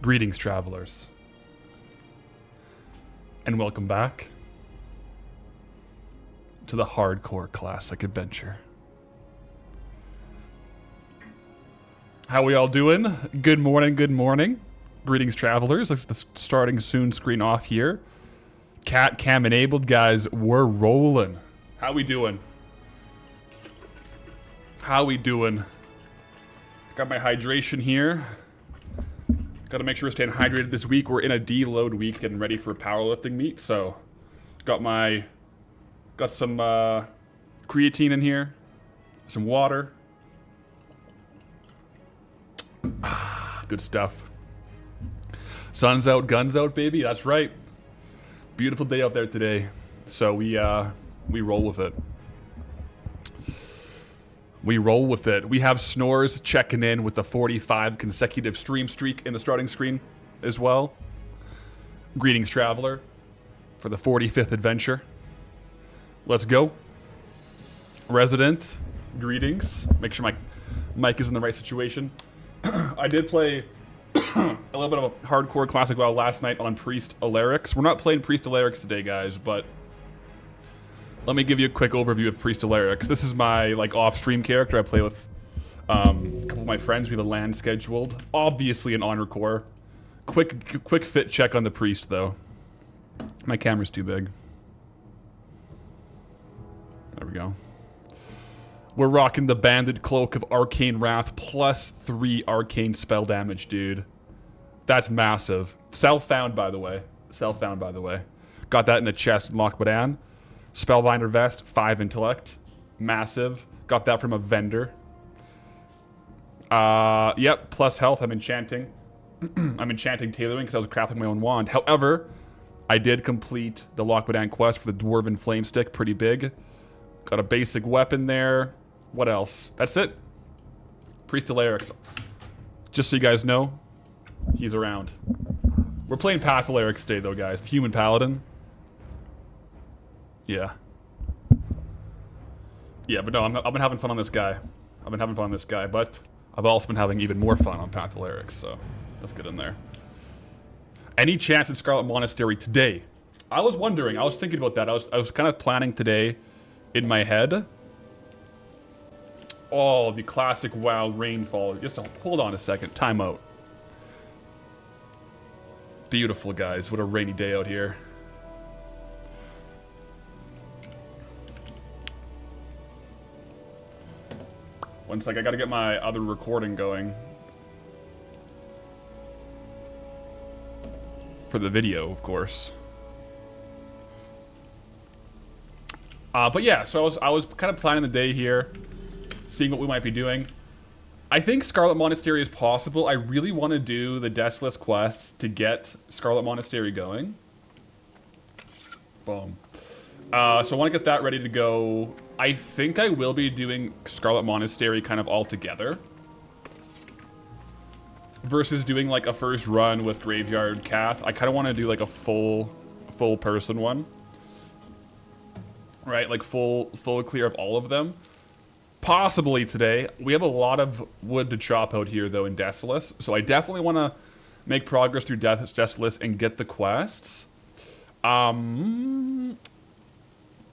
Greetings, travelers, and welcome back to the Hardcore Classic Adventure. How we all doing? Good morning, good morning. Greetings, travelers. Let's the starting soon screen off here. Cat cam enabled, guys. We're rolling. How we doing? How we doing? Got my hydration here. Got to make sure we're staying hydrated this week. We're in a deload week, getting ready for powerlifting meet. So, got some creatine in here, some water. Good stuff. Sun's out, guns out, baby. That's right. Beautiful day out there today. So we roll with it. We roll with it. We have Snores checking in with the 45 consecutive stream streak in the starting screen as well. Greetings, traveler, for the 45th adventure. Let's go. Resident, greetings. Make sure my mic is in the right situation. I did play a little bit of a hardcore classic WoW last night on PATHALERIX. We're not playing PATHALERIX today, guys, but let me give you a quick overview of PATHALERIX. This is my off-stream character. I play with a couple of my friends. We have a LAN scheduled. Obviously an honor core. Quick fit check on the priest, though. My camera's too big. There we go. We're rocking the Banded Cloak of Arcane Wrath plus 3 arcane spell damage, dude. That's massive. Self-found, by the way. Self-found, by the way. Got that in the chest in Lockbadan. Spellbinder Vest, 5 intellect. Massive. Got that from a vendor. Yep, plus health. I'm enchanting. I'm enchanting tailoring because I was crafting my own wand. However, I did complete the Lockbadan quest for the Dwarven Flame Stick. Pretty big. Got a basic weapon there. What else? That's it. PATHALERIX. Just so you guys know, he's around. We're playing PATHALERIX today, though, guys. The Human Paladin. Yeah. Yeah, but no, I've been having fun on this guy. But I've also been having even more fun on PATHALERIX, so let's get in there. Any chance in Scarlet Monastery today? I was wondering, I was thinking about that. I was kind of planning today in my head. Oh, the classic WoW rainfall. Just hold on a second. Time out. Beautiful, guys. What a rainy day out here. One sec, I gotta get my other recording going. For the video, of course. But yeah, so I was kind of planning the day here, seeing what we might be doing. I think Scarlet Monastery is possible. I really want to do the Deathless quests to get Scarlet Monastery going. Boom. So I want to get that ready to go. I think I will be doing Scarlet Monastery kind of all together. Versus doing like a first run with Graveyard Cath. I kind of want to do like a full person one. Right, like full clear of all of them. Possibly today. We have a lot of wood to chop out here, though, in Deathless. So I definitely want to make progress through Deathless and get the quests.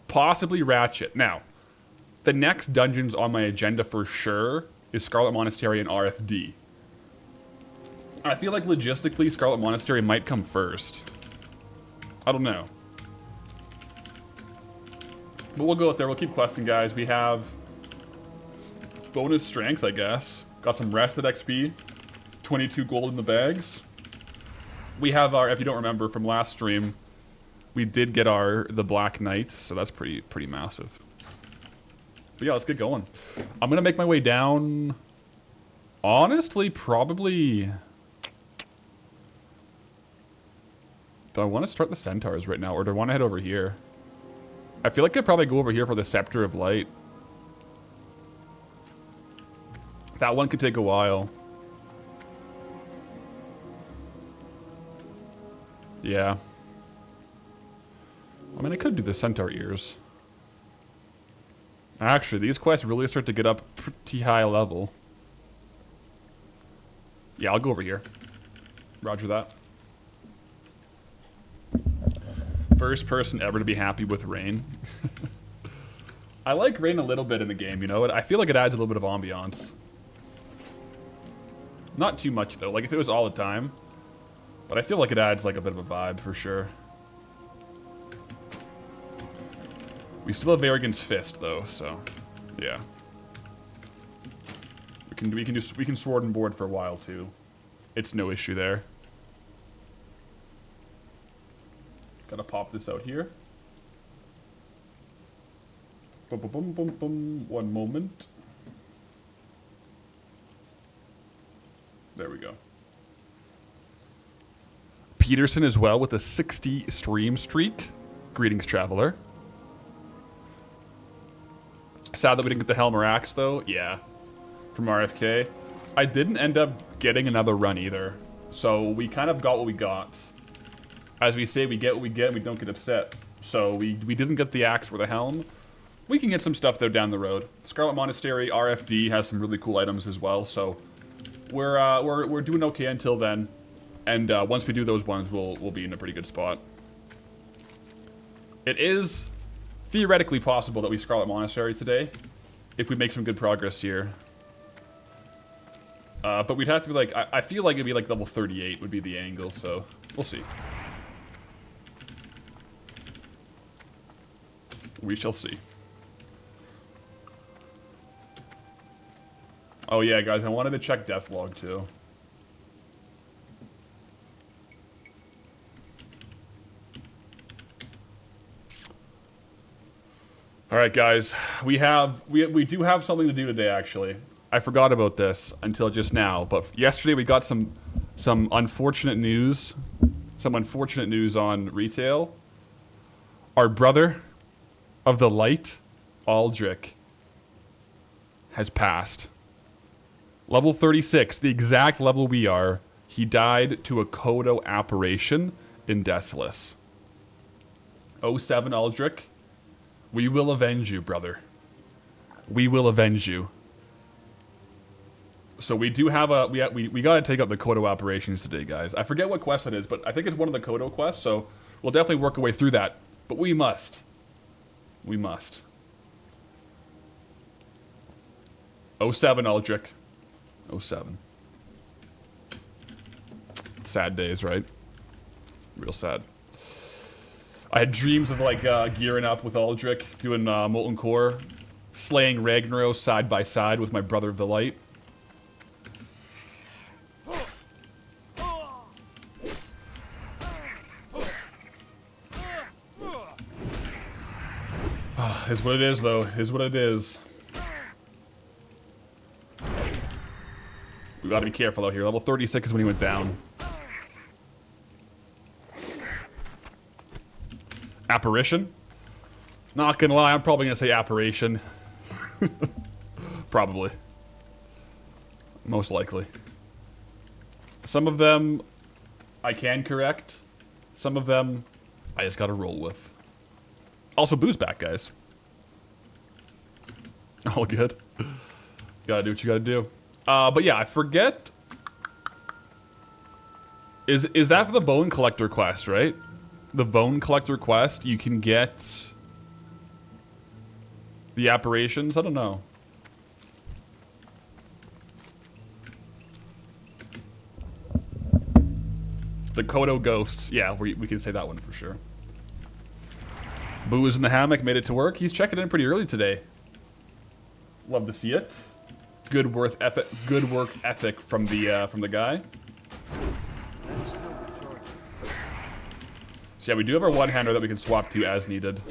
Possibly Ratchet. Now, the next dungeons on my agenda for sure is Scarlet Monastery and RFD. I feel like logistically, Scarlet Monastery might come first. I don't know. But we'll go out there. We'll keep questing, guys. We have bonus strength, I guess. Got some rested XP. 22 gold in the bags. We have our, if you don't remember from last stream, we did get the Black Knight, so that's pretty massive. But yeah, let's get going. I'm gonna make my way down. Honestly, probably. Do I want to start the Centaurs right now, or do I want to head over here? I feel like I'd probably go over here for the Scepter of Light. That one could take a while. Yeah. I mean, I could do the Centaur Ears. Actually, these quests really start to get up pretty high level. Yeah, I'll go over here. Roger that. First person ever to be happy with rain. I like rain a little bit in the game, you know? I feel like it adds a little bit of ambiance. Not too much, though. Like, if it was all the time. But I feel like it adds, like, a bit of a vibe, for sure. We still have Arrogance Fist, though, so... yeah. We can sword and board for a while, too. It's no issue there. Gotta pop this out here. Boom, boom, boom, boom, boom. One moment. There we go. Peterson as well with a 60 stream streak. Greetings, Traveler. Sad that we didn't get the Helmer Axe, though. Yeah. From RFK. I didn't end up getting another run either. So we kind of got what we got. As we say, we get what we get and we don't get upset. So we didn't get the axe or the helm. We can get some stuff, though, down the road. Scarlet Monastery, RFD, has some really cool items as well. So we're doing okay until then. And once we do those ones, we'll be in a pretty good spot. It is theoretically possible that we Scarlet Monastery today. If we make some good progress here. But we'd have to be like, I feel like it'd be like level 38 would be the angle, so we'll see. We shall see. Oh yeah, guys, I wanted to check Deathlog too. All right, guys, we do have something to do today. Actually, I forgot about this until just now. But yesterday we got some unfortunate news, on retail. Our brother of the light, Aldrich, has passed. Level 36, the exact level we are. He died to a Kodo apparition in Decimus. 07 Aldrich. We will avenge you, brother. We will avenge you. So we do have a... We got to take up the Kodo operations today, guys. I forget what quest it is, but I think it's one of the Kodo quests, so we'll definitely work our way through that. But we must. We must. 07 Aldrich. 07. Sad days, right? Real sad. I had dreams of like gearing up with Aldrich, doing Molten Core, slaying Ragnaros side by side with my brother of the light. Is what it is, though. Is what it is. We gotta be careful out here. Level 36 is when he went down. Apparition? Not gonna lie, I'm probably gonna say apparition. Probably. Most likely. Some of them I can correct. Some of them I just gotta roll with. Also, Boo's back, guys. All good. Gotta do what you gotta do. But yeah, I forget. Is that for the Bone Collector quest, right? The Bone Collector quest, you can get the apparitions? I don't know. The Kodo Ghosts. Yeah, we can say that one for sure. Boo is in the hammock, made it to work. He's checking in pretty early today. Love to see it. Good work ethic from the guy. So yeah, we do have our one-hander that we can swap to as needed.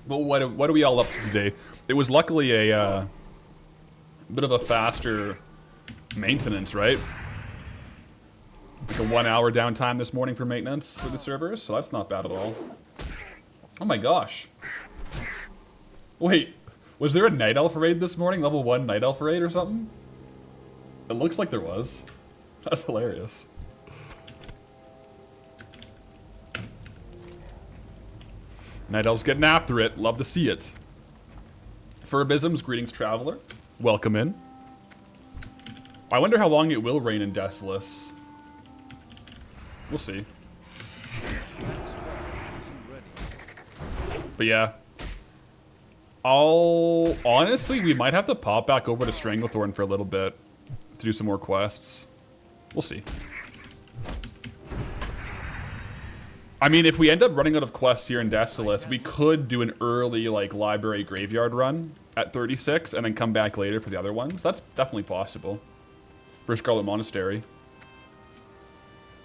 But what are we all up to today? It was luckily a bit of a faster maintenance, right? Like a 1 hour downtime this morning for maintenance for the servers, so that's not bad at all. Oh my gosh. Wait, was there a Night Elf raid this morning? Level 1 Night Elf raid or something? It looks like there was. That's hilarious. Night Elf's getting after it. Love to see it. Furbisms, greetings, traveler. Welcome in. I wonder how long it will rain in Desolus. We'll see. But yeah. Honestly, we might have to pop back over to Stranglethorn for a little bit to do some more quests. We'll see. I mean, if we end up running out of quests here in Desolus, we could do an early, like, library graveyard run at 36 and then come back later for the other ones. That's definitely possible. For Scarlet Monastery.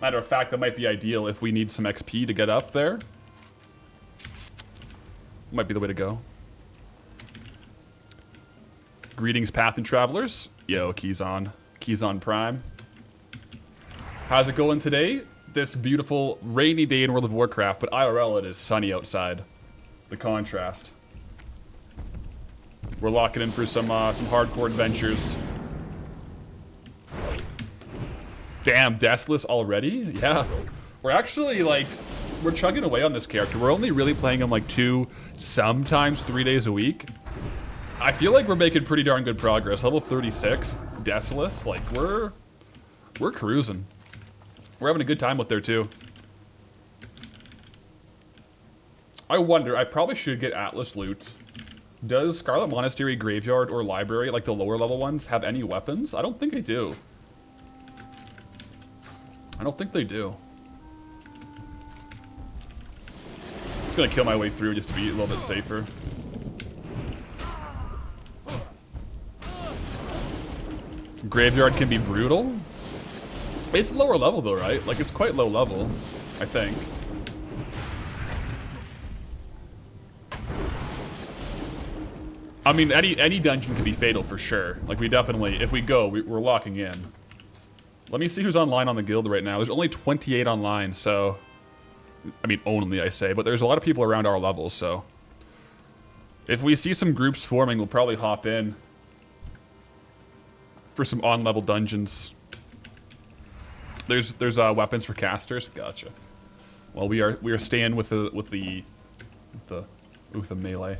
Matter of fact, that might be ideal if we need some XP to get up there. Might be the way to go. Greetings, Path and Travelers. Yo, keys on Prime. How's it going today? This beautiful rainy day in World of Warcraft, but IRL it is sunny outside. The contrast. We're locking in for some hardcore adventures. Damn, Desolus already? Yeah. We're actually like, we're chugging away on this character. We're only really playing him like 2, sometimes 3 days a week. I feel like we're making pretty darn good progress. Level 36, Desolus, like we're cruising. We're having a good time with there too. I wonder, I probably should get Atlas loot. Does Scarlet Monastery Graveyard or Library, like the lower level ones, have any weapons? I don't think they do. I don't think they do. Just gonna kill my way through just to be a little bit safer. Graveyard can be brutal. It's lower level though, right? Like it's quite low level, I think. I mean, any dungeon can be fatal for sure. Like we definitely, if we go, we're locking in. Let me see who's online on the guild right now. There's only 28 online, so... I mean, only, I say, but there's a lot of people around our levels, so... If we see some groups forming, we'll probably hop in for some on-level dungeons. There's weapons for casters. Gotcha. Well, we are staying with the melee.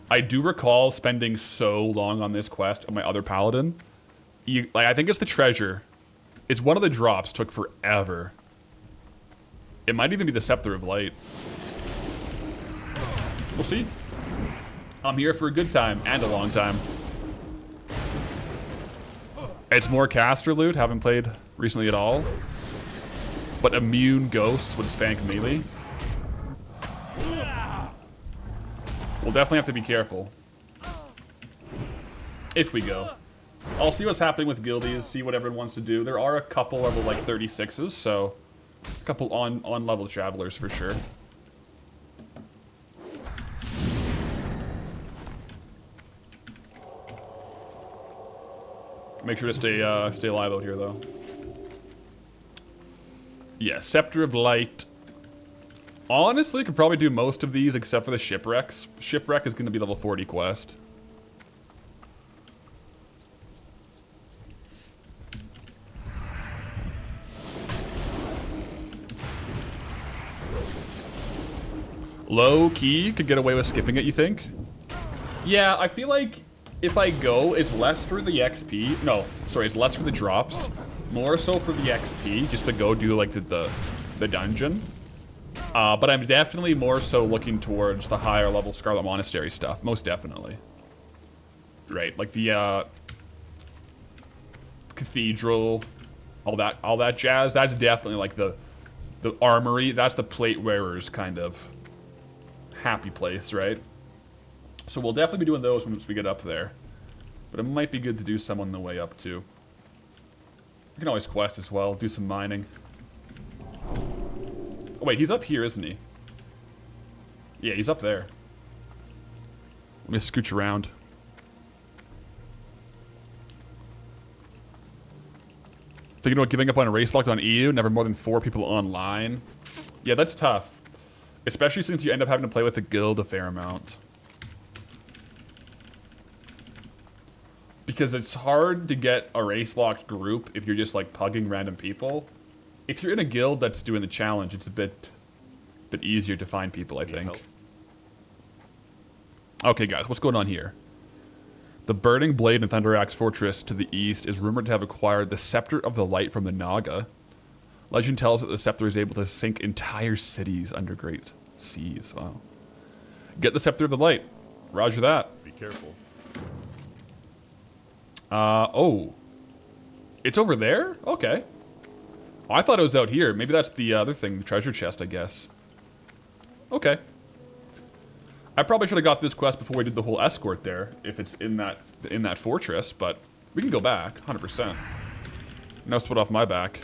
I do recall spending so long on this quest on my other Paladin. I think it's the treasure. It's one of the drops. Took forever. It might even be the Scepter of Light. We'll see. I'm here for a good time and a long time. It's more caster loot. Haven't played recently at all. But immune ghosts would spank melee. We'll definitely have to be careful. If we go. I'll see what's happening with guildies, see what everyone wants to do. There are a couple of like 36s, so a couple on-level travelers for sure. Make sure to stay alive out here though. Yeah, Scepter of Light. Honestly, could probably do most of these except for the Shipwrecks. Shipwreck is going to be level 40 quest. Low key, could get away with skipping it, you think? Yeah, I feel like if I go, it's less for the XP. No, sorry, it's less for the drops. More so for the XP, just to go do like the dungeon. But I'm definitely more so looking towards the higher level Scarlet Monastery stuff, most definitely. Right, like the cathedral, all that jazz. That's definitely like the armory. That's the plate wearers kind of happy place, right? So we'll definitely be doing those once we get up there. But it might be good to do some on the way up too. We can always quest as well, do some mining. Oh wait, he's up here, isn't he? Yeah, he's up there. Let me scooch around. Thinking about giving up on a race locked on EU, never more than 4 people online. Yeah, that's tough. Especially since you end up having to play with the guild a fair amount. Because it's hard to get a race locked group if you're just like pugging random people. If you're in a guild that's doing the challenge, it's a bit easier to find people, I think. Okay, guys, what's going on here? The Burning Blade in Thunderaxe Fortress to the east is rumored to have acquired the Scepter of the Light from the Naga. Legend tells that the scepter is able to sink entire cities under great seas. Wow. Get the Scepter of the Light. Roger that. Be careful. Oh. It's over there? Okay. Oh, I thought it was out here. Maybe that's the other thing, the treasure chest, I guess. Okay. I probably should have got this quest before we did the whole escort there, if it's in that fortress, but we can go back, 100%. No sweat off my back.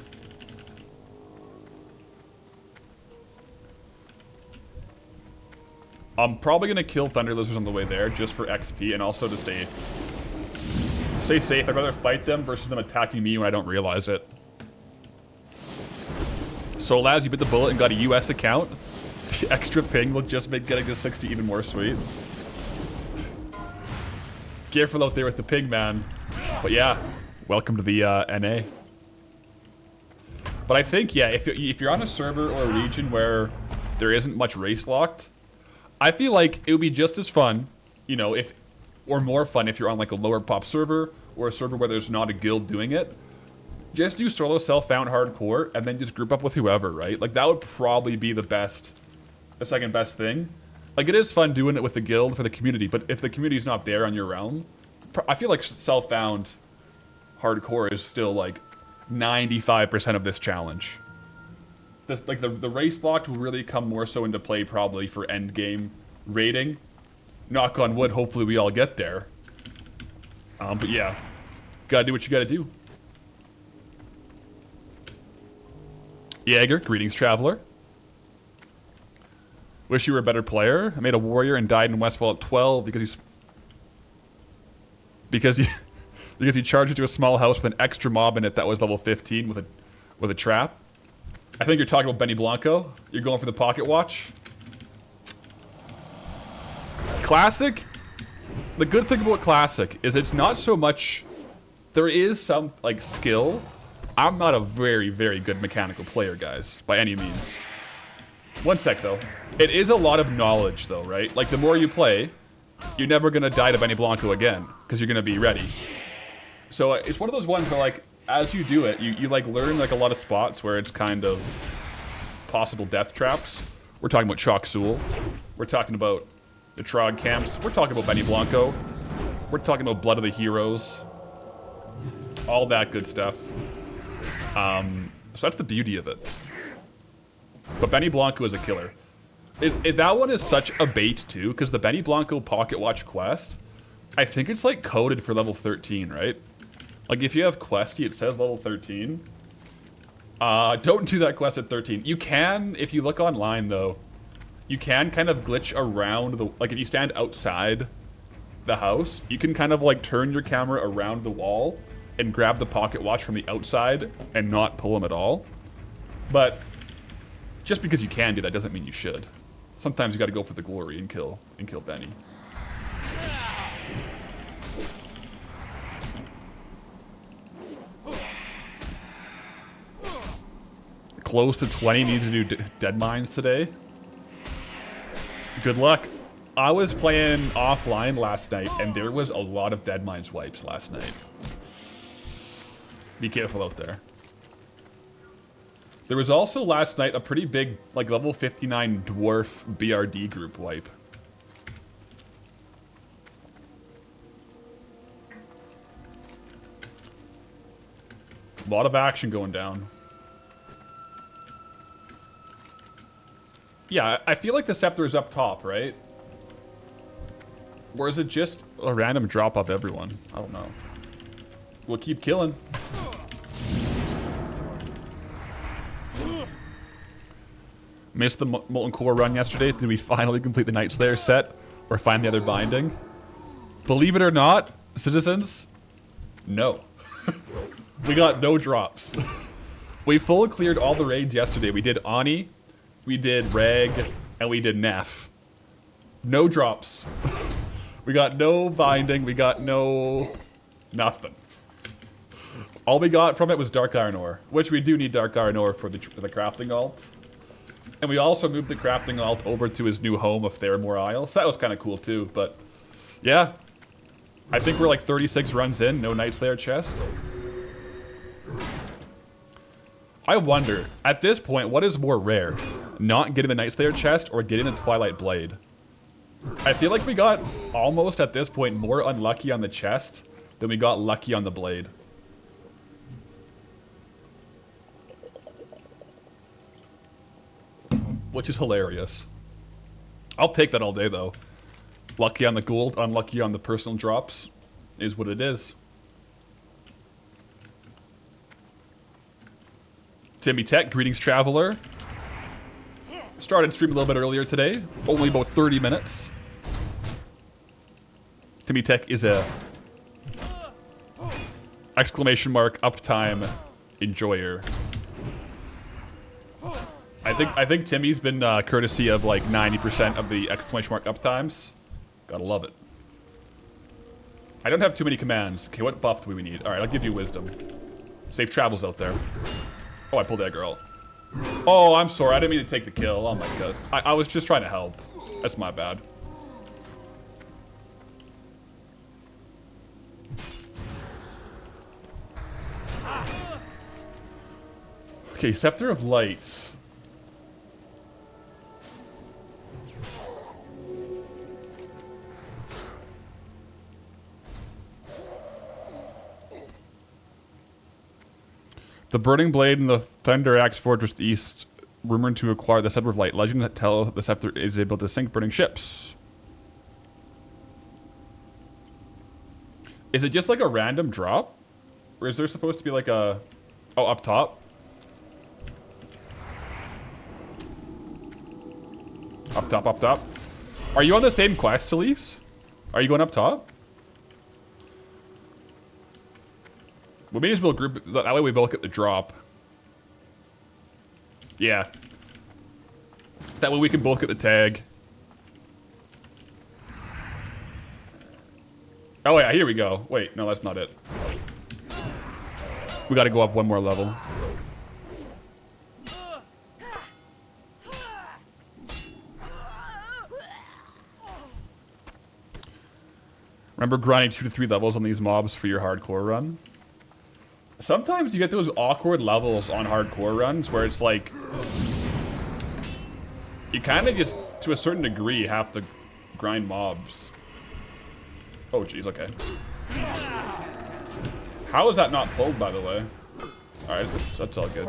I'm probably going to kill Thunder Lizards on the way there, just for XP, and also to stay safe. I'd rather fight them versus them attacking me when I don't realize it. So, Laz, you bit the bullet and got a US account. The extra ping will just make getting to 60 even more sweet. Careful out there with the ping, man. But yeah, welcome to the NA. But I think, yeah, if you're on a server or a region where there isn't much race locked, I feel like it would be just as fun, you know, or more fun if you're on like a lower pop server or a server where there's not a guild doing it. Just do solo self-found hardcore and then just group up with whoever, right? Like that would probably be the second best thing. Like it is fun doing it with the guild for the community, but if the community's not there on your realm, I feel like self-found hardcore is still like 95% of this challenge. Like the race locked will really come more so into play probably for end game raiding. Knock on wood, hopefully we all get there. But yeah, gotta do what you gotta do. Jaeger, greetings, traveler. Wish you were a better player. I made a warrior and died in Westfall at 12 because he charged into a small house with an extra mob in it that was level 15 with a trap. I think you're talking about Benny Blanco. You're going for the pocket watch. Classic. The good thing about Classic is it's not so much. There is some like skill. I'm not a very, very good mechanical player, guys, by any means. One sec, though. It is a lot of knowledge, though, right? Like, the more you play, you're never going to die to Benny Blanco again, because you're going to be ready. So, it's one of those ones where, like, as you do it, you like, learn, like, a lot of spots where it's kind of possible death traps. We're talking about Chok Sul. We're talking about the Trog camps. We're talking about Benny Blanco. We're talking about Blood of the Heroes. All that good stuff. So that's the beauty of it. But Benny Blanco is a killer. That one is such a bait, too, because the Benny Blanco Pocket Watch quest, I think it's, like, coded for level 13, right? Like, if you have Questy, it says level 13. Don't do that quest at 13. You can, if you look online, though, you can kind of glitch around the... Like, if you stand outside the house, you can kind of, like, turn your camera around the wall and grab the pocket watch from the outside and not pull him at all. But just because you can do that doesn't mean you should. Sometimes you got to go for the glory and kill Benny. Close to 20, need to do dead mines today. Good luck. I was playing offline last night and there was a lot of dead mines wipes last night. Be careful out there. There was also last night a pretty big, like, level 59 dwarf BRD group wipe. A lot of action going down. Yeah, I feel like the scepter is up top, right? Or is it just a random drop off everyone? I don't know. We'll keep killing. Missed the Molten Core run yesterday. Did we finally complete the Night Slayer set? Or find the other binding? Believe it or not, citizens, no. We got no drops. We full cleared all the raids yesterday. We did Ani, we did Reg, and we did Neff. No drops. We got no binding, we got no... nothing. All we got from it was Dark Iron Ore, which we do need Dark Iron Ore for the crafting alt. And we also moved the crafting alt over to his new home of Theramore Isle, so that was kind of cool too, but Yeah. I think we're like 36 runs in, no Night Slayer chest. I wonder, at this point, what is more rare? Not getting the Night Slayer chest or getting the Twilight Blade? I feel like we got almost at this point more unlucky on the chest than we got lucky on the blade. Which is hilarious. I'll take that all day though. Lucky on the gold, unlucky on the personal drops is what it is. Timmy Tech, greetings traveler. Started streaming a little bit earlier today, only about 30 minutes. Timmy Tech is a exclamation mark uptime enjoyer. I think Timmy's been courtesy of like 90% of the exclamation mark uptimes. Gotta love it. I don't have too many commands. Okay, what buff do we need? Alright, I'll give you wisdom. Safe travels out there. Oh, I pulled that girl. Oh, I'm sorry. I didn't mean to take the kill. Oh my god. I was just trying to help. That's my bad. Okay, Scepter of Light. The Burning Blade and the Thunder Axe Fortress East, rumored to acquire the Scepter of Light. Legend that tell the Scepter is able to sink burning ships. Is it just like a random drop? Or is there supposed to be like a... Oh, up top? Up top, up top. Are you on the same quest, Elise? Are you going up top? We may as well group, that way we both get the drop. Yeah. That way we can both get the tag. Oh yeah, here we go. Wait, no, that's not it. We gotta go up one more level. Remember grinding 2 to 3 levels on these mobs for your hardcore run? Sometimes you get those awkward levels on hardcore runs where it's like... You kind of just, to a certain degree, have to grind mobs. Oh, jeez, okay. How is that not pulled, by the way? Alright, that's all good.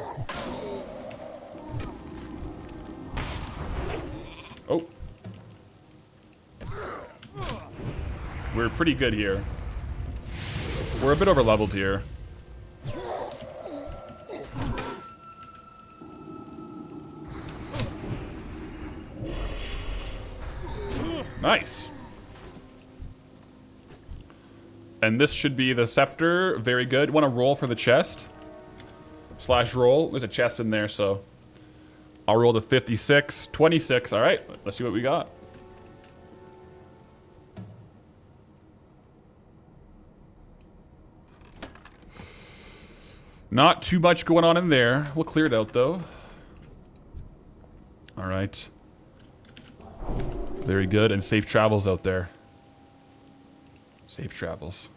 Oh. We're pretty good here. We're a bit over-leveled here. Nice. And this should be the scepter. Very good. Want to roll for the chest? Slash roll. There's a chest in there, so... I'll roll to 56. 26. Alright, let's see what we got. Not too much going on in there. We'll clear it out, though. Alright. Very good, and safe travels out there. Safe travels.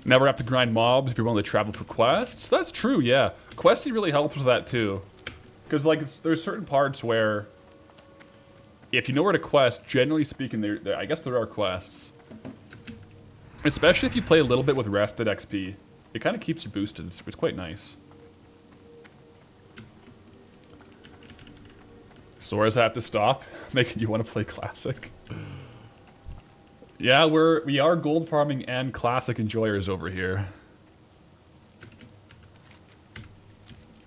Never have to grind mobs if you're willing to travel for quests. That's true, yeah. Questing really helps with that, too. Because, like, there's certain parts where... If you know where to quest, generally speaking, I guess there are quests. Especially if you play a little bit with rested XP. It kind of keeps you boosted. It's quite nice. Stores have to stop, making you want to play Classic. Yeah, we are gold farming and Classic enjoyers over here.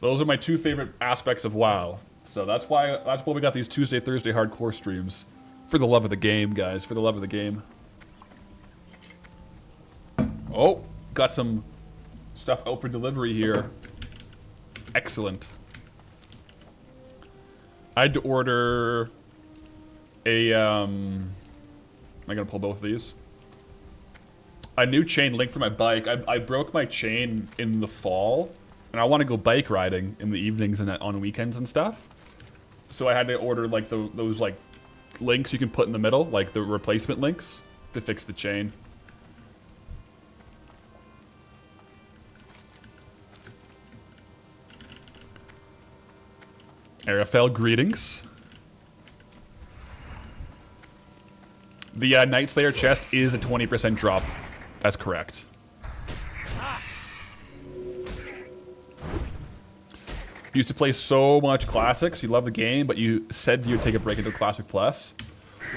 Those are my two favorite aspects of WoW. So that's why we got these Tuesday, Thursday hardcore streams. For the love of the game, guys. For the love of the game. Oh, got some stuff out for delivery here. Excellent. I had to order a, am I gonna pull both of these? A new chain link for my bike. I broke my chain in the fall, And I want to go bike riding in the evenings and on weekends and stuff. So I had to order like those like links you can put in the middle, like the replacement links to fix the chain. Arafel, greetings. The Night Slayer chest is a 20% drop. That's correct. You used to play so much Classics. You love the game, but you said you'd take a break into Classic Plus.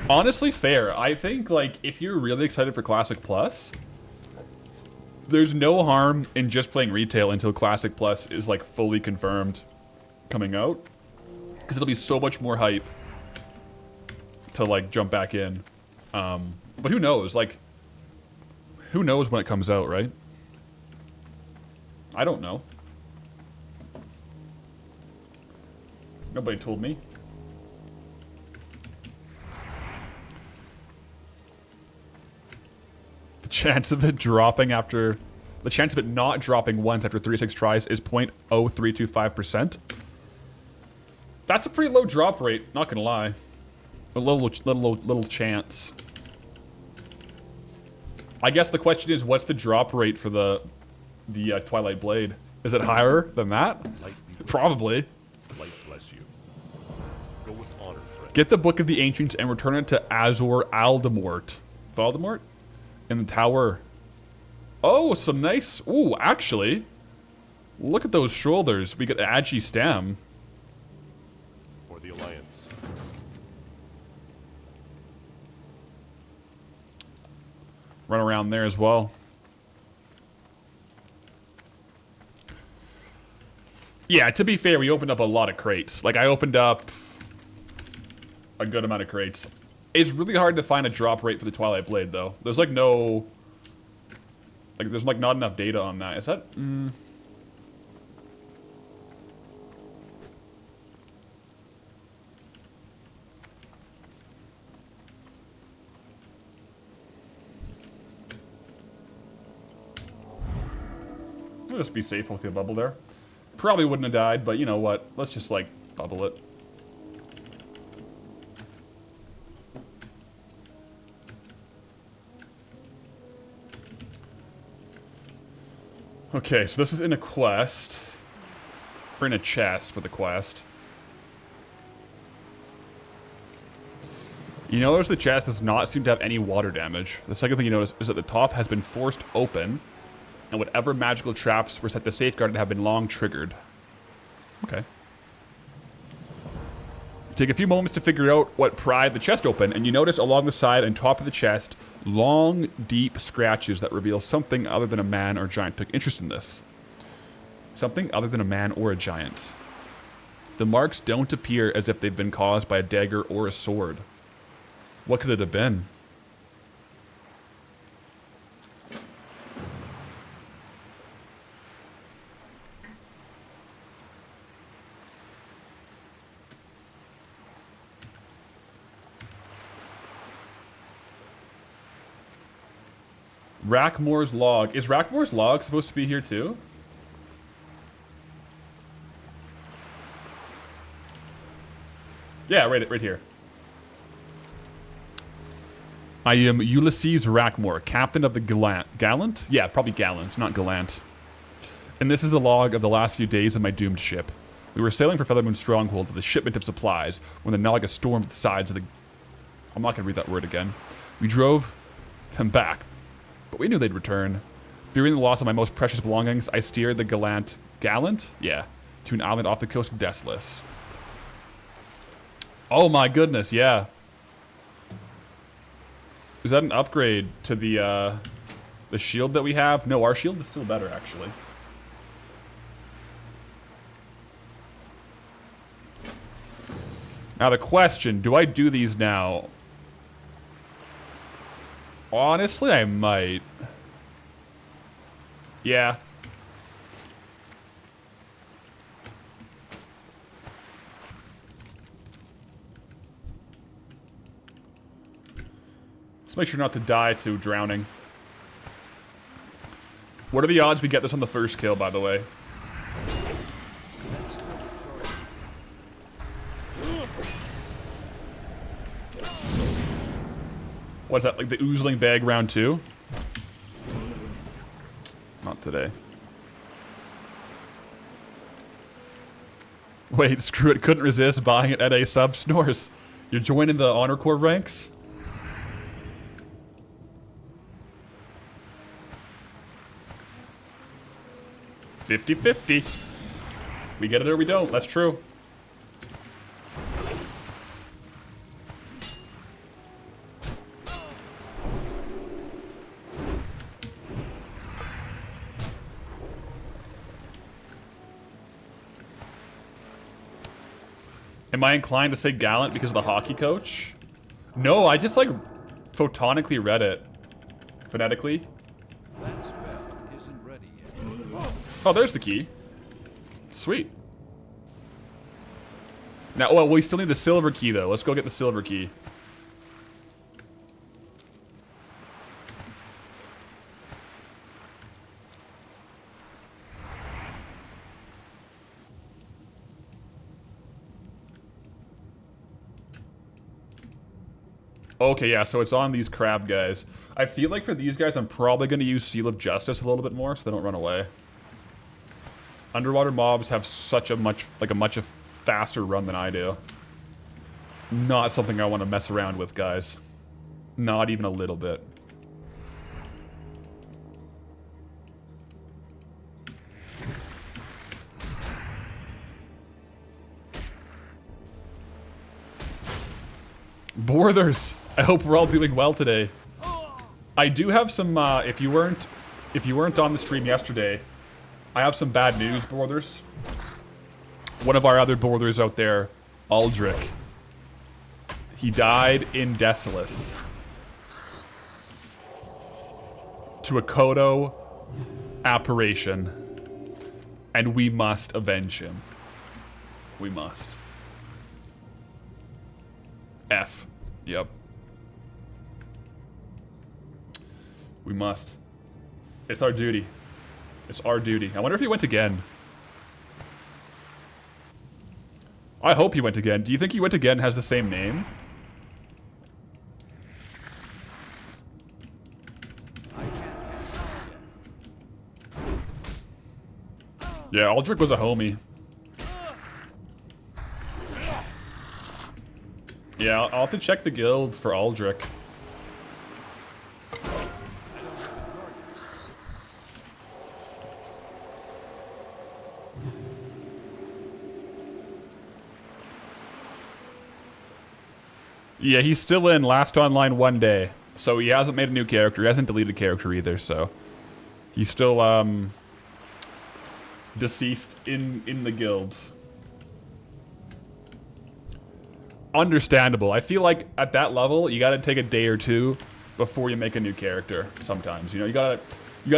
Honestly, fair. I think, like, if you're really excited for Classic Plus, there's no harm in just playing retail until Classic Plus is, like, fully confirmed coming out. Because it'll be so much more hype to, like, jump back in. But who knows? Like, who knows when it comes out, right? I don't know. Nobody told me. The chance of it dropping after... The chance of it not dropping once after 36 tries is 0.0325%. That's a pretty low drop rate, not gonna lie. A little chance. I guess the question is, what's the drop rate for the Twilight Blade? Is it higher than that? Probably. Light bless you. Go with honor, friend. Get the Book of the Ancients and return it to Azor Aldemort. Voldemort? In the tower. Oh, some nice... Ooh, actually. Look at those shoulders. We got Agi Stem. For the Alliance. Run around there as well. Yeah, to be fair, we opened up a lot of crates. Like, I opened up a good amount of crates. It's really hard to find a drop rate for the Twilight Blade, though. There's, like, no... Like, there's, like, not enough data on that. Is that... I'll just be safe with the bubble there. Probably wouldn't have died, but you know what? Let's just, like, bubble it. Okay, so this is in a quest. Or in a chest for the quest. You notice the chest does not seem to have any water damage. The second thing you notice is that the top has been forced open, and whatever magical traps were set to safeguard it have been long triggered. Okay. You take a few moments to figure out what pried the chest open, and you notice along the side and top of the chest long, deep scratches that reveal something other than a man or giant took interest in this. Something other than a man or a giant. The marks don't appear as if they've been caused by a dagger or a sword. What could it have been? Rackmore's log. Is Rackmore's log supposed to be here too? Yeah, right here. I am Ulysses Rackmore, captain of the Gallant? Yeah, probably Gallant, not Gallant. And this is the log of the last few days of my doomed ship. We were sailing for Feathermoon Stronghold with a shipment of supplies when the Naga stormed the sides of the... I'm not going to read that word again. We drove them back, but we knew they'd return. Fearing the loss of my most precious belongings, I steered the Gallant? Yeah, to an island off the coast of Desolus. Oh my goodness, yeah. Is that an upgrade to the shield that we have? No, our shield is still better, actually. Now the question, do I do these now? Honestly, I might. Yeah. Let's make sure not to die to drowning. What are the odds we get this on the first kill, by the way? What's that, like the oozling bag round 2? Not today. Wait, screw it. Couldn't resist buying it at a sub. Snores. You're joining the Honor Corps ranks? $50-50. We get it or we don't. That's true. Am I inclined to say gallant because of the hockey coach? No, I just like photonically read it. Phonetically. That spell isn't ready yet. Oh, there's the key. Sweet. Now, well, we still need the silver key, though. Let's go get the silver key. Okay, yeah, so it's on these crab guys. I feel like for these guys, I'm probably going to use Seal of Justice a little bit more so they don't run away. Underwater mobs have such a much faster run than I do. Not something I want to mess around with, guys. Not even a little bit. Borthers, I hope we're all doing well today. I do have some, if you weren't on the stream yesterday, I have some bad news, Borthers. One of our other Borthers out there, Aldrich. He died in Decilis. To a Kodo apparition. And we must avenge him. We must. F. Yep. We must. It's our duty. It's our duty. I wonder if he went again. I hope he went again. Do you think he went again has the same name? Yeah, Aldrich was a homie. Yeah, I'll have to check the guild for Aldrich. Yeah, he's still in last online 1 day. So he hasn't made a new character. He hasn't deleted a character either, so he's still deceased in the guild. Understandable. I feel like at that level, you gotta take a day or two before you make a new character sometimes. You know, you gotta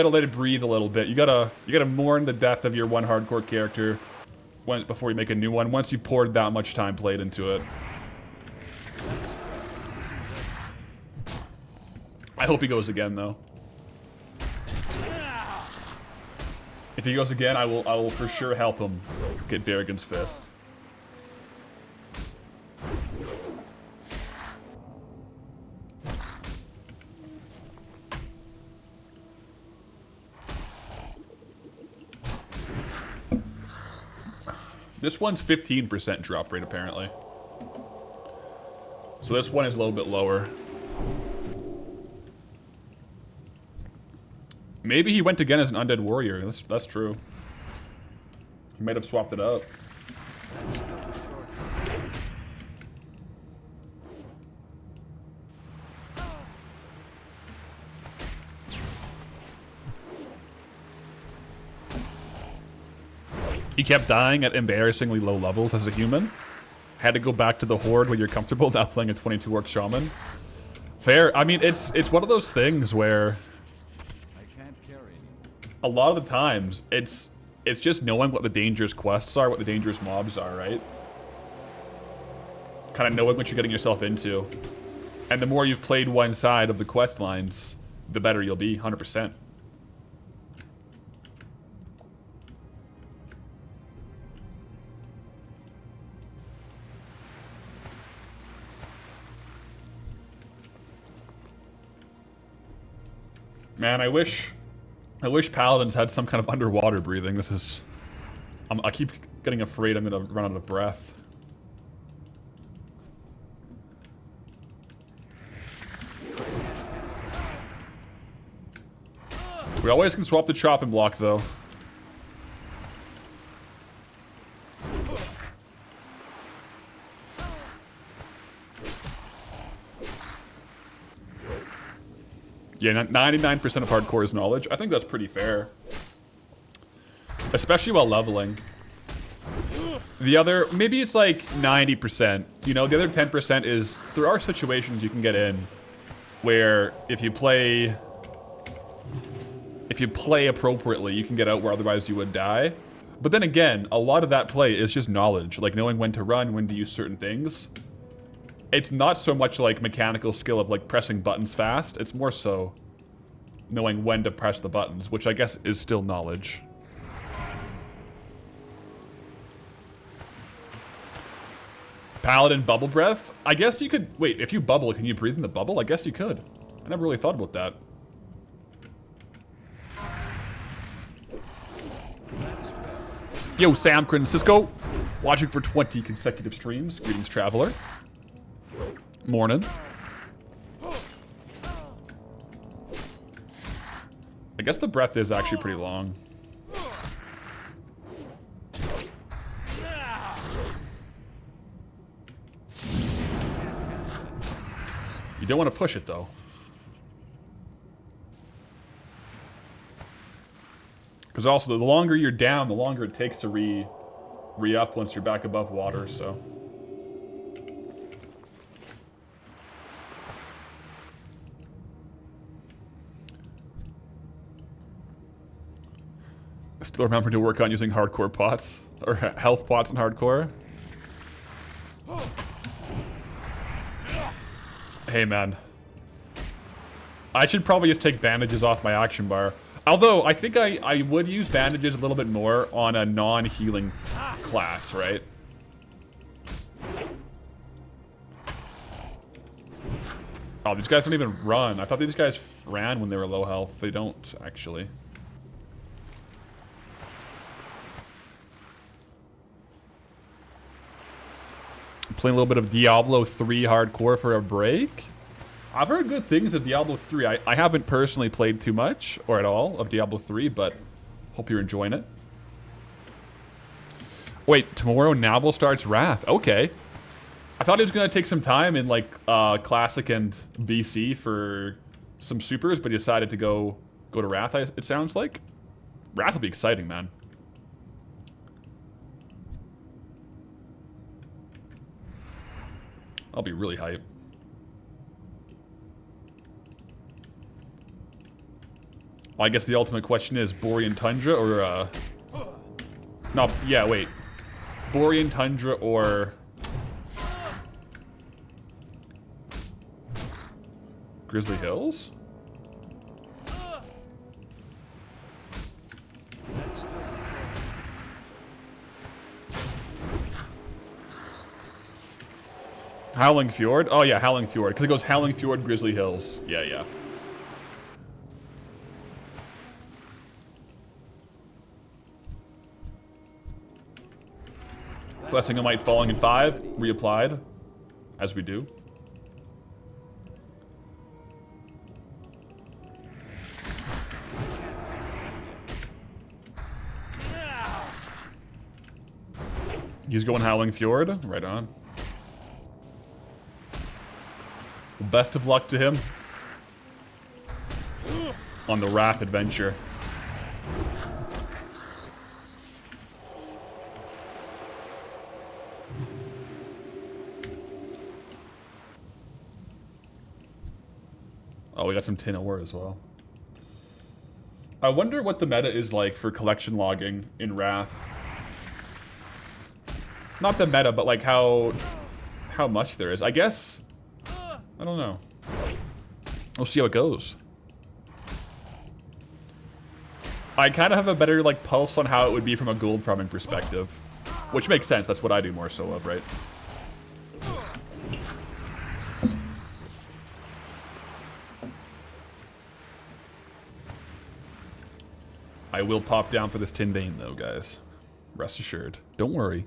let it breathe a little bit. You gotta mourn the death of your one hardcore character before you make a new one, once you've poured that much time played into it. I hope he goes again, though. If he goes again, I will for sure help him get Varrigan's Fist. This one's 15% drop rate, apparently. So this one is a little bit lower. Maybe he went again as an undead warrior. That's true. He might have swapped it up. He kept dying at embarrassingly low levels as a human. Had to go back to the Horde when you're comfortable now playing a 22 orc shaman. Fair. I mean, it's one of those things where a lot of the times it's just knowing what the dangerous quests are, what the dangerous mobs are, right? Kind of knowing what you're getting yourself into. And the more you've played one side of the quest lines, the better you'll be, 100%. Man, I wish paladins had some kind of underwater breathing. This is... I keep getting afraid I'm gonna run out of breath. We always can swap the chopping block, though. Yeah, 99% of hardcore is knowledge. I think that's pretty fair. Especially while leveling. The other, maybe it's like 90%. You know, the other 10% is, there are situations you can get in where if you play appropriately, you can get out where otherwise you would die. But then again, a lot of that play is just knowledge, like knowing when to run, when to use certain things. It's not so much like mechanical skill of like pressing buttons fast. It's more so knowing when to press the buttons, which I guess is still knowledge. Paladin bubble breath? I guess you could... Wait, if you bubble, can you breathe in the bubble? I guess you could. I never really thought about that. Yo, Sam Francisco. Watching for 20 consecutive streams. Greetings, traveler. Morning. I guess the breath is actually pretty long. You don't want to push it, though. Because also, the longer you're down, the longer it takes to re-up once you're back above water, so... Still remember to work on using hardcore pots, or health pots in hardcore. Hey man, I should probably just take bandages off my action bar. Although, I think I would use bandages a little bit more on a non-healing class, right? Oh, these guys don't even run. I thought these guys ran when they were low health. They don't, actually. Playing a little bit of Diablo 3 hardcore for a break. I've heard good things of Diablo 3. I haven't personally played too much, or at all, of Diablo 3, but hope you're enjoying it. Wait, tomorrow Nabal starts Wrath. Okay. I thought he was going to take some time in, like, Classic and BC for some supers, but he decided to go to Wrath, it sounds like. Wrath will be exciting, man. I'll be really hype. Well, I guess the ultimate question is Borean Tundra or, no, yeah, wait. Borean Tundra or... Grizzly Hills? Howling Fjord? Oh yeah, Howling Fjord. Because it goes Howling Fjord, Grizzly Hills. Yeah, yeah. Blessing of Might falling in 5. Reapplied. As we do. He's going Howling Fjord. Right on. Best of luck to him on the Wrath adventure. Oh, we got some tin ore as well. I wonder what the meta is like for collection logging in Wrath. Not the meta, but like how much there is. I guess... I don't know. We'll see how it goes. I kind of have a better like pulse on how it would be from a gold farming perspective. Which makes sense, that's what I do more so of, right? I will pop down for this Tin Bane, though, guys. Rest assured. Don't worry.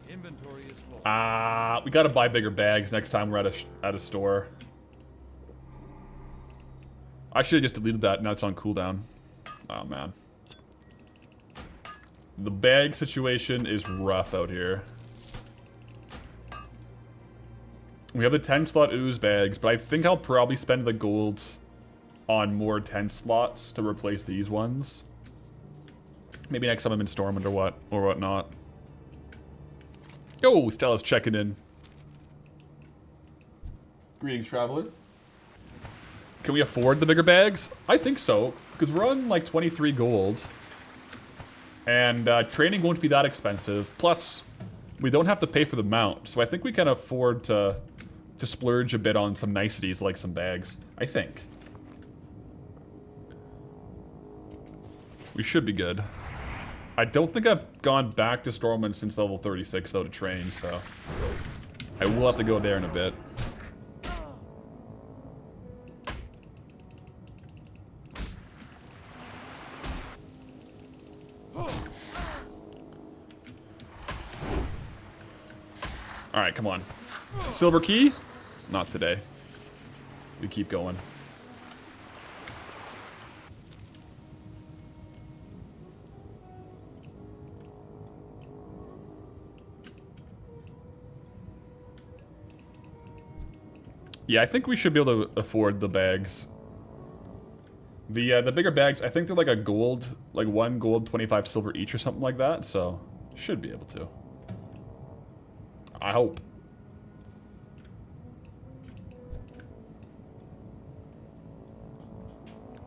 Inventory is full. We gotta buy bigger bags next time we're at a store. I should have just deleted that. Now it's on cooldown. Oh, man. The bag situation is rough out here. We have the 10 slot ooze bags, but I think I'll probably spend the gold on more 10 slots to replace these ones. Maybe next time I'm in Stormwind or whatnot. Oh, Stella's checking in. Greetings, traveler. Can we afford the bigger bags? I think so, because we're on like 23 gold. And training won't be that expensive. Plus, we don't have to pay for the mount. So I think we can afford to splurge a bit on some niceties like some bags. I think. We should be good. I don't think I've gone back to Stormwind since level 36 though to train, so I will have to go there in a bit. Alright, come on. Silver key? Not today. We keep going. Yeah, I think we should be able to afford the bags. The bigger bags, I think they're like a gold, like 1 gold, 25 silver each or something like that, so should be able to. I hope.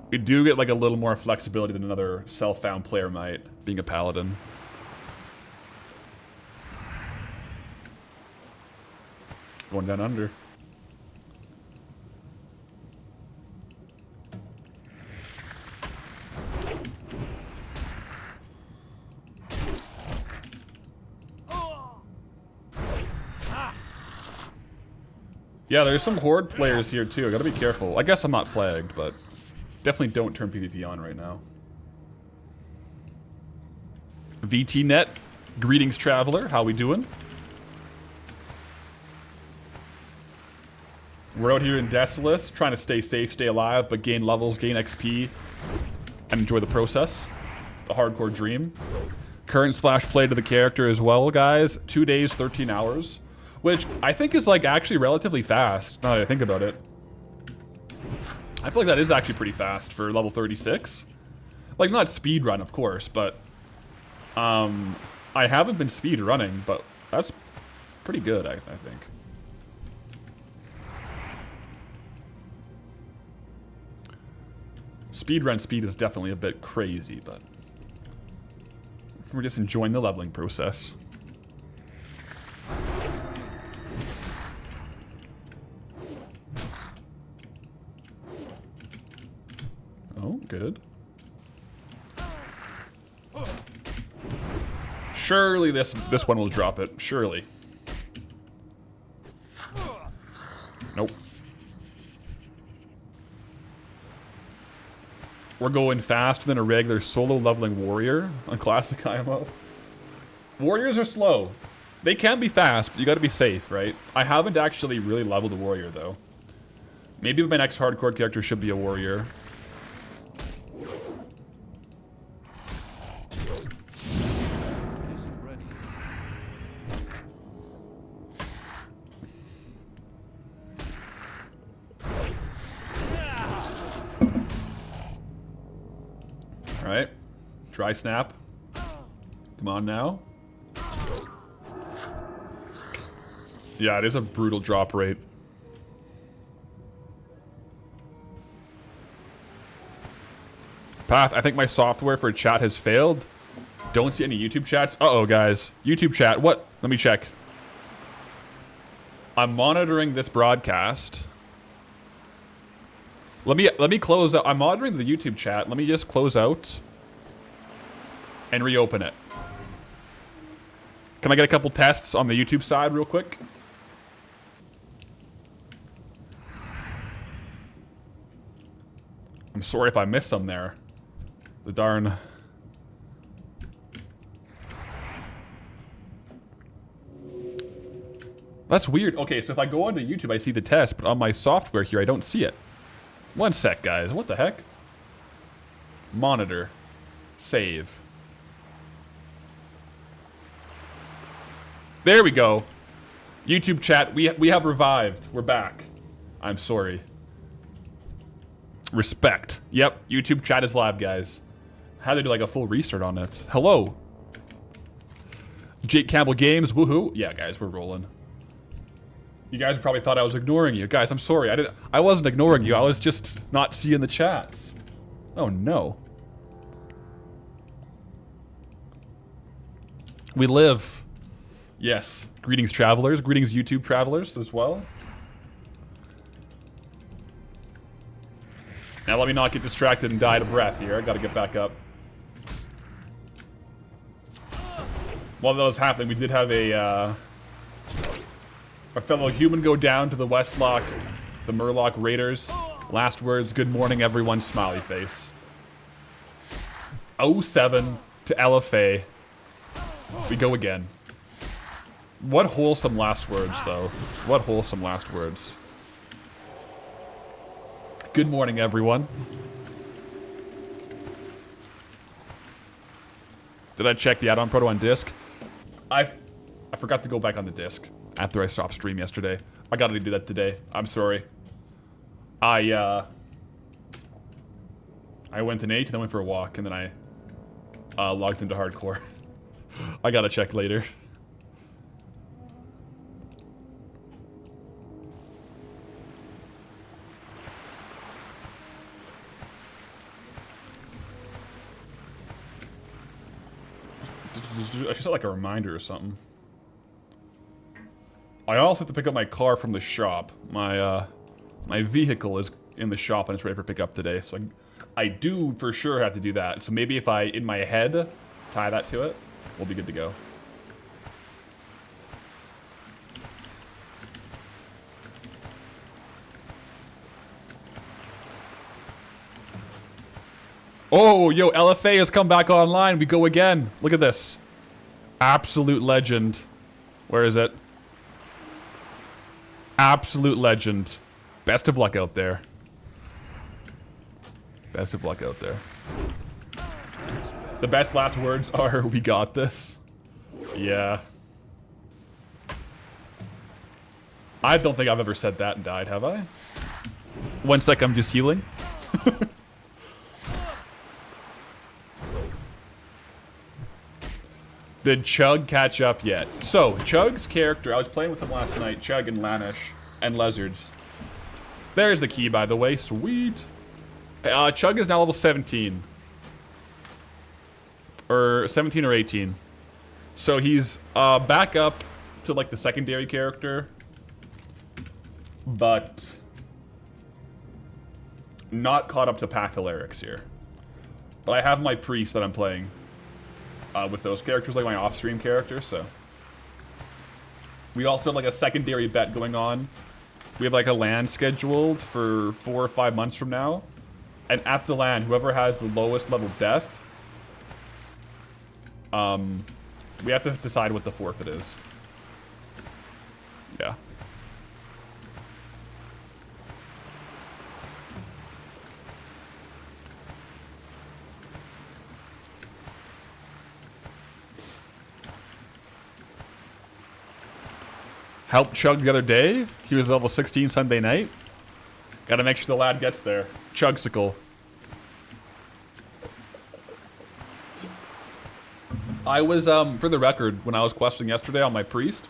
We do get like a little more flexibility than another self-found player might, being a paladin. Going down under. Yeah, there's some Horde players here too. I gotta be careful. I guess I'm not flagged, but definitely don't turn PvP on right now. VTNet, greetings traveler. How we doing? We're out here in Desolus, trying to stay safe, stay alive, but gain levels, gain XP, and enjoy the process. The hardcore dream. Current slash play to the character as well, guys. 2 days, 13 hours. Which I think is like actually relatively fast, now that I think about it. I feel like that is actually pretty fast for level 36. Like, not speed run, of course, but I haven't been speed running, but that's pretty good, I think. Speedrun speed is definitely a bit crazy, but we're just enjoying the leveling process. Oh, good. Surely this one will drop it. Surely. Nope. We're going faster than a regular solo leveling warrior on classic IMO. Warriors are slow. They can be fast, but you gotta be safe, right? I haven't actually really leveled a warrior, though. Maybe my next hardcore character should be a warrior. Alright. Dry snap. Come on now. Yeah, it is a brutal drop rate. Path, I think my software for chat has failed. Don't see any YouTube chats. Uh-oh, guys. YouTube chat. What? Let me check. I'm monitoring this broadcast. Let me close out. I'm monitoring the YouTube chat. Let me just close out and reopen it. Can I get a couple tests on the YouTube side real quick? sorry if I missed some there. The darn... That's weird. Okay, so if I go onto YouTube, I see the test, but on my software here, I don't see it. One sec, guys. What the heck? Monitor. Save. There we go. YouTube chat, we have revived. We're back. I'm sorry. Respect. Yep, YouTube chat is live, guys. Had to do like a full restart on it. Hello. Jake Campbell Games, woohoo. Yeah, guys, we're rolling. You guys probably thought I was ignoring you. Guys, I'm sorry. I wasn't ignoring you. I was just not seeing the chats. Oh, no. We live. Yes. Greetings, travelers. Greetings, YouTube travelers as well. Now let me not get distracted and die to breath here. I gotta get back up. While that was happening, we did have a fellow human go down to the Westlock, the Murloc Raiders. Last words, good morning everyone, smiley face. 07 to LFA. We go again. What wholesome last words, though. What wholesome last words. Good morning, everyone. Did I check the add-on proto on disc? I forgot to go back on the disc after I stopped stream yesterday. I gotta do that today. I'm sorry. I went and ate, and then went for a walk, and then I logged into hardcore. I gotta check later. I should set like a reminder or something. I also have to pick up my car from the shop. My my vehicle is in the shop and it's ready for pickup today, so I do for sure have to do that. So maybe if I, in my head, tie that to it, we'll be good to go. Oh, yo, LFA has come back online. We go again. Look at this. Absolute legend. Where is it? Absolute legend. Best of luck out there. Best of luck out there. The best last words are, we got this. Yeah. I don't think I've ever said that and died, have I? 1 sec, I'm just healing. Did Chug catch up yet? So, Chug's character, I was playing with him last night, Chug and Lanish, and Lizards. There's the key, by the way. Sweet. Chug is now level 17. Or 17 or 18. So he's back up to, like, the secondary character. But not caught up to PATHALERIX here. But I have my priest that I'm playing. With those characters, like my off-stream characters, so. We also have like a secondary bet going on. We have like a LAN scheduled for 4 or 5 months from now. And at the LAN, whoever has the lowest level death, we have to decide what the forfeit is. Yeah. Helped Chug the other day. He was level 16 Sunday night. Gotta make sure the lad gets there. Chugsicle. I was, for the record, when I was questing yesterday on my priest,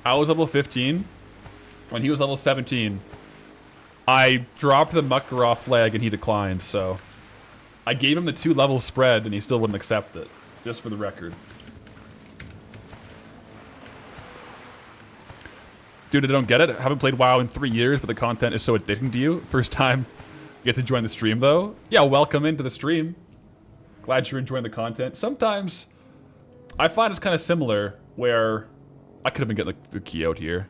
I was level 15. When he was level 17, I dropped the Muckaroff flag and he declined, so I gave him the 2 level spread and he still wouldn't accept it. Just for the record. Dude, I don't get it. I haven't played WoW in 3 years, but the content is so addicting to you. First time you get to join the stream, though. Yeah, welcome into the stream. Glad you're enjoying the content. Sometimes I find it's kind of similar, where I could have been getting the key out here.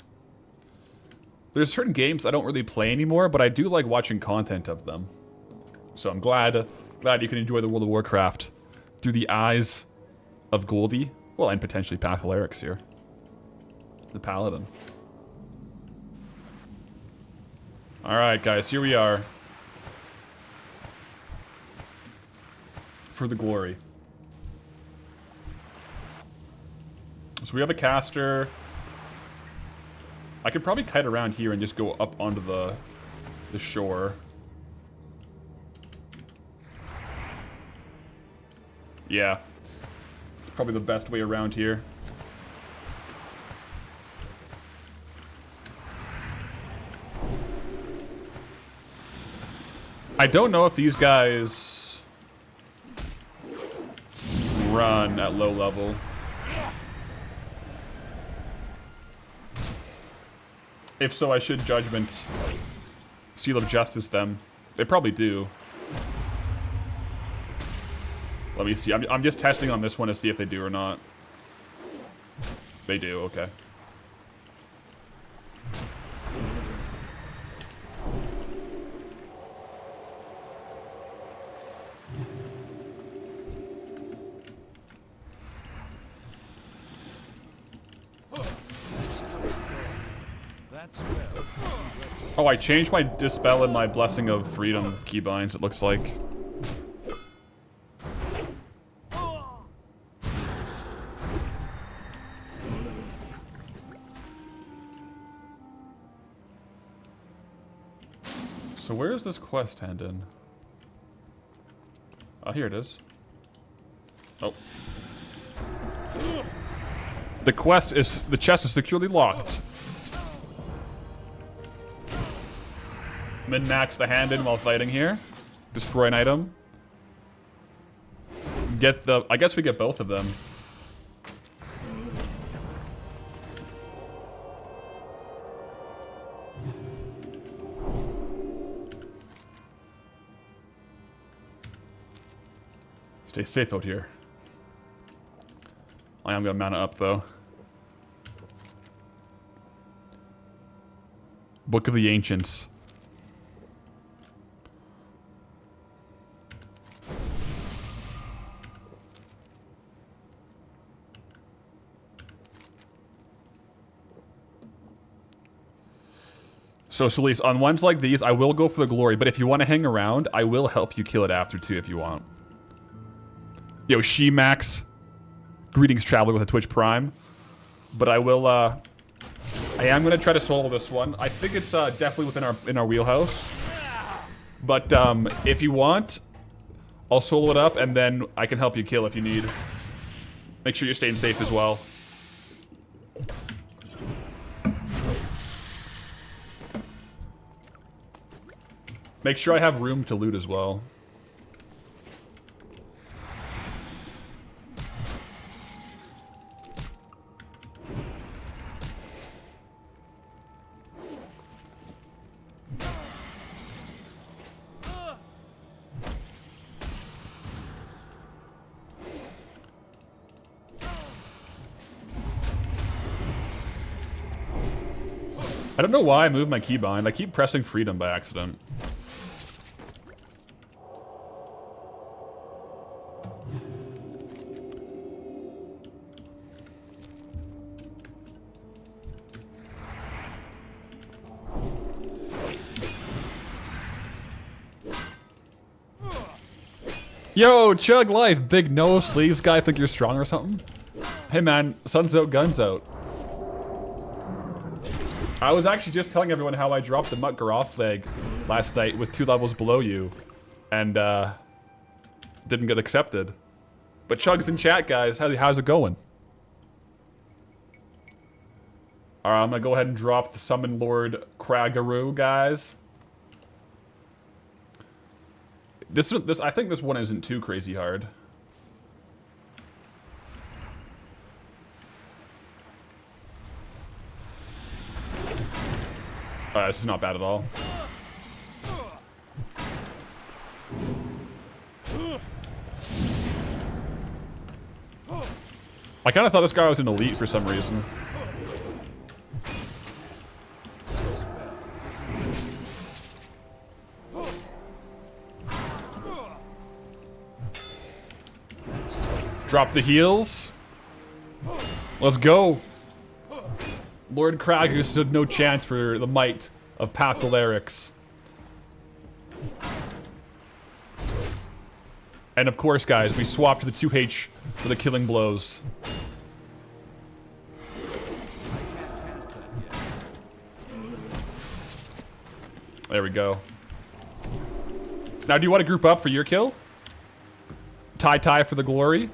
There's certain games I don't really play anymore, but I do like watching content of them. So I'm glad you can enjoy the World of Warcraft through the eyes of Goldie. Well, and potentially PATHALERIX here. The Paladin. Alright, guys, here we are. For the glory. So we have a caster. I could probably kite around here and just go up onto the shore. Yeah. It's probably the best way around here. I don't know if these guys run at low level. If so, I should Judgment Seal of Justice them. They probably do. Let me see. I'm just testing on this one to see if they do or not. They do, okay. Oh, I changed my Dispel and my Blessing of Freedom keybinds, it looks like. So where is this quest hand in? Oh, here it is. Oh. The quest is... The chest is securely locked. Min-max the hand in while fighting here. Destroy an item. Get the... I guess we get both of them. Stay safe out here. I am gonna mount it up though. Book of the Ancients. So, Celeste, on ones like these, I will go for the glory, but if you want to hang around, I will help you kill it after too if you want. Yo, She-Max. Greetings, Traveler, with a Twitch Prime. But I will, I am going to try to solo this one. I think it's definitely within in our wheelhouse. But if you want, I'll solo it up, and then I can help you kill if you need. Make sure you're staying safe as well. Make sure I have room to loot as well. I don't know why I moved my keybind. I keep pressing freedom by accident. Yo, Chug Life, big no sleeves guy, think you're strong or something? Hey man, sun's out, guns out. I was actually just telling everyone how I dropped the Mutt-Garoth flag last night with 2 levels below you. And, didn't get accepted. But Chug's in chat, guys. How's it going? Alright, I'm gonna go ahead and drop the Summon Lord Kragaroo, guys. I think this one isn't too crazy hard. This is not bad at all. I kind of thought this guy was an elite for some reason. Drop the heals. Let's go. Lord Kragu stood no chance for the might of PATHALERIX. And of course, guys, we swapped to the 2H for the killing blows. There we go. Now, do you want to group up for your kill? Tie for the glory?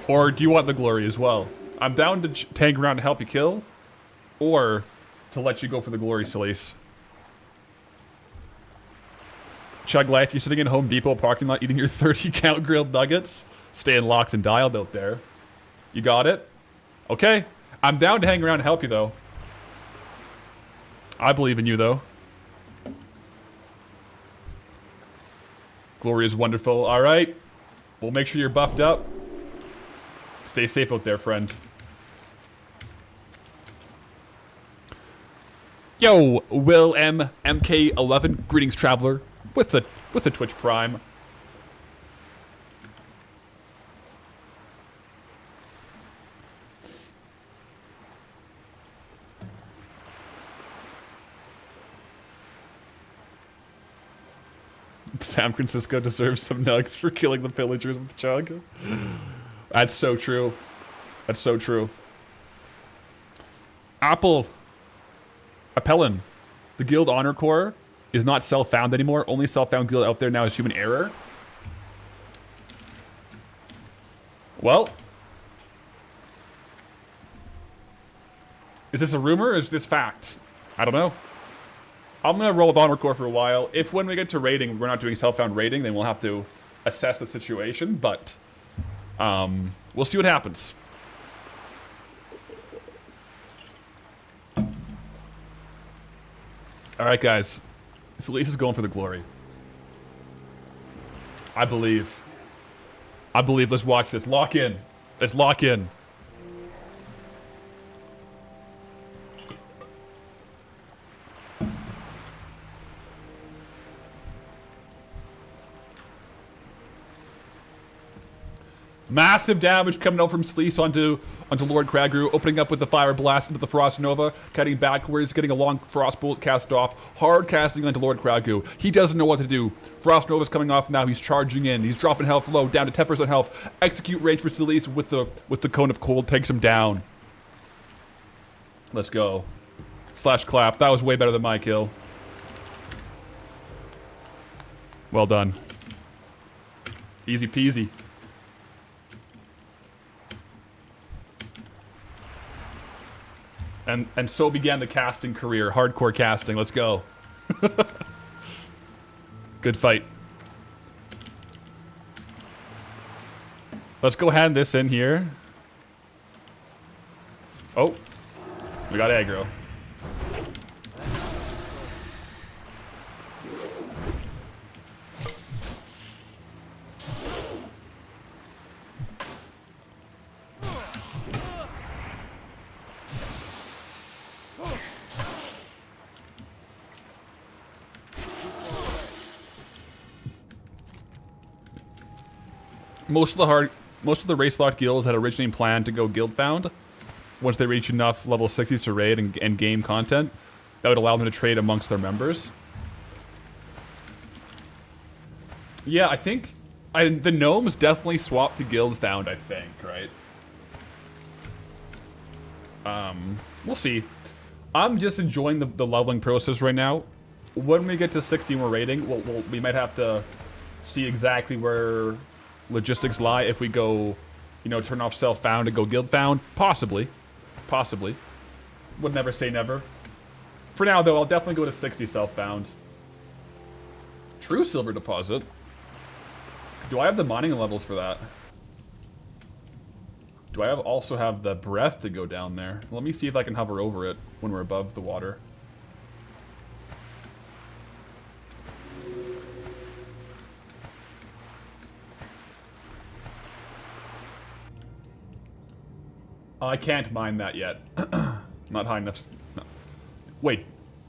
Or do you want the glory as well? I'm down to hang around to help you kill, or to let you go for the glory, Silice. Chug Life, you're sitting in Home Depot parking lot eating your 30-count grilled nuggets, staying locked and dialed out there. You got it? Okay. I'm down to hang around to help you, though. I believe in you, though. Glory is wonderful. All right. We'll make sure you're buffed up. Stay safe out there, friend. Yo, Will M MK11, greetings, traveler, with the Twitch Prime. San Francisco deserves some nugs for killing the villagers with Chug. That's so true. That's so true. Appellin. The guild honor core is not self-found anymore. Only self-found guild out there now is human error. Well. Is this a rumor or is this fact? I don't know. I'm going to roll with honor core for a while. If when we get to raiding, we're not doing self-found raiding, then we'll have to assess the situation, but we'll see what happens. All right, guys. So Lisa's going for the glory. I believe. Let's watch this. Lock in. Let's lock in. Massive damage coming out from Sleece onto Lord Kragu, opening up with the Fire Blast into the Frost Nova, cutting backwards, getting a long Frost Bolt cast off, hard casting onto Lord Kragu. He doesn't know what to do. Frost Nova's coming off now, he's charging in, he's dropping health low, down to 10% health. Execute range for Sleece with the Cone of Cold, takes him down. Let's go. Slash clap, that was way better than my kill. Well done. Easy peasy. And so began the casting career. Hardcore casting. Let's go. Good fight. Let's go hand this in here. Oh. We got aggro. Most of the race locked guilds had originally planned to go guild found. Once they reach enough level 60s to raid and game content, that would allow them to trade amongst their members. Yeah, I think the gnomes definitely swapped to guild found, I think, right? We'll see. I'm just enjoying the leveling process right now. When we get to 60 and we're raiding, we might have to see exactly where logistics lie if we go, you know, turn off self-found and go guild-found. Possibly. Possibly. Would never say never. For now, though, I'll definitely go to 60 self-found. True silver deposit. Do I have the mining levels for that? Do I also have the breath to go down there? Let me see if I can hover over it when we're above the water. I can't mine that yet. Not high enough. No. Wait,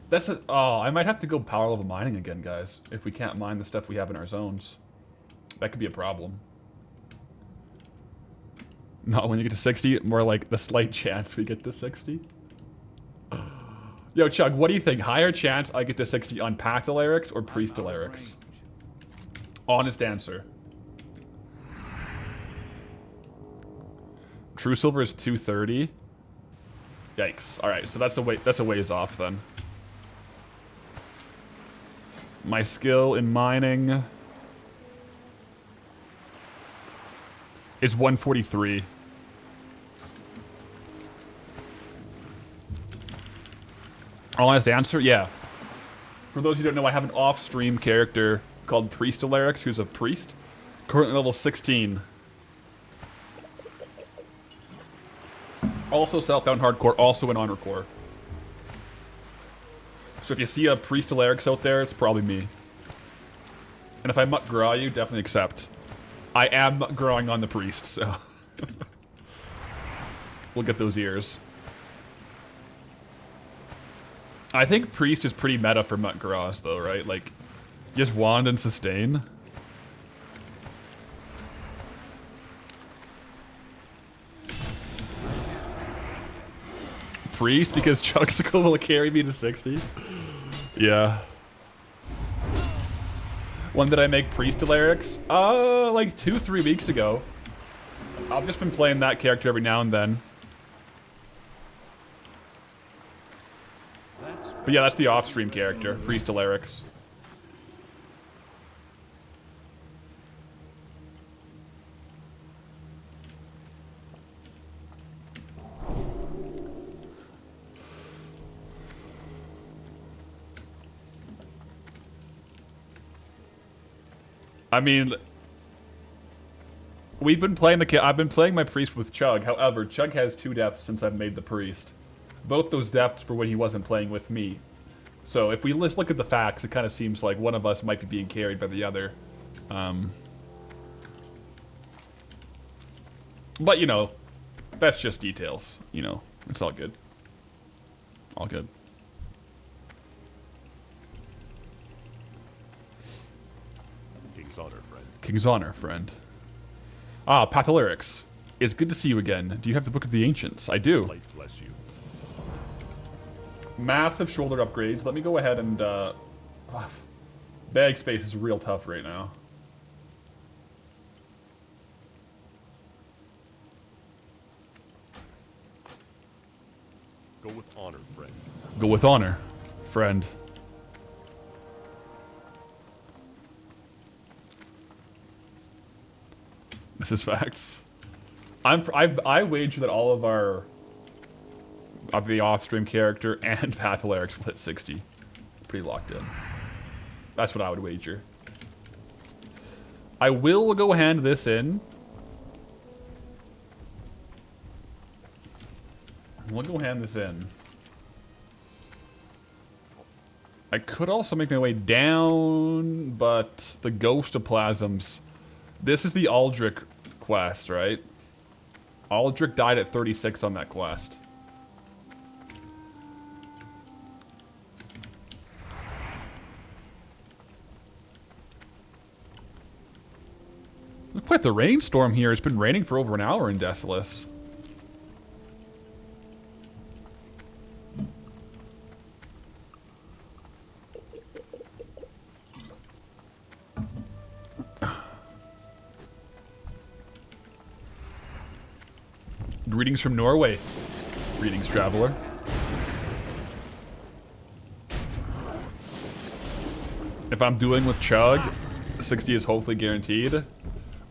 that's a... Oh, I might have to go power level mining again, guys. If we can't mine the stuff we have in our zones. That could be a problem. Not when you get to 60, more like the slight chance we get to 60. Yo, Chug, what do you think? Higher chance I get to 60 on PATHALERIX or PRIESTALERIX? Honest answer. True Silver is 230. Yikes. Alright, so that's a ways off then. My skill in mining is 143. Honest answer? Yeah. For those who don't know, I have an off-stream character called PRIESTALERIX, who's a priest. Currently level 16. Also Southbound Hardcore, also in Honor Core. So if you see a PRIESTALERIX out there, it's probably me. And if I mutt graw you, definitely accept. I am growing on the priest, so we'll get those ears. I think priest is pretty meta for mutt graws though, right? Like, just wand and sustain. Priest because Chuxicle will carry me to 60. Yeah. When did I make PRIESTALERIX? Like 2-3 weeks ago. I've just been playing that character every now and then. But yeah, that's the off-stream character, PRIESTALERIX. I mean, we've been playing I've been playing my priest with Chug. However, Chug has 2 deaths since I've made the priest. Both those deaths were when he wasn't playing with me. So if we look at the facts, it kind of seems like one of us might be being carried by the other. But, you know, that's just details. You know, it's all good. All good. King's honor, friend. King's honor, friend. Ah, PATHALERIX. It's good to see you again. Do you have the Book of the Ancients? I do. Light bless you. Massive shoulder upgrades. Let me go ahead and, bag space is real tough right now. Go with honor, friend. Go with honor, friend. This is facts. I wager that all of our the off-stream character and PATHALERIX will hit 60. Pretty locked in. That's what I would wager. I will go hand this in. We'll go hand this in. I could also make my way down, but the Ghost of Plasms. This is the Aldrich quest, right? Aldrich died at 36 on that quest. Quite the rainstorm here. It's been raining for over an hour in Desolace. Greetings from Norway. Greetings, traveler. If I'm dueling with Chug, 60 is hopefully guaranteed.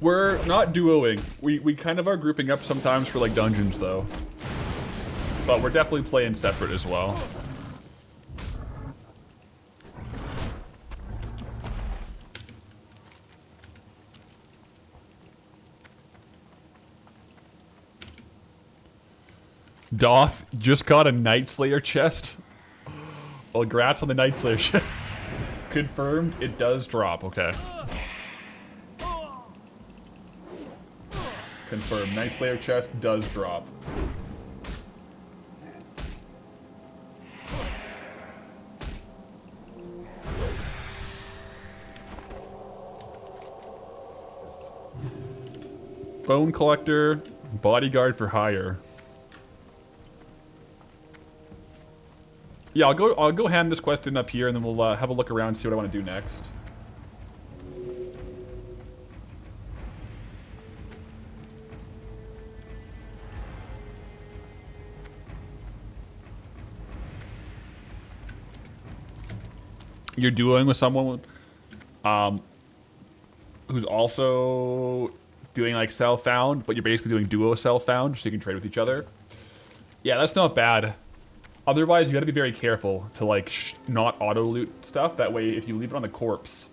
We're not duoing. We kind of are grouping up sometimes for like dungeons though. But we're definitely playing separate as well. Doth just got a Night Slayer chest. Well, congrats on the Night Slayer chest. Confirmed, it does drop, okay. Confirmed, Night Slayer chest does drop. Bone Collector. Bodyguard for hire. Yeah, I'll go hand this quest in up here, and then we'll have a look around and see what I want to do next. You're duoing with someone who's also doing like self-found, but you're basically doing duo self-found, so you can trade with each other. Yeah, that's not bad. Otherwise, you got to be very careful to like not auto loot stuff. That way, if you leave it on the corpse,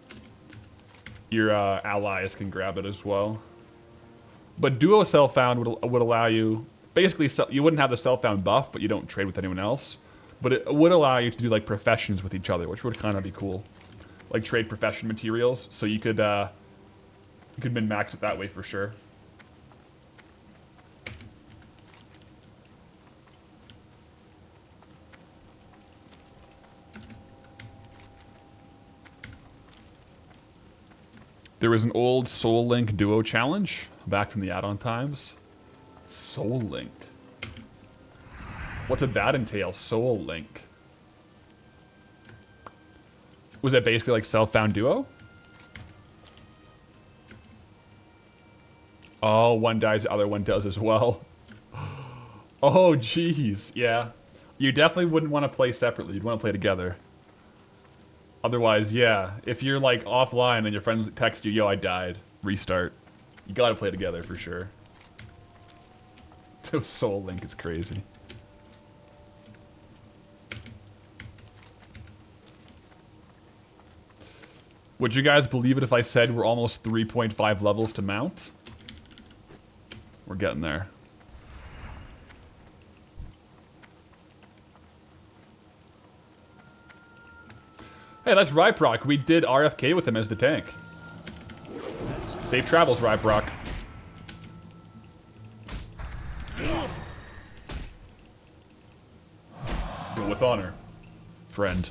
your allies can grab it as well. But duo self-found would allow you basically you wouldn't have the self-found buff, but you don't trade with anyone else. But it would allow you to do like professions with each other, which would kind of be cool. Like trade profession materials, so you could min-max it that way for sure. There was an old Soul Link duo challenge back from the add-on times. Soul Link. What did that entail? Soul Link. Was it basically like self-found duo? Oh, one dies, the other one does as well. Oh, jeez. Yeah. You definitely wouldn't want to play separately. You'd want to play together. Otherwise, yeah. If you're like offline and your friends text you, yo, I died. Restart. You gotta play together for sure. So Soul Link is crazy. Would you guys believe it if I said we're almost 3.5 levels to mount? We're getting there. Hey, that's Ryproc. We did RFK with him as the tank. Safe travels, Ryproc. With honor, friend.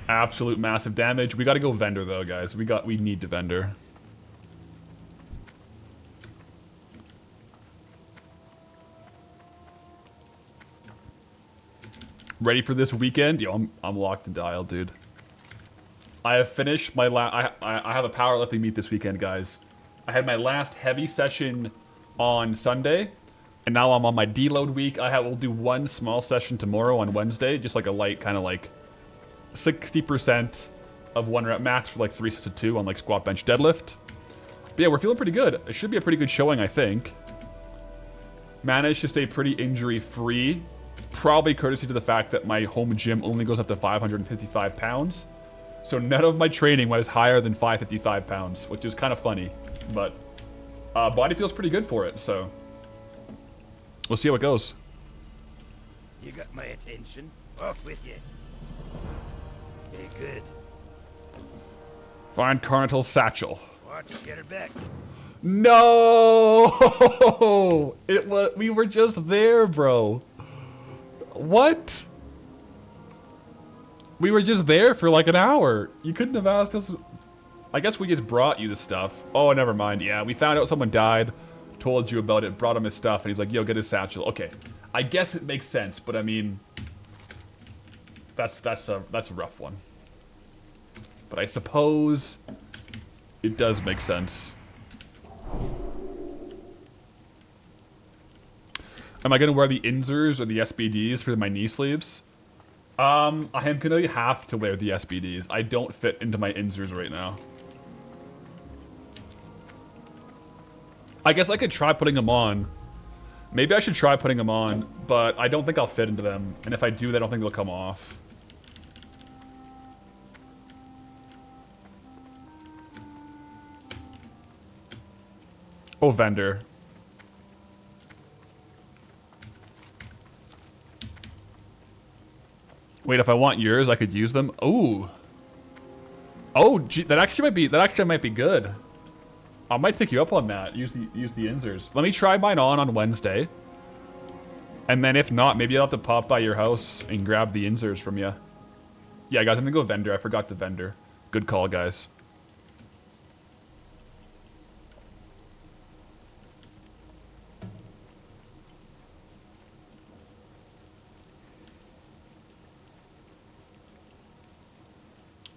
Absolute massive damage. We gotta go vendor though, guys. We need to vendor. Ready for this weekend? Yo, I'm locked and dialed, dude. I have finished my I have a powerlifting meet this weekend, guys. I had my last heavy session on Sunday, and now I'm on my deload week. We'll do one small session tomorrow on Wednesday, just like a light kind of like 60% of 1 rep max for like 3 sets of 2 on like squat, bench, deadlift. But yeah, we're feeling pretty good. It should be a pretty good showing, I think. Managed to stay pretty injury free. Probably courtesy to the fact that my home gym only goes up to 555 pounds. So none of my training was higher than 555 pounds, which is kind of funny. But body feels pretty good for it, so we'll see how it goes. You got my attention. Off with you. Hey, good. Find Carnital's satchel. Watch, get her back. No! We were just there, bro. What? We were just there for like an hour. You couldn't have asked us. I guess we just brought you the stuff. Oh, never mind. Yeah, we found out someone died, told you about it, brought him his stuff, and he's like, yo, get his satchel. Okay. I guess it makes sense, but I mean, that's a rough one. But I suppose it does make sense. Am I going to wear the Inzers or the SBDs for my knee sleeves? I am going to have to wear the SBDs. I don't fit into my Inzers right now. I guess I could try putting them on. Maybe I should try putting them on, but I don't think I'll fit into them. And if I do, I don't think they'll come off. Oh, vendor. Wait, if I want yours, I could use them. Ooh. Oh, gee, that actually might be good. I might take you up on that. Use the Inzers. Let me try mine on Wednesday. And then if not, maybe I'll have to pop by your house and grab the Inzers from you. Yeah, guys, I'm gonna go vendor. I forgot the vendor. Good call, guys.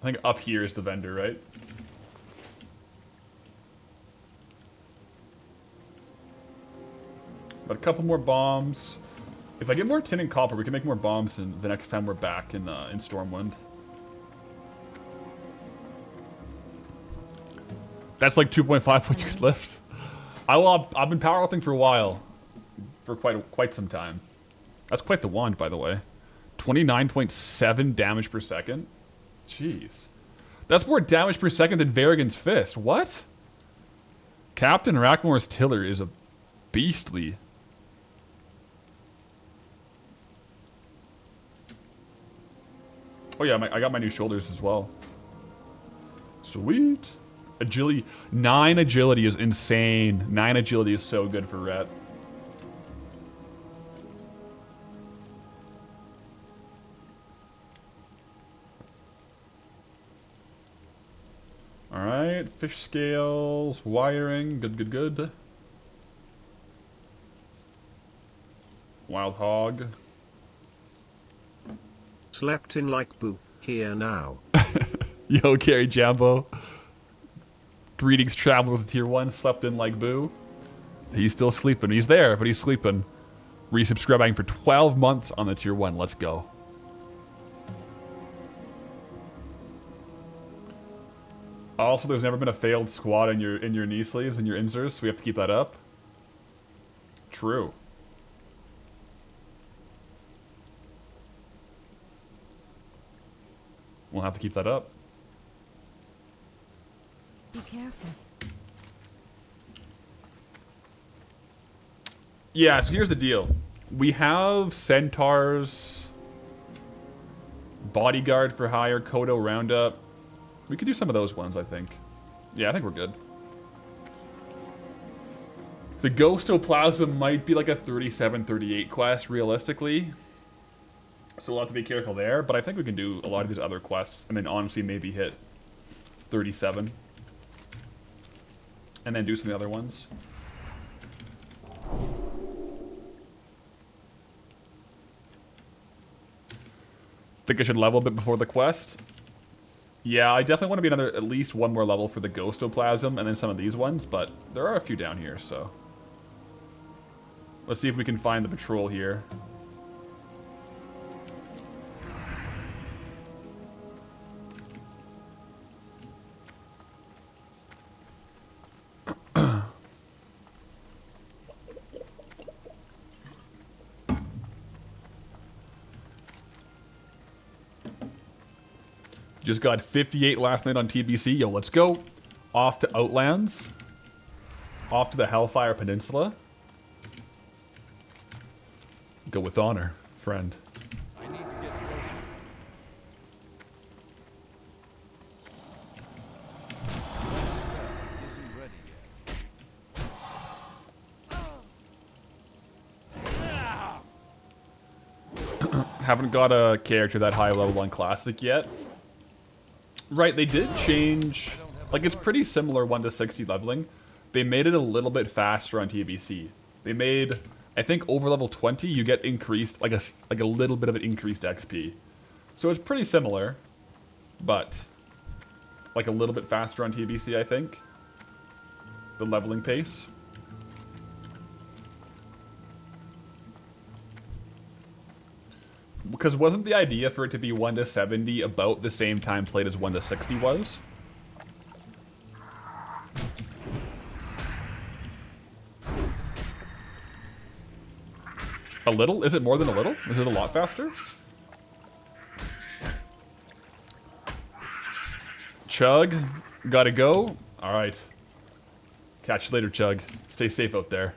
I think up here is the vendor, right? But a couple more bombs. If I get more tin and copper, we can make more bombs the next time we're back in Stormwind. That's like 2.5 what you could lift. I've been powerlifting for a while. For quite some time. That's quite the wand, by the way. 29.7 damage per second. Jeez. That's more damage per second than Varigan's Fist. What? Captain Rackmore's Tiller is a beastly. Oh yeah, I got my new shoulders as well. Sweet. Agility. 9 agility is insane. 9 agility is so good for Rhett. Alright, fish scales, wiring, good. Wild hog. Slept in like boo, here now. Yo, Carrie Jambo. Greetings, traveler with tier 1, slept in like boo. He's still sleeping. He's there, but he's sleeping. Resubscribing for 12 months on the tier 1. Let's go. Also, there's never been a failed squat in your knee sleeves and your inserts, so we have to keep that up. True. We'll have to keep that up. Be careful. Yeah, so here's the deal. We have Centaurs, Bodyguard for hire, Kodo Roundup. We could do some of those ones, I think. Yeah, I think we're good. The Ghostoplasm might be like a 37, 38 quest, realistically. So we'll have to be careful there, but I think we can do a lot of these other quests, and then honestly maybe hit 37. And then do some of the other ones. Think I should level a bit before the quest? Yeah, I definitely want to be at least one more level for the Ghostoplasm, and then some of these ones, but there are a few down here, so. Let's see if we can find the patrol here. Just got 58 last night on TBC. Yo, let's go. Off to Outlands. Off to the Hellfire Peninsula. Go with honor, friend. I need to get closer. Isn't ready yet. Haven't got a character that high level on Classic yet. Right, they did change. Like, it's pretty similar 1 to 60 leveling. They made it a little bit faster on TBC. They made, I think, over level 20, you get increased, like a little bit of an increased XP. So it's pretty similar, but like a little bit faster on TBC, I think. The leveling pace. Because wasn't the idea for it to be 1 to 70 about the same time played as 1 to 60 was? A little? Is it more than a little? Is it a lot faster? Chug, gotta go. Alright. Catch you later, Chug. Stay safe out there.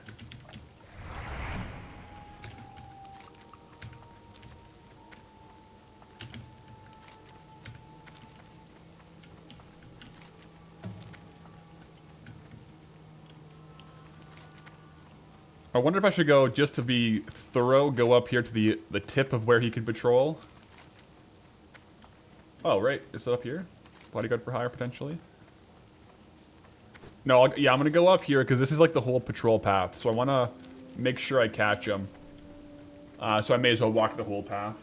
I wonder if I should go, just to be thorough, go up here to the tip of where he could patrol. Oh, right. Is it up here? Bodyguard for hire, potentially? No, yeah, I'm going to go up here, because this is like the whole patrol path. So I want to make sure I catch him. So I may as well walk the whole path.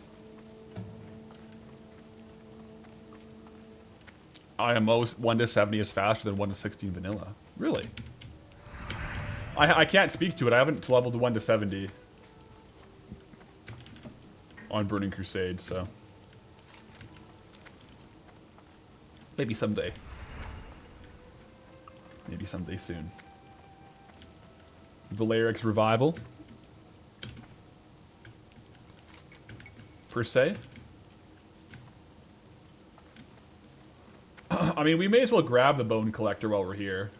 IMO 1 to 70 is faster than 1 to 16 vanilla. Really? I can't speak to it. I haven't leveled 1 to 70 on Burning Crusade, so maybe someday. Maybe someday soon. PATHALERIX revival. Per se. I mean, we may as well grab the Bone Collector while we're here.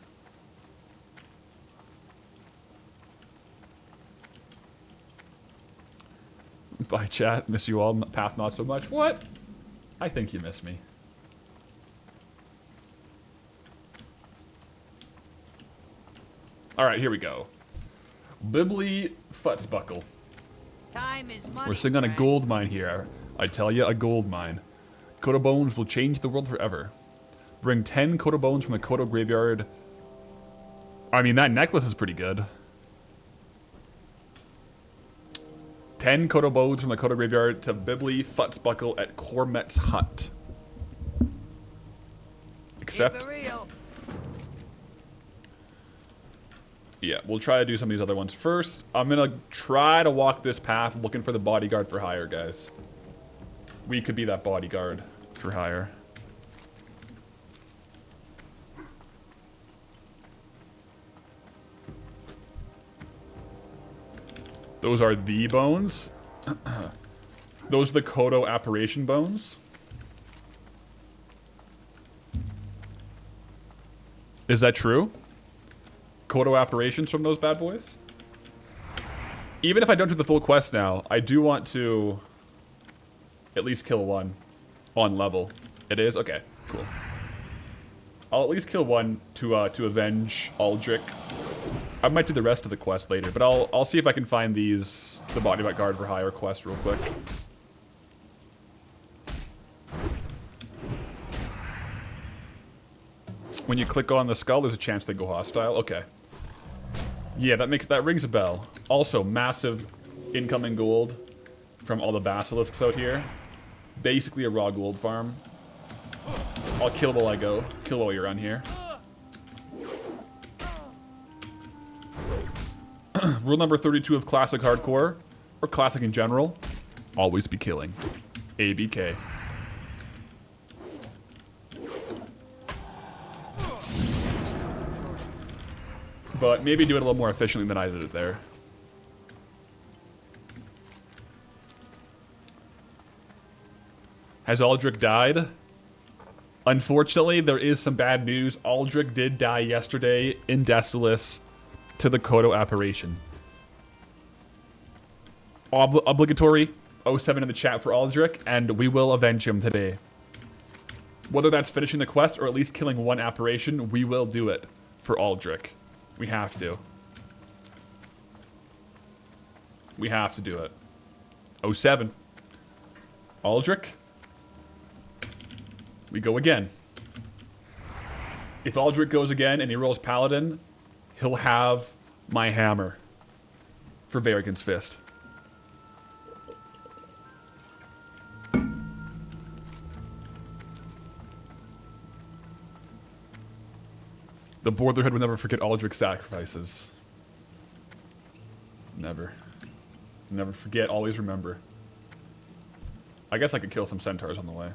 Bye, chat. Miss you all. Path not so much. What? I think you miss me. Alright, here we go. Bibli Futzbuckle. Time is money. We're sitting on a gold mine here. I tell you, a gold mine. Kodo Bones will change the world forever. Bring 10 Kodo Bones from the Kodo graveyard. I mean, that necklace is pretty good. 10 Kodo Bones from the Kodo graveyard to Bibli Futzbuckle at Cormet's hut. Except... yeah, we'll try to do some of these other ones first. I'm gonna try to walk this path looking for the bodyguard for hire, guys. We could be that bodyguard for hire. Those are the bones. Those are the Kodo apparition bones. Is that true? Kodo apparitions from those bad boys? Even if I don't do the full quest now, I do want to at least kill one on level. It is? Okay, cool. I'll at least kill one to avenge Aldrich. I might do the rest of the quest later, but I'll see if I can find the bodyguard for hire quest real quick. When you click on the skull, there's a chance they go hostile. Okay. Yeah, that rings a bell. Also, massive incoming gold from all the basilisks out here. Basically a raw gold farm. I'll kill while I go. Kill while you're on here. Rule number 32 of classic hardcore, or classic in general, always be killing. ABK. But maybe do it a little more efficiently than I did it there. Has Aldrich died? Unfortunately, there is some bad news. Aldrich did die yesterday in Destalis to the Kodo apparition. Obligatory 07 in the chat for Aldrich, and we will avenge him today. Whether that's finishing the quest or at least killing one apparition, we will do it for Aldrich. We have to. We have to do it. 07. Aldrich. We go again. If Aldrich goes again and he rolls Paladin, he'll have my hammer for Varrigan's Fist. The Brotherhood will never forget Aldrich's sacrifices. Never. Never forget, always remember. I guess I could kill some centaurs on the way.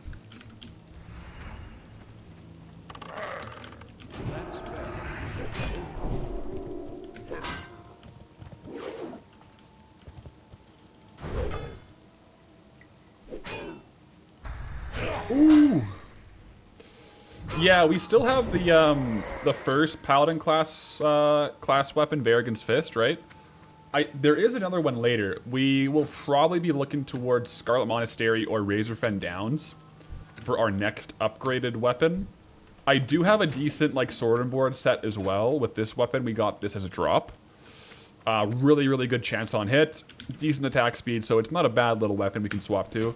Ooh. Yeah, we still have the first Paladin class weapon, Varrigan's Fist, right? There is another one later. We will probably be looking towards Scarlet Monastery or Razorfen Downs for our next upgraded weapon. I do have a decent sword and board set as well with this weapon. We got this as a drop. Really, really good chance on hit. Decent attack speed, so it's not a bad little weapon we can swap to.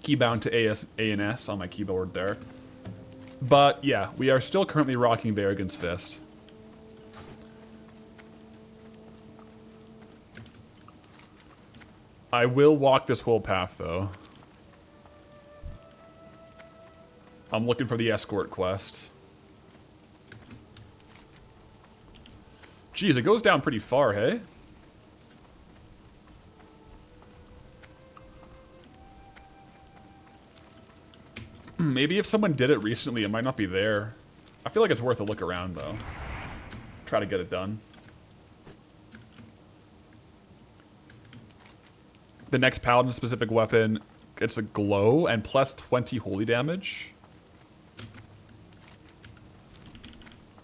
Keybound to A and S on my keyboard there. But yeah, we are still currently rocking Varrigan's Fist. I will walk this whole path though. I'm looking for the escort quest. Jeez, it goes down pretty far, hey? Maybe if someone did it recently, it might not be there. I feel like it's worth a look around, though. Try to get it done. The next Paladin specific weapon, it's a glow and plus 20 holy damage.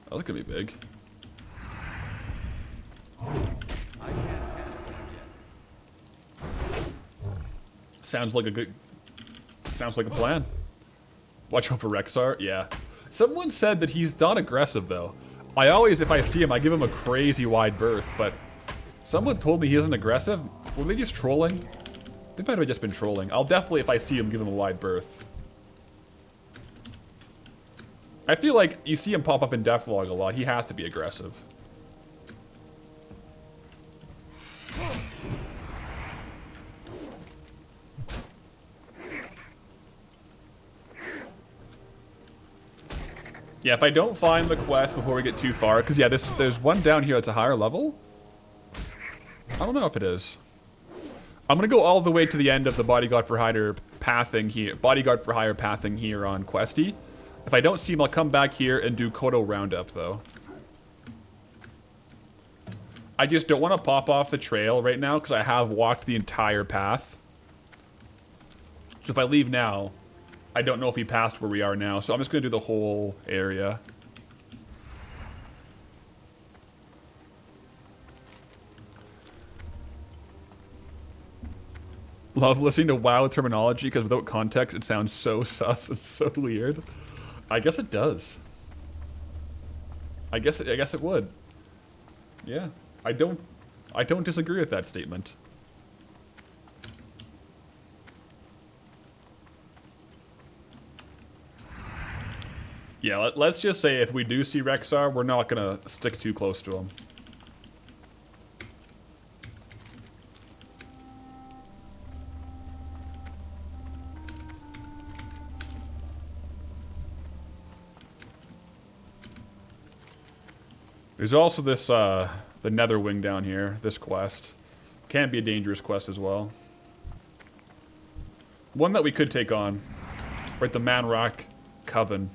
That was gonna be big. Sounds like a plan. Watch out for Rexar. Yeah. Someone said that he's not aggressive, though. I always, if I see him, I give him a crazy wide berth, but someone told me he isn't aggressive. Were they just trolling? They might have just been trolling. I'll definitely, if I see him, give him a wide berth. I feel like you see him pop up in Deathlog a lot. He has to be aggressive. Yeah, if I don't find the quest before we get too far, because yeah, there's one down here that's a higher level. I don't know if it is. I'm gonna go all the way to the end of the bodyguard for hire pathing here on Questy. If I don't see him, I'll come back here and do Kodo Roundup though. I just don't want to pop off the trail right now because I have walked the entire path. So if I leave now, I don't know if he passed where we are now, so I'm just going to do the whole area. Love listening to WoW terminology because without context it sounds so sus and so weird. I guess it does. I guess it would. Yeah. I don't disagree with that statement. Yeah, let's just say if we do see Rexar, we're not gonna stick too close to him. There's also this, the Netherwing down here, this quest. Can be a dangerous quest as well. One that we could take on. Right, the Manrock Coven.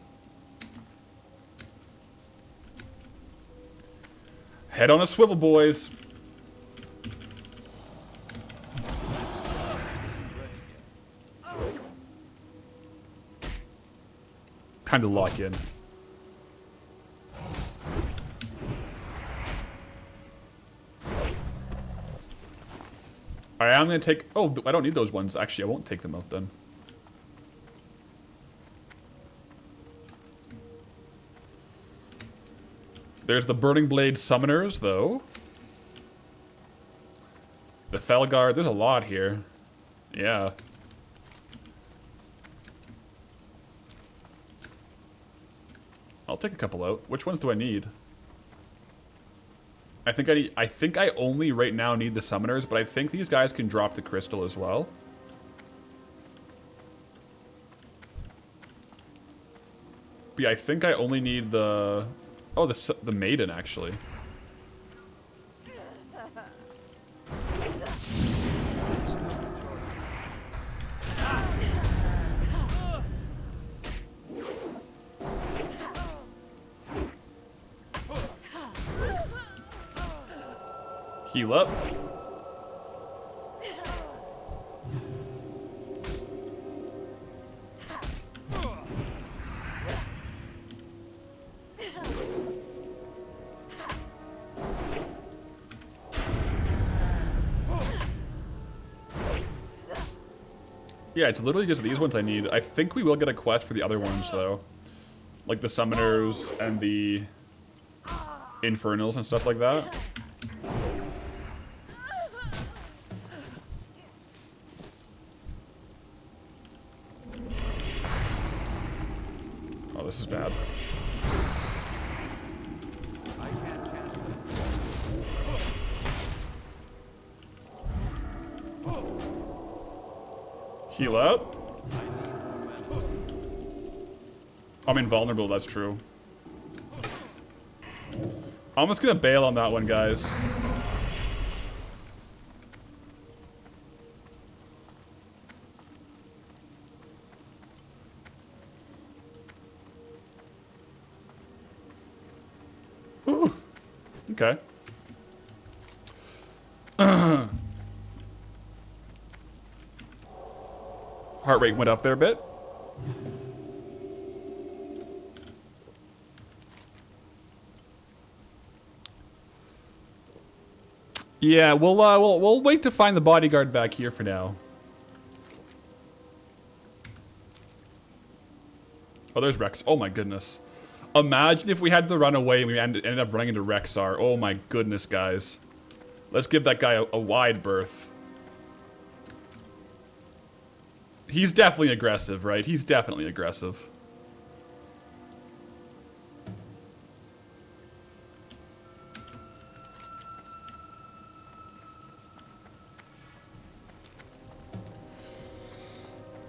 Head on a swivel, boys. Time to lock in. Alright, I'm gonna take... Oh, I don't need those ones. Actually, I won't take them out then. There's the Burning Blade Summoners, though. The Felguard. There's a lot here. Yeah. I'll take a couple out. Which ones do I need? I think I only right now need the Summoners, but I think these guys can drop the crystal as well. But yeah, I think I only need the... Oh, the Maiden, actually. Heal up. Yeah, it's literally just these ones I need. I think we will get a quest for the other ones, though. Like the Summoners and the Infernals and stuff like that. Oh, this is bad. Heal up. I'm invulnerable, that's true. I'm just gonna bail on that one, guys. Ooh. Okay. Heart rate went up there a bit. Yeah, we'll wait to find the bodyguard back here for now. Oh, there's Rex. Oh my goodness. Imagine if we had to run away and we ended up running into Rexar. Oh my goodness, guys. Let's give that guy a wide berth. He's definitely aggressive, right? He's definitely aggressive.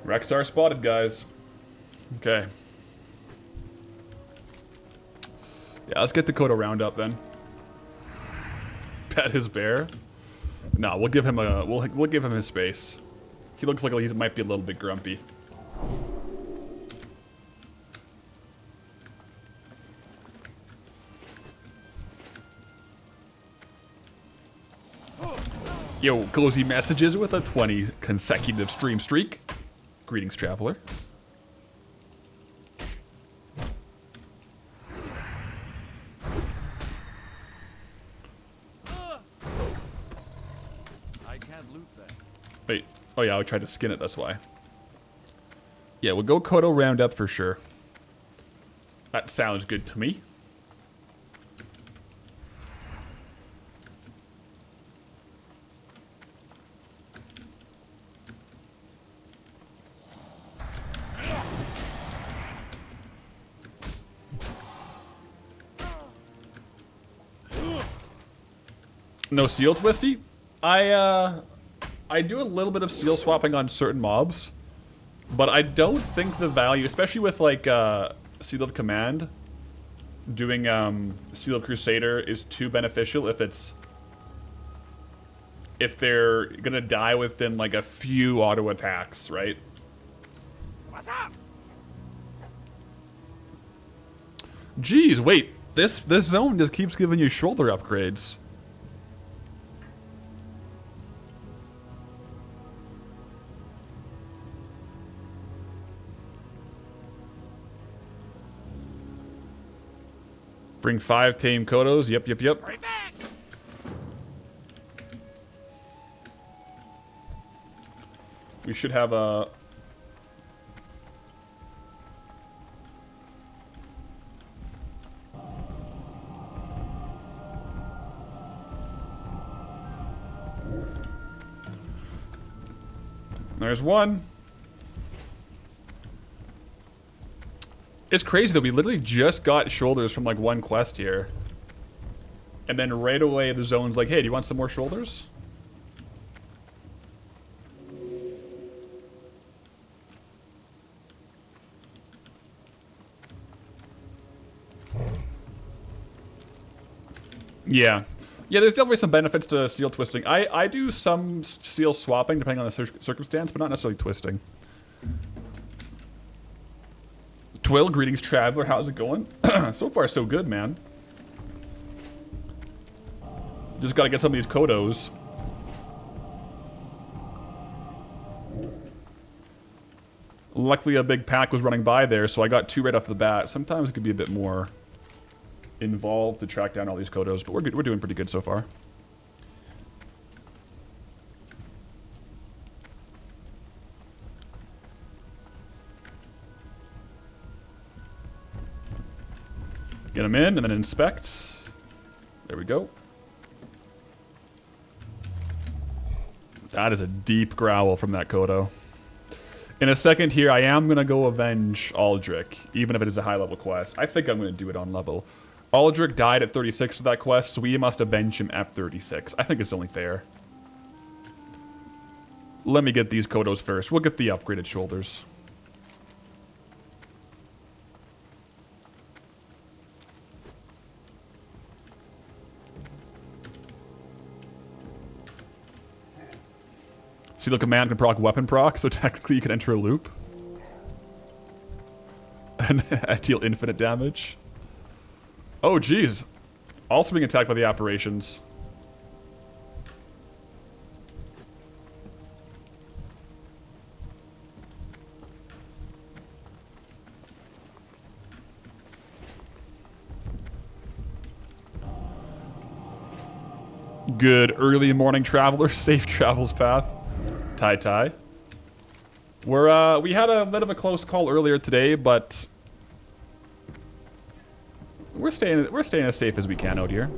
Rexar spotted, guys. Okay. Yeah, let's get the Kodo roundup then. Pet his bear. No, we'll give him a we'll give him his space. He looks like he might be a little bit grumpy. Yo, cozy messages with a 20 consecutive stream streak. Greetings, traveler. I can't loot that. Wait. Oh yeah, I tried to skin it, that's why. Yeah, we'll go Kodo roundup for sure. That sounds good to me. No seal twisty? I do a little bit of seal swapping on certain mobs, but I don't think the value, especially with like Sealed Command, doing Sealed Crusader is too beneficial if they're gonna die within like a few auto attacks, right? What's up? Jeez, wait, this zone just keeps giving you shoulder upgrades. Bring 5 tame Kodos. Yep. Right back. We should have a... There's one. It's crazy though, we literally just got shoulders from like one quest here. And then right away the zone's like, hey, do you want some more shoulders? Yeah. Yeah, there's definitely some benefits to seal twisting. I do some seal swapping depending on the circumstance, but not necessarily twisting. Twill, greetings, traveler. How's it going? So far, so good, man. Just gotta get some of these Kodos. Luckily, a big pack was running by there, so I got 2 right off the bat. Sometimes it could be a bit more involved to track down all these Kodos, but we're good. We're doing pretty good so far. Get them in, and then inspect. There we go. That is a deep growl from that Kodo. In a second here, I am going to go avenge Aldrich, even if it is a high-level quest. I think I'm going to do it on level. Aldrich died at 36 for that quest, so we must avenge him at 36. I think it's only fair. Let me get these Kodos first. We'll get the upgraded shoulders. See, look, a man can proc weapon proc, so technically you can enter a loop. And deal infinite damage. Oh, jeez. Also being attacked by the apparitions. Good early morning traveler, safe travels path. Tai. We had a bit of a close call earlier today, but we're staying as safe as we can out here.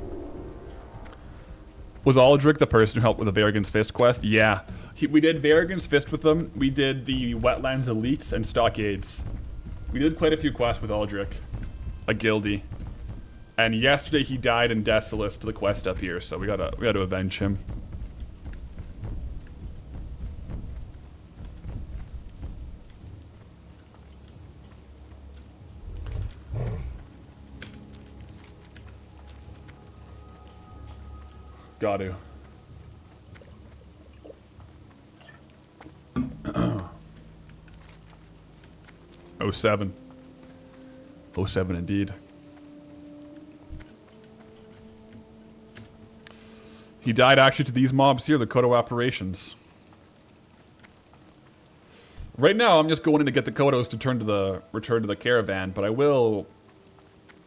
Was Aldrich the person who helped with the Varigan's Fist quest? Yeah. We did Varigan's Fist with them. We did the Wetlands Elites and Stockades. We did quite a few quests with Aldrich. A guildie. And yesterday he died in Desolace to the quest up here, so we gotta avenge him. Got to. Oh, 07. 07 indeed. He died actually to these mobs here, the Kodo apparitions. Right now, I'm just going in to get the Kodos to return to the caravan, but I will,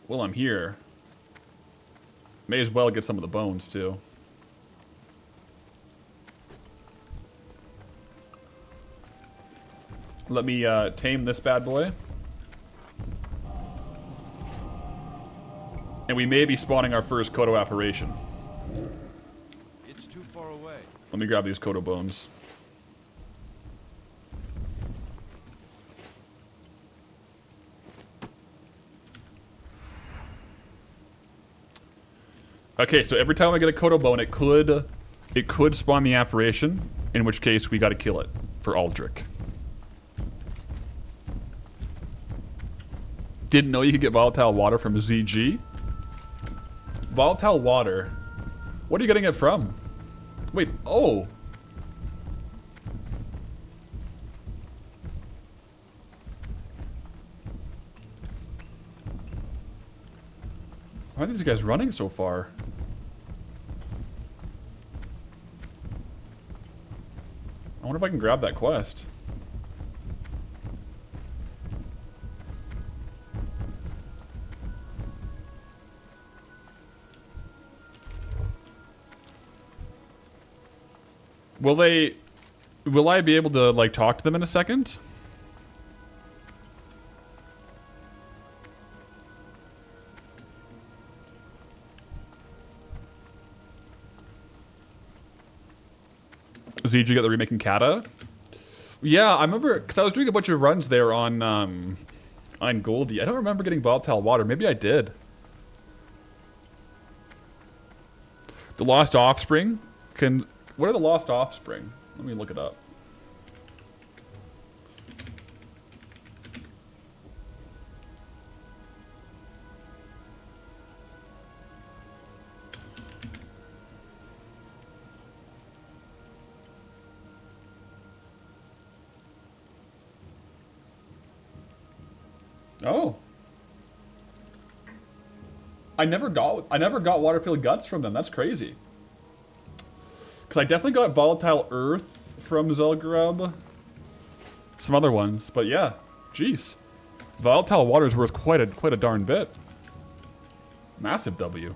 while I'm here, may as well get some of the bones too. Let me tame this bad boy. And we may be spawning our first Kodo apparition. It's too far away. Let me grab these Kodo bones. Okay, so every time I get a Kodo bone, it could spawn the apparition, in which case we gotta kill it for Aldrich. Didn't know you could get volatile water from ZG. Volatile water? What are you getting it from? Wait, oh. Why are these guys running so far? I wonder if I can grab that quest. Will I be able to, like, talk to them in a second? ZG got the remake in Kata? Yeah, I remember, because I was doing a bunch of runs there on Goldie. I don't remember getting volatile water. Maybe I did. The Lost Offspring can... What are the Lost Offspring? Let me look it up. Oh. I never got water-filled guts from them. That's crazy. Because I definitely got volatile earth from Zelgrub. Some other ones, but yeah. Jeez. Volatile water is worth quite a darn bit. Massive W.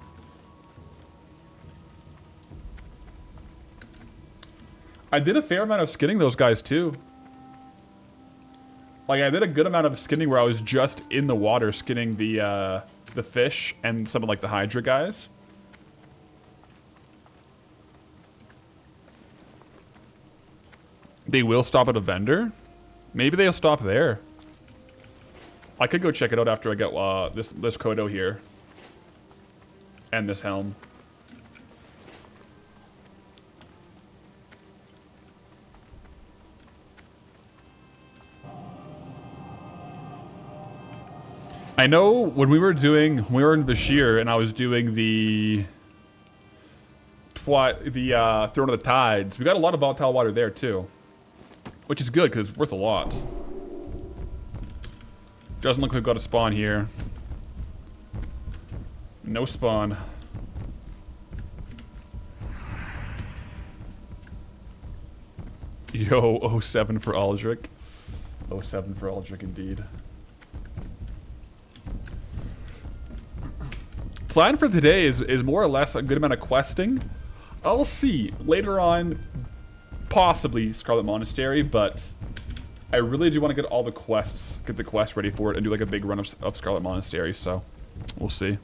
I did a fair amount of skinning those guys too. Like, I did a good amount of skinning where I was just in the water skinning the fish and some of, like, the Hydra guys. They will stop at a vendor? Maybe they'll stop there. I could go check it out after I get this Kodo here. And this helm. I know when we were in Bashir and I was doing the the Throne of the Tides. We got a lot of volatile water there too, which is good because it's worth a lot. Doesn't look like we've got a spawn here. No spawn. Yo, 07 for Aldrich. 07 for Aldrich indeed. Plan for today is more or less a good amount of questing. I'll see later on, possibly Scarlet Monastery, but I really do want to get all the quests, get the quest ready for it, and do like a big run of Scarlet Monastery. So we'll see.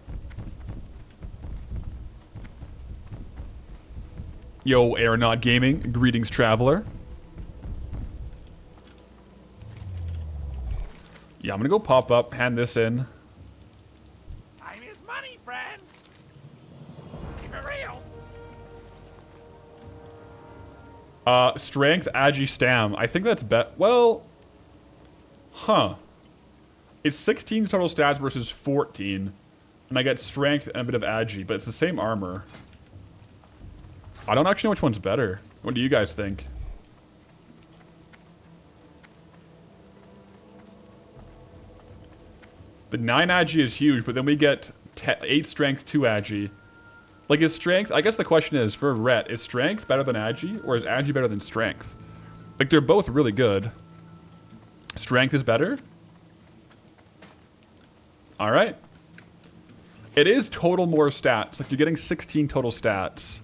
Yo, Aeronaut Gaming, greetings, traveler. Yeah, I'm gonna go pop up, hand this in. Time is money, friend. Keep it real. Strength, Agi, Stam. I think that's well, huh. It's 16 total stats versus 14. And I get strength and a bit of Agi, but it's the same armor. I don't actually know which one's better. What do you guys think? The 9 Agi is huge, but then we get 8 strength, 2 Agi. Like, is strength... I guess the question is, for Rhett, is strength better than Agi, or is Agi better than strength? Like, they're both really good. Strength is better? Alright. It is total more stats. Like, you're getting 16 total stats.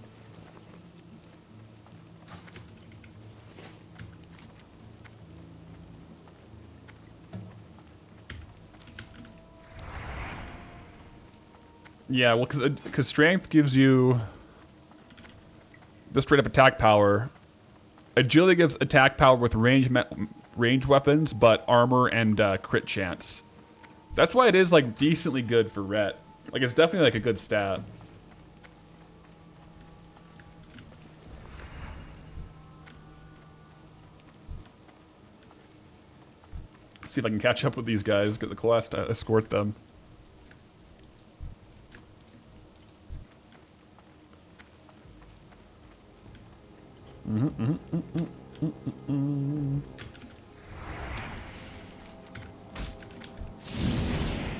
Yeah, well, because strength gives you the straight up attack power. Agility gives attack power with range weapons, but armor and crit chance. That's why it is like decently good for Rhett. Like, it's definitely like a good stat. See if I can catch up with these guys. Get the quest, escort them.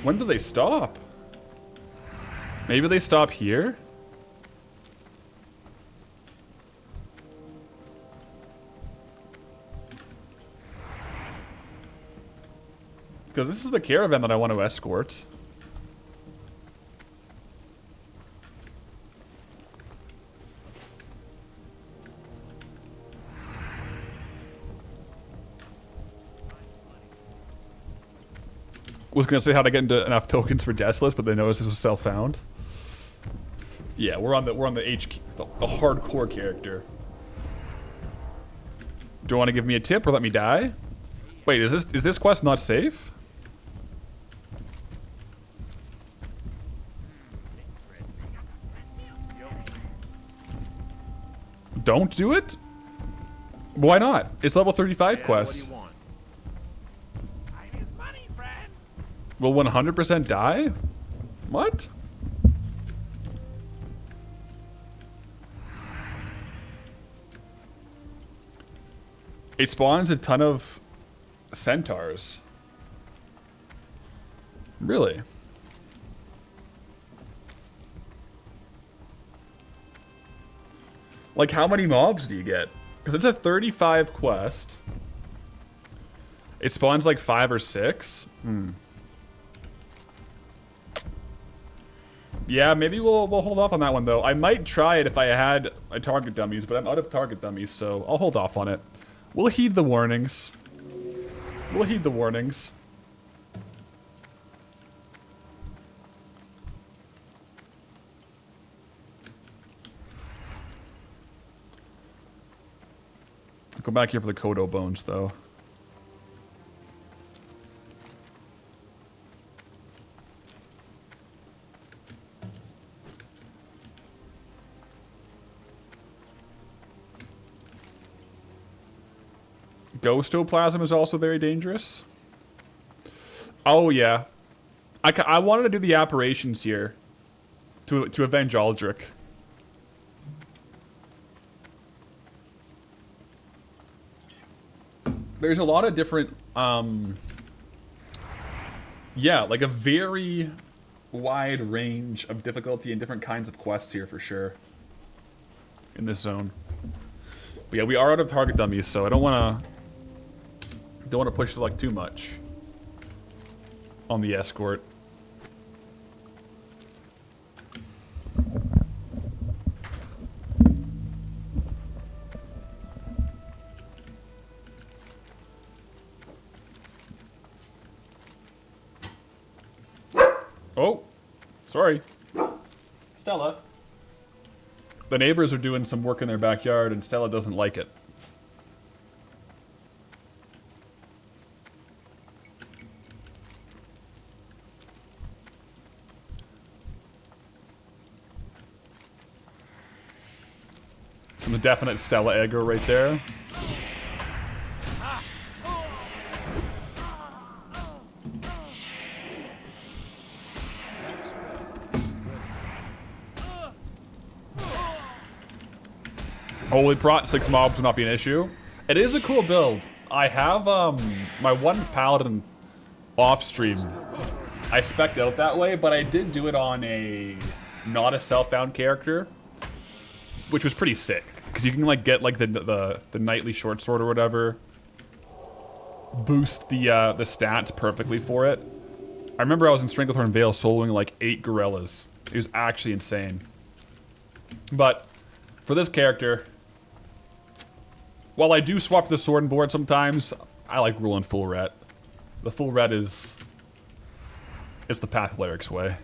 When do they stop? Maybe they stop here? Because this is the caravan that I want to escort. Was gonna say how to get into enough tokens for Deathless, but they noticed this was self-found. Yeah, we're on the HQ, the hardcore character. Do you want to give me a tip or let me die? Wait, is this quest not safe? Don't do it? Why not? It's level 35 quest. Will 100% die? What? It spawns a ton of centaurs. Really? Like, how many mobs do you get? Because it's a 35 quest. It spawns like 5 or 6. Yeah, maybe we'll hold off on that one, though. I might try it if I had a target dummies, but I'm out of target dummies, so I'll hold off on it. We'll heed the warnings. We'll heed the warnings. I'll go back here for the Kodo bones, though. Ghostoplasm is also very dangerous. Oh, yeah. I wanted to do the apparitions here to avenge Aldrich. there's a lot of different, yeah, like a very wide range of difficulty and different kinds of quests here for sure in this zone. But yeah, we are out of target dummies, so I don't want to push it like too much on the escort. Oh, sorry. Stella. The neighbors are doing some work in their backyard and Stella doesn't like it. Some definite Stella aggro right there. Holy prot, 6 mobs will not be an issue. It is a cool build. I have my one Paladin off stream. I spec'd out that way, but I did do it on a not a self-found character, which was pretty sick because you can like get like the nightly short sword or whatever, boost the stats perfectly for it. I remember I was in Stranglethorn Vale soloing like 8 gorillas. It was actually insane. But for this character, while I do swap the sword and board sometimes, I like ruling full ret. The full ret is the PATHALERIX way.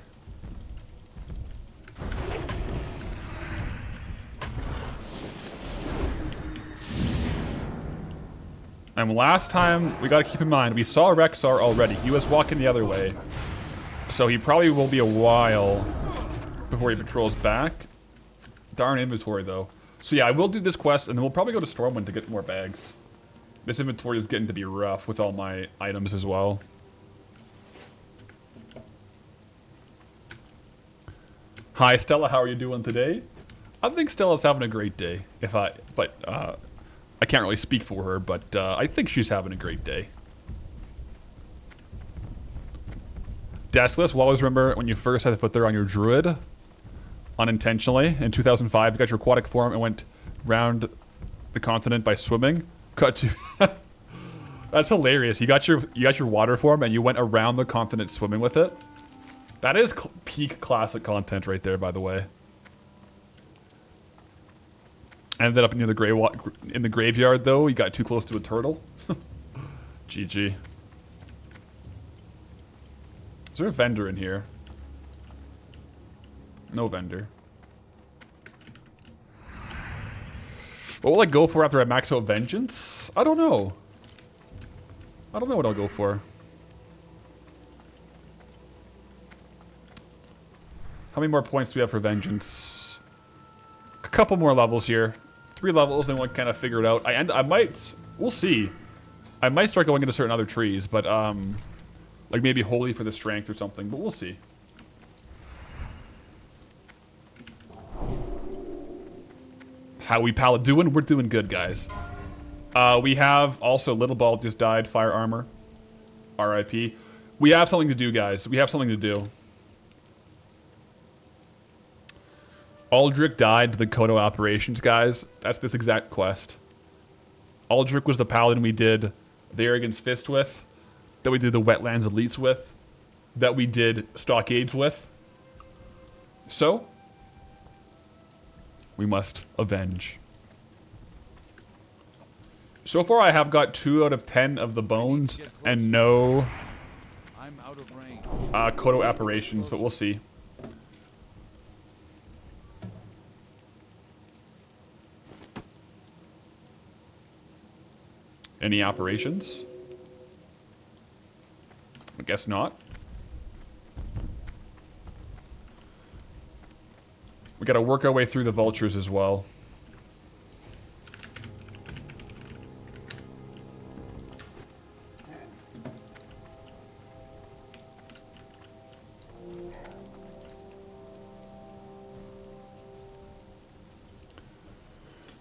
And last time, we gotta keep in mind, we saw Rexar already. He was walking the other way. So he probably will be a while before he patrols back. Darn inventory, though. So yeah, I will do this quest, and then we'll probably go to Stormwind to get more bags. This inventory is getting to be rough with all my items as well. Hi, Stella. How are you doing today? I think Stella's having a great day. I can't really speak for her, but I think she's having a great day. Deskless will always remember when you first had to put there on your druid. Unintentionally, in 2005, you got your aquatic form and went round the continent by swimming. Cut to that's hilarious. You got your water form and you went around the continent swimming with it. That is peak classic content right there, by the way. I ended up near the in the graveyard though. You got too close to a turtle. GG. Is there a vendor in here? No vendor. What will I go for after I max out Vengeance? I don't know. I don't know what I'll go for. How many more points do we have for Vengeance? A couple more levels here. 3 levels and we'll kind of figure it out. I might... We'll see. I might start going into certain other trees, but like maybe Holy for the strength or something, but we'll see. How we Paladin doing? We're doing good, guys. We have also Little Ball just died. Fire armor. RIP. We have something to do, guys. We have something to do. Aldrich died to the Kodo operations, guys. That's this exact quest. Aldrich was the Paladin we did the Arrogance Fist with, that we did the Wetlands Elites with, that we did Stockades with. So, we must avenge. So far I have got 2 out of 10 of the bones and no I'm out of range. Kodo apparitions, but we'll see. Any operations? I guess not. We gotta work our way through the vultures as well.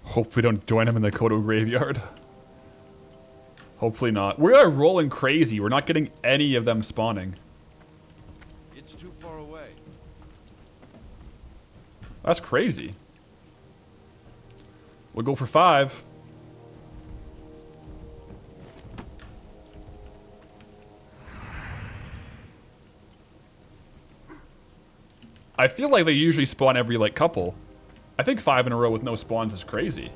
Hope we don't join him in the Kodo graveyard. Hopefully not. We are rolling crazy. We're not getting any of them spawning. It's too far away. That's crazy. We'll go for 5. I feel like they usually spawn every, like, couple. I think 5 in a row with no spawns is crazy.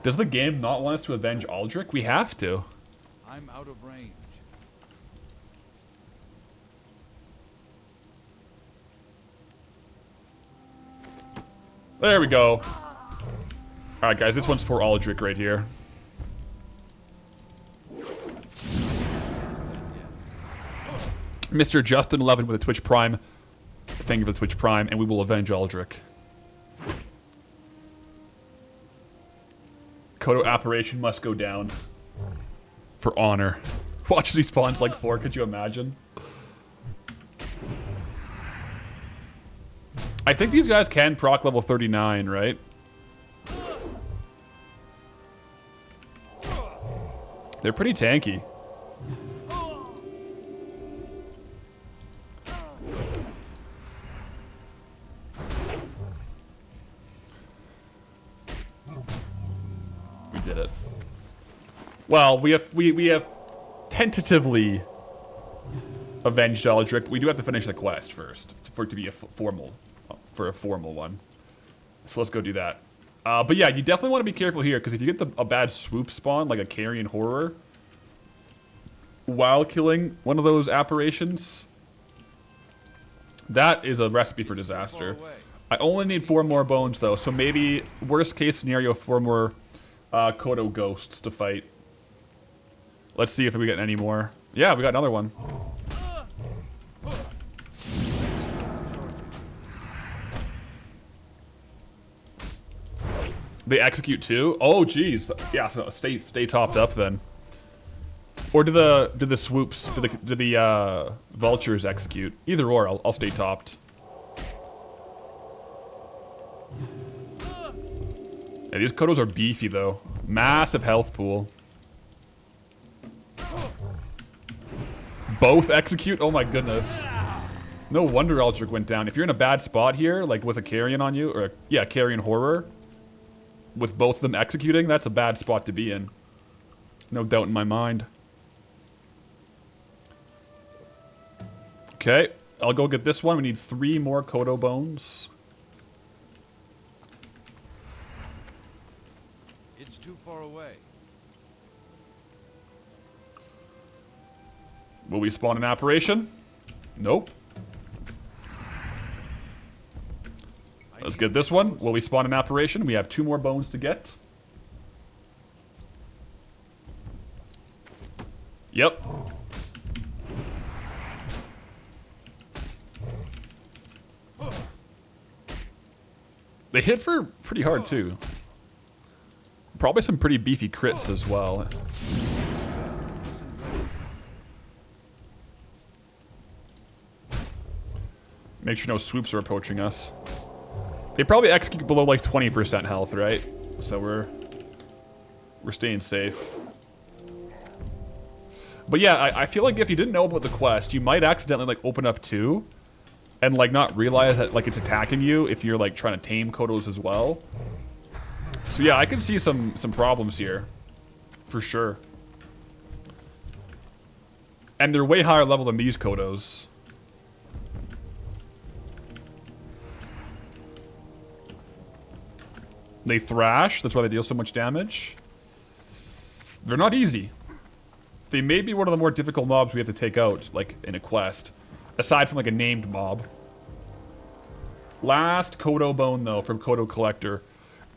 Does the game not want us to avenge Aldrich? We have to. I'm out of range. There we go. Alright, guys, this one's for Aldrich right here. Mr. Justin 11 with a Twitch Prime. Thank you for the Twitch Prime, and we will avenge Aldrich. Kodo apparition must go down. For honor. Watch as he spawns like 4, could you imagine? I think these guys can proc level 39, right? They're pretty tanky. We did it. Well, we have tentatively avenged Aldrich. We do have to finish the quest first for it to be a formal one. So let's go do that. But yeah, you definitely want to be careful here, because if you get a bad swoop spawn, like a carrion horror, while killing one of those apparitions, that is a recipe for disaster. I only need 4 more bones, though, so maybe, worst case scenario, 4 more Kodo ghosts to fight. Let's see if we get any more. Yeah, we got another one. They execute too? Oh, geez. Yeah, so stay topped up then. Or do the swoops, do the vultures execute? Either or, I'll stay topped. Yeah, these Kodos are beefy though. Massive health pool. Both execute? Oh my goodness. No wonder Aldrich went down. If you're in a bad spot here, like with a carrion on you, or yeah, carrion horror, with both of them executing, that's a bad spot to be in. No doubt in my mind. Okay, I'll go get this one. We need 3 more Kodo bones. It's too far away. Will we spawn an apparition? Nope. Let's get this one. Will we spawn an apparition? We have 2 more bones to get. Yep. They hit for pretty hard too. Probably some pretty beefy crits as well. Make sure no swoops are approaching us. They probably execute below like 20% health, right? So we're staying safe. But yeah, I feel like if you didn't know about the quest, you might accidentally like open up 2 and like not realize that like it's attacking you if you're like trying to tame Kodos as well. So yeah, I can see some problems here. For sure. And they're way higher level than these Kodos. They thrash, that's why they deal so much damage. They're not easy. They may be one of the more difficult mobs we have to take out, like, in a quest. Aside from, like, a named mob. Last Kodo bone, though, from Kodo Collector.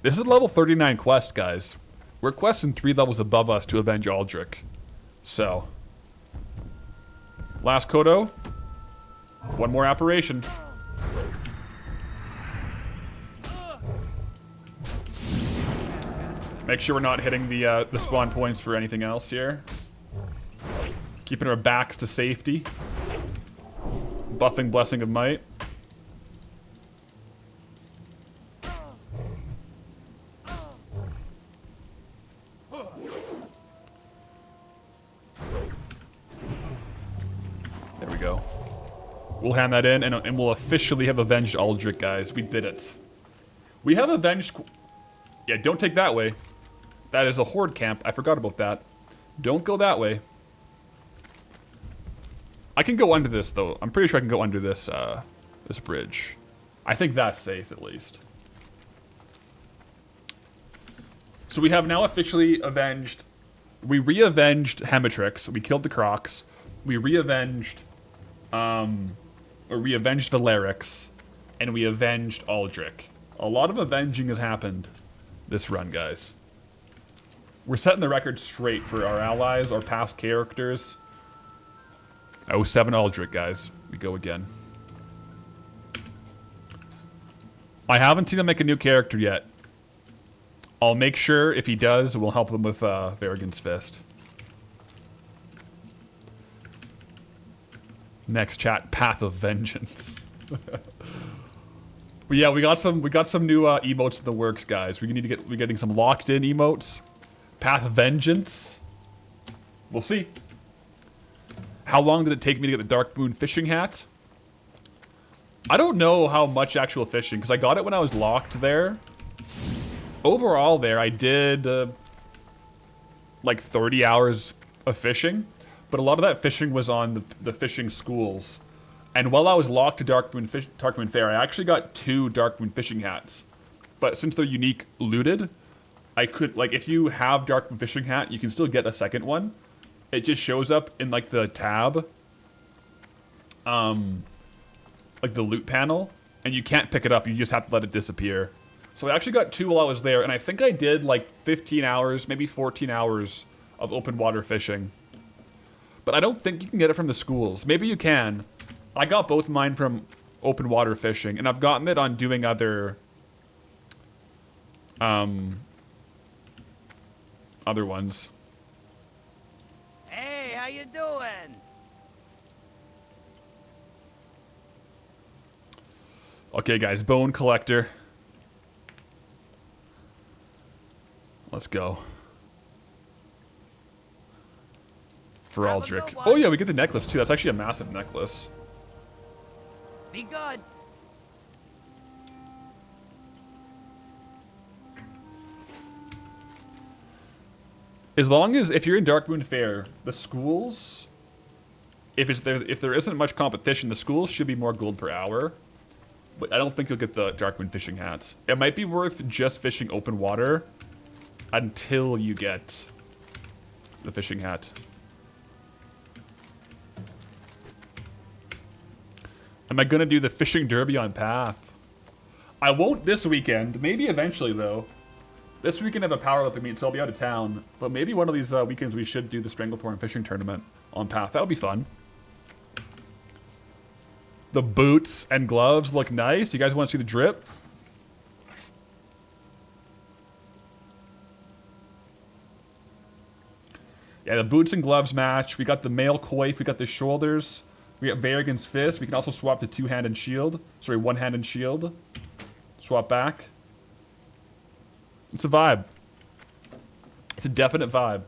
This is a level 39 quest, guys. We're questing 3 levels above us to avenge Aldrich. So. Last Kodo. 1 more apparition. Make sure we're not hitting the spawn points for anything else here. Keeping our backs to safety. Buffing Blessing of Might. We'll hand that in, and we'll officially have avenged Aldrich, guys. We did it. We have avenged... Yeah, don't take that way. That is a horde camp. I forgot about that. Don't go that way. I can go under this, though. I'm pretty sure I can go under this, this bridge. I think that's safe, at least. So we have now officially avenged... We re-avenged Hematrix. We killed the Crocs. We re-avenged... Valerix. And we avenged Aldrich. A lot of avenging has happened this run, guys. We're setting the record straight for our allies, our past characters. 07 Aldrich, guys. We go again. I haven't seen him make a new character yet. I'll make sure if he does, we'll help him with Varrigan's Fist. Next chat, Path of Vengeance. But yeah, we got some new emotes in the works, guys. We're getting some locked in emotes. Path of Vengeance. We'll see. How long did it take me to get the Dark Moon fishing hat? I don't know how much actual fishing, because I got it when I was locked there. Overall there, I did like 30 hours of fishing, but a lot of that fishing was on the fishing schools. And while I was locked to Dark Moon Fair, I actually got 2 Dark Moon fishing hats. But since they're unique looted, I could, like, if you have Dark Moon fishing hat, you can still get a second one. It just shows up in, like, the tab. Like, the loot panel. And you can't pick it up, you just have to let it disappear. So I actually got 2 while I was there, and I think I did, like, 15 hours, maybe 14 hours of open water fishing. But I don't think you can get it from the schools. Maybe you can. I got both mine from open water fishing, and I've gotten it on doing other ones. Hey, how you doing? Okay, guys, Bone Collector. Let's go. For Have a Aldrich. good one. Oh yeah, we get the necklace too. That's actually a massive necklace. Be good. As long as, if you're in Darkmoon Fair, the schools, if there isn't much competition, the schools should be more gold per hour. But I don't think you'll get the Darkmoon fishing hat. It might be worth just fishing open water until you get the fishing hat. Am I gonna do the fishing derby on Path? I won't this weekend. Maybe eventually, though. This weekend I have a powerlifting meet, so I'll be out of town. But maybe one of these weekends we should do the Stranglethorn fishing tournament on Path. That would be fun. The boots and gloves look nice. You guys want to see the drip? Yeah, the boots and gloves match. We got the mail coif. We got the shoulders. We got Varrigan's Fist. We can also swap to two-hand and shield. Sorry, one-hand and shield. Swap back. It's a vibe. It's a definite vibe.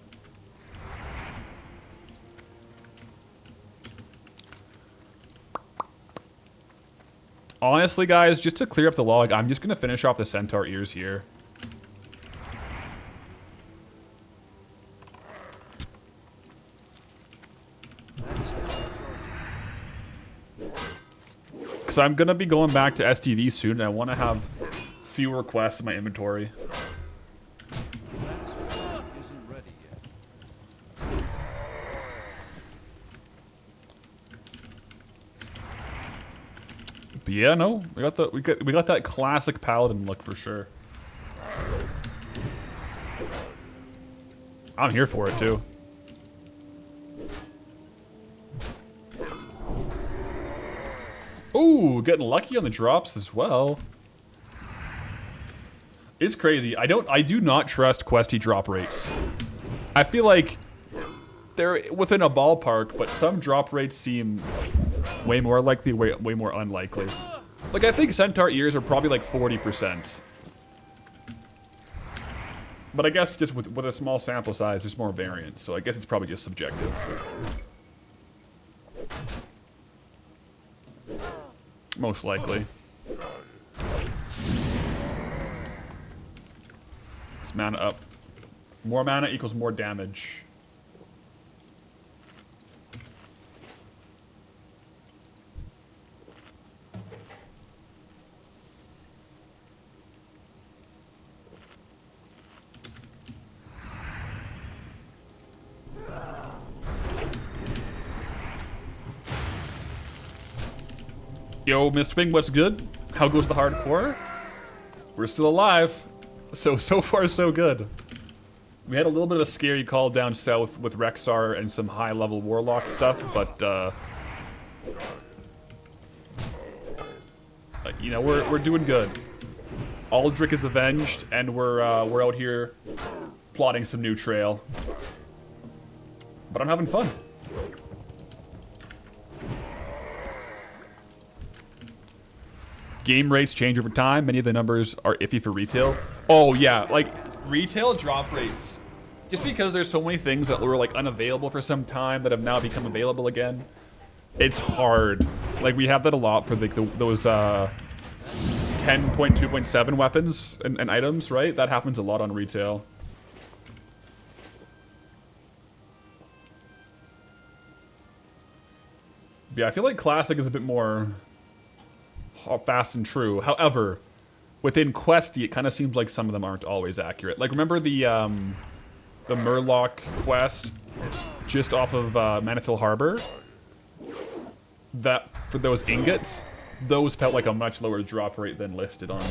Honestly, guys, just to clear up the log, I'm just going to finish off the centaur ears here. Because I'm going to be going back to STV soon, and I want to have fewer quests in my inventory. Isn't ready yet. But yeah, no, we got that classic Paladin look for sure. I'm here for it too. Ooh, getting lucky on the drops as well. It's crazy. I do not trust questy drop rates. I feel like they're within a ballpark, but some drop rates seem way more likely, way more unlikely. Like, I think centaur ears are probably like 40%. But I guess just with a small sample size, there's more variance, so I guess it's probably just subjective. Most likely. It's mana up. More mana equals more damage. Yo, Mr. Bing, what's good? How goes the hardcore? We're still alive. So far, so good. We had a little bit of a scary call down south with Rexar and some high-level Warlock stuff, but, you know, we're doing good. Aldrich is avenged, and we're out here plotting some new trail. But I'm having fun. Game rates change over time. Many of the numbers are iffy for retail. Oh, yeah. Like, retail drop rates. Just because there's so many things that were, like, unavailable for some time that have now become available again. It's hard. Like, we have that a lot for, like, those, 10.2.7 weapons and items, right? That happens a lot on retail. Yeah, I feel like Classic is a bit more fast and true. However, within Questy, it kind of seems like some of them aren't always accurate. Like, remember the Murloc quest just off of Manethil Harbor? That, for those ingots, those felt like a much lower drop rate than listed on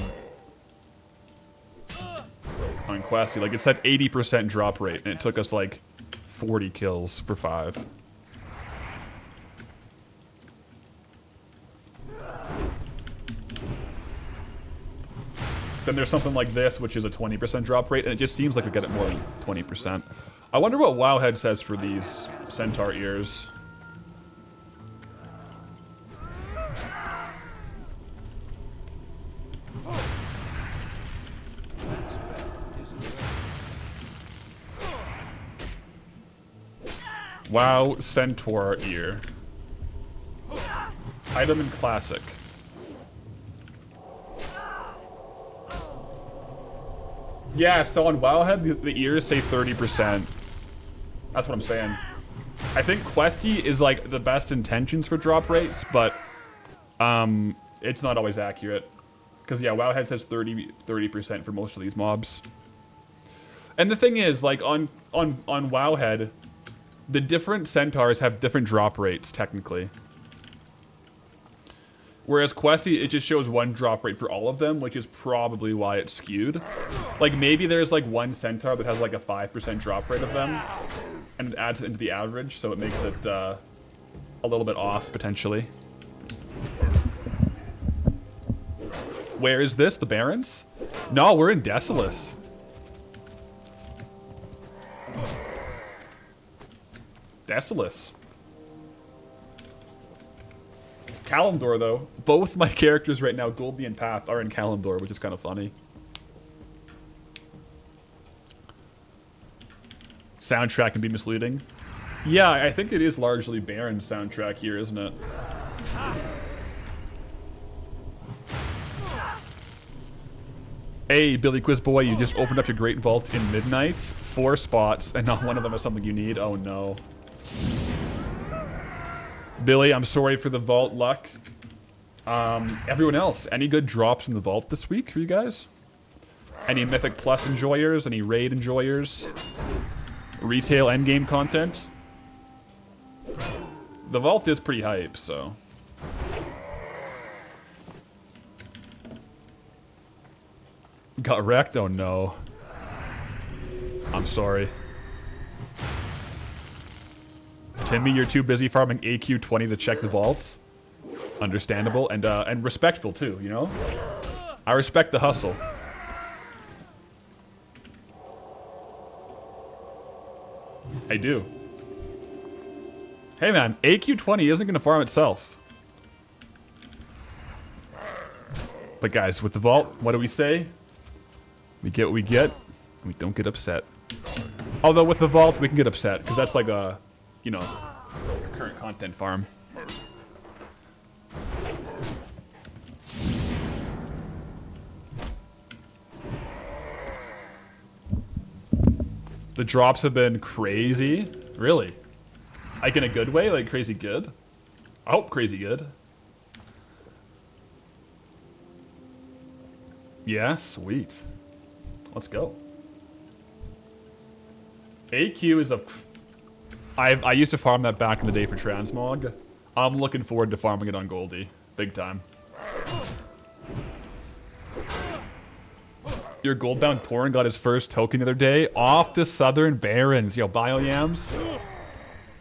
Questy. Like, it said 80% drop rate, and it took us, like, 40 kills for 5. Then there's something like this, which is a 20% drop rate, and it just seems like we get it more than 20%. I wonder what Wowhead says for these Centaur ears. Wow, Centaur ear. Item in Classic. Yeah, so on Wowhead, the ears say 30%. That's what I'm saying. I think Questy is like the best intentions for drop rates, but it's not always accurate. Because yeah, Wowhead says 30% for most of these mobs. And the thing is, like on Wowhead, the different centaurs have different drop rates technically. Whereas Questy, it just shows one drop rate for all of them, which is probably why it's skewed. Like, maybe there's, like, one Centaur that has, like, a 5% drop rate of them, and it adds it into the average, so it makes it, a little bit off, potentially. Where is this? The Barrens? No, we're in Decilis. Decilis. Kalimdor, though. Both my characters right now, Goldie and Path, are in Kalimdor, which is kind of funny. Soundtrack can be misleading. Yeah, I think it is largely Baron soundtrack here, isn't it? Hey, Billy Quizboy, you just opened up your Great Vault in midnight. 4 spots, and not one of them is something you need. Oh, no. Billy, I'm sorry for the vault luck. Everyone else, any good drops in the vault this week for you guys? Any Mythic Plus enjoyers? Any raid enjoyers? Retail endgame content? The vault is pretty hype, so. Got wrecked? Oh no. I'm sorry. Timmy, you're too busy farming AQ20 to check the vault. Understandable and respectful too, you know? I respect the hustle. I do. Hey man, AQ20 isn't gonna farm itself. But guys, with the vault, what do we say? We get what we get, and we don't get upset. Although with the vault, we can get upset, because that's like a, you know, current content farm. The drops have been crazy. Really? Like in a good way? Like crazy good? I hope crazy good. Yeah, sweet. Let's go. AQ is a... I used to farm that back in the day for Transmog. I'm looking forward to farming it on Goldie. Big time. Your Goldbound Tauren got his first token the other day off the Southern Barrens. Yo, Bioyams.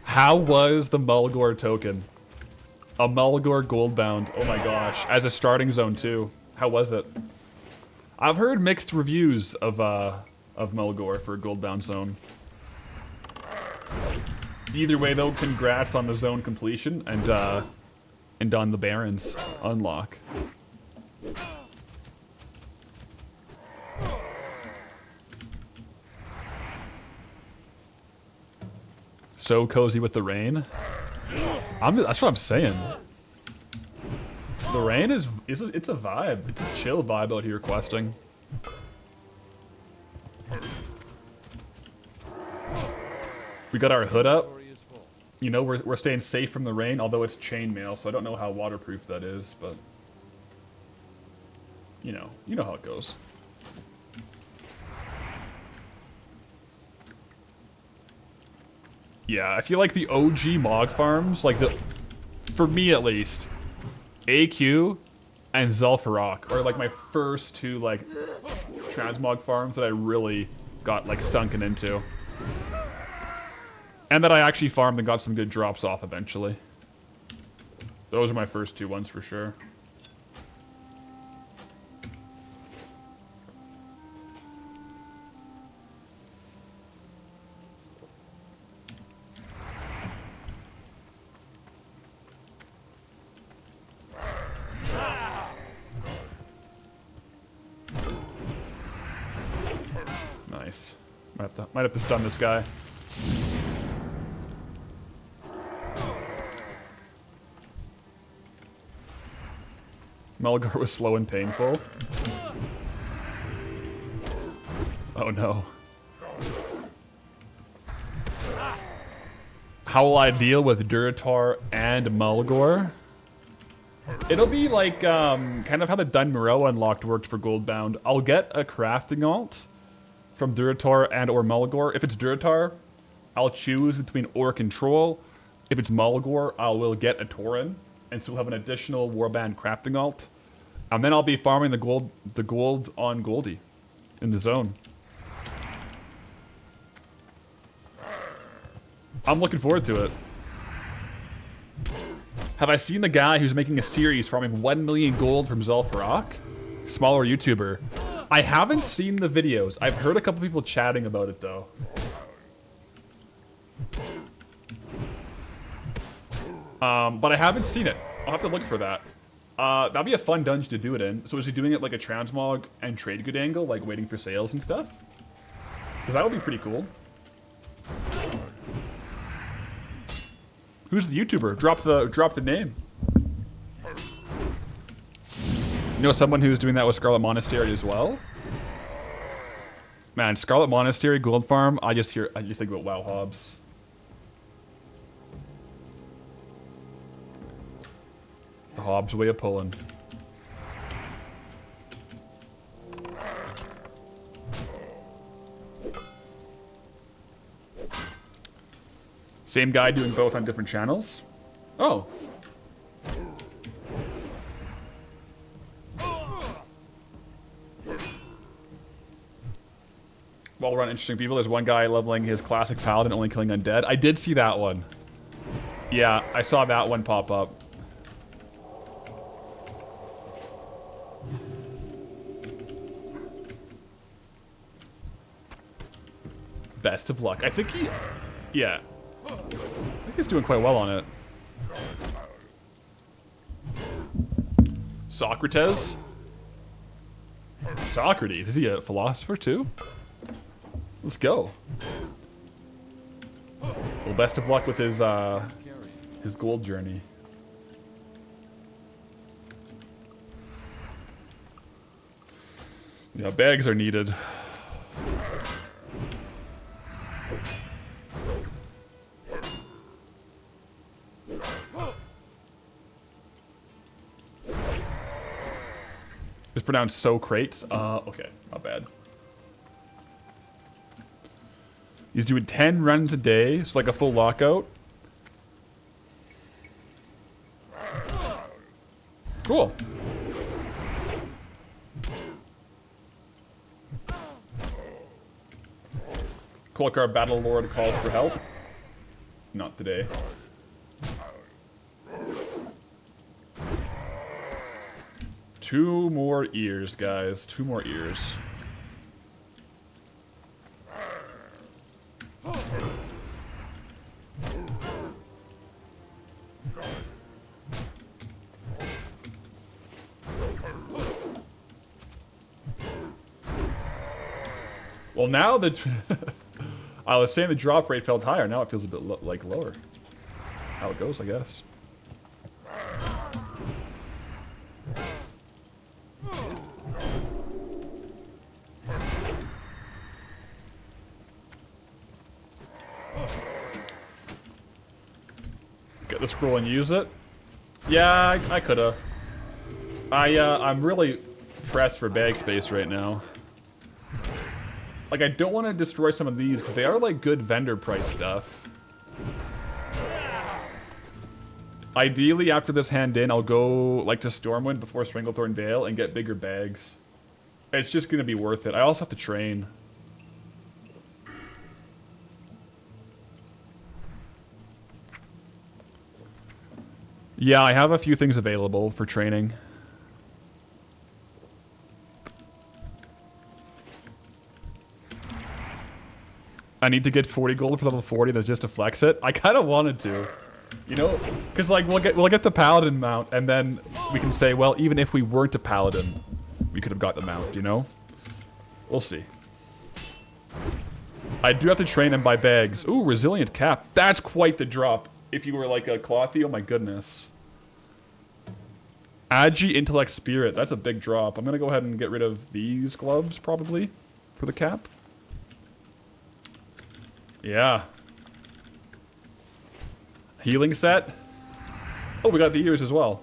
How was the Mulgore token? A Mulgore Goldbound. Oh my gosh. As a starting zone too. How was it? I've heard mixed reviews of Mulgore for a Goldbound zone. Either way though, congrats on the zone completion and on the Barrens unlock. So cozy with the rain. That's what I'm saying. The rain it's a vibe. It's a chill vibe out here questing. We got our hood up. You know, we're staying safe from the rain, although it's chainmail, so I don't know how waterproof that is, but you know how it goes. Yeah, I feel like the OG Mog farms, like for me at least, AQ and Zul'Farrak are like my first two like transmog farms that I really got like sunken into. And that I actually farmed and got some good drops off eventually. Those are my first two ones for sure. Nice. Might have to stun this guy. Mulgore was slow and painful. Oh no. How will I deal with Durotar and Mulgore? It'll be like kind of how the Dun Moreau unlocked worked for Goldbound. I'll get a crafting alt from Durotar and or Mulgore. If it's Durotar, I'll choose between Orc and Troll. If it's Mulgore, I will get a Tauren, and so we'll have an additional Warband crafting alt. And then I'll be farming the gold on Goldie in the zone. I'm looking forward to it. Have I seen the guy who's making a series farming 1 million gold from Zul'Farrak? Smaller YouTuber. I haven't seen the videos. I've heard a couple people chatting about it though. But I haven't seen it. I'll have to look for that. That'd be a fun dungeon to do it in. So is he doing it like a transmog and trade good angle, like waiting for sales and stuff? Because that would be pretty cool. Who's the YouTuber? Drop the name. You know someone who's doing that with Scarlet Monastery as well? Man, Scarlet Monastery, Gold Farm, I just think about WoW Hobbs. The Hobbs way of pulling. Same guy doing both on different channels? Oh. While we're on interesting people, there's one guy leveling his classic Paladin, only killing undead. I did see that one. Yeah, I saw that one pop up. Best of luck. I think he... Yeah. I think he's doing quite well on it. Socrates? Socrates? Is he a philosopher too? Let's go. Well, best of luck with his gold journey. Yeah, bags are needed. pronounced Socrates. Okay, not bad. He's doing 10 runs a day, so like a full lockout. Cool. Kolkar Battle Lord calls for help. Not today. Two more ears, guys. Two more ears. Well, now that I was saying the drop rate felt higher, now it feels a bit like lower. How it goes, I guess. Get the scroll and use it. Yeah, I coulda. I'm really pressed for bag space right now. Like, I don't want to destroy some of these because they are like good vendor price stuff. Ideally, after this hand in, I'll go like to Stormwind before Stranglethorn Vale and get bigger bags. It's just gonna be worth it. I also have to train. Yeah, I have a few things available for training. I need to get 40 gold for level 40. That's just to flex it. I kind of wanted to, you know, because like we'll get the Paladin mount, and then we can say, well, even if we weren't a Paladin, we could have got the mount. You know, we'll see. I do have to train and buy bags. Ooh, resilient cap. That's quite the drop. If you were like a Clothy, oh my goodness. Agi intellect spirit. That's a big drop. I'm gonna go ahead and get rid of these gloves probably for the cap. Yeah. Healing set. Oh, we got the ears as well.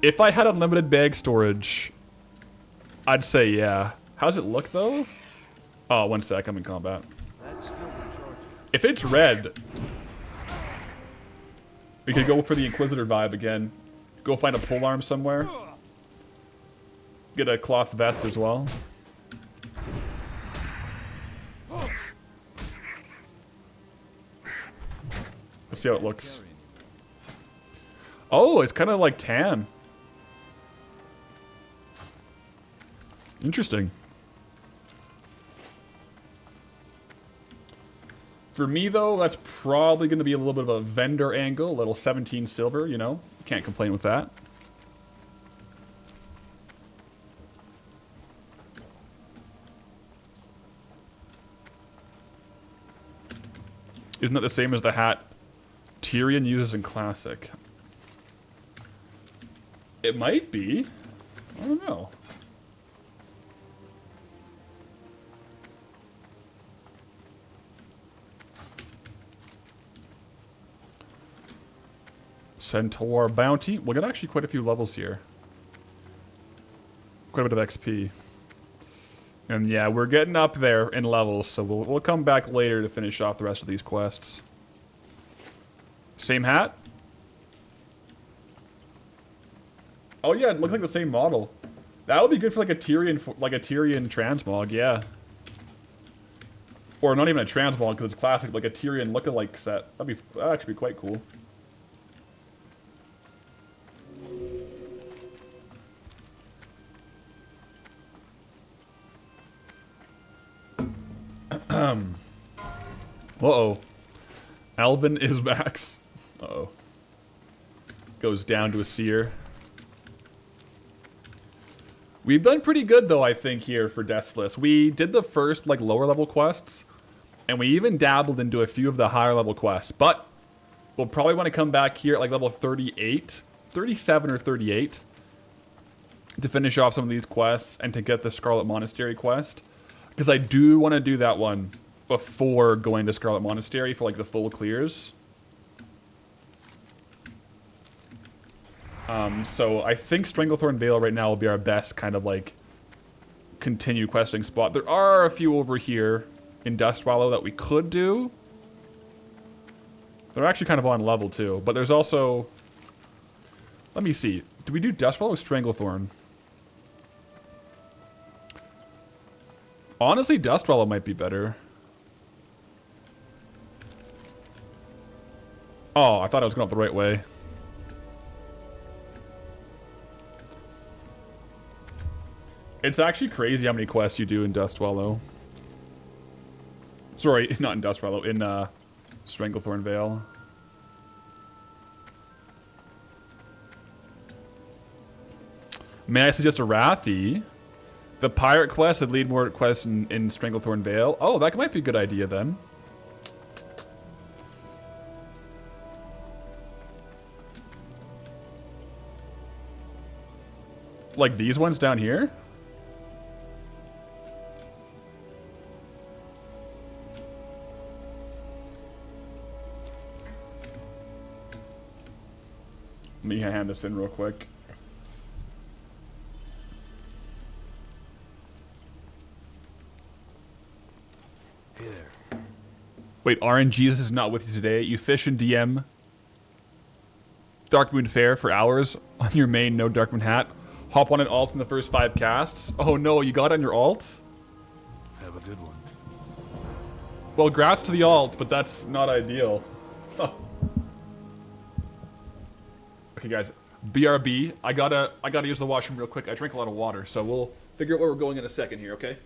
If I had unlimited bag storage, I'd say yeah. How's it look though? Oh, one sec, I'm in combat. That's still recharging. If it's red, we could go for the Inquisitor vibe again. Go find a polearm somewhere. Get a cloth vest as well. Let's see how it looks. Oh, it's kind of like tan. Interesting. For me, though, that's probably going to be a little bit of a vendor angle. A little 17 silver, you know. Can't complain with that. Isn't that the same as the hat Tyrion uses in Classic? It might be. I don't know. Centaur Bounty. We'll get actually quite a few levels here. Quite a bit of XP. And yeah, we're getting up there in levels, so we'll come back later to finish off the rest of these quests. Same hat? Oh yeah, it looks like the same model. That would be good for like a Tyrion transmog, yeah. Or not even a transmog because it's classic, like a Tyrion lookalike set. That'd actually be quite cool. Uh-oh. Alvin is max. Uh-oh. Goes down to a seer. We've done pretty good, though, I think, here for Deathless. We did the first, like, lower-level quests, and we even dabbled into a few of the higher-level quests. But we'll probably want to come back here at, like, level 38, 37 or 38, to finish off some of these quests and to get the Scarlet Monastery quest. Because I do want to do that one before going to Scarlet Monastery for, like, the full clears. So I think Stranglethorn Vale right now will be our best kind of like continue questing spot. There are a few over here in Dustwallow that we could do. They're actually kind of on level too, but there's also... Let me see. Do we do Dustwallow or Stranglethorn? Honestly, Dustwallow might be better. Oh, I thought I was going up the right way. It's actually crazy how many quests you do in Dustwallow. Sorry, not in Dustwallow, in Stranglethorn Vale. May I suggest a Wrathy? The pirate quest that lead more quests in Stranglethorn Vale. Oh, that might be a good idea then. Like these ones down here? Let me hand this in real quick. Hey there. Wait, RNGesus is not with you today. You fish in DM Darkmoon Fair for hours on your main no Darkmoon hat. Hop on an alt in the first 5 casts. Oh no, you got on your alt? Have a good one. Well, grats to the alt, but that's not ideal. Okay, guys. BRB. I gotta use the washroom real quick. I drink a lot of water, so we'll figure out where we're going in a second here, okay?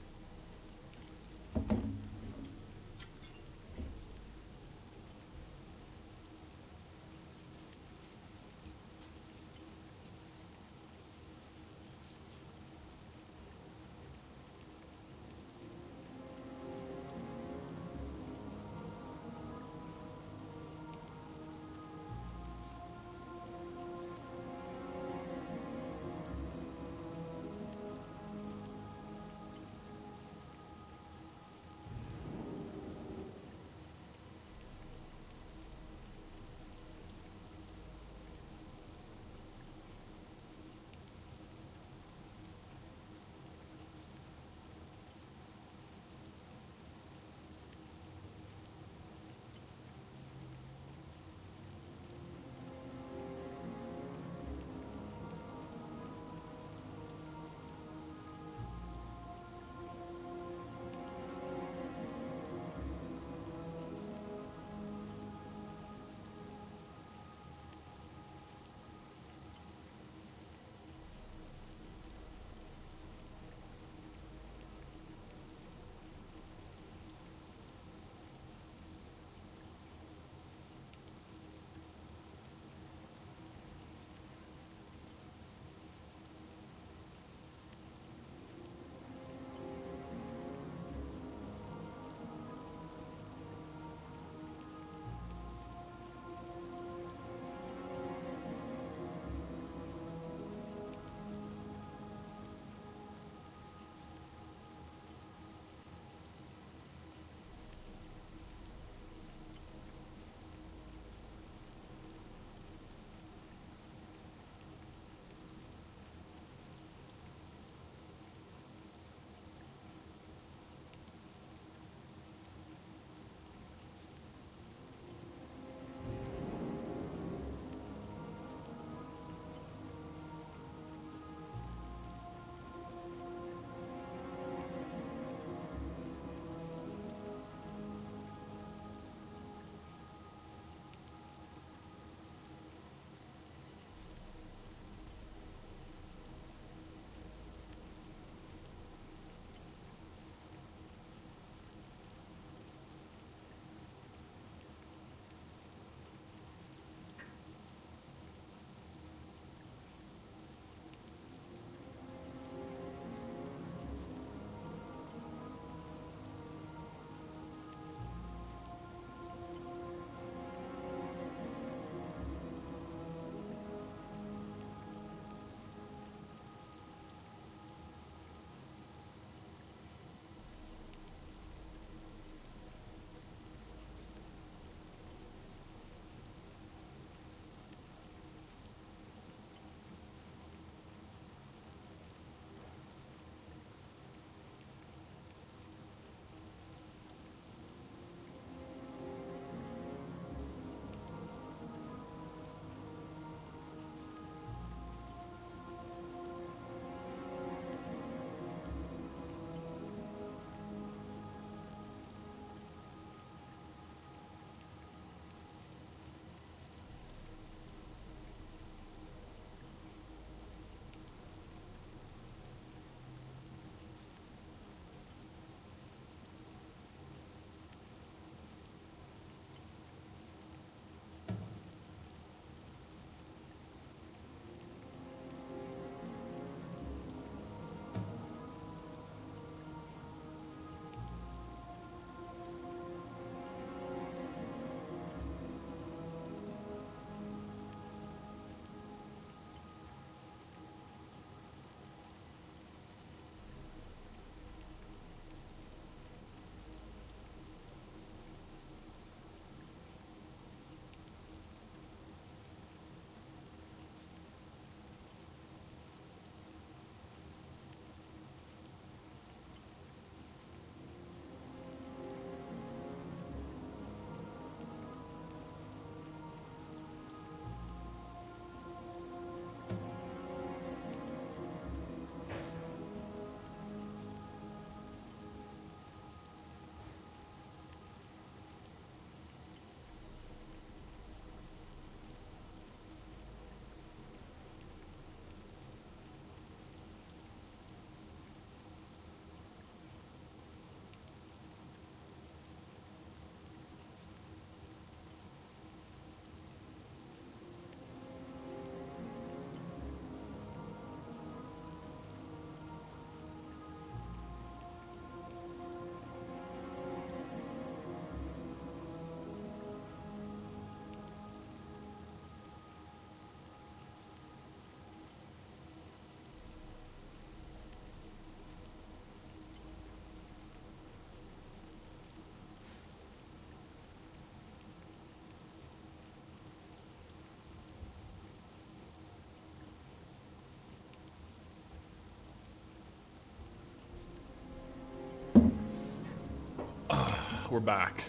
we're back.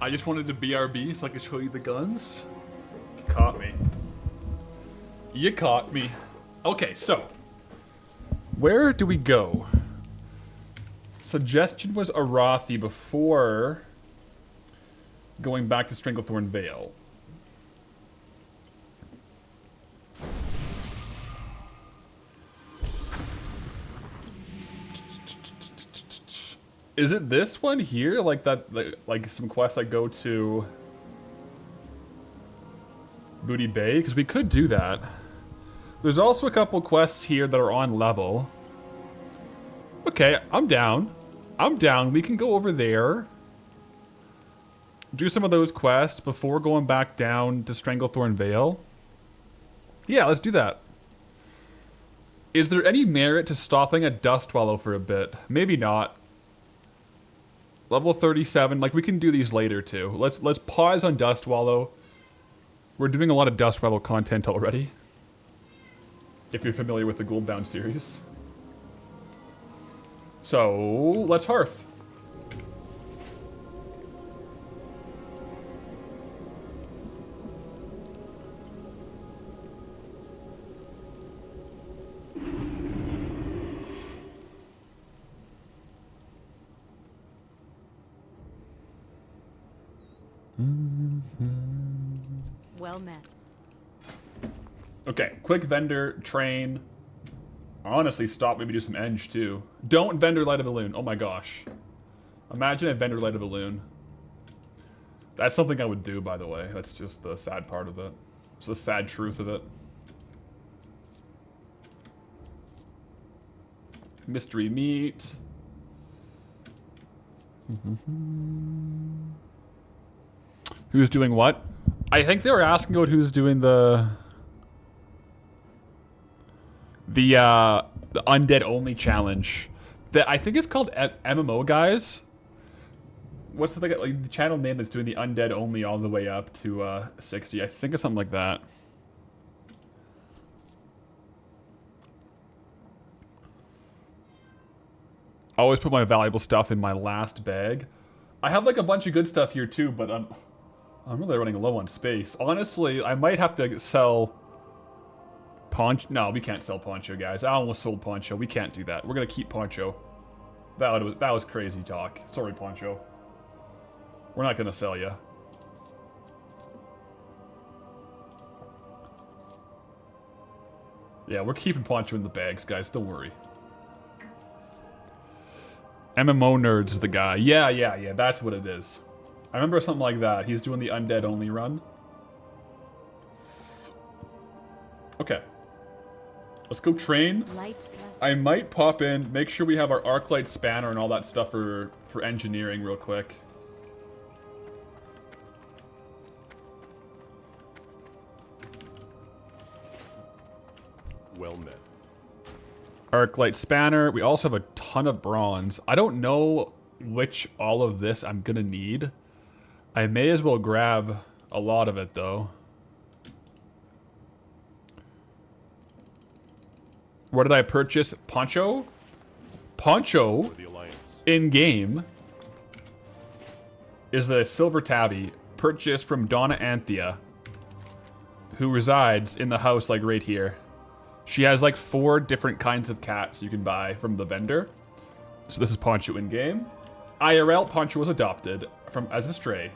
I just wanted to BRB so I could show you the guns. You caught me. You caught me. Okay, so where do we go? Suggestion was Arathi before going back to Stranglethorn Vale. Is it this one here? Like that, like some quests that go to Booty Bay? Because we could do that. There's also a couple quests here that are on level. Okay, I'm down. I'm down. We can go over there. Do some of those quests before going back down to Stranglethorn Vale. Yeah, let's do that. Is there any merit to stopping at Dustwallow for a bit? Maybe not. Level 37, like we can do these later too. Let's pause on Dustwallow. We're doing a lot of Dustwallow content already. If you're familiar with the Goldbound series. So, let's Hearth. Well met. Okay, quick vendor, train. Honestly, stop, maybe do some eng too. Don't vendor light a balloon. Oh my gosh. Imagine a vendor light a balloon. That's something I would do, by the way. That's just the sad part of it. It's the sad truth of it. Mystery meat. Who's doing what? I think they were asking about who's doing the undead only challenge. That I think it's called MMO guys. What's the thing, like the channel name that's doing the undead only all the way up to 60? I think it's something like that. I always put my valuable stuff in my last bag. I have like a bunch of good stuff here too, but I'm really running low on space. Honestly, I might have to sell Poncho. No, we can't sell Poncho, guys. I almost sold Poncho. We can't do that. We're gonna keep Poncho. That was crazy talk. Sorry, Poncho. We're not gonna sell you. Yeah, we're keeping Poncho in the bags, guys. Don't worry. MMO Nerd's the guy. Yeah. That's what it is. I remember something like that. He's doing the undead only run. Okay. Let's go train. I might pop in, make sure we have our Arclight spanner and all that stuff for engineering real quick. Well met. Arclight spanner. We also have a ton of bronze. I don't know which all of this I'm gonna need. I may as well grab a lot of it though. What did I purchase? Poncho? Poncho For the Alliance. in game is the silver tabby purchased from Donna Anthea, who resides in the house like right here. She has like 4 different kinds of cats you can buy from the vendor. So this is Poncho in game. IRL, Poncho was adopted from as a stray.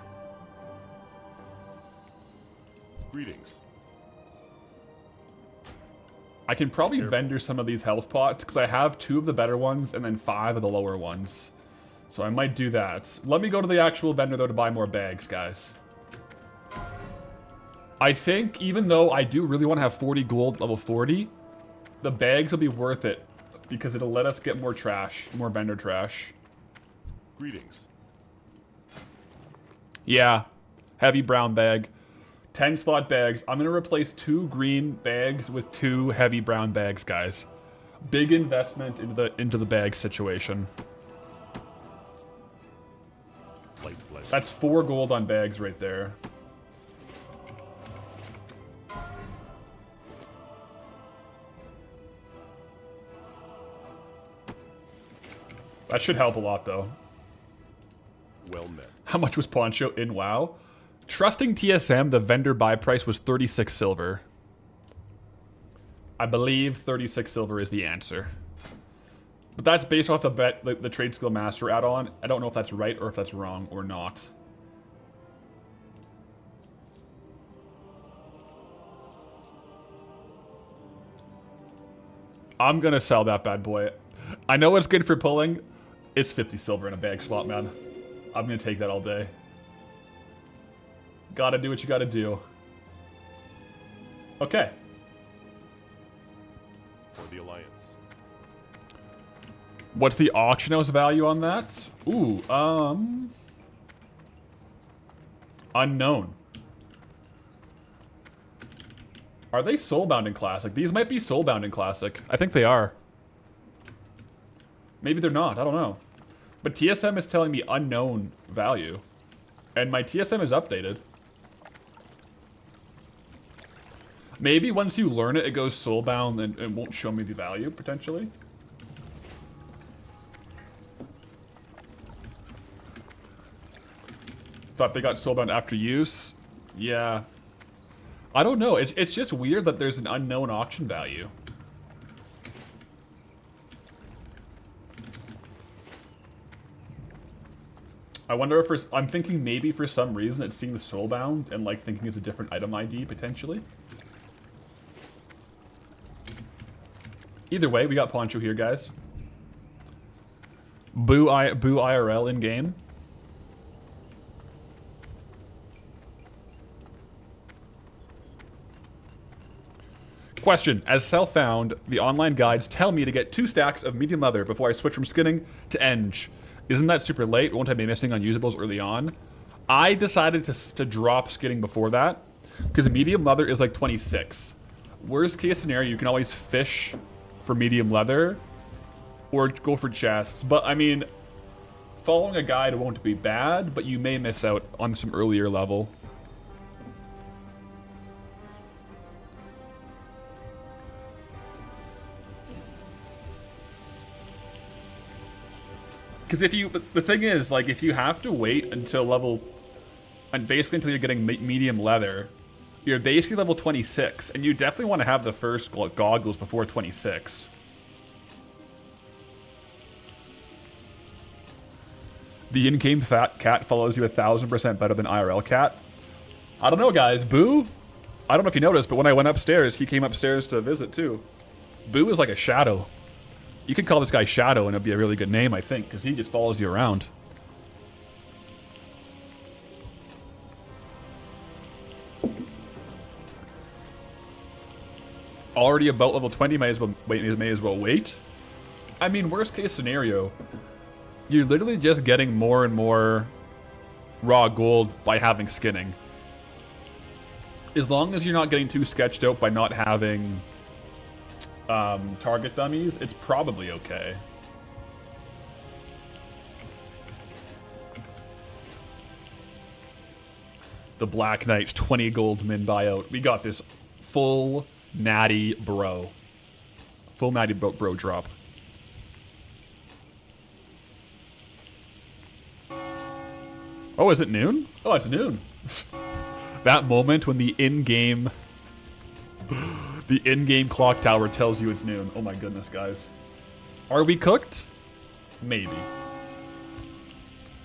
Greetings. I can probably vendor some of these health pots because I have 2 of the better ones and then 5 of the lower ones. So I might do that. Let me go to the actual vendor though to buy more bags, guys. I think even though I do really want to have 40 gold at level 40, the bags will be worth it because it'll let us get more trash, more vendor trash. Greetings. Yeah, heavy brown bag. 10 slot bags. I'm going to replace 2 green bags with 2 heavy brown bags, guys. Big investment into the bag situation. Light blessing. That's 4 gold on bags right there. That should help a lot, though. Well met. How much was Poncho in WoW? Trusting TSM, the vendor buy price was 36 silver. I believe 36 silver is the answer. But that's based off the Trade Skill Master add-on. I don't know if that's right or if that's wrong or not. I'm gonna sell that bad boy. I know it's good for pulling. It's 50 silver in a bag slot, man. I'm gonna take that all day. Gotta do what you gotta do. Okay. For the Alliance. What's the auction house value on that? Ooh, unknown. Are they soulbound in Classic? These might be soulbound in Classic. I think they are. Maybe they're not. I don't know. But TSM is telling me unknown value. And my TSM is updated. Maybe once you learn it, it goes soulbound and it won't show me the value, potentially. Thought they got soulbound after use. Yeah. I don't know. It's just weird that there's an unknown auction value. I wonder if I'm thinking maybe for some reason it's seeing the soulbound and like thinking it's a different item ID potentially. Either way, we got Poncho here, guys. Boo IRL in game. Question: as self-found, the online guides tell me to get 2 stacks of medium leather before I switch from skinning to eng. Isn't that super late? Won't I be missing on usables early on? I decided to drop skinning before that because medium leather is like 26. Worst case scenario, you can always fish for medium leather or go for chests. But I mean, following a guide won't be bad, but you may miss out on some earlier level. Because the thing is, like, if you have to wait until level, and basically until you're getting medium leather, you're basically level 26, and you definitely want to have the first goggles before 26. The in-game fat cat follows you 1,000% better than IRL cat. I don't know, guys. Boo? I don't know if you noticed, but when I went upstairs, he came upstairs to visit, too. Boo is like a shadow. You could call this guy Shadow, and it'd be a really good name, I think, because he just follows you around. Already about level 20, may as well wait. I mean, worst case scenario, you're literally just getting more and more raw gold by having skinning. As long as you're not getting too sketched out by not having target dummies, it's probably okay. The Black Knight 20 gold min buyout. We got this full natty bro. Full natty bro drop. Oh, is it noon? Oh, it's noon. That moment when the in-game clock tower tells you it's noon. Oh my goodness, guys. Are we cooked? Maybe.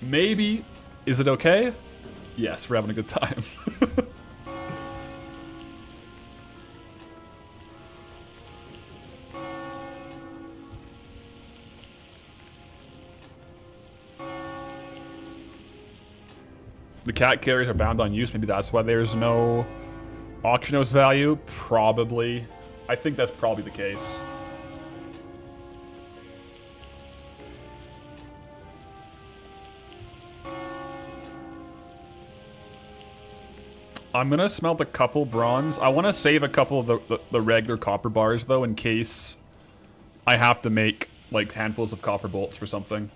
Maybe. Is it okay? Yes, we're having a good time. The cat carriers are bound on use. Maybe that's why there's no auction house value. Probably. I think that's probably the case. I'm gonna smelt a couple bronze. I want to save a couple of the regular copper bars, though, in case I have to make, like, handfuls of copper bolts for something.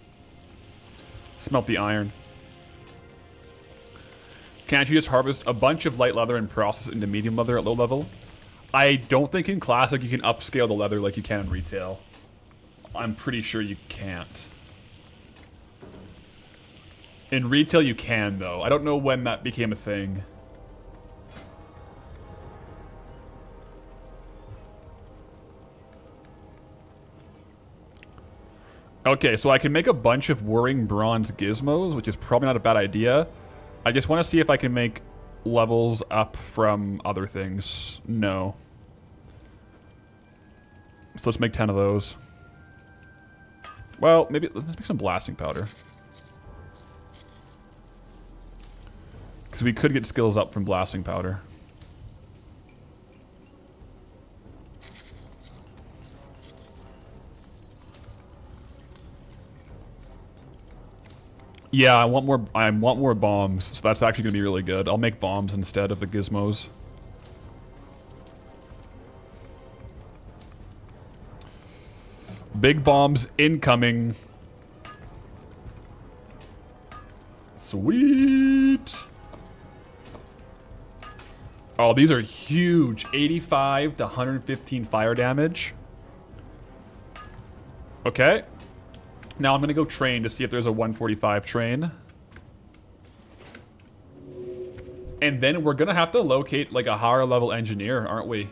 Smelt the iron. Can't you just harvest a bunch of light leather and process it into medium leather at low level? I don't think in Classic you can upscale the leather like you can in retail. I'm pretty sure you can't. In retail, you can, though. I don't know when that became a thing. Okay, so I can make a bunch of whirring bronze gizmos, which is probably not a bad idea. I just want to see if I can make levels up from other things. No. So let's make 10 of those. Well, maybe let's make some blasting powder. Because we could get skills up from blasting powder. Yeah, I want more bombs, so that's actually gonna be really good. I'll make bombs instead of the gizmos. Big bombs incoming. Sweet. Oh, these are huge. 85 to 115 fire damage. Okay. Now I'm going to go train to see if there's a 145 train. And then we're going to have to locate like a higher level engineer, aren't we?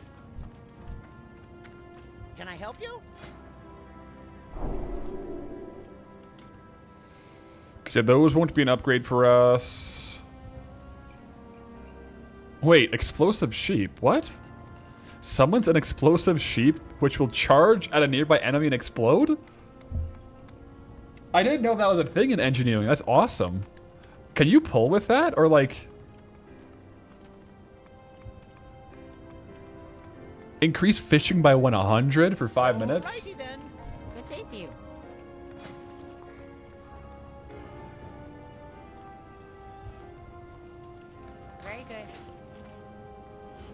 Can I help you? Because those won't be an upgrade for us. Wait, explosive sheep. What? Summons an explosive sheep which will charge at a nearby enemy and explode? I didn't know that was a thing in engineering. That's awesome. Can you pull with that? Or like... increase fishing by 100 for 5 minutes? Alrighty then. Good day to you. Very good.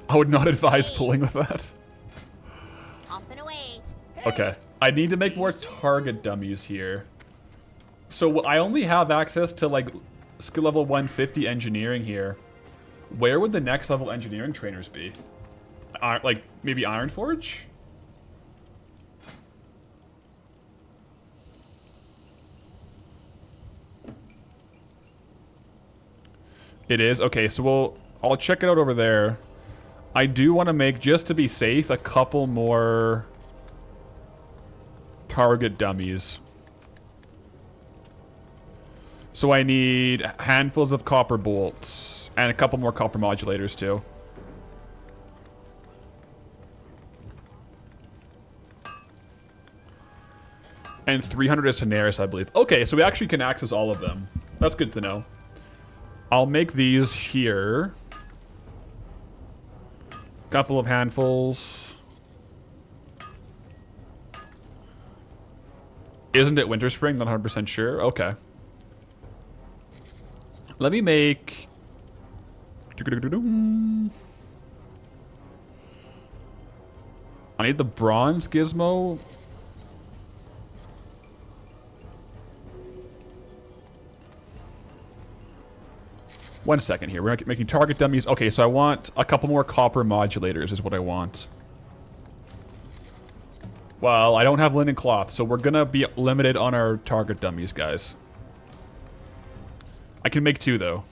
I would not advise pulling with that. Off and away. Okay. I need to make more target dummies here. So I only have access to like skill level 150 engineering here. Where would the next level engineering trainers be? Like maybe Ironforge? It is? Okay, so I'll check it out over there. I do want to make, just to be safe, a couple more target dummies. So I need handfuls of copper bolts and a couple more copper modulators too. And 300 is Daenerys, I believe. Okay, so we actually can access all of them. That's good to know. I'll make these here. Couple of handfuls. Isn't it winter spring? Not 100% sure. Okay. Let me make... I need the bronze gizmo. One second here. We're making target dummies. Okay, so I want a couple more copper modulators is what I want. Well, I don't have linen cloth, so we're going to be limited on our target dummies, guys. I can make 2, though.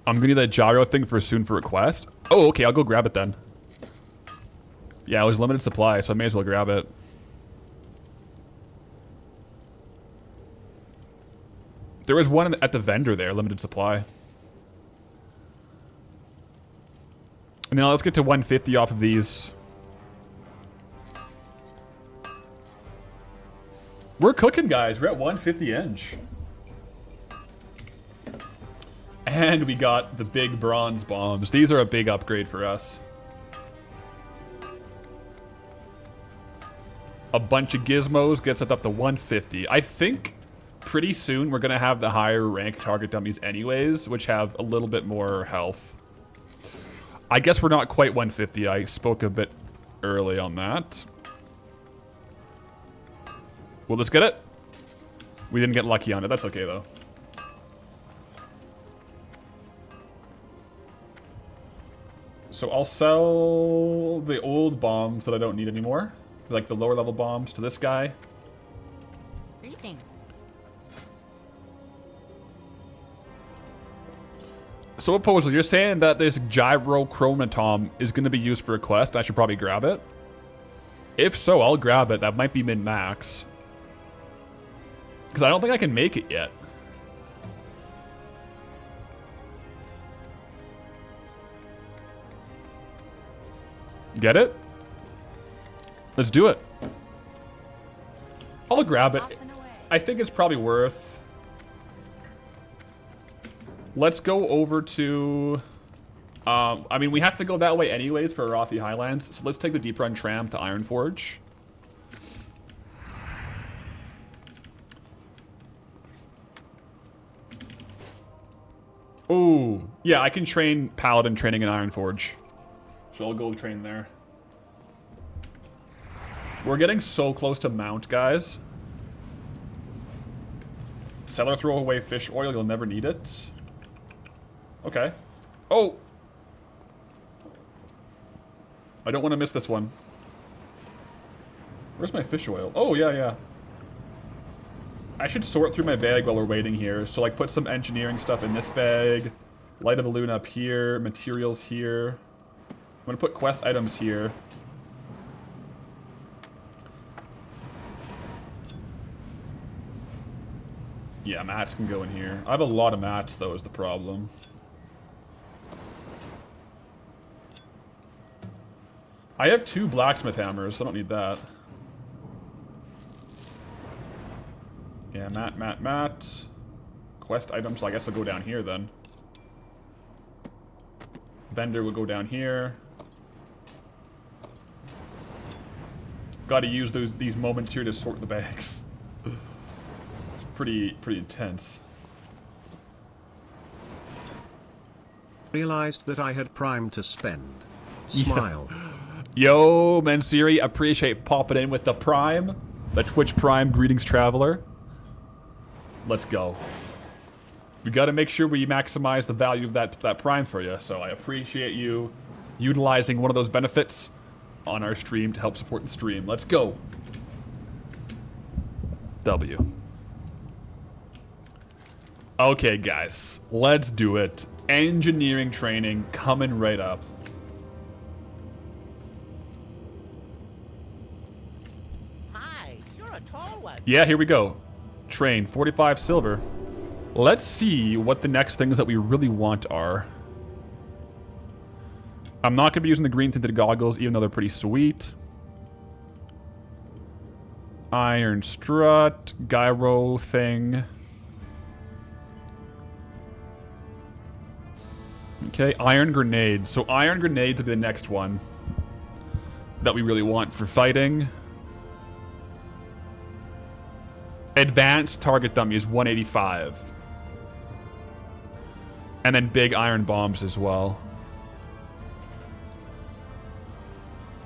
I'm going to need that gyro thing for soon for request. Oh, okay, I'll go grab it then. Yeah, it was limited supply, so I may as well grab it. There was one at the vendor there, limited supply. And now let's get to 150 off of these. We're cooking, guys. We're at 150 inch. And we got the big bronze bombs. These are a big upgrade for us. A bunch of gizmos gets us up to 150. I think pretty soon we're going to have the higher rank target dummies anyways, which have a little bit more health. I guess we're not quite 150. I spoke a bit early on that. Will this get it? We didn't get lucky on it. That's okay, though. So I'll sell the old bombs that I don't need anymore. Like the lower level bombs to this guy. Greetings. So Opposal, you're saying that this gyrochromatom is going to be used for a quest. I should probably grab it. If so, I'll grab it. That might be min-max. Because I don't think I can make it yet. Get it? Let's do it. I'll grab it. Off and away. I think it's probably worth... Let's go over to... I mean, we have to go that way anyways for Arathi Highlands. So let's take the Deep Run tram to Ironforge. Ooh. Yeah, I can train Paladin training in Ironforge. So I'll go train there. We're getting so close to Mount, guys. Seller throw away fish oil. You'll never need it. Okay. Oh! I don't want to miss this one. Where's my fish oil? Oh, yeah, yeah. I should sort through my bag while we're waiting here. So, like, put some engineering stuff in this bag. Light of the Luna up here. Materials here. I'm going to put quest items here. Yeah, mats can go in here. I have a lot of mats, though, is the problem. I have 2 blacksmith hammers, so I don't need that. Yeah, mat. Quest items, so I guess I'll go down here then. Vendor will go down here. Gotta use these moments here to sort the bags. It's pretty intense. Realized that I had Prime to spend. Smile. Yo, Mansiri, appreciate popping in with the Prime. The Twitch Prime, greetings, traveler. Let's go. We gotta make sure we maximize the value of that Prime for you, so I appreciate you utilizing one of those benefits on our stream to help support the stream. Let's go. W. Okay, guys. Let's do it. Engineering training coming right up. My, you're a tall one. Yeah, here we go. Train, 45 silver. Let's see what the next things that we really want are. I'm not going to be using the green tinted goggles, even though they're pretty sweet. Iron strut, gyro thing. Okay, iron grenades. So iron grenades will be the next one that we really want for fighting. Advanced target dummy is 185. And then big iron bombs as well.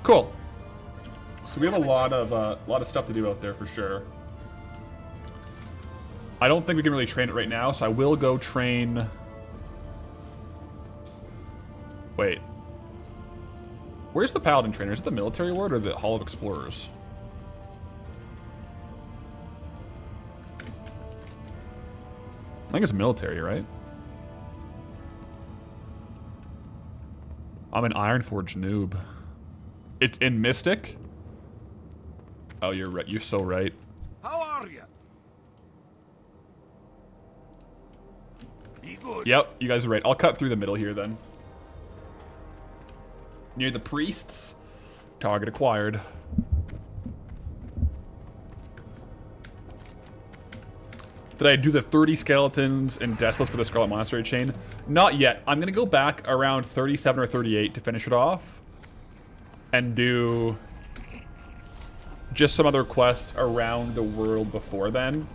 Cool. So we have a lot of stuff to do out there for sure. I don't think we can really train it right now, so I will go train. Wait. Where's the Paladin trainer? Is it the military ward or the Hall of Explorers? I think it's military, right? I'm an Ironforge noob. It's in Mystic? Oh, you're right. You're so right. How are you? Be good. Yep, you guys are right. I'll cut through the middle here then. Near the priests. Target acquired. Did I do the 30 skeletons and Deathless for the Scarlet Monastery chain? Not yet. I'm going to go back around 37 or 38 to finish it off. And do just some other quests around the world before then.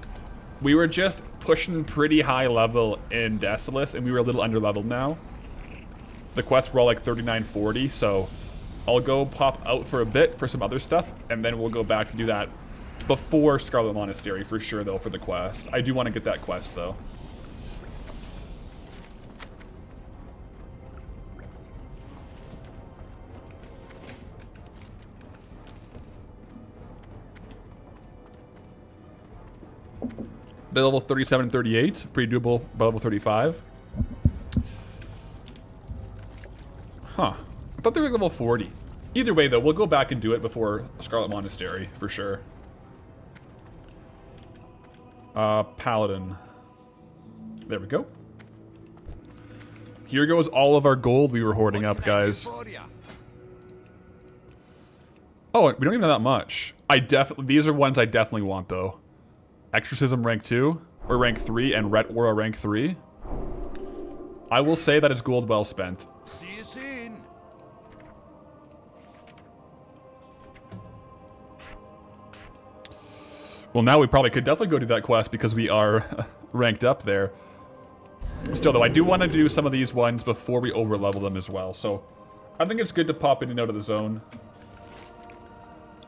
We were just pushing pretty high level in Deathless, and we were a little under leveled now. The quests were all like 39, 40, so I'll go pop out for a bit for some other stuff, and then we'll go back to do that before Scarlet Monastery for sure, though, for the quest. I do want to get that quest, though. The level 37 and 38, pretty doable by level 35. Huh. I thought they were level 40. Either way, though, we'll go back and do it before Scarlet Monastery, for sure. Paladin. There we go. Here goes all of our gold we were hoarding up, guys. Oh, we don't even have that much. These are ones I definitely want, though. Exorcism rank 2, or rank 3, and Ret Aura rank 3. I will say that it's gold well spent. See you soon. Well, now we probably could definitely go do that quest because we are ranked up there. Still, though, I do want to do some of these ones before we overlevel them as well. So, I think it's good to pop in and out of the zone.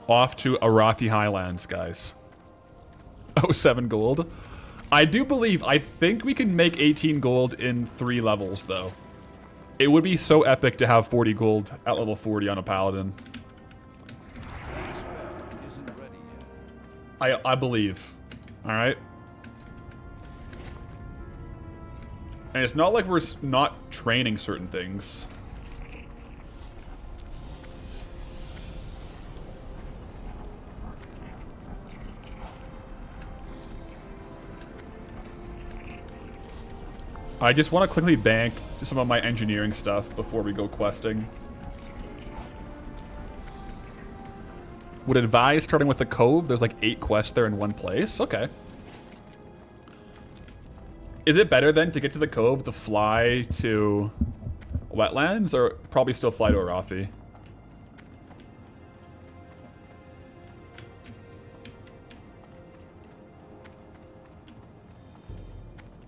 Off to Arathi Highlands, guys. Oh, 7 gold. I think we can make 18 gold in 3 levels, though. It would be so epic to have 40 gold at level 40 on a Paladin. Isn't ready yet. I believe. Alright? And it's not like we're not training certain things. I just want to quickly bank some of my engineering stuff before we go questing. Would advise starting with the Cove. There's like 8 quests there in one place. Okay. Is it better then to get to the Cove to fly to Wetlands, or probably still fly to Arathi?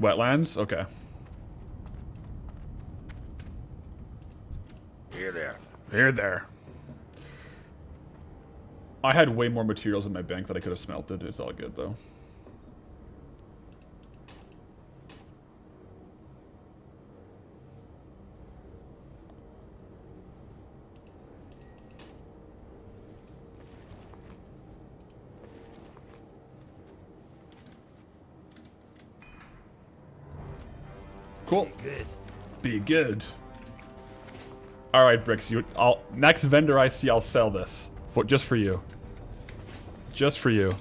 Wetlands? Okay. Here there. Here there. I had way more materials in my bank that I could have smelted. It's all good, though. Cool. Good. Be good. All right, Bricks. Next vendor I see, I'll sell this just for you. Just for you.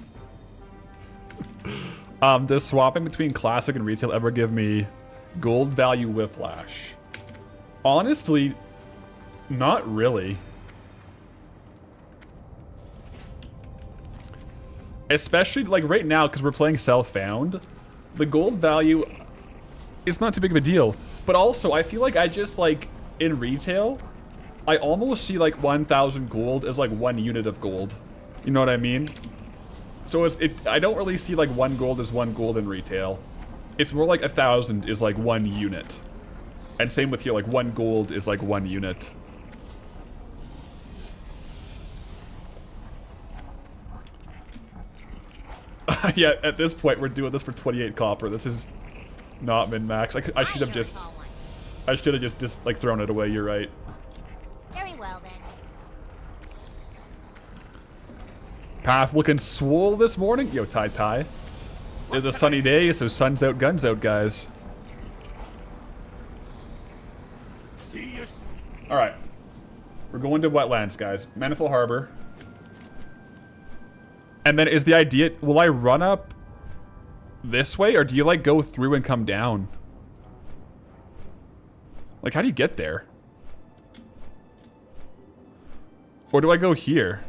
Does swapping between classic and retail ever give me gold value whiplash? Honestly, not really. Especially like right now, because we're playing self-found, the gold value is not too big of a deal. But also, I feel like I just like in retail, I almost see like 1,000 gold as like 1 unit of gold. You know what I mean? So I don't really see like 1 gold as 1 gold in retail. It's more like 1,000 is like 1 unit. And same with here, like 1 gold is like 1 unit. Yeah, at this point we're doing this for 28 copper. This is not min-max. I should have just... I should have just like thrown it away, you're right. Very well then. Path looking swole this morning. Yo, Tai. It's a sunny day, so sun's out, guns out, guys. See you. Alright. We're going to Wetlands, guys. Manifold Harbor. And then is the idea, will I run up this way, or do you like go through and come down? Like, how do you get there? Or do I go here?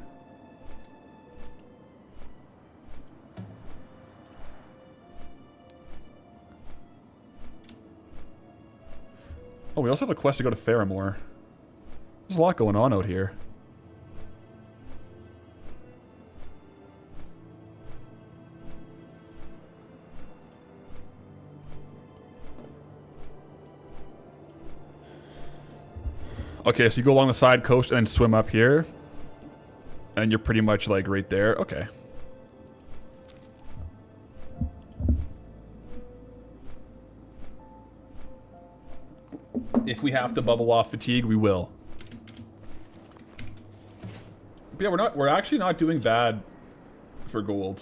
Oh, we also have a quest to go to Theramore. There's a lot going on out here. Okay, so you go along the side coast and then swim up here. And you're pretty much like right there. Okay. If we have to bubble off fatigue, we will. But yeah, we're actually not doing bad for gold.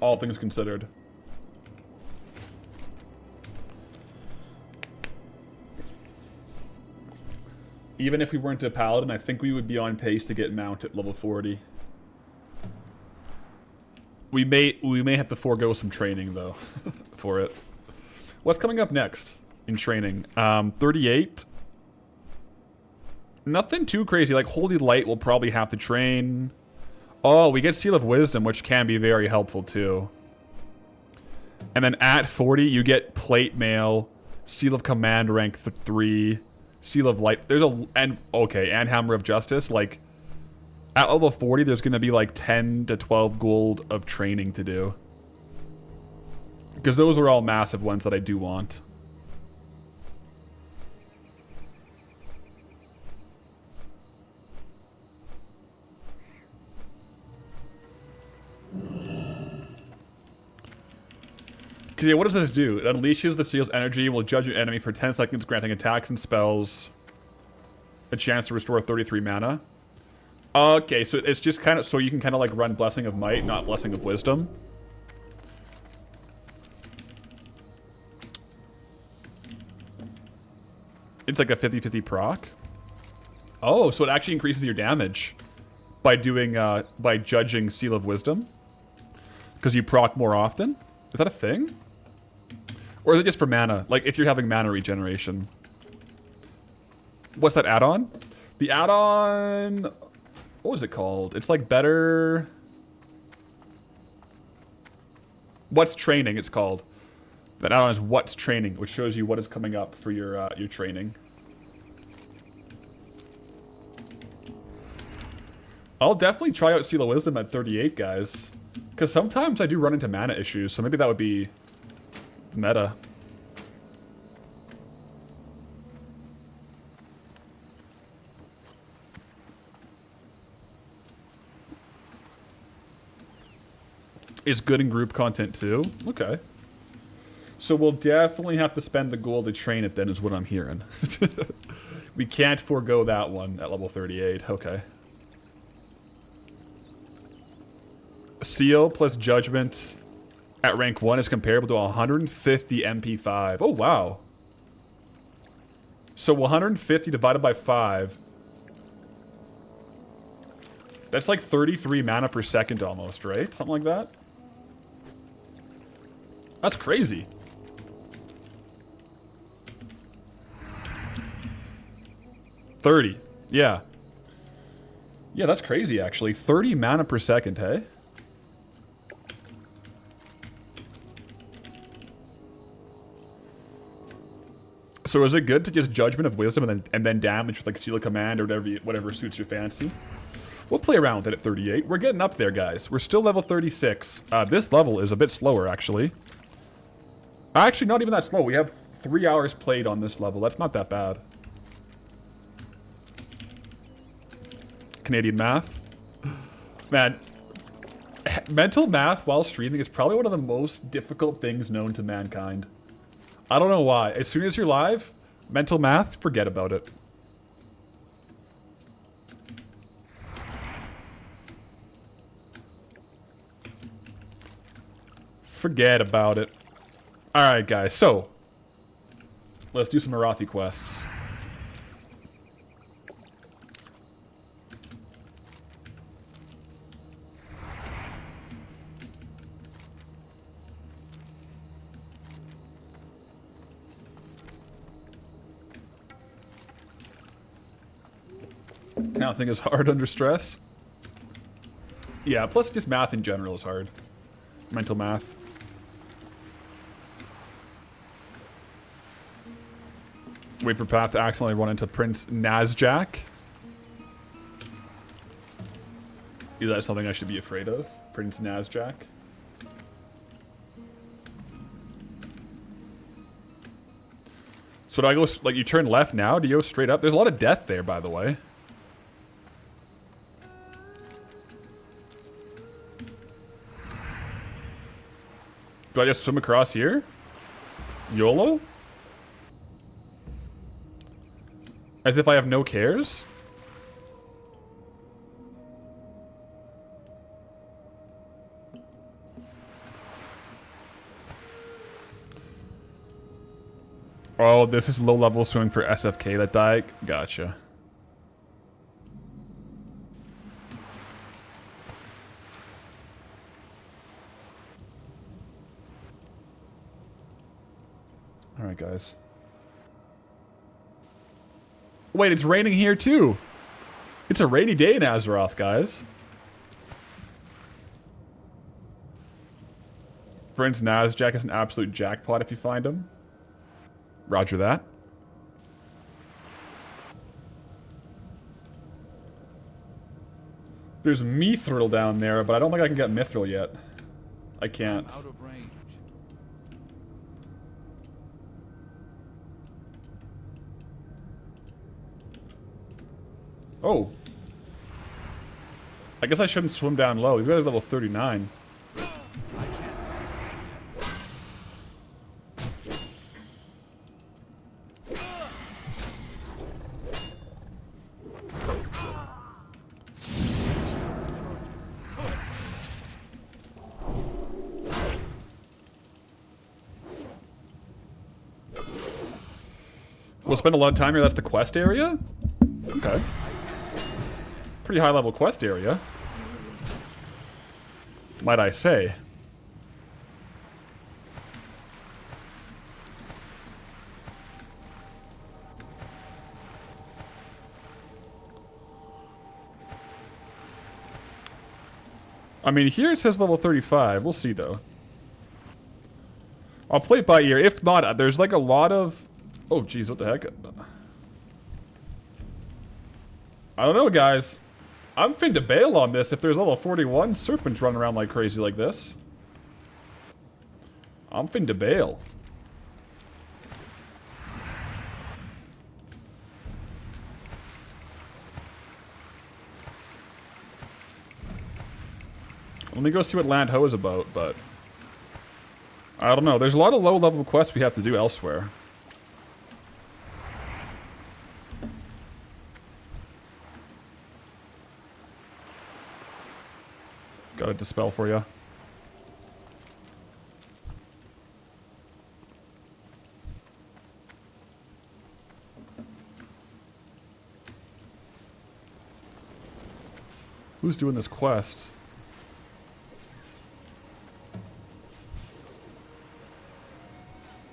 All things considered. Even if we weren't a Paladin, I think we would be on pace to get Mount at level 40. We may have to forego some training, though, for it. What's coming up next in training? 38. Nothing too crazy. Like, Holy Light will probably have to train. Oh, we get Seal of Wisdom, which can be very helpful, too. And then at 40, you get Plate Mail, Seal of Command rank 3, Seal of Light. There's a... And Hammer of Justice. Like, at level 40, there's going to be like 10 to 12 gold of training to do. Because those are all massive ones that I do want. Because, yeah, what does this do? It unleashes the seal's energy and will judge your enemy for 10 seconds, granting attacks and spells a chance to restore 33 mana. Okay, so it's just kind of... So you can kind of, like, run Blessing of Might, not Blessing of Wisdom. It's like a 50-50 proc. Oh, so it actually increases your damage by doing... by judging Seal of Wisdom. Because you proc more often. Is that a thing? Or is it just for mana? Like, if you're having mana regeneration. What's that add-on? The add-on... What was it called? It's like better... What's Training, it's called. That add-on is What's Training, which shows you what is coming up for your training. I'll definitely try out Seal of Wisdom at 38, guys. Because sometimes I do run into mana issues, so maybe that would be meta. It's good in group content too? Okay. So we'll definitely have to spend the gold to train it then, is what I'm hearing. We can't forego that one at level 38. Okay. Seal plus Judgment at rank 1 is comparable to 150 MP5. Oh, wow. So 150 divided by 5. That's like 33 mana per second almost, right? Something like that? That's crazy. $30. Yeah. Yeah, that's crazy, actually. 30 mana per second, hey? So is it good to just Judgment of Wisdom and then damage with like Seal of Command or whatever suits your fancy? We'll play around with it at 38. We're getting up there, guys. We're still level 36. This level is a bit slower, actually. Actually, not even that slow. We have 3 hours played on this level. That's not that bad. Canadian math. Man, mental math while streaming is probably one of the most difficult things known to mankind. I don't know why. As soon as you're live, mental math, forget about it. Forget about it. Alright, guys. So, let's do some Arathi quests. Counting is hard under stress. Yeah, plus just math in general is hard. Mental math. Wait for Path to accidentally run into Prince Nazjack. Is that something I should be afraid of? Prince Nazjack? So do I go, like, you turn left now? Do you go straight up? There's a lot of death there, by the way. Do I just swim across here? YOLO? As if I have no cares? Oh, this is low level swimming for SFK that die. Gotcha. Alright, guys. Wait, it's raining here too. It's a rainy day in Azeroth, guys. Prince Nazjack is an absolute jackpot if you find him. Roger that. There's Mithril down there, but I don't think I can get Mithril yet. I can't. Out of range. Oh. I guess I shouldn't swim down low. These guys are level 39. We'll spend a lot of time here. That's the quest area? Okay. Pretty high level quest area. Might I say. I mean, here it says level 35. We'll see, though. I'll play it by ear. If not, there's like a lot of... Oh, jeez, what the heck? I don't know, guys. I'm finna bail on this if there's level 41 serpents running around like crazy like this. I'm finna bail. Let me go see what Land Ho is about, but... I don't know. There's a lot of low-level quests we have to do elsewhere. Got a dispel for you. Who's doing this quest?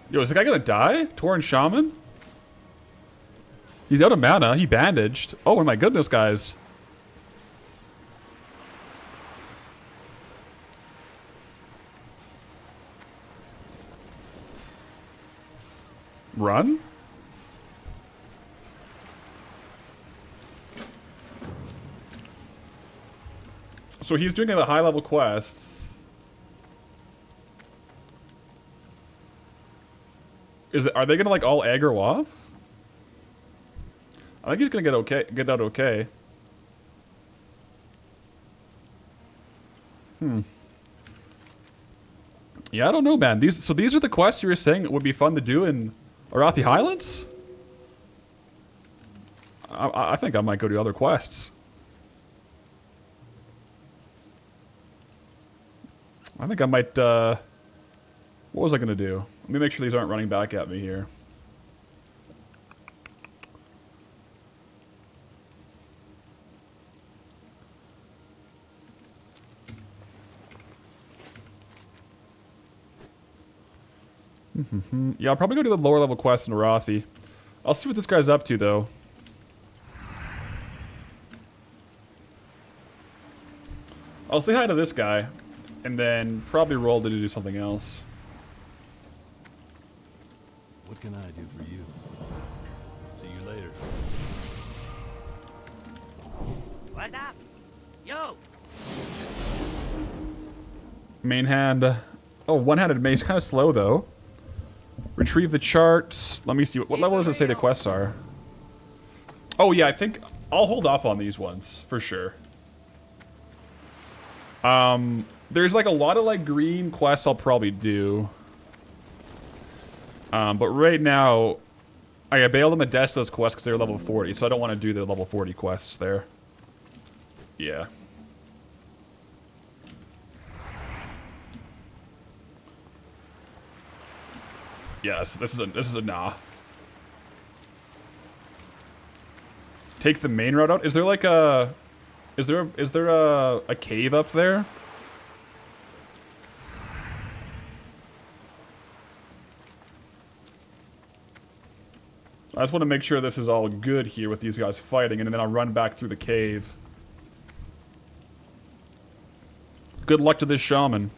Yo, is the guy gonna die? Tauren Shaman? He's out of mana. He bandaged. Oh my goodness, guys. Run? So he's doing a high level quest. Are they gonna like all aggro off? I think he's gonna get out okay. Yeah, I don't know, man. These are the quests you were saying would be fun to do in Arathi Highlands? I think I might go do other quests. I think I might, what was I gonna do? Let me make sure these aren't running back at me here. Yeah, I'll probably go do the lower level quest in Arathi. I'll see what this guy's up to, though. I'll say hi to this guy, and then probably roll to do something else. What can I do for you? See you later. What's up? Yo! Main hand. Oh, one-handed mace. Kind of slow, though. Retrieve the charts. Let me see. What level does it say the quests are? Oh, yeah, I think I'll hold off on these ones, for sure. There's, like, a lot of, like, green quests I'll probably do. But right now, I bailed on the Destos quests because they're level 40, so I don't want to do the level 40 quests there. Yeah. Yes, this is a nah. take the main route out. Is there like a... Is there a cave up there? I just want to make sure this is all good here with these guys fighting, and then I'll run back through the cave. Good luck to this shaman.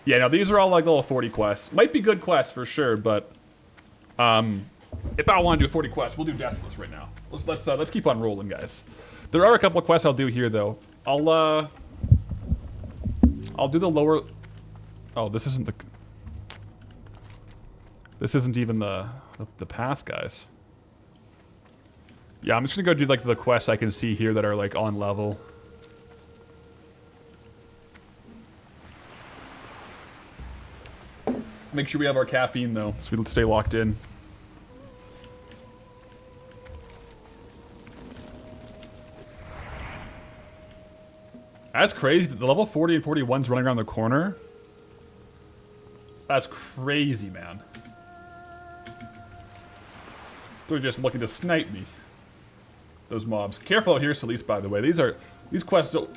Yeah, now these are all like level 40 quests. Might be good quests for sure, but if I want to do 40 quests, we'll do Decimus right now. Let's keep on rolling, guys. There are a couple of quests I'll do here though. I'll do the lower. Oh, this isn't even the path, guys. Yeah, I'm just gonna go do like the quests I can see here that are like on level. Make sure we have our caffeine though, so we stay locked in. That's crazy. The level 40 and 41's running around the corner. That's crazy, man. They're just looking to snipe me. Those mobs. Careful out here, Celeste, by the way. These quests don't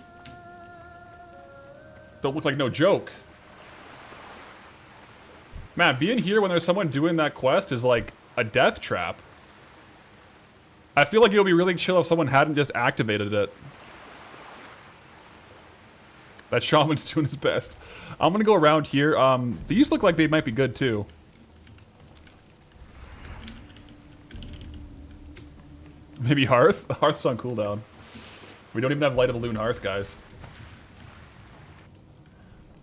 look like no joke. Man, being here when there's someone doing that quest is like a death trap. I feel like it would be really chill if someone hadn't just activated it. That shaman's doing his best. I'm gonna go around here. These look like they might be good too. Maybe Hearth? Hearth's on cooldown. We don't even have Light of a Loon Hearth, guys.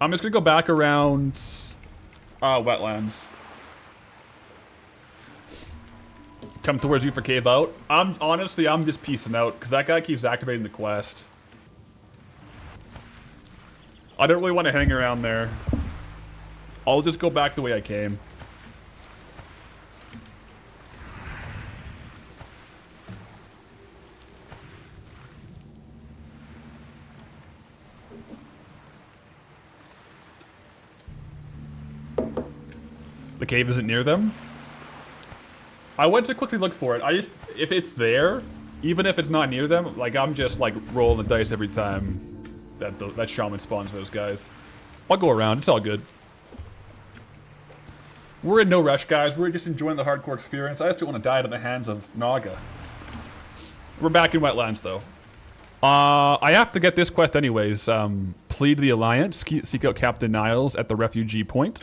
I'm just gonna go back around wetlands. Come towards you for cave out. Honestly, I'm just peacing out because that guy keeps activating the quest. I don't really want to hang around there. I'll just go back the way I came. The cave isn't near them. I went to quickly look for it. If it's there, even if it's not near them, like I'm just like rolling the dice every time that shaman spawns those guys. I'll go around. It's all good. We're in no rush, guys. We're just enjoying the hardcore experience. I just don't want to die to the hands of Naga. We're back in wetlands, though. I have to get this quest anyways. Plead the Alliance. Seek out Captain Niles at the refugee point.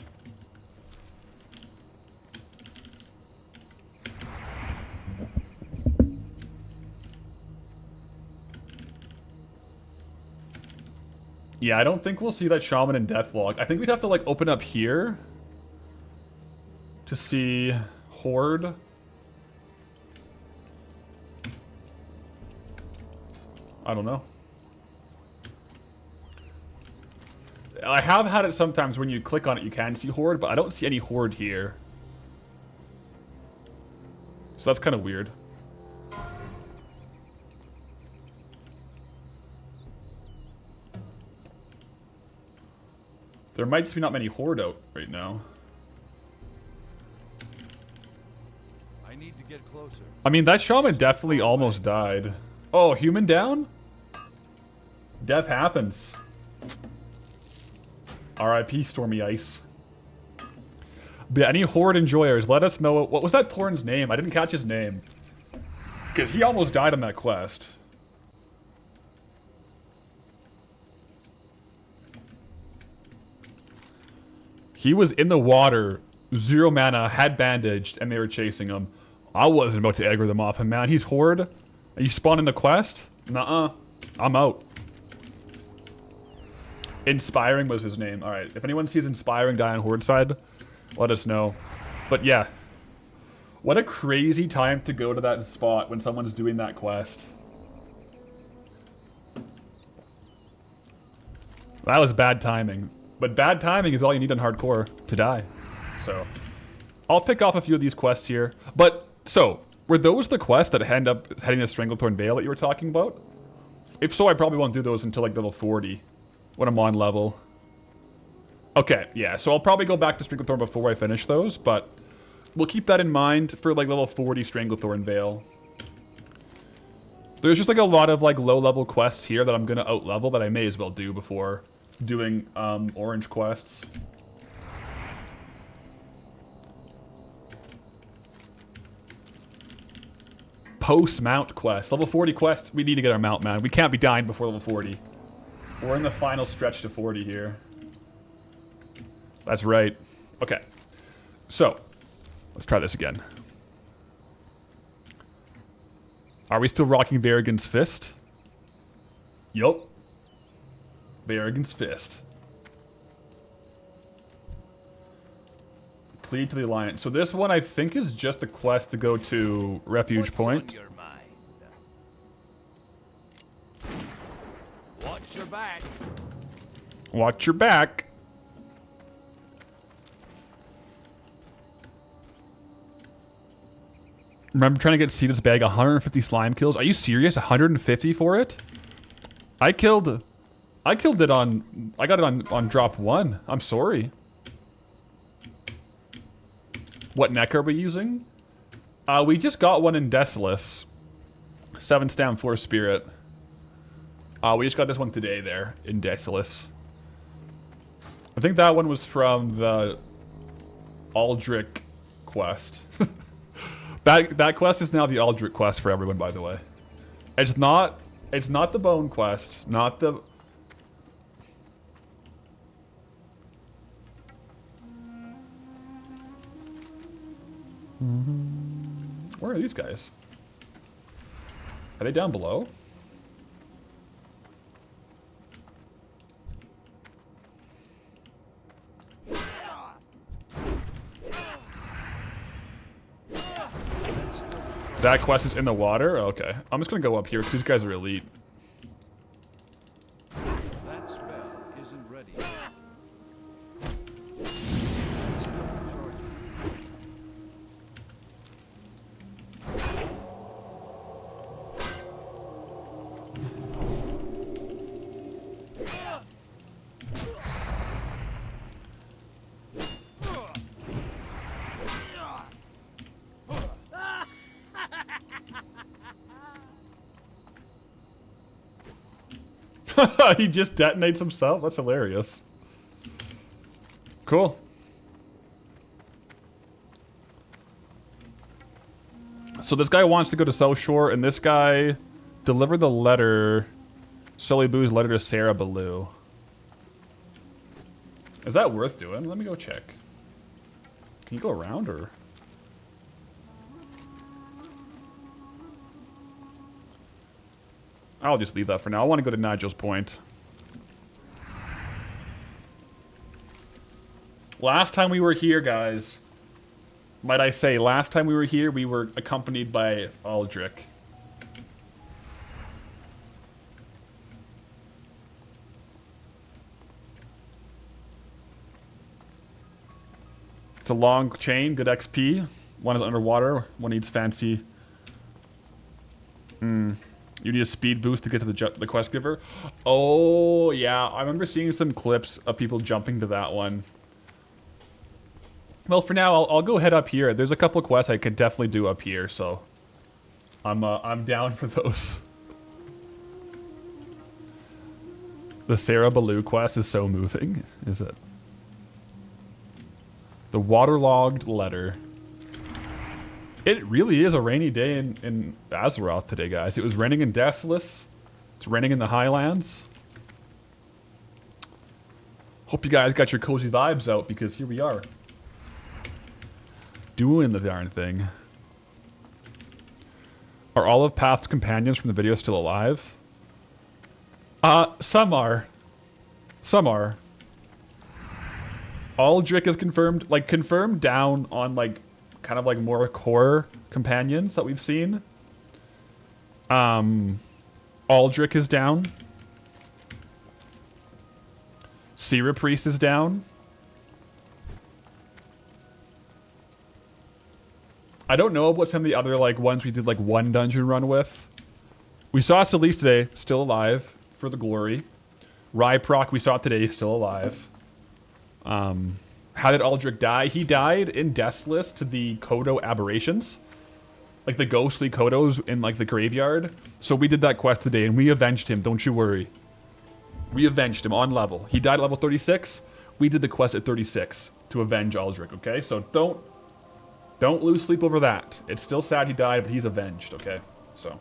Yeah, I don't think we'll see that shaman in Deathlog. I think we'd have to like open up here to see Horde. I don't know. I have had it sometimes when you click on it you can see Horde, but I don't see any Horde here. So that's kind of weird. There might just be not many Horde out right now. I need to get closer. I mean, that shaman definitely almost died. Oh, human down? Death happens. R.I.P. Stormy Ice. But yeah, any Horde enjoyers, let us know. What was that Torn's name? I didn't catch his name. Because he almost died on that quest. He was in the water, 0 mana, had bandaged, and they were chasing him. I wasn't about to aggro them off him, man. He's Horde. Are you spawning the quest? Nuh-uh. I'm out. Inspiring was his name. Alright, if anyone sees Inspiring die on Horde side, let us know. But yeah. What a crazy time to go to that spot when someone's doing that quest. That was bad timing. But bad timing is all you need on hardcore to die. So, I'll pick off a few of these quests here. But, so, were those the quests that end up heading to Stranglethorn Vale that you were talking about? If so, I probably won't do those until like level 40. When I'm on level. Okay, yeah, so I'll probably go back to Stranglethorn before I finish those, but we'll keep that in mind for like level 40 Stranglethorn Vale. There's just like a lot of like low-level quests here that I'm gonna out-level that I may as well do before doing orange quests. Post-mount quest. Level 40 quest. We need to get our mount, man. We can't be dying before level 40. We're in the final stretch to 40 here. That's right. Okay. So, let's try this again. Are we still rocking Varigan's Fist? Yup. Varigan's Fist. Plead to the Alliance. So this one I think is just a quest to go to Refuge Point. On your mind? Watch your back. Watch your back. Remember trying to get Cetus Bag 150 slime kills? Are you serious? 150 for it? I killed it on... I got it on drop 1. I'm sorry. What neck are we using? We just got one in Desolus. 7 stam 4 spirit. We just got this one today there in Desolus. I think that one was from the Aldrich quest. That quest is now the Aldrich quest for everyone, by the way. It's not the Bone quest, not the... Where are these guys? Are they down below? That quest is in the water? Okay. I'm just gonna go up here because these guys are elite. That spell isn't ready. That's still charging. He just detonates himself? That's hilarious. Cool. So this guy wants to go to South Shore, and this guy delivered the letter, Sully Boo's letter to Sarah Ballou. Is that worth doing? Let me go check. Can you go around, or...? I'll just leave that for now. I want to go to Nigel's Point. Last time we were here, guys, might I say, last time we were here, we were accompanied by Aldrich. It's a long chain, good XP. One is underwater, one needs fancy. You need a speed boost to get to the quest giver. Oh, yeah. I remember seeing some clips of people jumping to that one. Well, for now, I'll go head up here. There's a couple of quests I could definitely do up here, so I'm down for those. The Sarah Ballou quest is so moving, is it? The waterlogged letter. It really is a rainy day in Azeroth today, guys. It was raining in Desolus. It's raining in the Highlands. Hope you guys got your cozy vibes out, because here we are. Doing the darn thing. Are all of Path's companions from the video still alive? Some are. Some are. Aldrich is confirmed. Like, confirmed down on, like, kind of like more core companions that we've seen. Aldrich is down. Sierra Priest is down. I don't know what's some of the other like ones we did like one dungeon run with. We saw Celeste today, still alive for the glory. Ryproc we saw today, still alive. How did Aldrich die? He died in Death's List to the Kodo aberrations. Like the ghostly Kodos in like the graveyard. So we did that quest today and we avenged him, don't you worry. We avenged him on level. He died at level 36. We did the quest at 36 to avenge Aldrich, okay? So don't lose sleep over that. It's still sad he died, but he's avenged, okay? So.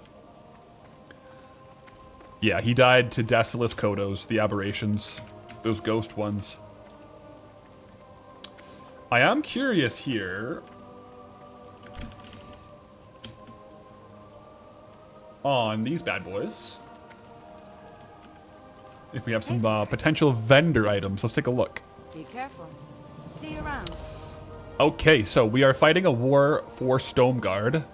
Yeah, he died to Deathless Kodos, the aberrations. Those ghost ones. I am curious here. On these bad boys. If we have some potential vendor items. Let's take a look. Be careful. See you around. Okay, so we are fighting a war for Stormguard,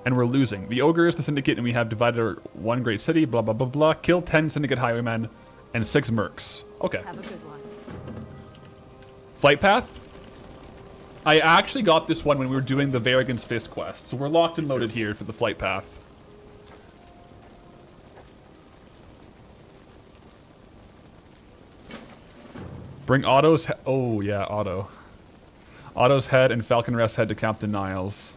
and we're losing. The Ogre is the Syndicate, and we have divided our one great city, blah, blah, blah, blah. Kill 10 Syndicate Highwaymen and 6 Mercs. Okay. Have a good one. Flight Path? I actually got this one when we were doing the Varrigan's Fist quest, so we're locked and loaded here for the Flight Path. Bring Otto's oh yeah, Otto. Otto's head and Falcon Rest's head to Captain Niles.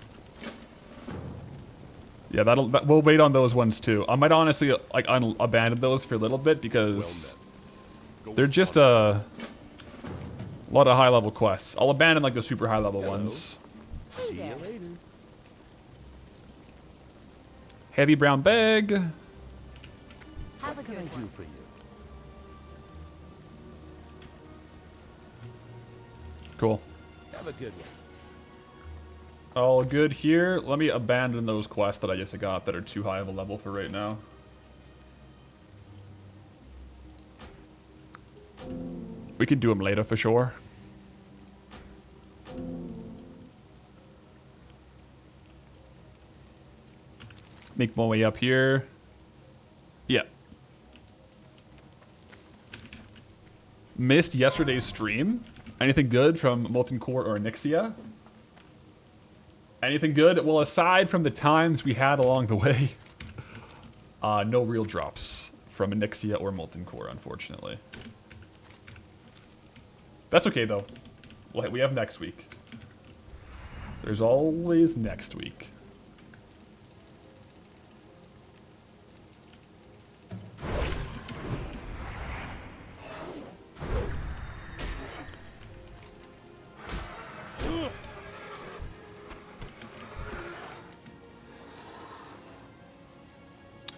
Yeah, we'll wait on those ones too. I might honestly like abandon those for a little bit because they're just a lot of high level quests. I'll abandon like the super high level ones. See you later. Heavy brown bag. Have a good one. Do for you. Cool. Have a good one. All good here. Let me abandon those quests that I just got that are too high of a level for right now. We can do them later for sure. Make my way up here. Yeah. Missed yesterday's stream. Anything good from Molten Core or Nixia? Anything good? Well, aside from the times we had along the way, no real drops from Nixia or Molten Core, unfortunately. That's okay, though. We have next week. There's always next week.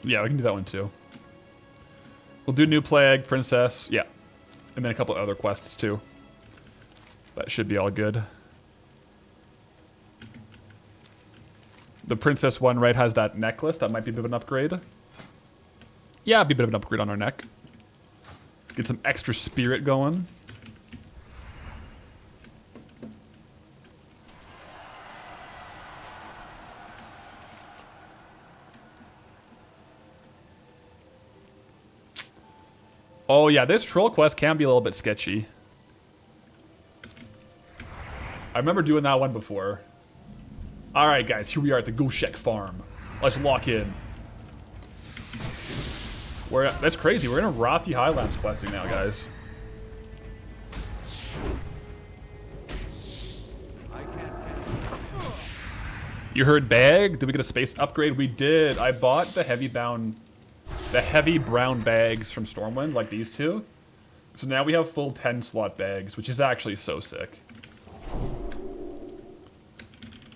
Yeah, we can do that one too. We'll do New Plague, Princess, yeah. And then a couple other quests too. That should be all good. The Princess one, right, has that necklace. That might be a bit of an upgrade. Yeah, it'd be a bit of an upgrade on our neck. Get some extra spirit going. Oh yeah, this troll quest can be a little bit sketchy. I remember doing that one before. Alright guys, here we are at the Goshek farm. Let's lock in. That's crazy, we're in a Rothi Highlands questing now, guys. You heard bag? Did we get a space upgrade? We did. I bought the heavy brown bags from Stormwind, like these two. So now we have full 10 slot bags, which is actually so sick.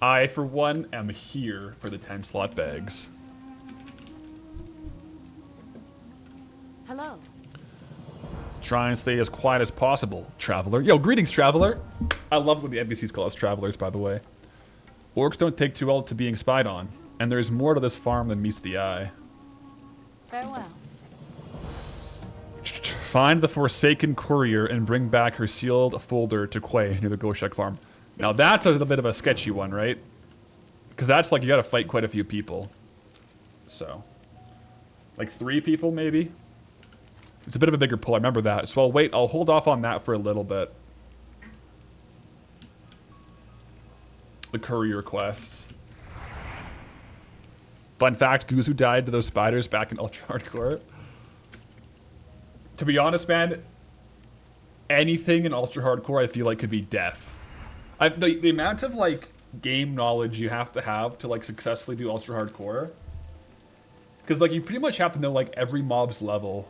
I, for one, am here for the 10 slot bags. Hello. Try and stay as quiet as possible, traveler. Yo, greetings, traveler. I love when the NPCs call us travelers, by the way. Orcs don't take too well to being spied on, and there's more to this farm than meets the eye. Farewell. Find the Forsaken Courier and bring back her sealed folder to Quay near the Goshek farm. Now that's a little bit of a sketchy one, right? Because that's like you gotta fight quite a few people. So, like 3 people maybe? It's a bit of a bigger pull, I remember that. So I'll hold off on that for a little bit. The courier quest. Fun fact, Guzu died to those spiders back in Ultra Hardcore. To be honest, man, anything in ultra hardcore I feel like could be death. The amount of like game knowledge you have to like successfully do ultra hardcore, because like you pretty much have to know like every mob's level.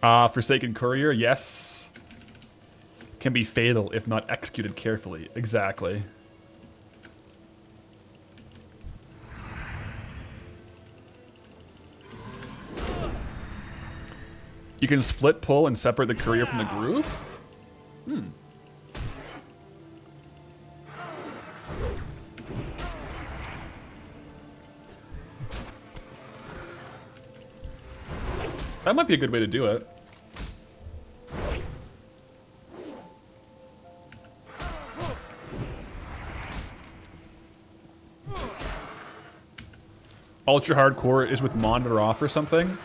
Forsaken Courier, yes. Can be fatal if not executed carefully. Exactly. You can split pull and separate the courier from the group? That might be a good way to do it. Ultra hardcore is with monitor off or something.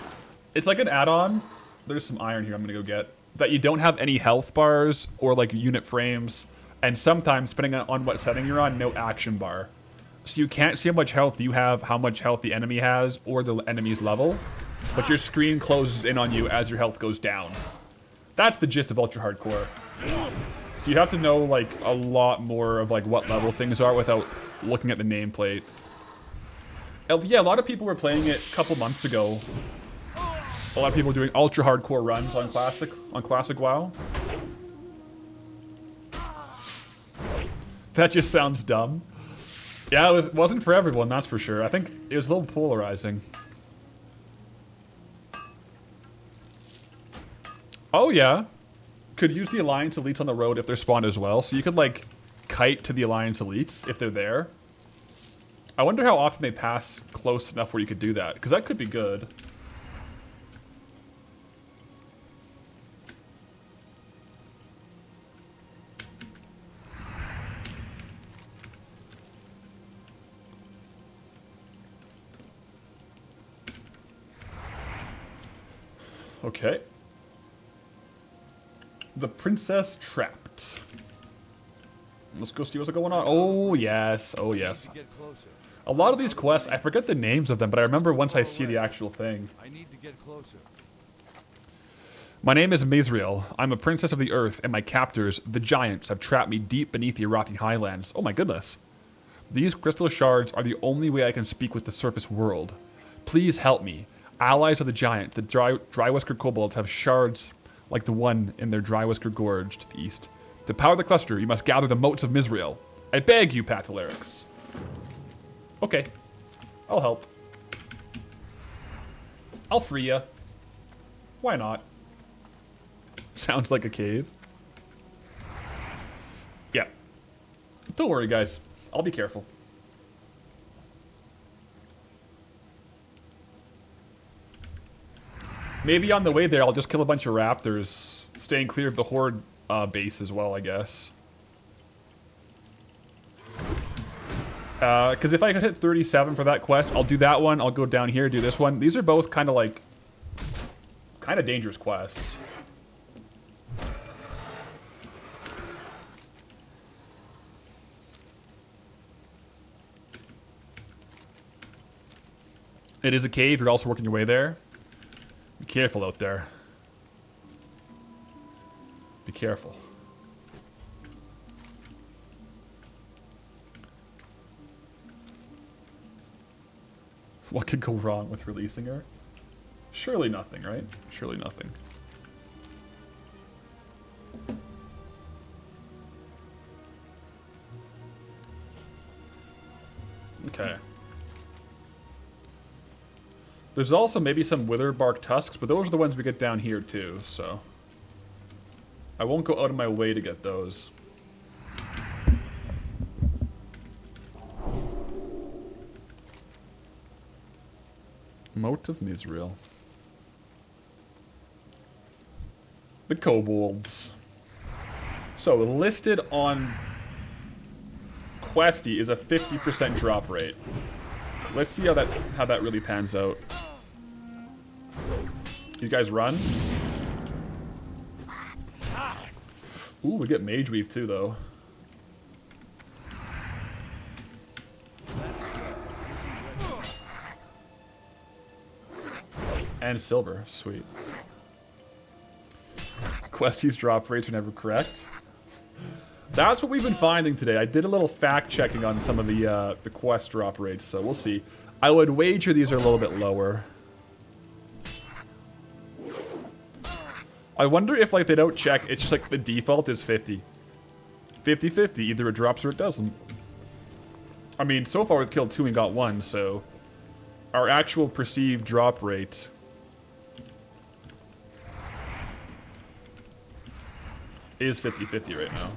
It's like an add-on. There's some iron here I'm gonna go get. That you don't have any health bars or like unit frames, and sometimes, depending on what setting you're on, no action bar. So you can't see how much health you have, how much health the enemy has, or the enemy's level. But your screen closes in on you as your health goes down. That's the gist of ultra hardcore. So you have to know like a lot more of like what level things are without looking at the nameplate. Yeah, a lot of people were playing it a couple months ago. A lot of people doing ultra hardcore runs on classic WoW. That just sounds dumb. Yeah, it wasn't for everyone, that's for sure. I think it was a little polarizing. Oh yeah. Could use the Alliance elites on the road if they're spawned as well. So you could like kite to the Alliance elites if they're there. I wonder how often they pass close enough where you could do that, because that could be good. Okay. The Princess Trapped. Let's go see what's going on. Oh, yes. Oh, yes. A lot of these quests, I forget the names of them, but I remember once I see the actual thing. I need to get closer. My name is Mizrael. I'm a princess of the earth, and my captors, the giants, have trapped me deep beneath the Iraqi highlands. Oh my goodness. These crystal shards are the only way I can speak with the surface world. Please help me. Allies of the giant, the dry-whiskered kobolds, have shards like the one in their dry-whisker gorge to the east. To power the cluster, you must gather the motes of Mizrael. I beg you, PATHALERIX. Okay. I'll help. I'll free ya. Why not? Sounds like a cave. Yeah. Don't worry, guys. I'll be careful. Maybe on the way there, I'll just kill a bunch of raptors, staying clear of the horde base as well, I guess. Because if I could hit 37 for that quest, I'll do that one. I'll go down here, do this one. These are both kind of like, kind of dangerous quests. It is a cave. You're also working your way there. Be careful out there. Be careful. What could go wrong with releasing her? Surely nothing, right? Surely nothing. Okay. There's also maybe some witherbark tusks, but those are the ones we get down here too, so I won't go out of my way to get those. Mote of Mizrael. The kobolds. So listed on Questy is a 50% drop rate. Let's see how that really pans out. These guys run. Ooh, we get Mage Weave too, though. And silver. Sweet. Questies drop rates are never correct. That's what we've been finding today. I did a little fact checking on some of the quest drop rates, so we'll see. I would wager these are a little bit lower. I wonder if like they don't check, it's just like the default is 50. 50-50, either it drops or it doesn't. I mean, so far we've killed 2 and got 1, so our actual perceived drop rate is 50-50 right now.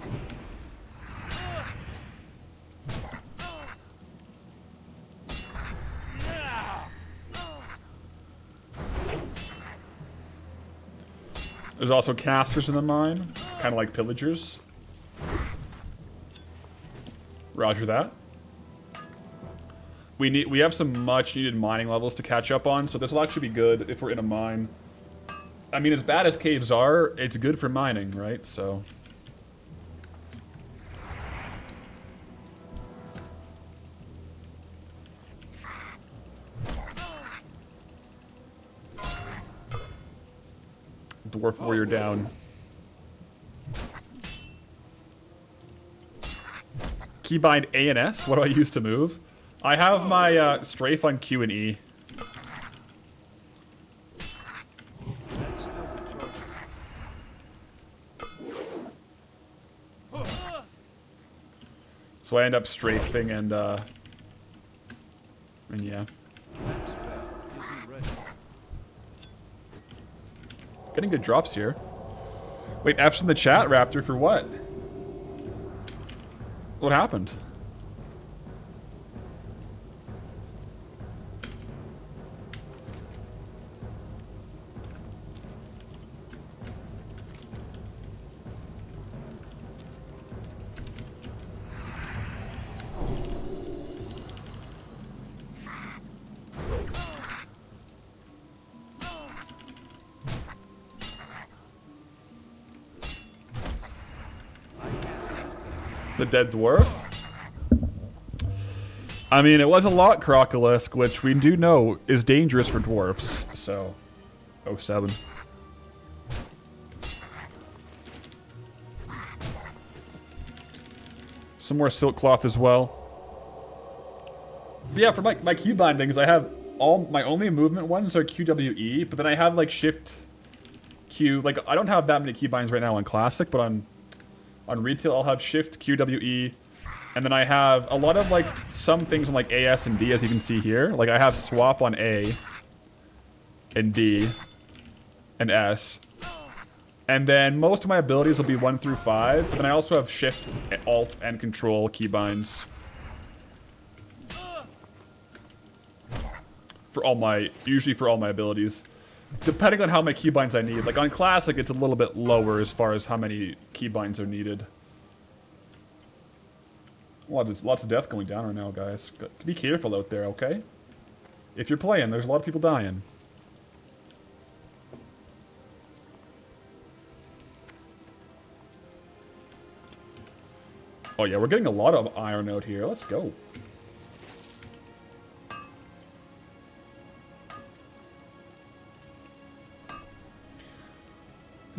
There's also casters in the mine, kind of like pillagers. Roger that. We have some much needed mining levels to catch up on, so this will actually be good if we're in a mine. I mean, as bad as caves are, it's good for mining, right? So Dwarf warrior down. Keybind A and S? What do I use to move? I have my strafe on Q and E. So I end up strafing and yeah. Getting good drops here. Wait, F's in the chat, Raptor, for what? What happened? The dead dwarf? I mean, it was a lot Crocolisk, which we do know is dangerous for dwarfs, so... 07. Some more silk cloth as well. But yeah, for my Q bindings, I have all... My only movement ones are QWE, but then I have, like, Shift Q... Like, I don't have that many key binds right now on Classic, but on retail, I'll have Shift, QWE, and then I have a lot of, like, some things on, like, AS and D, as you can see here. Like, I have Swap on A, and D, and S. And then most of my abilities will be 1 through 5, but then I also have Shift, Alt, and Control keybinds. Usually for all my abilities. Depending on how many keybinds I need. Like on Classic, it's a little bit lower as far as how many keybinds are needed. Well, there's lots of death going down right now, guys. Be careful out there, okay? If you're playing, there's a lot of people dying. Oh yeah, we're getting a lot of iron out here. Let's go.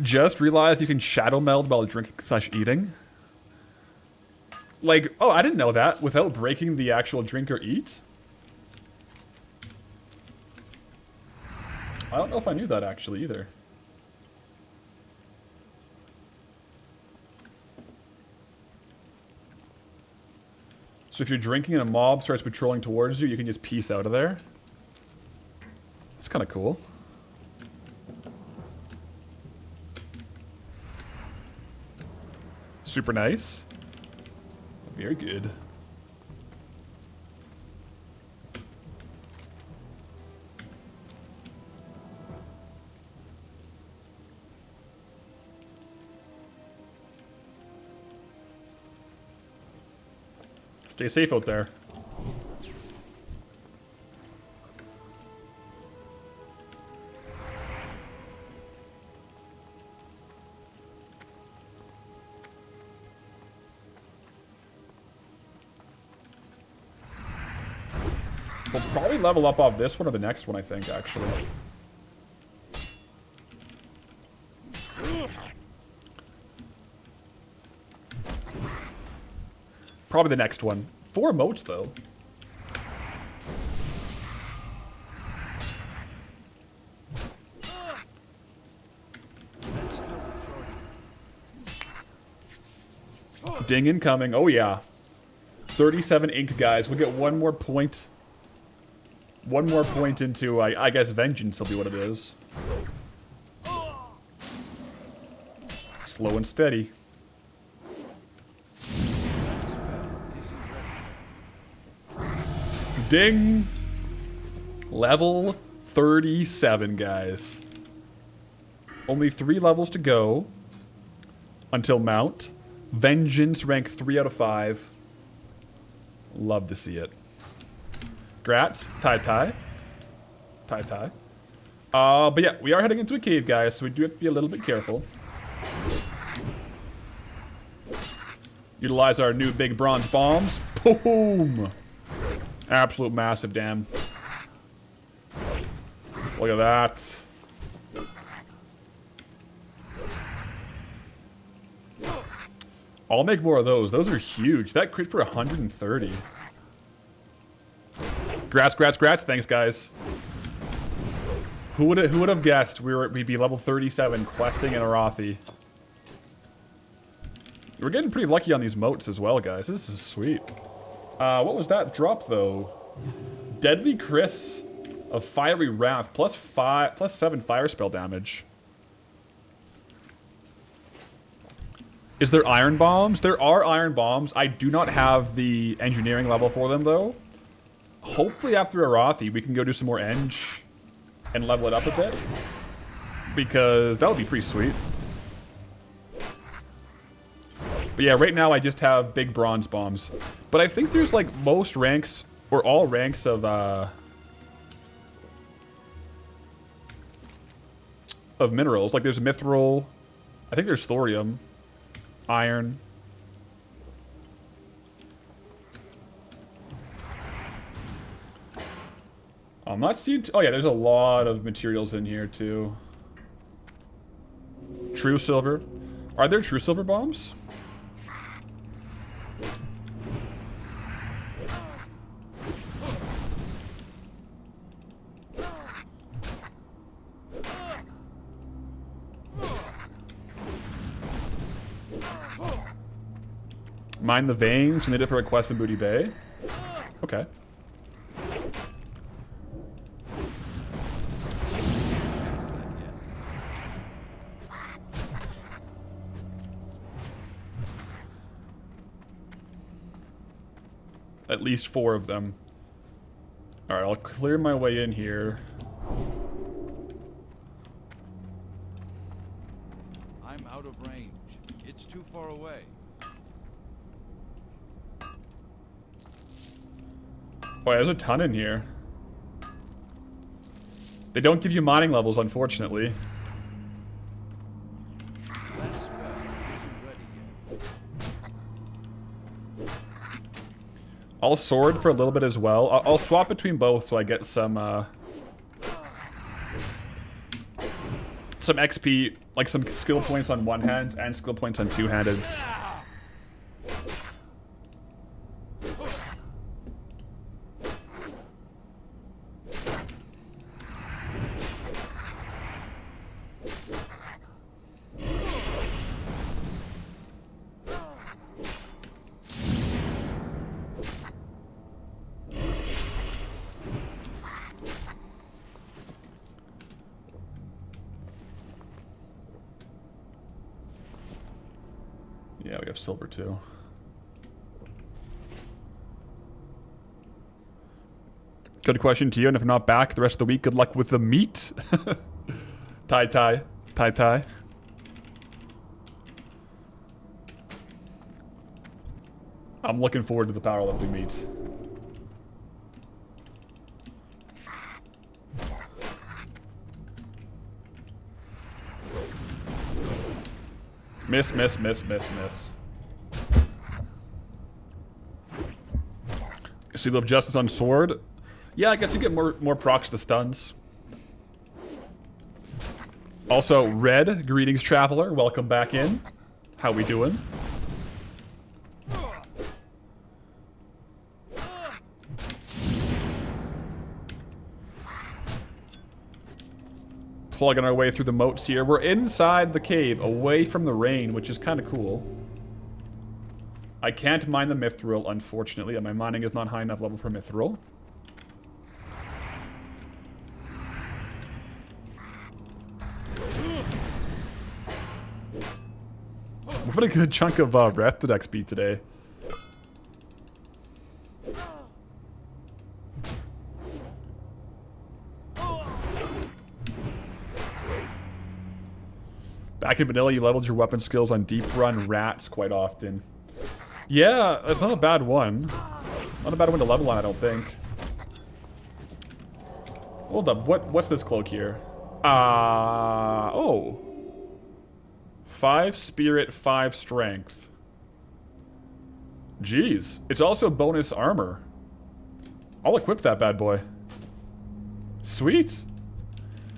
Just realized you can shadow meld while drinking/eating. Like, oh, I didn't know that. Without breaking the actual drink or eat? I don't know if I knew that actually either. So if you're drinking and a mob starts patrolling towards you, you can just peace out of there. That's kind of cool. Super nice. Very good. Stay safe out there. We'll probably level up off this one or the next one, I think, actually. Probably the next one. 4 moats, though. Ding incoming. Oh, yeah. 37 ink, guys. We'll get one more point. One more point into, I guess, vengeance will be what it is. Slow and steady. Ding! Level 37, guys. Only 3 levels to go until Mount. Vengeance, rank 3 out of 5. Love to see it. Grats, Tai. But yeah, we are heading into a cave, guys, so we do have to be a little bit careful. Utilize our new big bronze bombs. Boom! Absolute massive damn. Look at that. I'll make more of those. Those are huge. That crit for 130. Grats. Thanks, guys. Who would have guessed we'd be level 37 questing in Arathi? We're getting pretty lucky on these moats as well, guys. This is sweet. What was that drop, though? Deadly Chris of Fiery Wrath, plus 7 fire spell damage. Is there iron bombs? There are iron bombs. I do not have the engineering level for them, though. Hopefully after Arathi, we can go do some more eng and level it up a bit. Because that would be pretty sweet. But yeah, right now I just have big bronze bombs. But I think there's like most ranks, or all ranks of minerals. Like there's mithril. I think there's thorium. Iron. I'm not seeing... oh yeah, there's a lot of materials in here too. True silver. Are there true silver bombs? Mine the veins and they did for a quest in Booty Bay. Okay. At least 4 of them. Alright, I'll clear my way in here. I'm out of range. It's too far away. Boy, there's a ton in here. They don't give you mining levels, unfortunately. That spell isn't ready yet. I'll sword for a little bit as well. I'll swap between both so I get some XP, like some skill points on one hand and skill points on two-handed. Yeah, we have silver too. Good question to you, and if I'm not back the rest of the week, good luck with the meat. Tai. I'm looking forward to the powerlifting meet. Miss. Seal of Justice on sword. Yeah, I guess you get more procs to the stuns. Also, Red, greetings, traveler. Welcome back in. How we doing? plugging our way through the moats here. We're inside the cave, away from the rain, which is kind of cool. I can't mine the mithril, unfortunately. My mining is not high enough level for mithril. What a good chunk of Wrath XP today. Back in vanilla, you leveled your weapon skills on deep run rats quite often. Yeah, that's not a bad one. Not a bad one to level on, I don't think. Hold up, what's this cloak here? Oh. 5 spirit, 5 strength. Jeez, it's also bonus armor. I'll equip that bad boy. Sweet.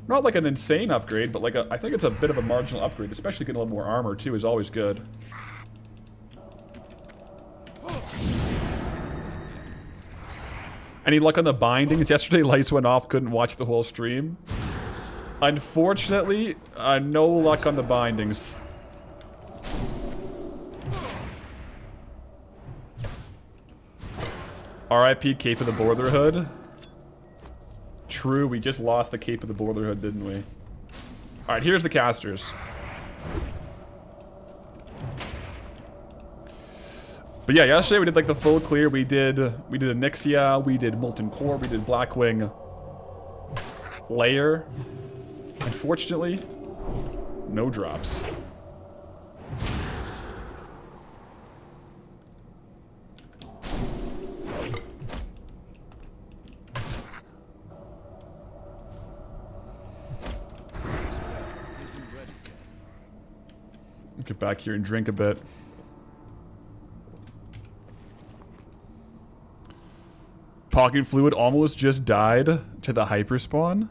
Not like an insane upgrade, but like I think it's a bit of a marginal upgrade, especially getting a little more armor too is always good. Any luck on the bindings? Yesterday lights went off, couldn't watch the whole stream. Unfortunately, no luck on the bindings. RIP Cape of the Borderhood. True, we just lost the Cape of the Borderhood, didn't we? Alright, here's the casters. But yeah, yesterday we did like the full clear. We did Onyxia, we did Molten Core, we did Blackwing Layer. Unfortunately, no drops. Get back here and drink a bit. Pocket Fluid almost just died to the hyperspawn.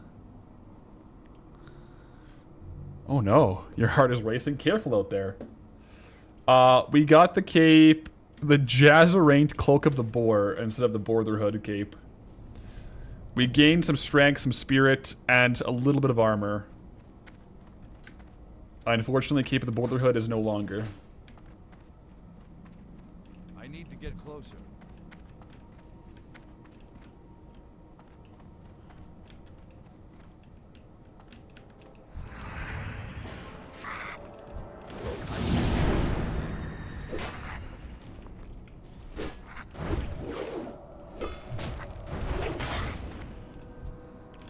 Oh no, your heart is racing. Careful out there. We got the cape, the Jazzeraint Cloak of the Boar instead of the Borderhood cape. We gained some strength, some spirit, and a little bit of armor. Unfortunately, Cape of the Borderhood is no longer. I need to get closer.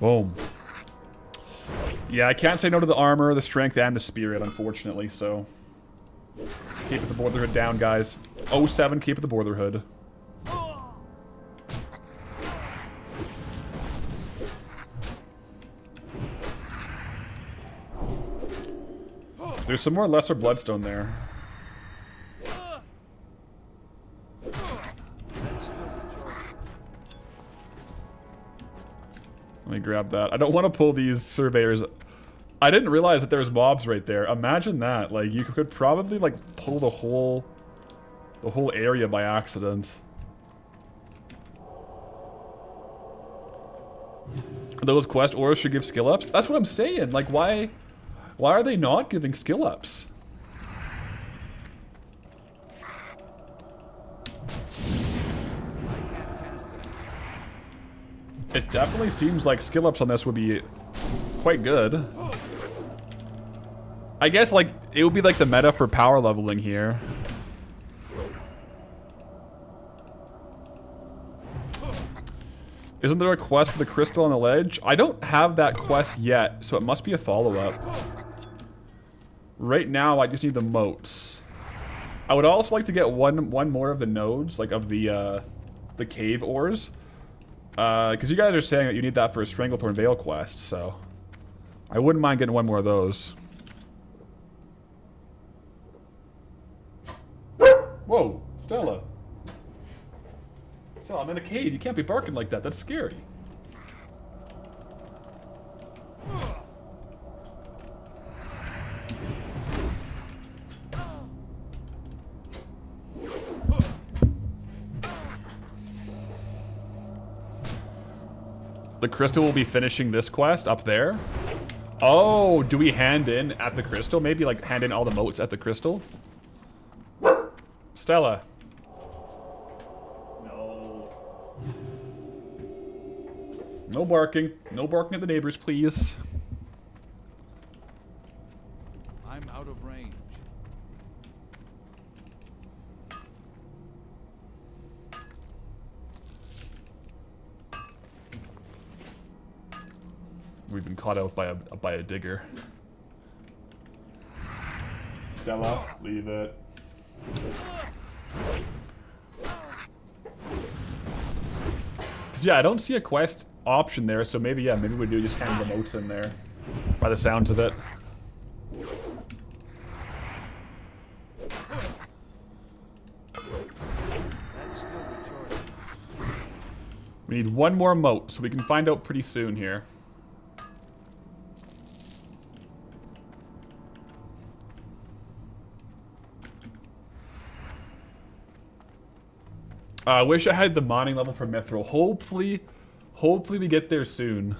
Boom. Yeah, I can't say no to the armor, the strength, and the spirit, unfortunately, so... Cape of the Borderhood down, guys. 07 Cape of the Borderhood. There's some more lesser bloodstone there. Let me grab that. I don't want to pull these surveyors. I didn't realize that there was mobs right there. Imagine that. Like, you could probably, like, pull the whole area by accident. Those quest ores should give skill ups. That's what I'm saying. Like, why are they not giving skill ups? It definitely seems like skill ups on this would be quite good. I guess, like, it would be like the meta for power leveling here. Isn't there a quest for the crystal on the ledge? I don't have that quest yet, so it must be a follow-up. Right now, I just need the moats. I would also like to get one more of the nodes, like of the cave ores. Because you guys are saying that you need that for a Stranglethorn Veil quest, so... I wouldn't mind getting one more of those. Whoa, Stella. Stella, I'm in a cave. You can't be barking like that. That's scary. The crystal will be finishing this quest up there. Oh, do we hand in at the crystal? Maybe like hand in all the moats at the crystal? Stella. No. No barking. No barking at the neighbors, please. I'm out of range. We've been caught out by a digger. Stella, leave it. Cause yeah, I don't see a quest option there, so maybe maybe we do just hand the moats in there. By the sounds of it. That's still recharging. We need one more moat, so we can find out pretty soon here. I wish I had the mining level for Mithril. Hopefully we get there soon.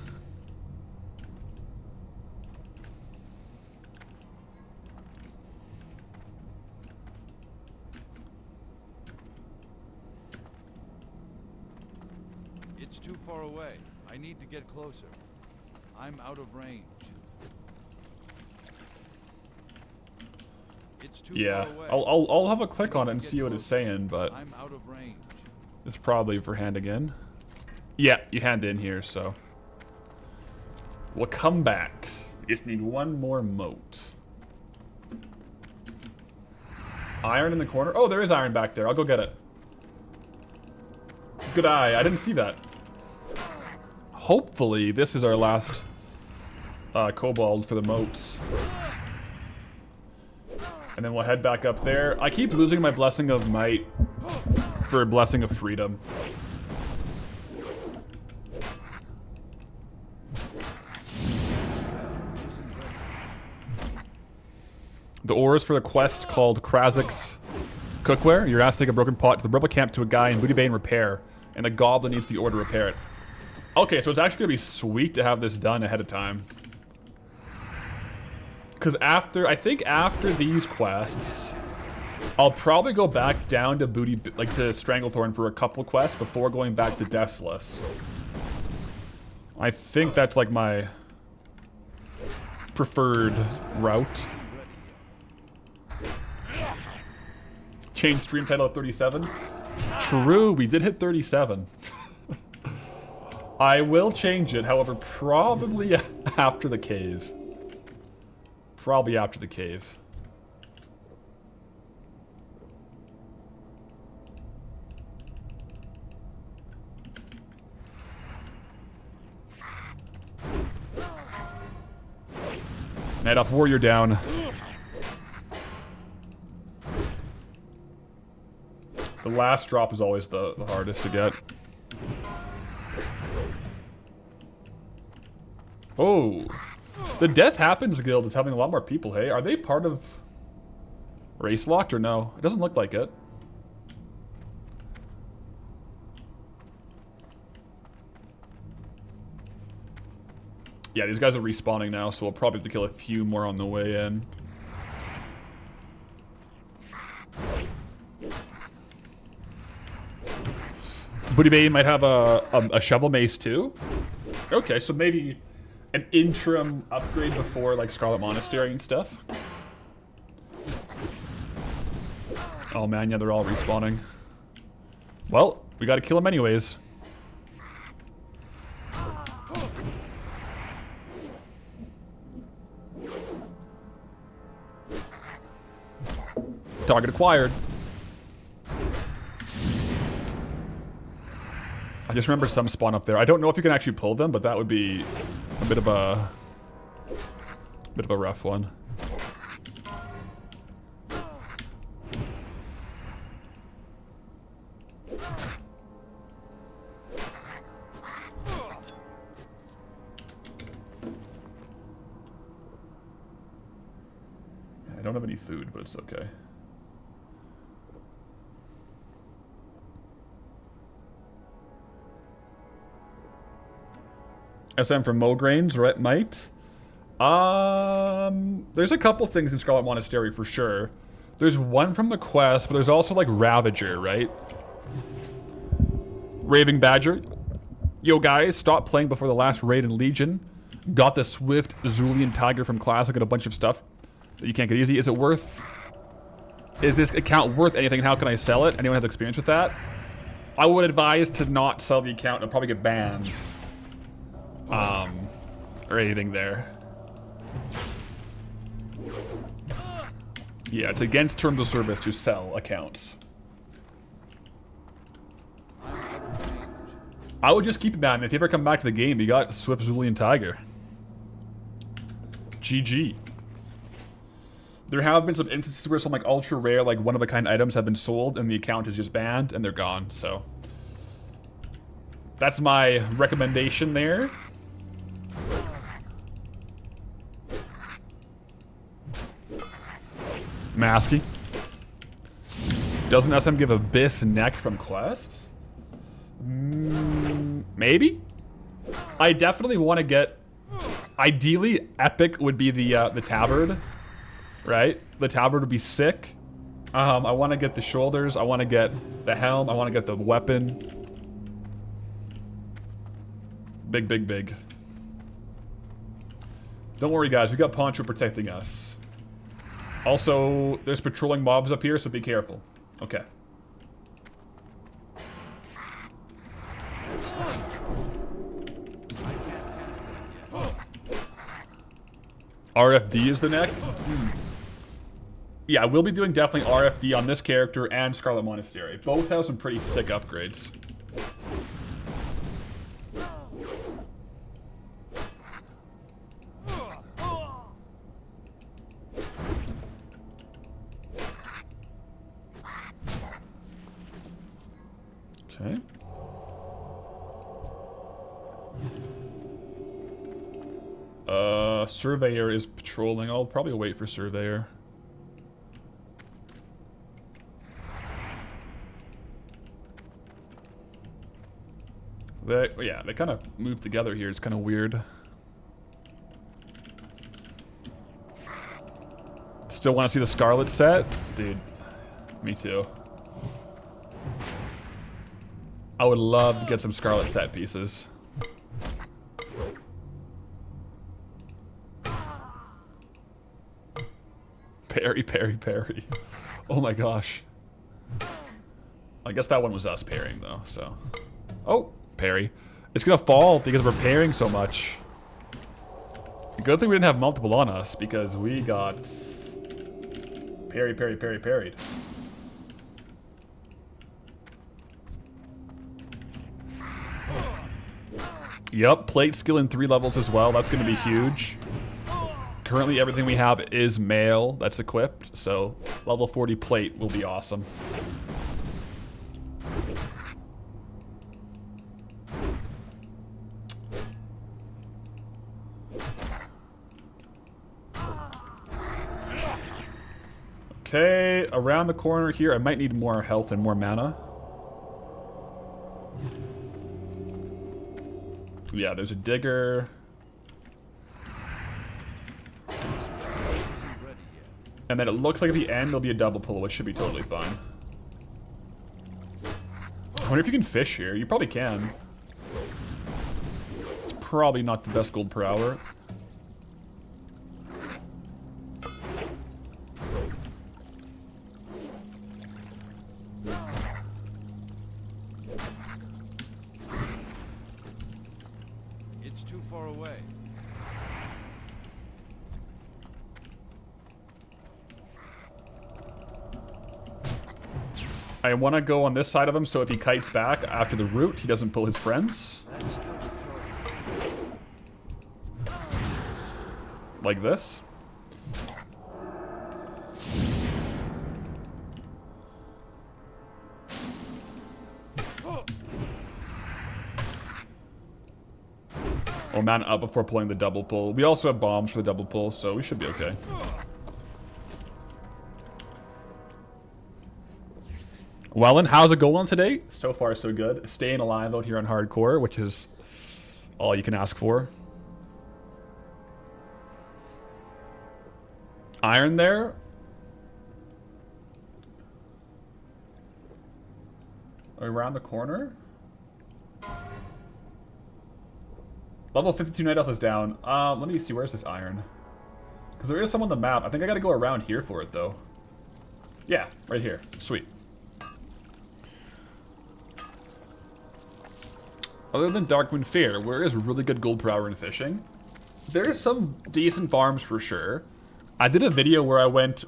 It's too far away. I need to get closer. I'm out of range. It's too Yeah, far away. I'll have a click on it and see what it's saying, but I'm out of range. it's probably for hand again. Yeah, you hand in here, so we'll come back. We just need one more moat. Iron in the corner. Oh, there is iron back there. I'll go get it. Good eye. I didn't see that. Hopefully, this is our last kobold for the moats. And then we'll head back up there. I keep losing my Blessing of Might for Blessing of Freedom. The ores for the quest called Krazik's Cookware. You're asked to take a broken pot to the rebel camp to a guy in Booty Bay and repair. And the goblin needs the ore to repair it. Okay, so it's actually going to be sweet to have this done ahead of time. Because I think after these quests, I'll probably go back down to to Stranglethorn for a couple quests before going back to Deathless. I think that's like my preferred route. Change stream title at 37. True, we did hit 37. I will change it, however, probably after the cave. Probably after the cave. Night off warrior down. The last drop is always the hardest to get. Oh. The Death Happens Guild is having a lot more people, hey? Are they part of Race Locked or no? It doesn't look like it. Yeah, these guys are respawning now, so we'll probably have to kill a few more on the way in. Booty Bay might have a shovel mace too. Okay, so maybe an interim upgrade before like Scarlet Monastery and stuff. Oh man, yeah, they're all respawning. Well, we gotta kill them anyways. Target acquired. I just remember some spawn up there. I don't know if you can actually pull them, but that would be a bit of a rough one. I don't have any food, but it's okay. SM from Mograines, right, might. There's a couple things in Scarlet Monastery for sure. There's one from the quest, but there's also like Ravager, right? Raving Badger. Yo guys, stop playing before the last raid in Legion. Got the Swift Zulian Tiger from Classic and a bunch of stuff that you can't get easy. Is it worth... Is this account worth anything? How can I sell it? Anyone have experience with that? I would advise to not sell the account and probably get banned. Or anything there. Yeah, it's against terms of service to sell accounts. I would just keep it, man. If you ever come back to the game, you got Swift Zulian Tiger. GG. There have been some instances where some like ultra rare, like one of a kind items have been sold and the account is just banned and they're gone, so. That's my recommendation there. Masky. Doesn't SM give Abyss neck from Quest? Maybe? I definitely want to get... Ideally, Epic would be the tabard. Right? The tabard would be sick. I want to get the shoulders. I want to get the helm. I want to get the weapon. Big, big, big. Don't worry, guys. We got Poncho protecting us. Also, there's patrolling mobs up here, so be careful. Okay. RFD is the neck? Yeah, we'll be doing definitely RFD on this character and Scarlet Monastery. Both have some pretty sick upgrades. Okay. Surveyor is patrolling. I'll probably wait for Surveyor. They kind of move together here. It's kind of weird. Still want to see the Scarlet set? Dude, me too. I would love to get some Scarlet set pieces. Parry, parry, parry. Oh my gosh. I guess that one was us parrying though, so. Oh, parry. It's gonna fall because we're parrying so much. Good thing we didn't have multiple on us because we got parry, parry, parry, parried. Yep, plate skill in 3 levels as well. That's gonna be huge. Currently everything we have is mail that's equipped, so level 40 plate will be awesome. Okay, around the corner here, I might need more health and more mana. Yeah, there's a digger. And then it looks like at the end there'll be a double pull, which should be totally fine. I wonder if you can fish here. You probably can. It's probably not the best gold per hour. It's too far away. I want to go on this side of him, so if he kites back after the route, he doesn't pull his friends. Like this. Oh, man up before pulling the double pull. We also have bombs for the double pull, so we should be okay. Wellen, how's it going today? So far, so good. Staying alive out here on hardcore, which is all you can ask for. iron there. Around the corner. Level 52 night elf is down. Let me see, where's this iron? Because there is some on the map. I think I gotta go around here for it though. Yeah, right here. Sweet. Other than Darkmoon Fair, where is really good gold per hour in fishing, there's some decent farms for sure. I did a video where I went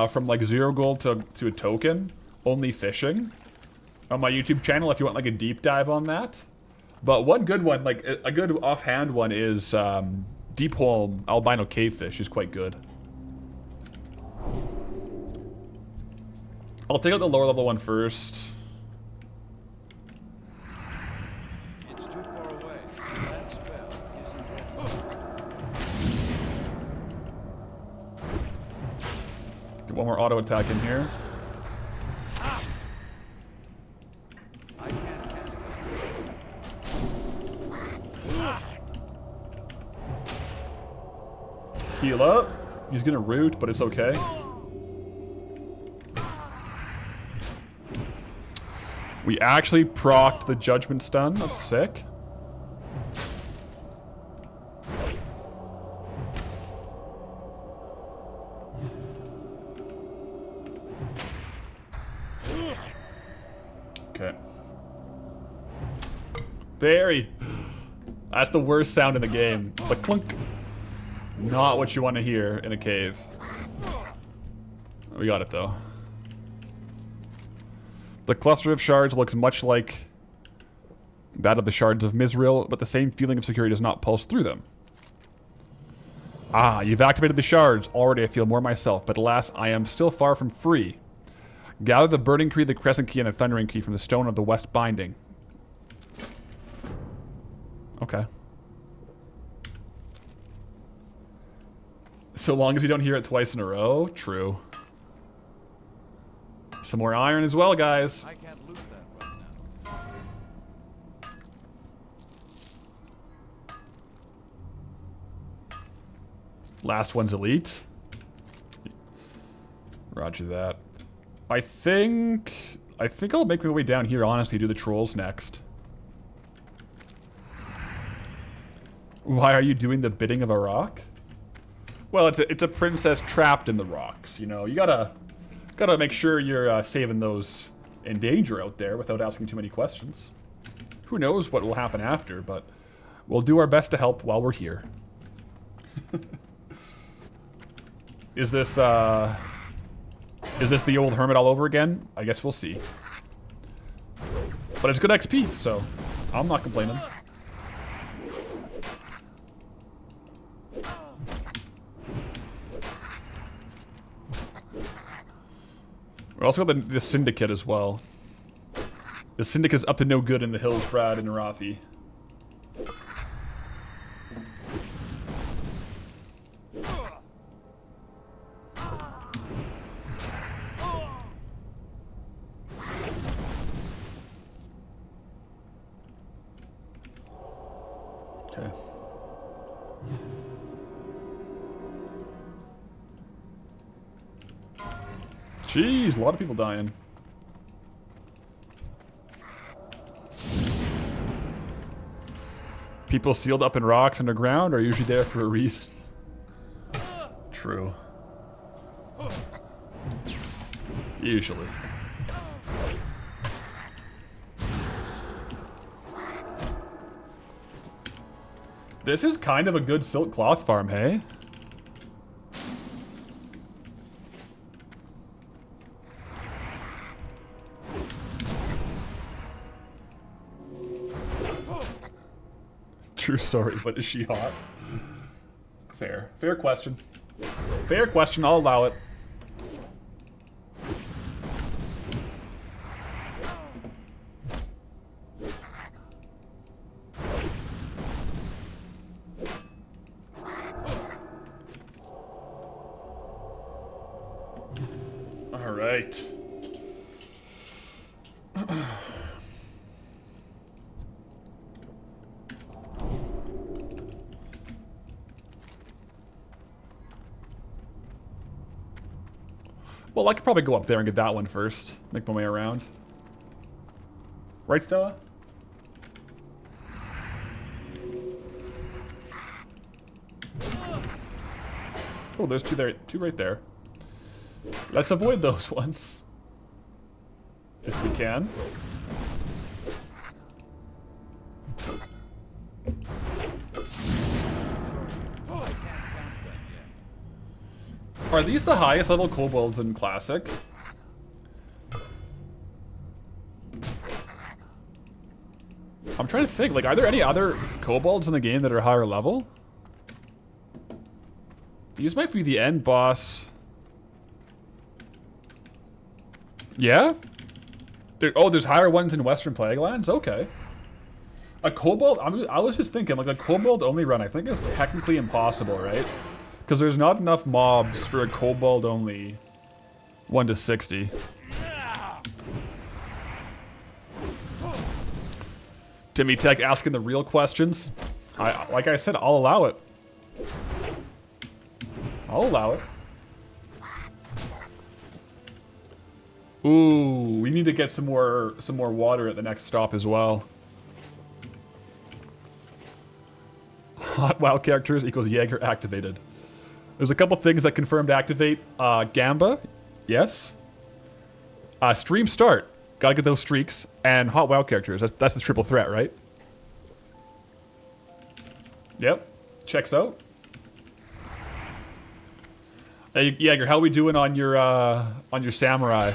from like 0 gold to a token, only fishing, on my YouTube channel if you want like a deep dive on that. But one good one, like a good offhand one, is Deep Hole Albino Cavefish is quite good. I'll take out the lower level one first. It's too far away. That spell isn't. Get one more auto attack in here. I can't cast it. Heal up. He's gonna root, but it's okay. We actually procced the Judgment Stun. That's sick. Okay. Very. That's the worst sound in the game. The clunk. Not what you want to hear in a cave. We got it though. The cluster of shards looks much like that of the shards of Misrael, but the same feeling of security does not pulse through them. Ah, you've activated the shards. Already I feel more myself, but alas, I am still far from free. Gather the burning key, the crescent key, and the thundering key from the stone of the west binding. Okay. So long as you don't hear it twice in a row. True. Some more iron as well, guys. I can't loot that right now. Last one's elite. Roger that. I think I'll make my way down here, honestly, do the trolls next. Why are you doing the bidding of a rock? Well, it's a princess trapped in the rocks, you know. You gotta make sure you're saving those in danger out there without asking too many questions. Who knows what will happen after, but we'll do our best to help while we're here. Is this the old hermit all over again? I guess we'll see. But it's good XP, so I'm not complaining. We also got the Syndicate as well. The Syndicate is up to no good in the hills, Brad and Rafi. Okay. Jeez, a lot of people dying. People sealed up in rocks underground are usually there for a reason. True. Usually. This is kind of a good silk cloth farm, hey? True story, but is she hot? Fair. Fair question. Fair question, I'll allow it. All right. Well, I could probably go up there and get that one first. Make my way around. Right, Stella? Oh, there's two there, two right there. Let's avoid those ones. If we can. Are these the highest level kobolds in Classic? I'm trying to think, like, are there any other kobolds in the game that are higher level? These might be the end boss. Yeah? Oh, there's higher ones in Western Plaguelands? Okay. A kobold, I was just thinking, like, a kobold only run I think is technically impossible, right? Because there's not enough mobs for a kobold only 1 to 60. Timmy Tech asking the real questions. Like I said, I'll allow it. I'll allow it. Ooh, we need to get some more water at the next stop as well. Hot WoW characters equals Jaeger activated. There's a couple things that confirmed activate. Gamba, yes. Stream start, gotta get those streaks, and hot WoW characters. That's the triple threat, right? Yep, checks out. Hey, Jaeger, how we doing on your samurai?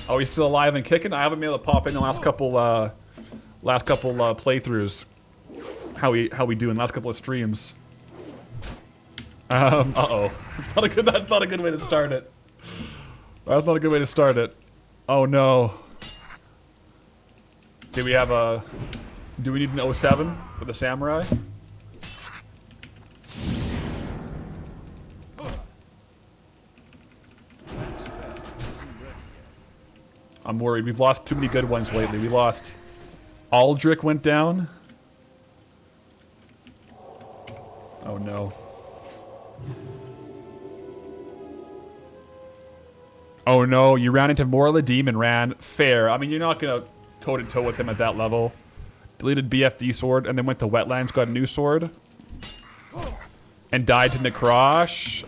Are we still alive and kicking? I haven't been able to pop in the last couple playthroughs. How we doing? Last couple of streams. Uh-oh. That's not a good way to start it. That's not a good way to start it. Oh no. Do we need an 07 for the samurai? I'm worried. We've lost too many good ones lately. We lost Aldrich went down. Oh no. Oh no, you ran into Morladim and ran. Fair. I mean, you're not going to toe-to-toe with him at that level. Deleted BFD sword and then went to Wetlands, got a new sword. And died to Necrosh.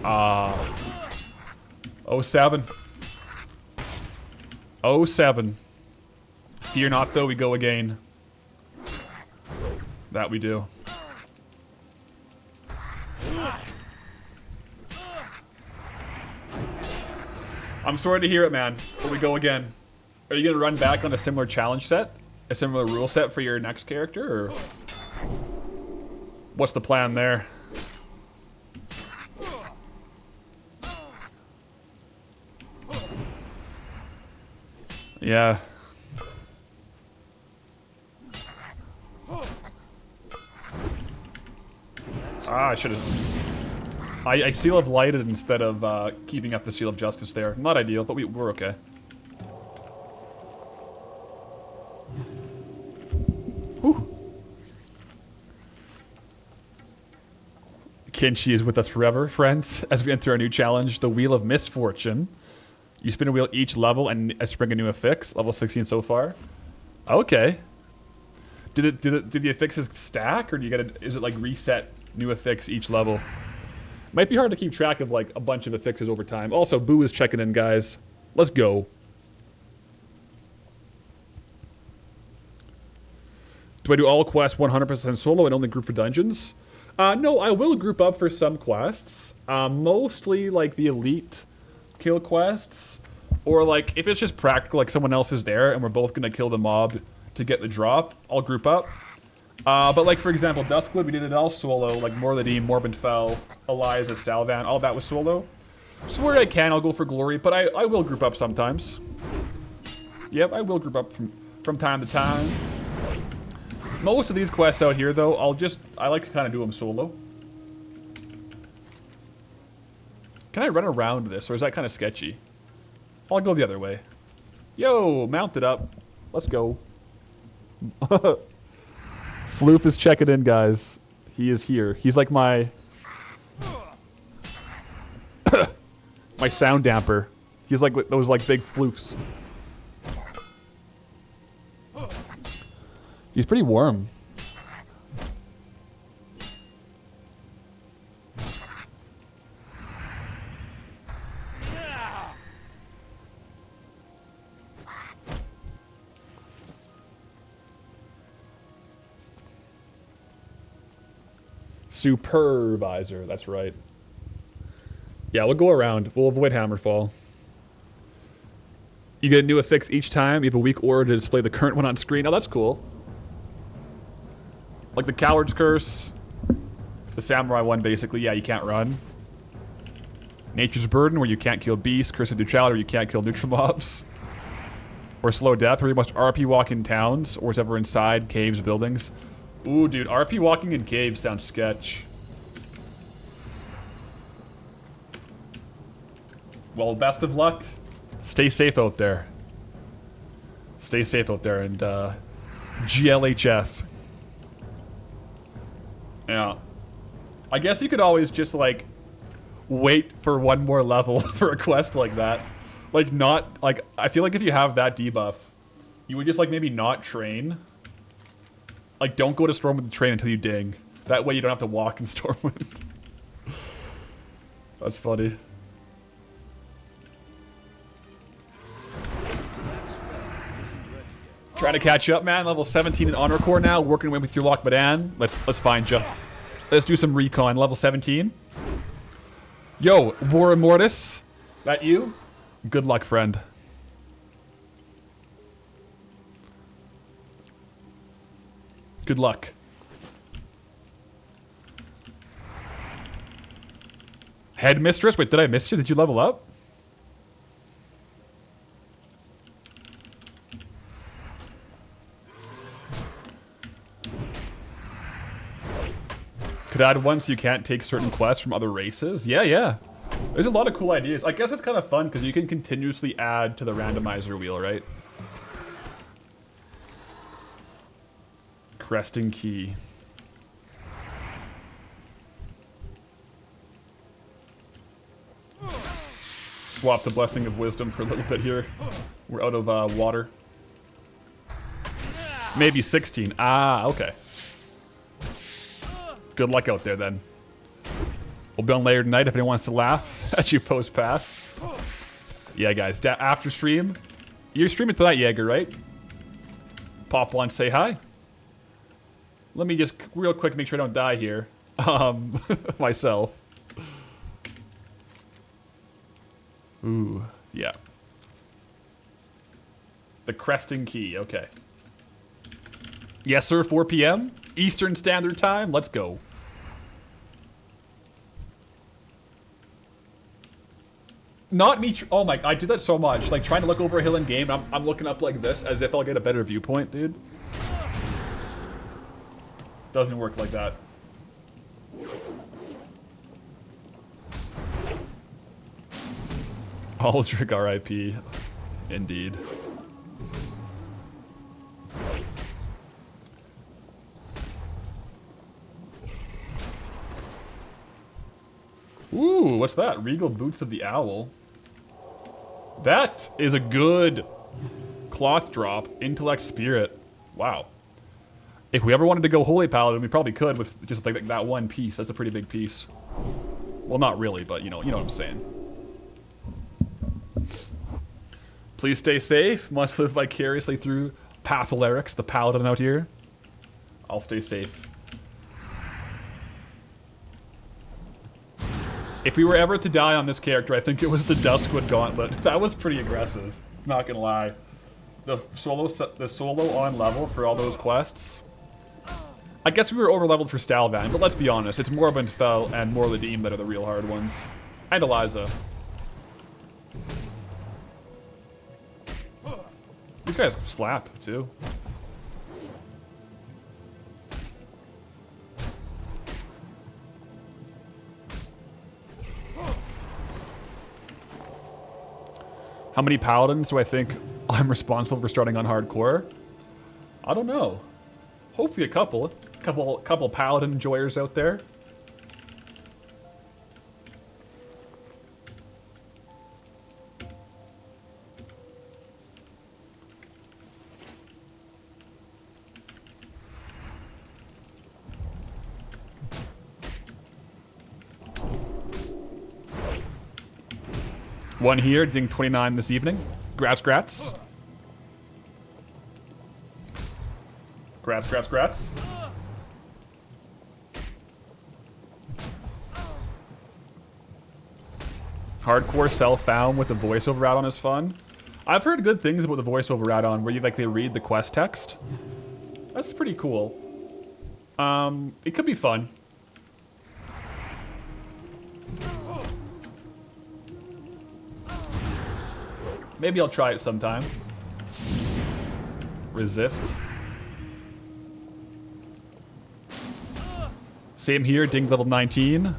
07. 07. Fear not though, we go again. That we do. I'm sorry to hear it, man, but we go again. Are you gonna run back on a similar challenge set? A similar rule set for your next character, or what's the plan there? Yeah. I should have... I Seal of Lighted instead of keeping up the Seal of Justice there. Not ideal, but we're okay. Whew. Kinshi is with us forever, friends, as we enter our new challenge, the Wheel of Misfortune. You spin a wheel each level and spring a new affix. Level 16 so far. Okay. Did the affixes stack, or do you is it like reset new affix each level? Might be hard to keep track of like a bunch of affixes over time. Also, Boo is checking in, guys. Let's go. Do I do all quests 100% solo and only group for dungeons? No, I will group up for some quests. Mostly like the elite kill quests. Or like, if it's just practical, like someone else is there and we're both gonna kill the mob to get the drop, I'll group up. But like, for example, Duskwood, we did it all solo, like Morladim, Morbidfell, Eliza, Stalvan, all that was solo. So where I can, I'll go for glory, but I will group up sometimes. Yep, I will group up from time to time. Most of these quests out here, though, I like to kind of do them solo. Can I run around this, or is that kind of sketchy? I'll go the other way. Yo, mount it up. Let's go. Floof is checking in, guys. He is here. He's like my... my sound damper. He's like with those like big floofs. He's pretty warm. Supervisor, that's right. Yeah, we'll go around. We'll avoid Hammerfall. You get a new affix each time. You have a weak aura to display the current one on screen. Oh, that's cool. Like the Coward's Curse. The Samurai one, basically. Yeah, you can't run. Nature's Burden, where you can't kill beasts. Curse of Neutrality, where you can't kill neutral mobs. Or Slow Death, where you must RP walk in towns or whatever inside caves, buildings. Ooh, dude, RP walking in caves sounds sketch. Well, best of luck. Stay safe out there. Stay safe out there, and GLHF. Yeah. I guess you could always just, like, wait for one more level for a quest like that. Like, not, like, I feel like if you have that debuff, you would just, like, maybe not train. Like, don't go to Stormwind with the train until you ding. That way you don't have to walk in Stormwind. That's funny. Trying to catch up, man. Level 17 in Honor Core now. Working away with your Lock Badan. Let's find you. Let's do some recon. Level 17. Yo, War Immortus. That you? Good luck, friend. Good luck. Headmistress? Wait, did I miss you? Did you level up? Could add one so you can't take certain quests from other races? Yeah, yeah. There's a lot of cool ideas. I guess it's kind of fun because you can continuously add to the randomizer wheel, right? Cresting Key. Swap the Blessing of Wisdom for a little bit here. We're out of water. Maybe 16. Ah, okay. Good luck out there, then. We'll be on later tonight if anyone wants to laugh at you post-path. Yeah, guys. After stream. You're streaming to that, Jaeger, right? Pop one, say hi. Let me just real quick make sure I don't die here. Myself. Ooh, yeah. The Cresting Key, okay. Yes, sir, 4 p.m. Eastern Standard Time. Let's go. Not me. Oh my, I do that so much. Like trying to look over a hill in game. I'm looking up like this as if I'll get a better viewpoint, dude. Doesn't work like that. Aldrich RIP. Indeed. Ooh, what's that? Regal Boots of the Owl. That is a good cloth drop. Intellect Spirit. Wow. If we ever wanted to go Holy Paladin, we probably could with just like that one piece. That's a pretty big piece. Well, not really, but you know what I'm saying. Please stay safe. Must live vicariously through PATHALERIX, the Paladin out here. I'll stay safe. If we were ever to die on this character, I think it was the Duskwood Gauntlet. That was pretty aggressive. Not gonna lie. The solo on level for all those quests. I guess we were over-leveled for Stalvan, but let's be honest. It's Morbid Fell and Morladim that are the real hard ones. And Eliza. These guys slap, too. How many paladins do I think I'm responsible for starting on hardcore? I don't know. Hopefully a couple. Couple paladin enjoyers out there. One here, ding 29 this evening. Grats, grats. Grats, grats, grats. Hardcore self-found with the voiceover add-on is fun. I've heard good things about the voiceover add-on where they read the quest text. That's pretty cool. It could be fun. Maybe I'll try it sometime. Resist. Same here, ding level 19.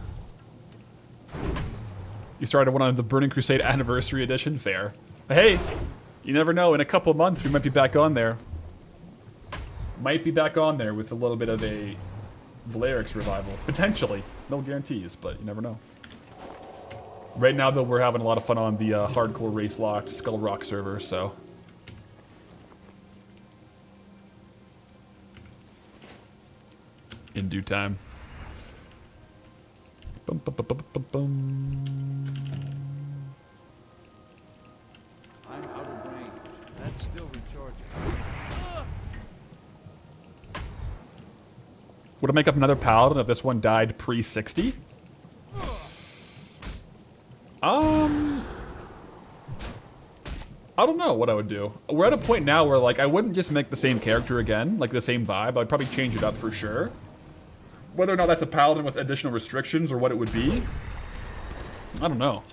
You started one on the Burning Crusade Anniversary Edition. Fair. Hey, you never know. In a couple of months, we might be back on there. Might be back on there with a little bit of a PATHALERIX revival. Potentially. No guarantees, but you never know. Right now, though, we're having a lot of fun on the hardcore race locked Skull Rock server, so. In due time. Bum, bum, bum, bum, bum, bum. I'm out of range. That's still recharging. Would it make up another Paladin if this one died pre-60? I don't know what I would do. We're at a point now where, like, I wouldn't just make the same character again, like the same vibe. I'd probably change it up for sure. Whether or not that's a Paladin with additional restrictions or what it would be, I don't know.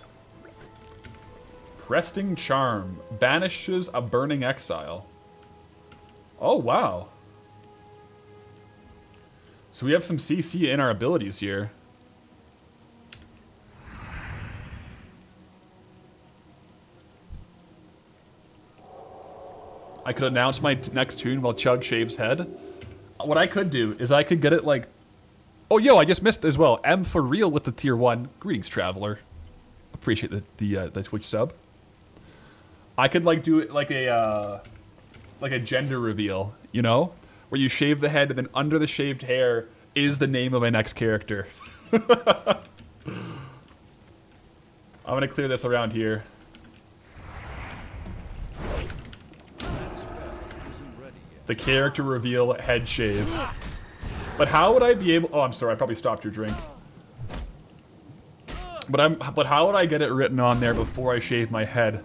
Cresting Charm banishes a burning exile. Oh, wow. So we have some CC in our abilities here. I could announce my next tune while Chug shaves head. What I could do is I could get it like... Oh, yo, I just missed as well. M for real with the tier 1. Greetings, Traveler. Appreciate the Twitch sub. I could like do it like a gender reveal, you know? Where you shave the head and then under the shaved hair is the name of my next character. I'm gonna clear this around here. The character reveal head shave. But how would I be able... Oh, I'm sorry. I probably stopped your drink. But how would I get it written on there before I shave my head?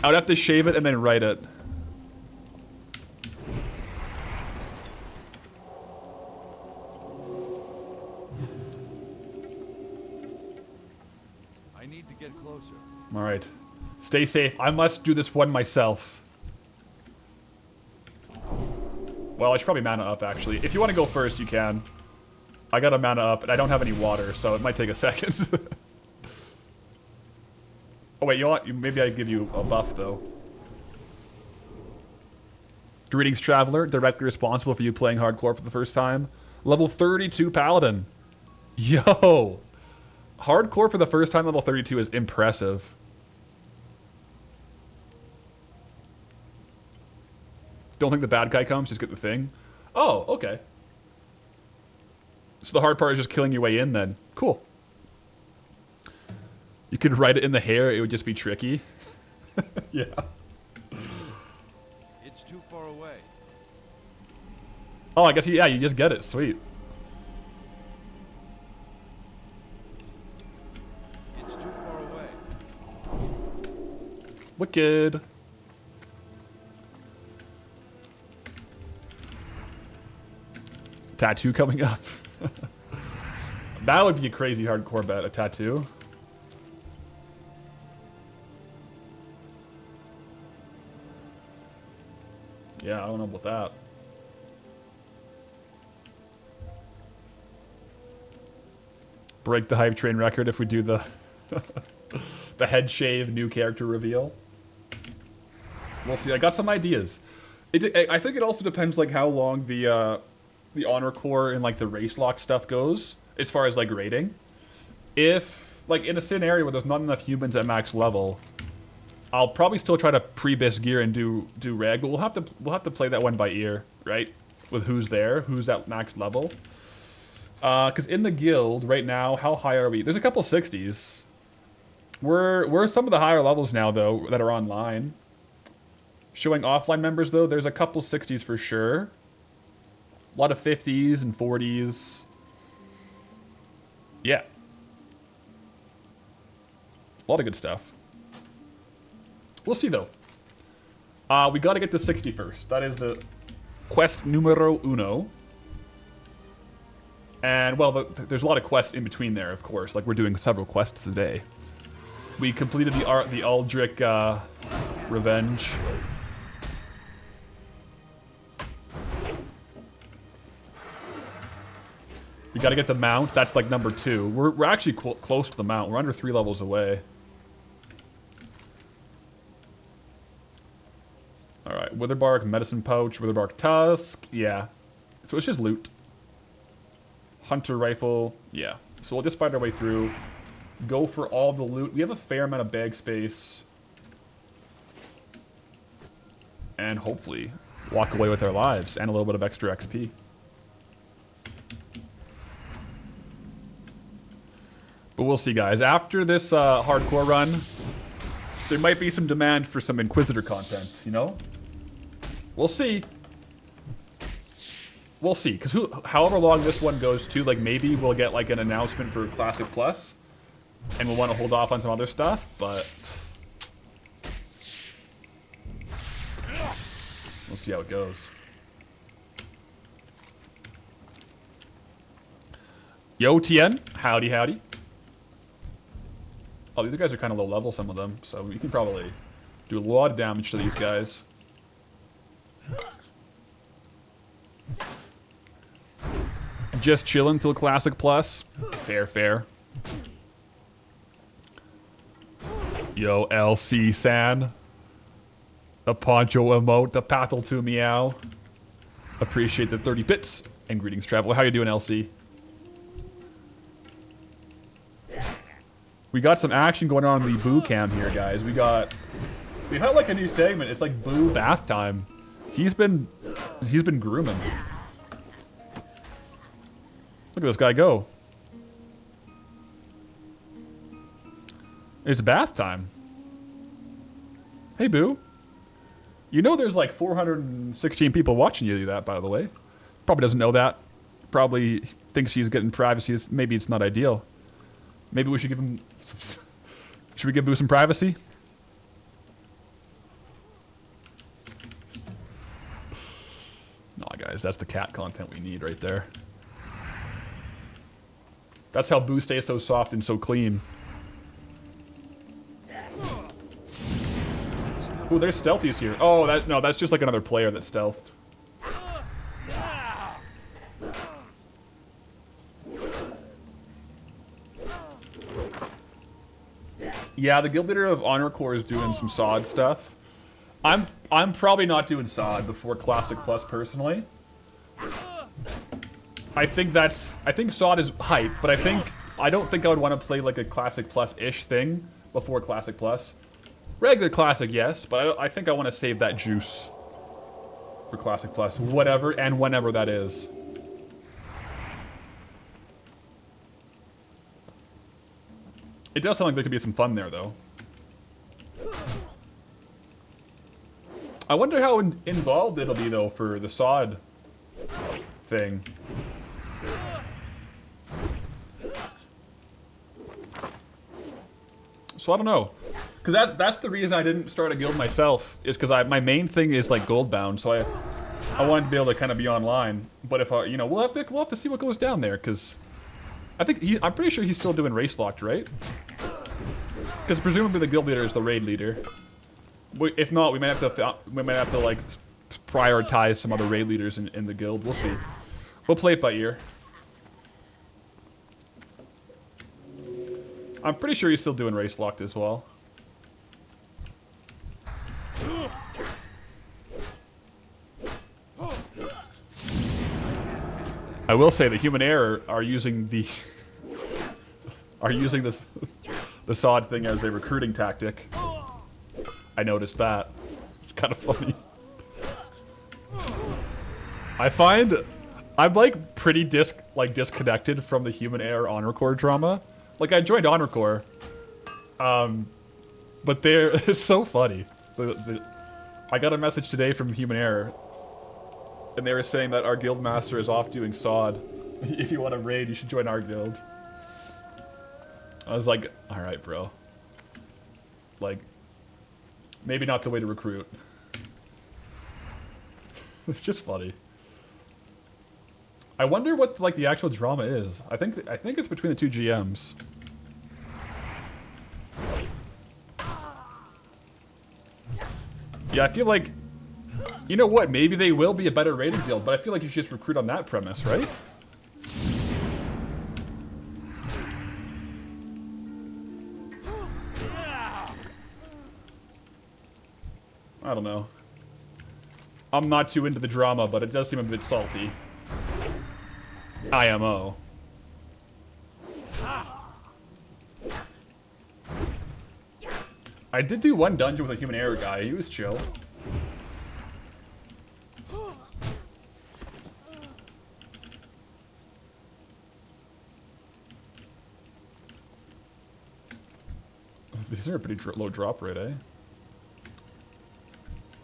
I would have to shave it and then write it. I need to get closer. All right. Stay safe. I must do this one myself. Well, I should probably mana up, actually. If you want to go first, you can. I got a mana up, and I don't have any water, so it might take a second. Oh, wait, you know what? Maybe I give you a buff, though. Greetings, Traveler. Directly responsible for you playing hardcore for the first time. Level 32 Paladin. Yo! Hardcore for the first time, level 32 is impressive. Don't think the bad guy comes, just get the thing. Oh, okay. So the hard part is just killing your way in then. Cool. You could write it in the hair, it would just be tricky. Yeah. It's too far away. Oh, I guess, yeah, you just get it. Sweet. It's too far away. Wicked. Tattoo coming up. That would be a crazy hardcore bet, a tattoo. Yeah, I don't know about that. Break the hype train record if we do the the head shave new character reveal. We'll see. I got some ideas. I think it also depends like how long the honor core and like the race lock stuff goes as far as like rating. If like in a scenario where there's not enough humans at max level, I'll probably still try to pre-bis gear and do reg, but we'll have to play that one by ear, right? With who's there, who's at max level. Because in the guild right now, how high are we? There's a couple 60s. We're some of the higher levels now, though, that are online. Showing offline members, though, there's a couple 60s for sure. A lot of 50s and 40s. Yeah. A lot of good stuff. We'll see, though. We got to get to 60 first. That is the quest numero uno. And, well, there's a lot of quests in between there, of course. Like, we're doing several quests a day. We completed the Aldrich Revenge. We got to get the mount. That's like number 2. We're actually close to the mount. We're under 3 levels away. All right, Witherbark, Medicine Pouch, Witherbark Tusk. Yeah. So it's just loot. Hunter Rifle. Yeah. So we'll just find our way through. Go for all the loot. We have a fair amount of bag space. And hopefully walk away with our lives and a little bit of extra XP. But we'll see, guys. After this hardcore run, there might be some demand for some Inquisitor content, you know? We'll see. We'll see, because however long this one goes to, like, maybe we'll get, like, an announcement for Classic Plus, and we'll want to hold off on some other stuff, but we'll see how it goes. Yo, Tien. Howdy, howdy. Oh, the other guys are kind of low level, some of them, so you can probably do a lot of damage to these guys. Just chilling till Classic Plus. Fair, fair. Yo, LC San. The Poncho emote, the Pathal to meow. Appreciate the 30 bits. And greetings, Travel. How you doing, LC? We got some action going on in the Boo cam here, guys. We had like a new segment. It's like Boo bath time. He's been grooming. Look at this guy go. It's bath time. Hey, Boo. You know there's like 416 people watching you do that, by the way. Probably doesn't know that. Probably thinks he's getting privacy. Maybe it's not ideal. Maybe we should give him... Should we give Boo some privacy? Nah, guys, that's the cat content we need right there. That's how Boo stays so soft and so clean. Ooh, there's stealthies here. Oh, that's just like another player that's stealthed. Yeah, the Guild Leader of Honor Corps is doing some SOD stuff. I'm probably not doing SOD before Classic Plus personally. I think SOD is hype, but I don't think I would want to play like a Classic Plus-ish thing before Classic Plus. Regular Classic, yes, but I think I want to save that juice for Classic Plus, whatever and whenever that is. It does sound like there could be some fun there, though. I wonder how involved it'll be, though, for the SOD thing. So I don't know. Because that's the reason I didn't start a guild myself, is because my main thing is, like, gold bound, so I wanted to be able to kind of be online. But if you know, we'll have to see what goes down there, because I'm pretty sure he's still doing race locked, right? Because presumably the guild leader is the raid leader. If not, we might have to like prioritize some other raid leaders in the guild. We'll see. We'll play it by ear. I'm pretty sure he's still doing race locked as well. I will say the Human Error are using this the SOD thing as a recruiting tactic. I noticed that. It's kind of funny. I find I'm like pretty disconnected from the Human Error Honor Corps drama. Like I joined Honor Corps, But it's so funny. I got a message today from Human Error, and they were saying that our guild master is off doing SOD. If you want to raid, you should join our guild. I was like, alright, bro. Like, maybe not the way to recruit. It's just funny. I wonder what like the actual drama is. I think it's between the two GMs. Yeah, I feel like, you know what? Maybe they will be a better raiding guild, but I feel like you should just recruit on that premise, right? I don't know. I'm not too into the drama, but it does seem a bit salty. IMO. I did do one dungeon with a Human Error guy. He was chill. These are a pretty low drop rate, eh?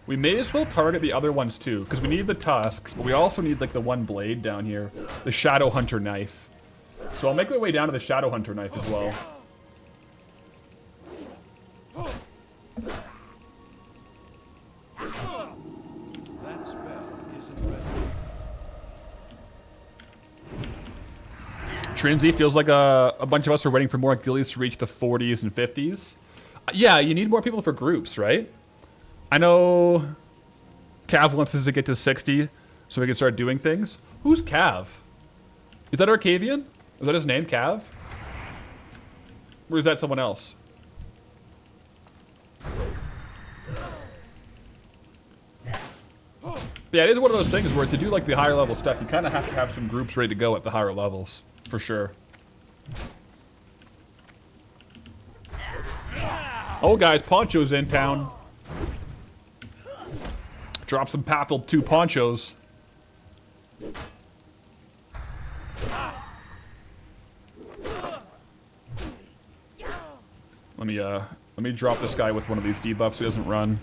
We may as well target the other ones too, because we need the tusks, but we also need like the one blade down here, the Shadow Hunter knife. So I'll make my way down to the Shadow Hunter knife as well. That spell isn't ready. Trinzy feels like a bunch of us are waiting for more guilds to reach the 40s and 50s. Yeah, you need more people for groups, right? I know Cav wants us to get to 60 so we can start doing things. Who's Cav? Is that Arcavian? Is that his name, Cav? Or is that someone else? Yeah, it is one of those things where to do like the higher level stuff, you kind of have to have some groups ready to go at the higher levels, for sure. Oh guys, Poncho's in town. Drop some Pathal 2 ponchos. Let me drop this guy with one of these debuffs so he doesn't run.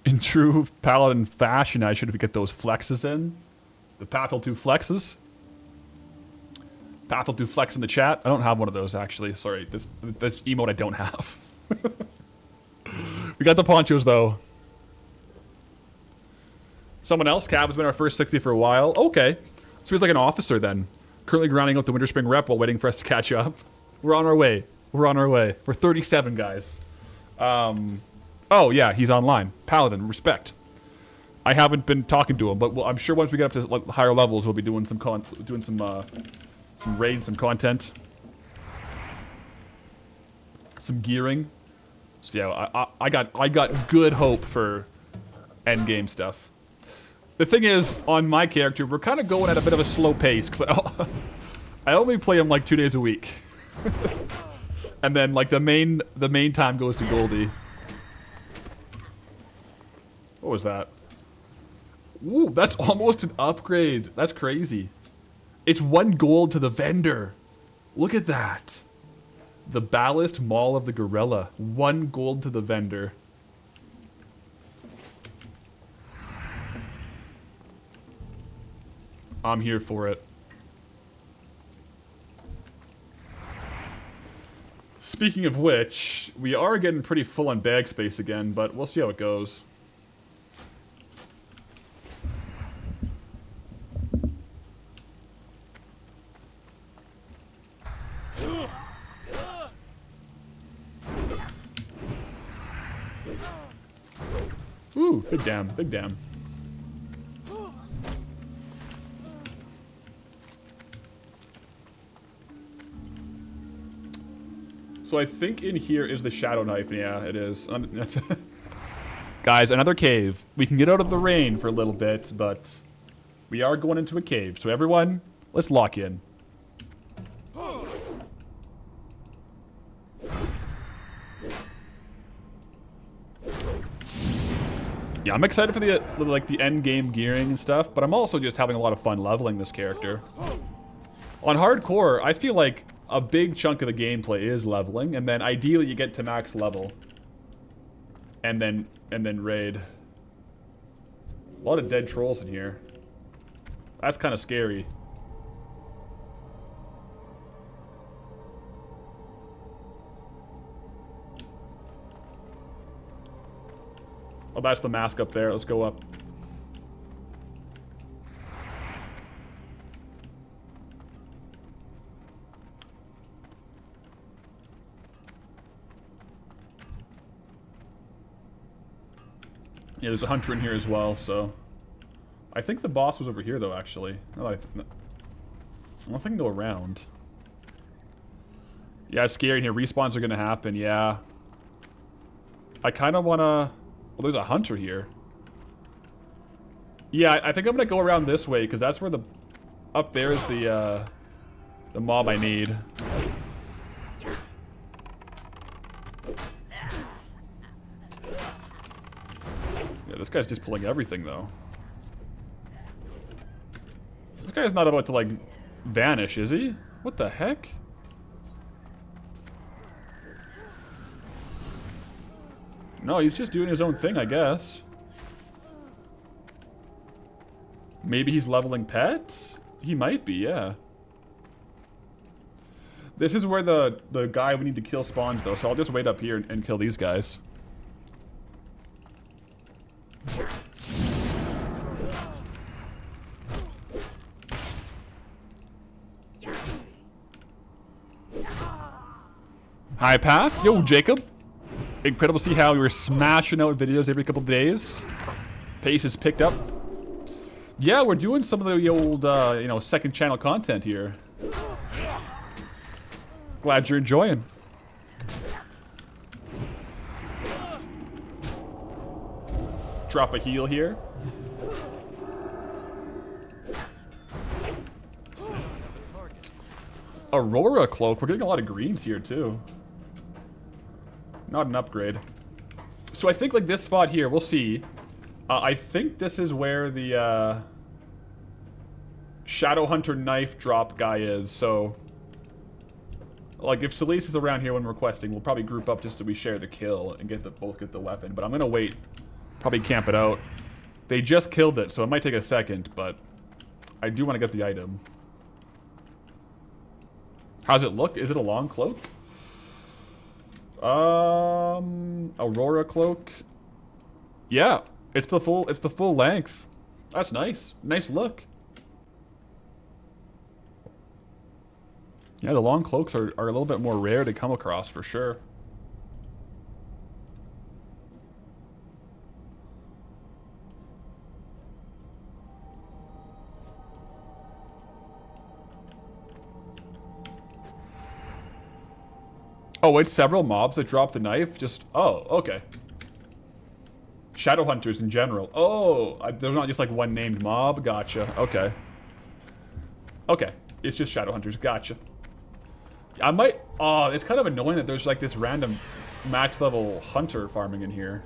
In true Paladin fashion, I should get those flexes in. The Pathal 2 flexes. Pathal 2 flex in the chat. I don't have one of those, actually. Sorry, this emote I don't have. We got the ponchos, though. Someone else? Cav has been our first 60 for a while. Okay. So he's like an officer, then. Currently grinding out the Winter Spring rep while waiting for us to catch up. We're on our way. We're on our way. We're 37, guys. Oh, yeah, he's online. Paladin, respect. I haven't been talking to him, but I'm sure once we get up to like, higher levels, we'll be doing some raids, some content, some gearing. So yeah, I got good hope for end game stuff. The thing is, on my character, we're kind of going at a bit of a slow pace because I only play him like 2 days a week, and then like the main time goes to Goldie. What was that? Ooh, that's almost an upgrade. That's crazy. It's 1 gold to the vendor. Look at that. The Ballast Maul of the Gorilla. 1 gold to the vendor. I'm here for it. Speaking of which, we are getting pretty full on bag space again, but we'll see how it goes. Ooh, big damn, big damn. So I think in here is the Shadow Knife. Yeah, it is. Guys, another cave. We can get out of the rain for a little bit, but we are going into a cave. So everyone, let's lock in. Yeah, I'm excited for the like the end game gearing and stuff, but I'm also just having a lot of fun leveling this character. On hardcore, I feel like a big chunk of the gameplay is leveling, and then ideally you get to max level, and then raid. A lot of dead trolls in here. That's kind of scary. Oh, that's the mask up there. Let's go up. Yeah, there's a hunter in here as well, so... I think the boss was over here, though, actually. Unless I can go around. Yeah, it's scary in here. Respawns are gonna happen, yeah. I kind of want to... Well, there's a hunter here. Yeah, I think I'm gonna go around this way, because that's where the... Up there is the mob I need. Yeah, this guy's just pulling everything, though. This guy's not about to, like, vanish, is he? What the heck? No, he's just doing his own thing, I guess. Maybe he's leveling pets? He might be, yeah. This is where the guy we need to kill spawns, though, so I'll just wait up here and kill these guys. Hi, Path. Yo, Jacob. Incredible to see how you're smashing out videos every couple of days. Pace has picked up. Yeah, we're doing some of the old, you know, second channel content here. Glad you're enjoying. Drop a heal here. Aurora cloak. We're getting a lot of greens here, too. Not an upgrade. So I think like this spot here, we'll see. I think this is where the Shadowhunter knife drop guy is. So like if Celeste is around here when requesting, we'll probably group up just so we share the kill and both get the weapon. But I'm gonna wait. Probably camp it out. They just killed it, so it might take a second, but I do want to get the item. How's it look? Is it a long cloak? Aurora cloak. Yeah, it's the full length. That's nice. Nice look. Yeah, the long cloaks are a little bit more rare to come across for sure. Oh, it's several mobs that drop the knife? Just... Oh, okay. Shadowhunters in general. Oh, there's not just like one named mob? Gotcha. Okay. Okay. It's just Shadowhunters. Gotcha. I might... Oh, it's kind of annoying that there's like this random max level hunter farming in here.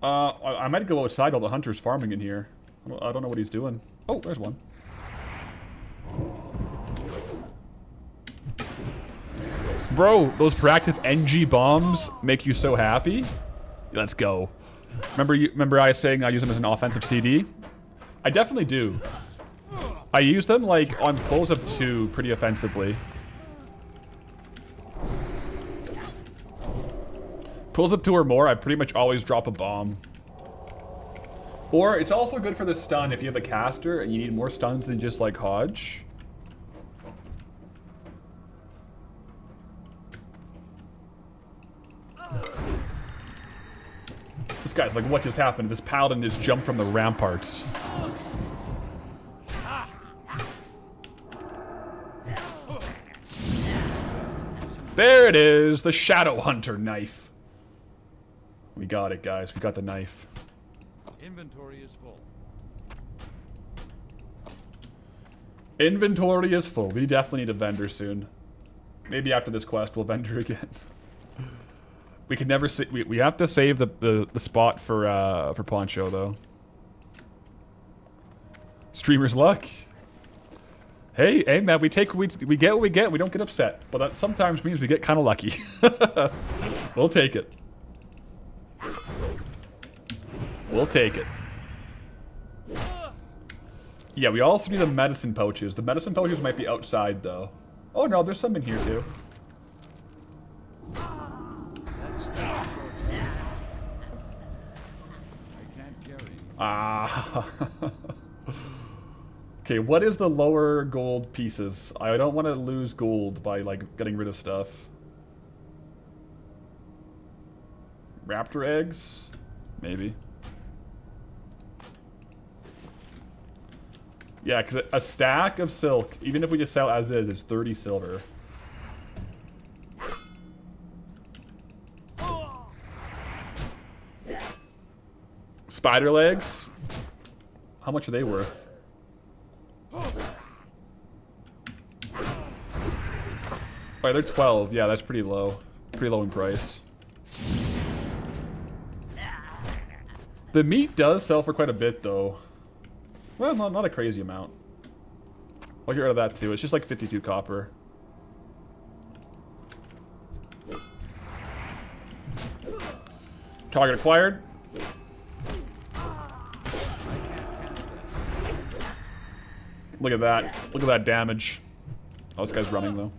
I might go outside while the hunter's farming in here. I don't know what he's doing. Oh, there's one. Bro, those proactive NG bombs make you so happy. Let's go. Remember I was saying I use them as an offensive CD? I definitely do. I use them like on pulls of 2 pretty offensively. Pulls up 2 or more, I pretty much always drop a bomb. Or it's also good for the stun if you have a caster and you need more stuns than just like Hodge. This guy's like, what just happened? This paladin just jumped from the ramparts. There it is, the Shadowhunter knife. We got it, guys. We got the knife. Inventory is full. Inventory is full. We definitely need a vendor soon. Maybe after this quest, we'll vendor again. We can never say... We have to save the spot for Poncho, though. Streamer's luck. Hey, man, we get what we get. We don't get upset. But that sometimes means we get kind of lucky. We'll take it. We'll take it. Yeah, we also need the medicine pouches. The medicine pouches might be outside, though. Oh, no, there's some in here, too. Ah. Okay, what is the lower gold pieces? I don't want to lose gold by, like, getting rid of stuff. Raptor eggs? Maybe. Yeah, because a stack of silk, even if we just sell as is 30 silver. Spider legs? How much are they worth? Oh, they're 12. Yeah, that's pretty low. Pretty low in price. The meat does sell for quite a bit, though. Well, not a crazy amount. I'll get rid of that, too. It's just like 52 copper. Target acquired. Look at that. Look at that damage. Oh, this guy's running, though.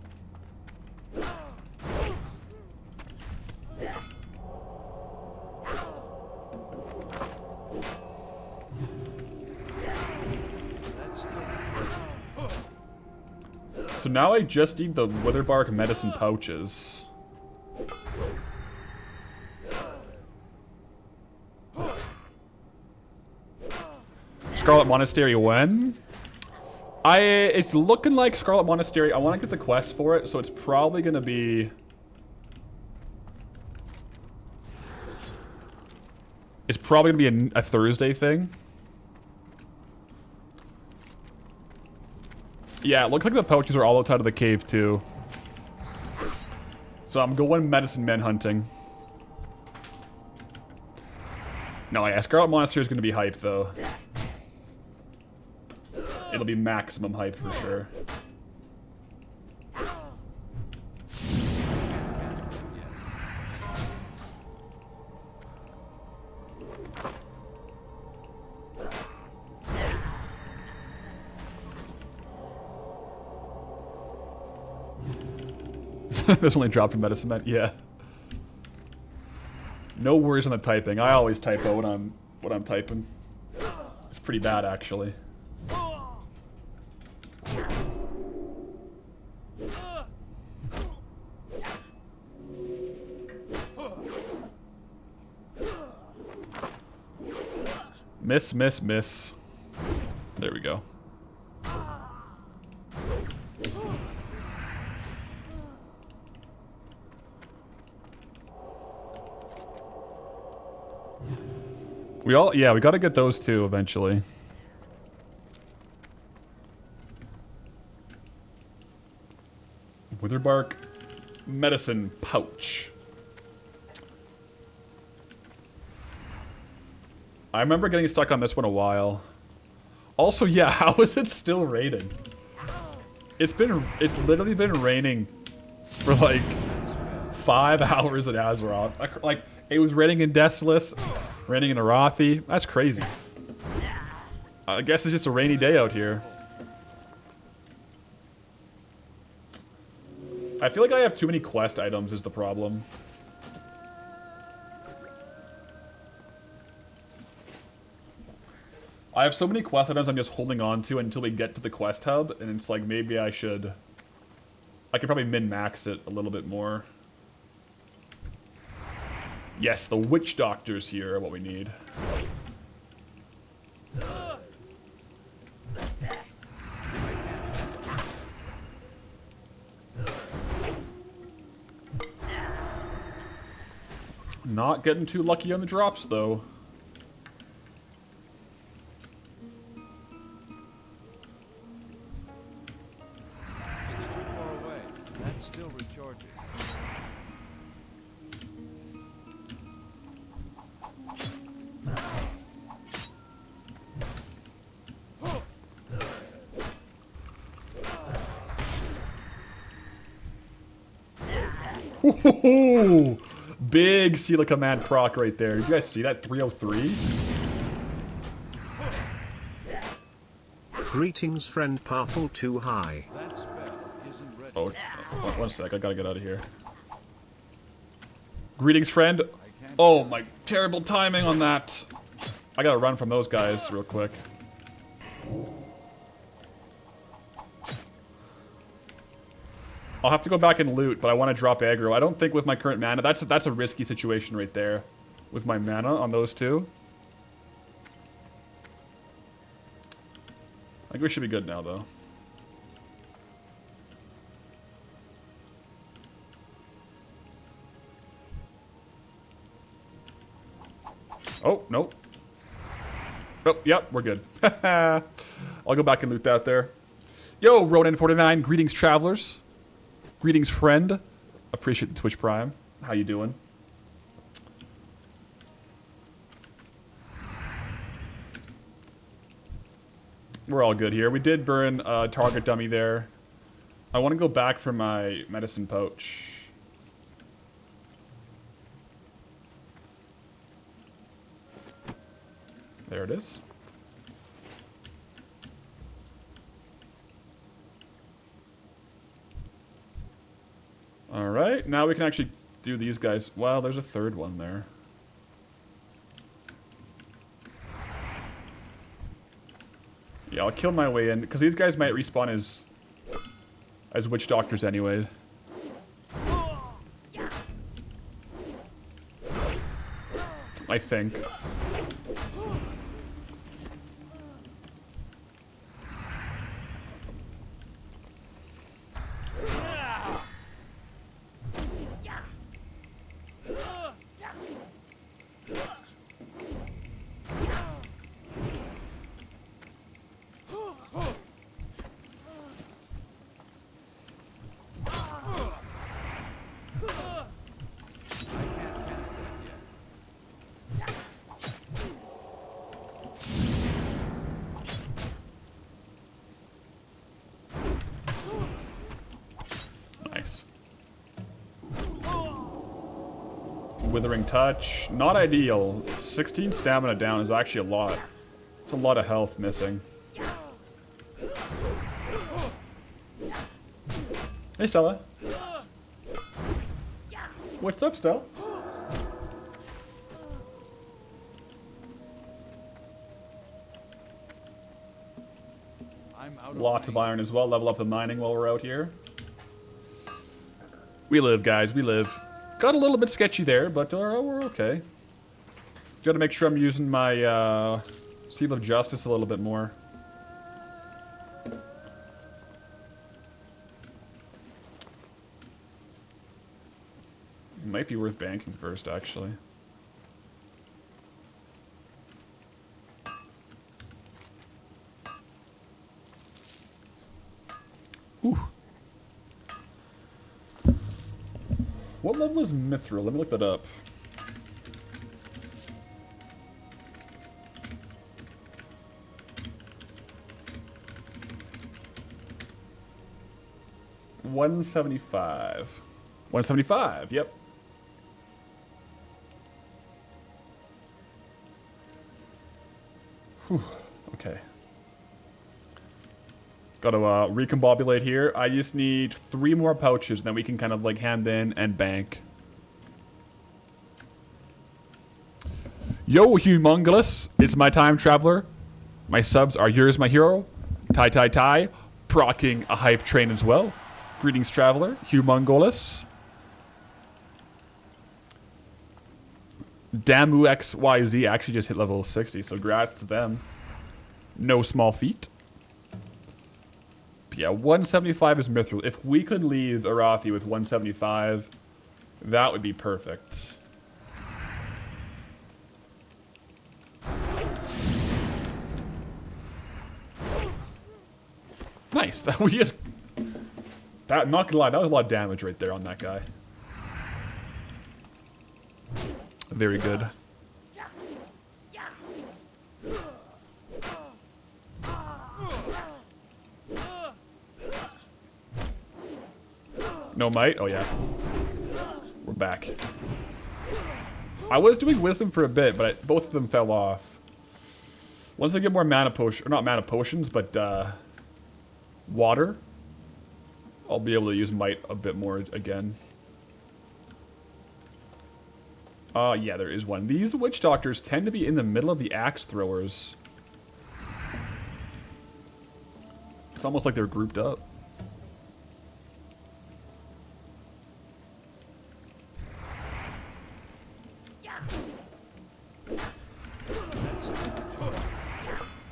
So now I just need the witherbark medicine pouches. Scarlet Monastery when? It's looking like Scarlet Monastery. I want to get the quest for it, so it's probably going to be... It's probably going to be a Thursday thing. Yeah, it looks like the pouches are all outside of the cave, too. So I'm going medicine men hunting. No, yeah, Scarlet Monastery is going to be hype, though. It'll be maximum hype for sure. This only dropped from medicine men. Yeah. No worries on the typing. I always typo when I'm typing. It's pretty bad, actually. Miss, miss, miss. There we go. Yeah, we gotta get those two eventually. Witherbark medicine pouch. I remember getting stuck on this one a while. Also, yeah, how is it still raining? It's literally been raining for like 5 hours at Azeroth. Like, it was raining in Desolace, raining in Arathi. That's crazy. I guess it's just a rainy day out here. I feel like I have too many quest items is the problem. I have so many quest items I'm just holding on to until we get to the quest hub, and it's like maybe I could probably min-max it a little bit more. Yes, the witch doctors here are what we need. Not getting too lucky on the drops, though. It's too far away. That's still recharging. Ooh, big Seal of Command proc right there. Did you guys see that? 303? Greetings, friend Pathal too high. That spell isn't ready. Oh, one sec. I gotta get out of here. Greetings, friend. Oh, my terrible timing on that. I gotta run from those guys real quick. I'll have to go back and loot, but I want to drop aggro. I don't think with my current mana, that's a risky situation right there. With my mana on those two. I think we should be good now, though. Oh, nope. Oh, yep, we're good. I'll go back and loot that there. Yo, Ronan49, greetings, travelers. Greetings, friend. Appreciate the Twitch Prime. How you doing? We're all good here. We did burn target dummy there. I want to go back for my medicine pouch. There it is. Alright, now we can actually do these guys. Wow, there's a third one there. Yeah, I'll kill my way in, because these guys might respawn as witch doctors anyways. I think. Withering Touch, not ideal. 16 stamina down is actually a lot. It's a lot of health missing. Hey Stella. What's up, Stella? Lots of iron as well. Level up the mining while we're out here. We live, guys. We live. Got a little bit sketchy there, but we're okay. Got to make sure I'm using my Seal of Justice a little bit more. Might be worth banking first, actually. Ooh. What level is Mithril? Let me look that up. $175. 175, yep. Whew, okay. Got to recombobulate here. I just need 3 more pouches, and then we can kind of like hand in and bank. Yo, humongous. It's my time, traveler. My subs are yours, my hero. Tai, procking a hype train as well. Greetings, traveler. Humongous. Damu XYZ actually just hit level 60, so grats to them. No small feat. Yeah, 175 is Mithril. If we could leave Arathi with 175, that would be perfect. Nice. That we just. That, not gonna lie, that was a lot of damage right there on that guy. Very good. No might? Oh yeah. We're back. I was doing wisdom for a bit, but both of them fell off. Once I get more mana potion, or not mana potions, but water, I'll be able to use might a bit more again. Yeah, there is one. These witch doctors tend to be in the middle of the axe throwers. It's almost like they're grouped up.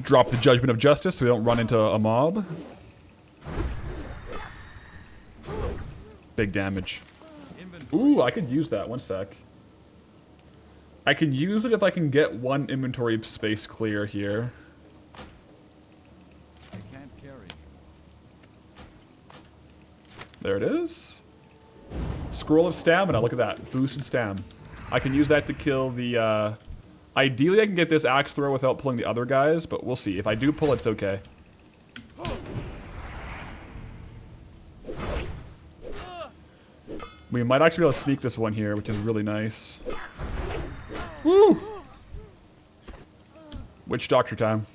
Drop the judgment of justice so we don't run into a mob. Big damage. Ooh, I could use that. One sec. I can use it if I can get one inventory space clear here. I can't carry you. There it is. Scroll of stamina. Look at that. Boosted stam. I can use that to kill the... Ideally, I can get this axe throw without pulling the other guys, but we'll see. If I do pull, it's okay. We might actually be able to sneak this one here, which is really nice. Woo! Witch Doctor time.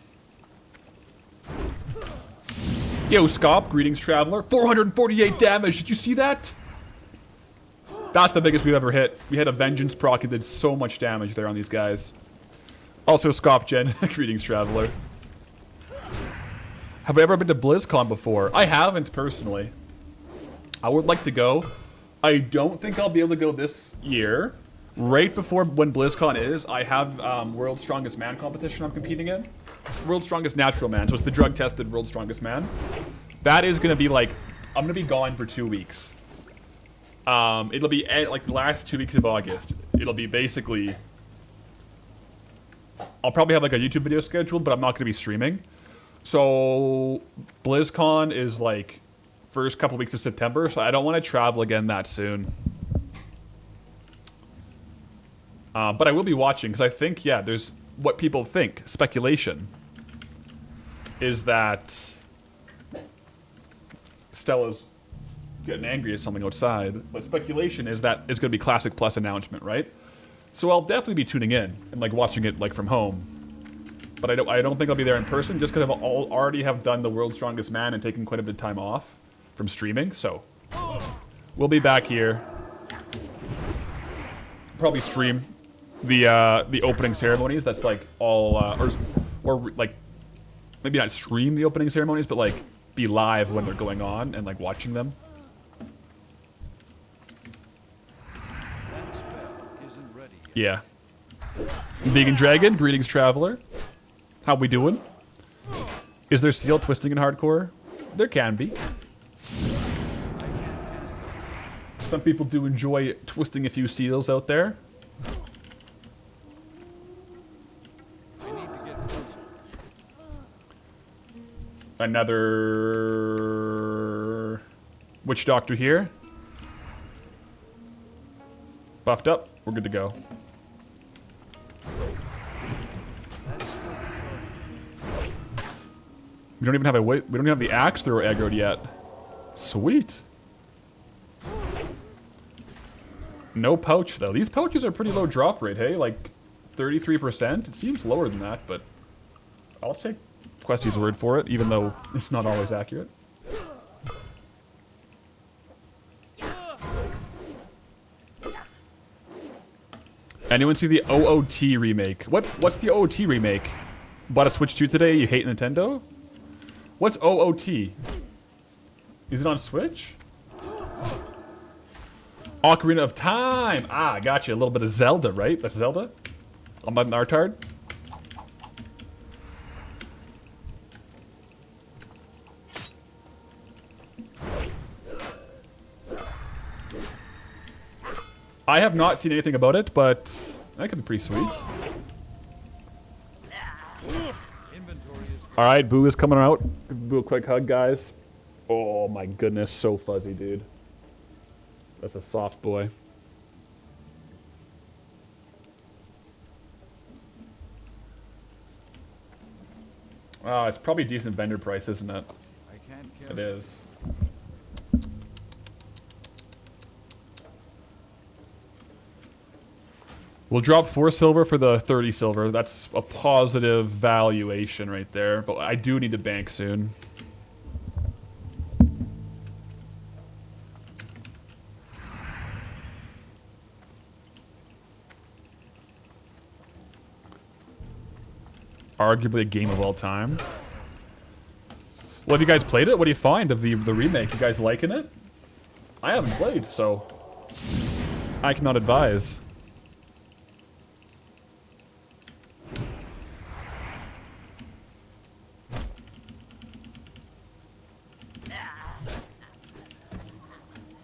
Yo, Scop, greetings, traveler. 448 damage. Did you see that? That's the biggest we've ever hit. We had a Vengeance proc and did so much damage there on these guys. Also, Scop Gen, greetings, traveler. Have I ever been to BlizzCon before? I haven't, personally. I would like to go. I don't think I'll be able to go this year. Right before when BlizzCon is, I have World's Strongest Man competition I'm competing in. World's Strongest Natural Man, so it's the drug-tested World's Strongest Man. That is going to be like, I'm going to be gone for 2 weeks. It'll be like the last 2 weeks of August. It'll be basically... I'll probably have like a YouTube video scheduled, but I'm not going to be streaming. So BlizzCon is like first couple weeks of September, so I don't want to travel again that soon. But I will be watching because I think, yeah, there's what people think. Speculation is that Stella's getting angry at something outside. But speculation is that it's going to be Classic Plus announcement, right? So I'll definitely be tuning in and like watching it like from home. But I don't think I'll be there in person just because I already have done the World's Strongest Man and taken quite a bit of time off from streaming. So we'll be back here. Probably stream the opening ceremonies. That's like all or like maybe not stream the opening ceremonies, but like be live when they're going on and like watching them. Yeah. Vegan Dragon, greetings, traveler. How we doing? Is there seal twisting in hardcore? There can be. Some people do enjoy twisting a few seals out there. I need to get closer. Another witch doctor here. Buffed up. We're good to go. We don't even have we don't even have the axe throw aggroed yet. Sweet. No pouch though. These pouches are pretty low drop rate, hey? Like 33%. It seems lower than that, but I'll take Questy's word for it, even though it's not always accurate. Anyone see the OOT remake? What's the OOT remake? Bought a Switch 2 today, you hate Nintendo? What's OOT? Is it on Switch? Ocarina of Time! Ah, gotcha. A little bit of Zelda, right? That's Zelda? I'm an Artard. I have not seen anything about it, but that could be pretty sweet. Alright, Boo is coming out. Give Boo a quick hug, guys. Oh my goodness, so fuzzy, dude. That's a soft boy. It's probably a decent vendor price, isn't it? I can't kill It is. We'll drop 4 silver for the 30 silver. That's a positive valuation right there. But I do need to bank soon. Arguably a game of all time. Well, have you guys played it? What do you find of the remake? You guys liking it? I haven't played, so I cannot advise.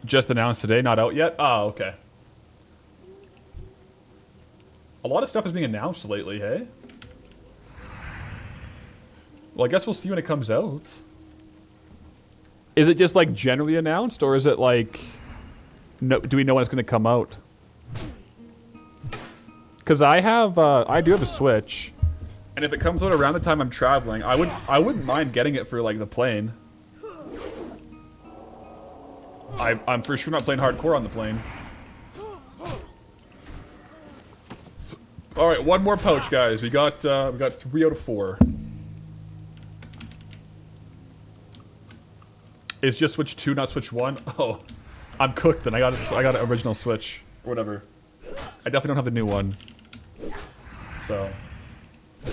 Just announced today, not out yet? Oh, okay. A lot of stuff is being announced lately, hey? Well, I guess we'll see when it comes out. Is it just, like, generally announced, or is it, like... No, do we know when it's going to come out? Because I do have a Switch. And if it comes out around the time I'm traveling, I wouldn't mind getting it for, like, the plane. I'm for sure not playing hardcore on the plane. Alright, one more pouch, guys. We got 3 out of 4. It's just Switch 2, not Switch 1? Oh, I'm cooked then. I got an original Switch. Or whatever. I definitely don't have the new one. So,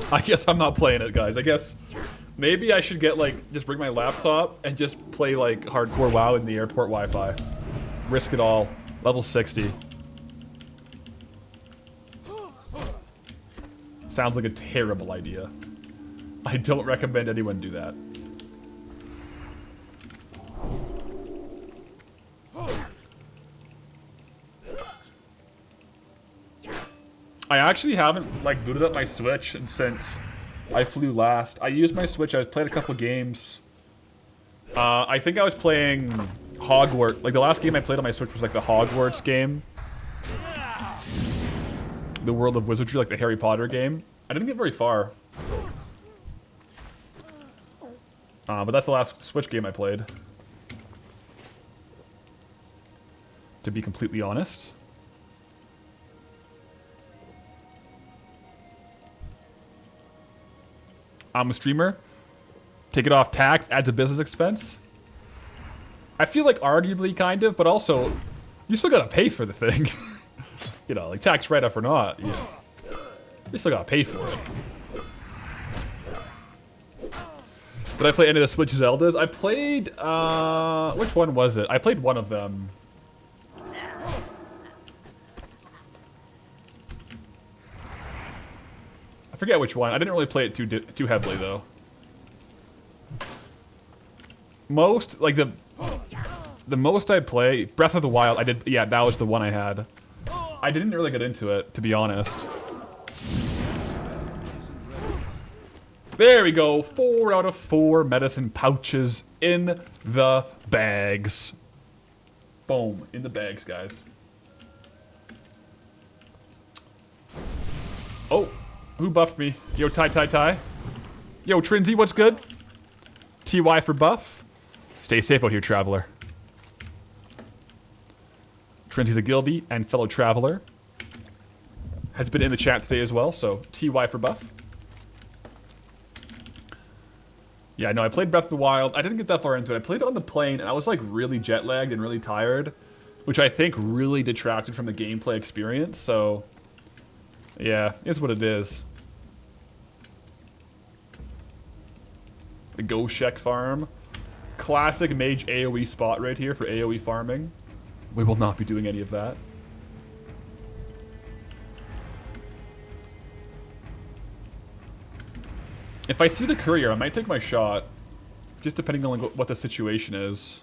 I guess I'm not playing it, guys. I guess maybe I should get, like, just bring my laptop and just play, like, hardcore WoW in the airport Wi-Fi. Risk it all. Level 60. Sounds like a terrible idea. I don't recommend anyone do that. I actually haven't, like, booted up my Switch since I flew last. I used my Switch, I played a couple of games. I think I was playing Hogwarts. Like, the last game I played on my Switch was, like, the Hogwarts game. The World of Wizardry, like the Harry Potter game. I didn't get very far. But that's the last Switch game I played. To be completely honest. I'm a streamer. Take it off tax, adds a business expense. I feel like arguably kind of, but also you still gotta pay for the thing. You know, like tax write-off or not, you still gotta pay for it. Did I play any of the Switch Zeldas? I played, which one was it? I played one of them. I forget which one. I didn't really play it too heavily, though. Most, like, the most I play, Breath of the Wild, I did, yeah, that was the one I had. I didn't really get into it, to be honest. There we go, 4 out of 4 medicine pouches in the bags. Boom, in the bags, guys. Oh. Who buffed me? Yo, Ty. Yo, Trinzy, what's good? TY for buff. Stay safe out here, traveler. Trinzy's a guildie and fellow traveler. Has been in the chat today as well, so TY for buff. Yeah, no, I played Breath of the Wild. I didn't get that far into it. I played it on the plane, and I was, like, really jet-lagged and really tired, which I think really detracted from the gameplay experience, so... Yeah, it's what it is. The Goshek farm. Classic mage AoE spot right here for AoE farming. We will not be doing any of that. If I see the courier, I might take my shot. Just depending on like, what the situation is.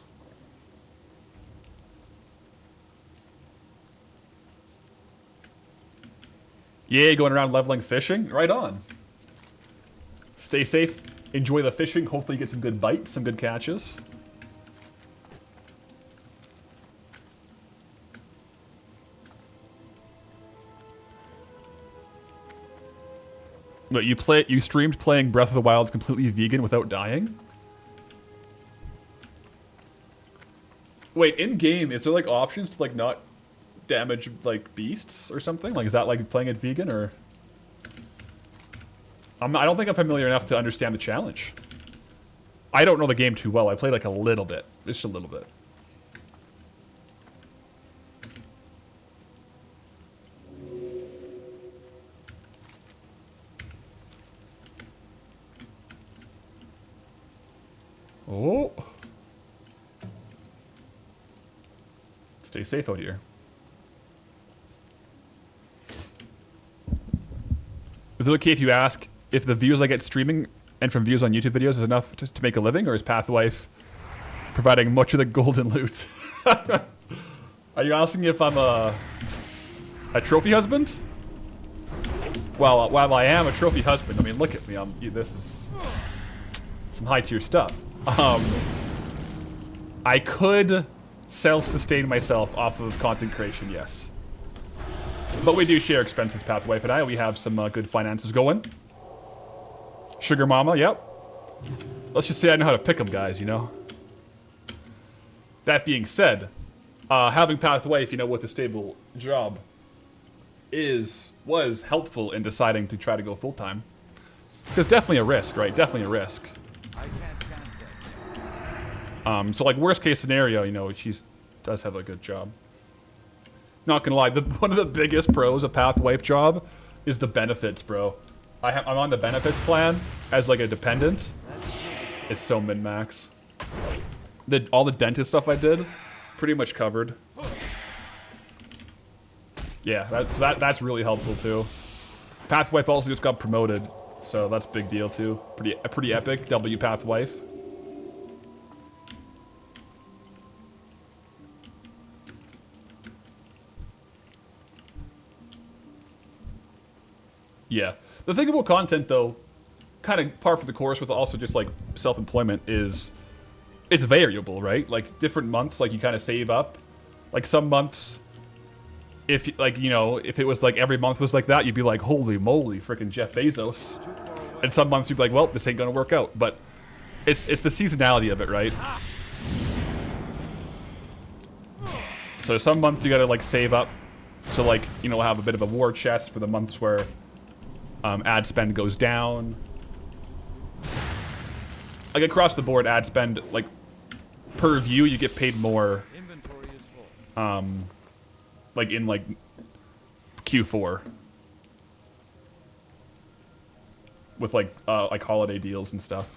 Yay, going around leveling fishing? Right on. Stay safe. Enjoy the fishing. Hopefully you get some good bites, some good catches. But you streamed playing Breath of the Wild completely vegan without dying? Wait, in game, is there like options to like not damage like beasts or something? Like, is that like playing it vegan or? I don't think I'm familiar enough to understand the challenge. I don't know the game too well. I played like a little bit, just a little bit. Oh. Stay safe out here. Is it okay if you ask if the views I get streaming and from views on YouTube videos is enough to make a living, or is Pathwife providing much of the golden loot? Are you asking if I'm a trophy husband? Well, while I am a trophy husband, I mean, look at me. This is some high tier stuff. I could self-sustain myself off of content creation, yes. But we do share expenses, Pathwife and I. We have some good finances going. Sugar Mama, yep. Let's just say I know how to pick them, guys, you know? That being said, having Pathwife, you know, with a stable job was helpful in deciding to try to go full-time. Because definitely a risk, right? Definitely a risk. So like worst case scenario, you know, she does have a good job. Not gonna lie, one of the biggest pros of Pathwife job is the benefits, bro. I'm on the benefits plan as like a dependent. It's so min-max. All the dentist stuff I did, pretty much covered. Yeah, that's really helpful too. Pathwife also just got promoted, so that's a big deal too. Pretty epic. W Pathwife. Yeah. The thing about content, though, kind of par for the course with also just, like, self-employment is it's variable, right? Like, different months, like, you kind of save up. Like, some months, if, like, you know, if it was, like, every month was like that, you'd be like, holy moly, freaking Jeff Bezos. And some months you'd be like, well, this ain't gonna work out. But it's the seasonality of it, right? So some months you gotta, like, save up. So, like, you know, have a bit of a war chest for the months where ad spend goes down. Like across the board, ad spend, like per view, you get paid more. Inventory is full. Like in like Q4 with like holiday deals and stuff.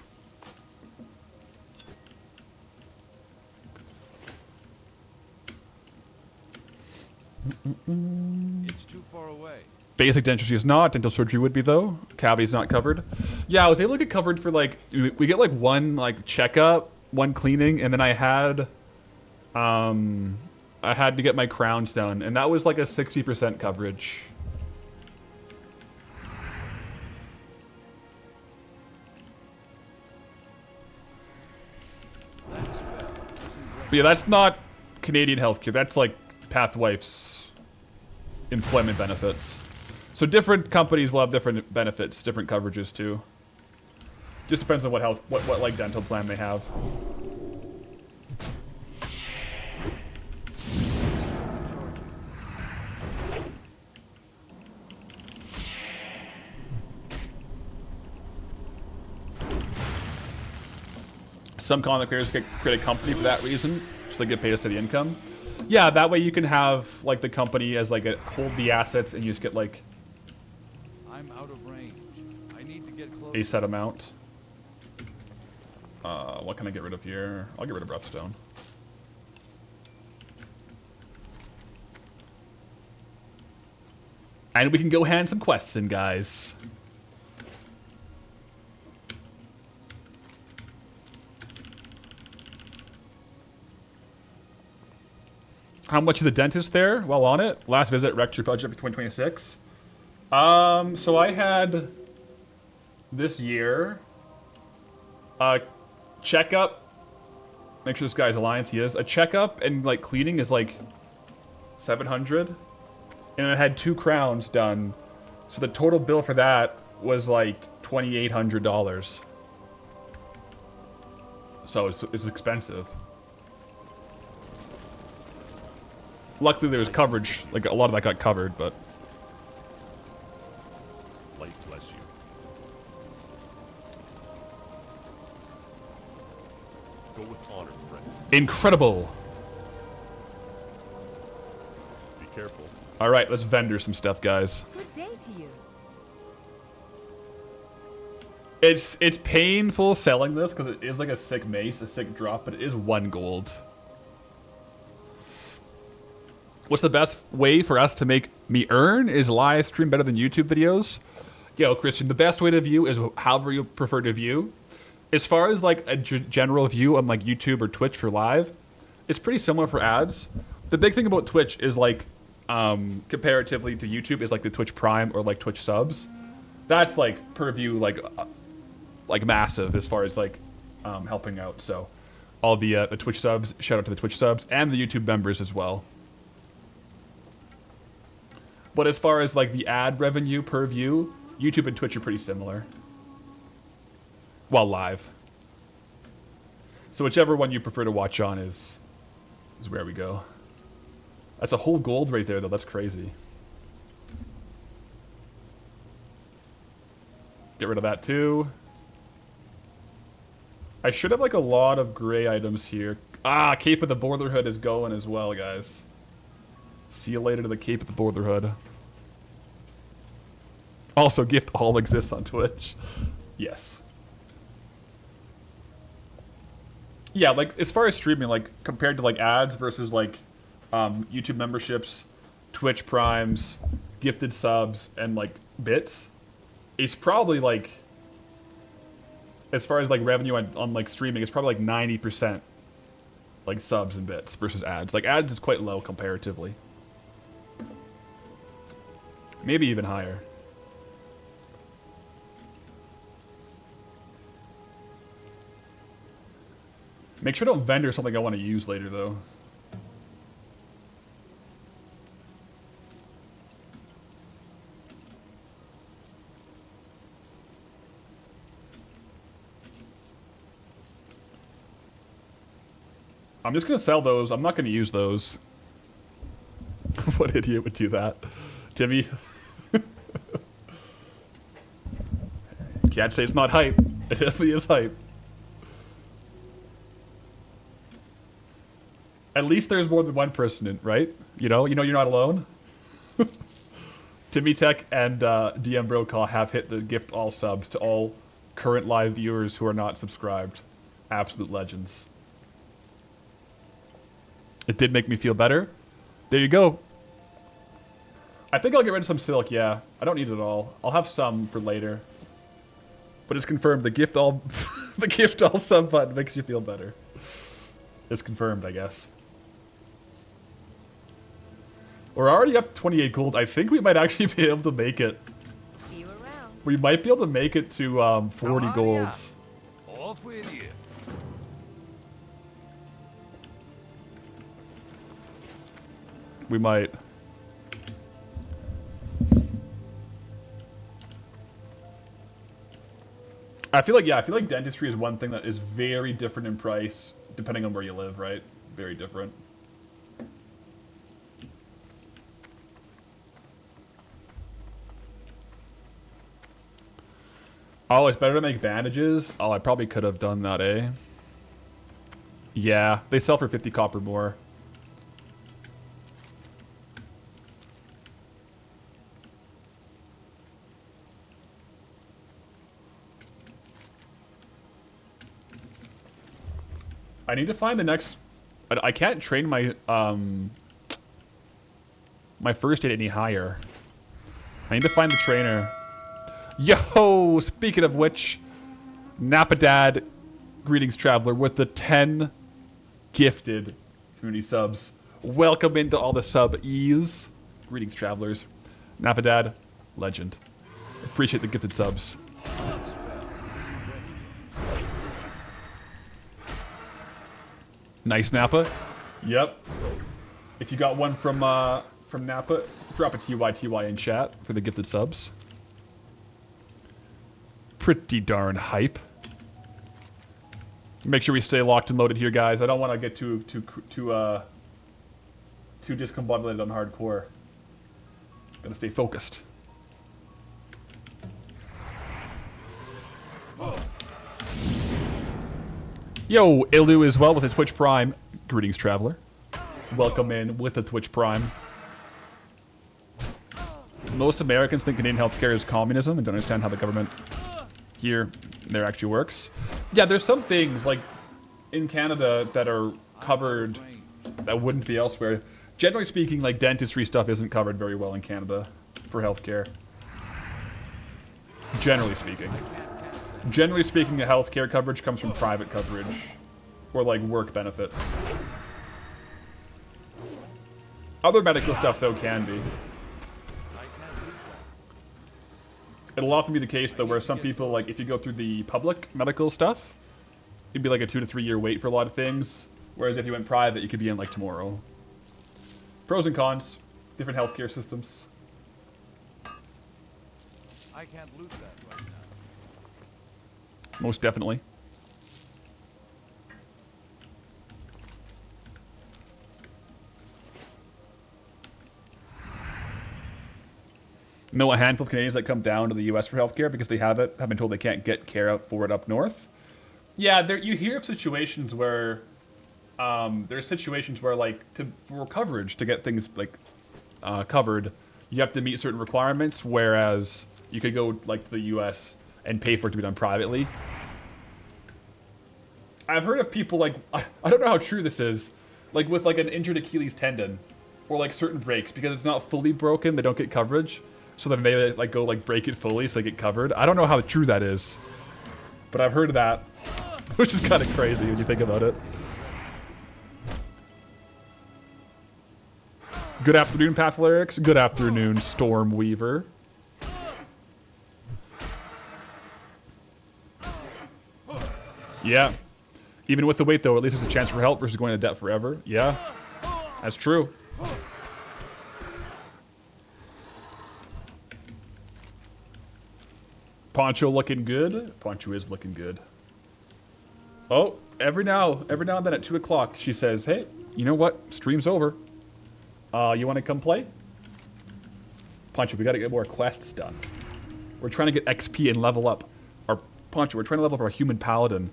It's too far away. Basic dentistry is not. Dental surgery would be, though. Cavity's not covered. Yeah, I was able to get covered for, like... We get, like, one, like, checkup, one cleaning, and then I had to get my crowns done, and that was, like, a 60% coverage. But yeah, that's not Canadian healthcare. That's, like, Pathwife's employment benefits. So different companies will have different benefits, different coverages too. Just depends on what like dental plan they have. Some content creators create a company for that reason, so they get paid a steady income. Yeah, that way you can have like the company as like hold the assets and you just get like I'm out of range. I need to get close. a set amount. What can I get rid of here? I'll get rid of Breathstone. And we can go hand some quests in, guys. How much is the dentist there while on it? Last visit, wrecked your budget for 2026. So I had this year a checkup. Make sure this guy's Alliance, he is. A checkup and like cleaning is like 700. And I had 2 crowns done. So the total bill for that was like $2,800. So it's expensive. Luckily there was coverage, like a lot of that got covered, but Light bless you. Go with honor, friend. incredible. Be careful. All right, let's vendor some stuff, guys. Good day to you. It's painful selling this because it is like a sick mace, a sick drop, but it is 1 gold. What's the best way for us to make me earn? Is live stream better than YouTube videos? Yo, Christian, the best way to view is however you prefer to view. As far as like a general view on like YouTube or Twitch for live, it's pretty similar for ads. The big thing about Twitch is like, comparatively to YouTube, is like the Twitch Prime or like Twitch subs. That's like per view, like massive as far as like helping out. So all the Twitch subs, shout out to the Twitch subs and the YouTube members as well. But as far as like the ad revenue per view, YouTube and Twitch are pretty similar. While live. So whichever one you prefer to watch on is where we go. That's a whole gold right there though, that's crazy. Get rid of that too. I should have like a lot of gray items here. Ah, Cape of the Borderhood is going as well, guys. See you later to the Cape of the Borderhood. Also, gift all exists on Twitch. Yes. Yeah, like as far as streaming, like compared to like ads versus like YouTube memberships, Twitch primes, gifted subs, and like bits, it's probably like, as far as like revenue on like streaming, it's probably like 90% like subs and bits versus ads. Like ads is quite low comparatively. Maybe even higher. Make sure don't vendor something I want to use later though. I'm just going to sell those. I'm not going to use those. What idiot would do that? Timmy? Can't say it's not hype. It definitely is hype. At least there's more than one person in, right? You know you're not alone. Timmy Tech and DM Brokaw have hit the gift all subs to all current live viewers who are not subscribed. Absolute legends. It did make me feel better. There you go. I think I'll get rid of some silk, yeah. I don't need it all. I'll have some for later. But it's confirmed the gift all the gift all sub button makes you feel better. It's confirmed, I guess. We're already up to 28 gold. I think we might actually be able to make it. See you around. We might be able to make it to 40 gold. Off with you. We might. I feel like dentistry is one thing that is very different in price depending on where you live, right? Very different. Oh, it's better to make bandages? Oh, I probably could have done that, eh? Yeah, they sell for 50 copper more. I need to find the next... I can't train my my first aid any higher. I need to find the trainer. Yo, speaking of which, Napadad, greetings traveler, with the 10 gifted community subs. Welcome into all the sub-ease. Greetings travelers. Napadad, legend. Appreciate the gifted subs. Nice, Napa. Yep. If you got one from Napa, drop a TYTY in chat for the gifted subs. pretty darn hype. Make sure we stay locked and loaded here, guys. I don't want to get too discombobulated on hardcore. Gotta stay focused. Yo, Ilu as well with a Twitch Prime. Greetings, traveler. Welcome in with the Twitch Prime. Most Americans think Canadian healthcare is communism and don't understand how the government here there actually works. Yeah, there's some things like in Canada that are covered that wouldn't be elsewhere. Generally speaking, like dentistry stuff isn't covered very well in Canada for healthcare. Generally speaking. Generally speaking, the healthcare coverage comes from private coverage or like work benefits. Other medical stuff though can be. It'll often be the case though where some people, like if you go through the public medical stuff, it'd be like a 2 to 3 year wait for a lot of things. Whereas if you went private, you could be in like tomorrow. Pros and cons, different healthcare systems. I can't lose that right now. Most definitely. Know a handful of Canadians that come down to the U.S. for healthcare because they have been told they can't get care out for it up north. Yeah, you hear of situations where there's situations where like for coverage to get things like covered, you have to meet certain requirements, whereas you could go like to the U.S. and pay for it to be done privately. I've heard of people like I don't know how true this is, like with like an injured Achilles tendon or like certain breaks because it's not fully broken, they don't get coverage. So then they like go like break it fully so they get covered. I don't know how true that is, but I've heard of that, which is kind of crazy when you think about it. Good afternoon, PATHALERIX. Good afternoon, Stormweaver. Yeah. Even with the wait, though, at least there's a chance for help versus going to debt forever. Yeah. That's true. Poncho looking good. Poncho is looking good. Oh, every now and then at 2 o'clock, she says, hey, you know what? Stream's over. You want to come play? Poncho, we got to get more quests done. We're trying to get XP and level up our... Poncho, we're trying to level up our human paladin,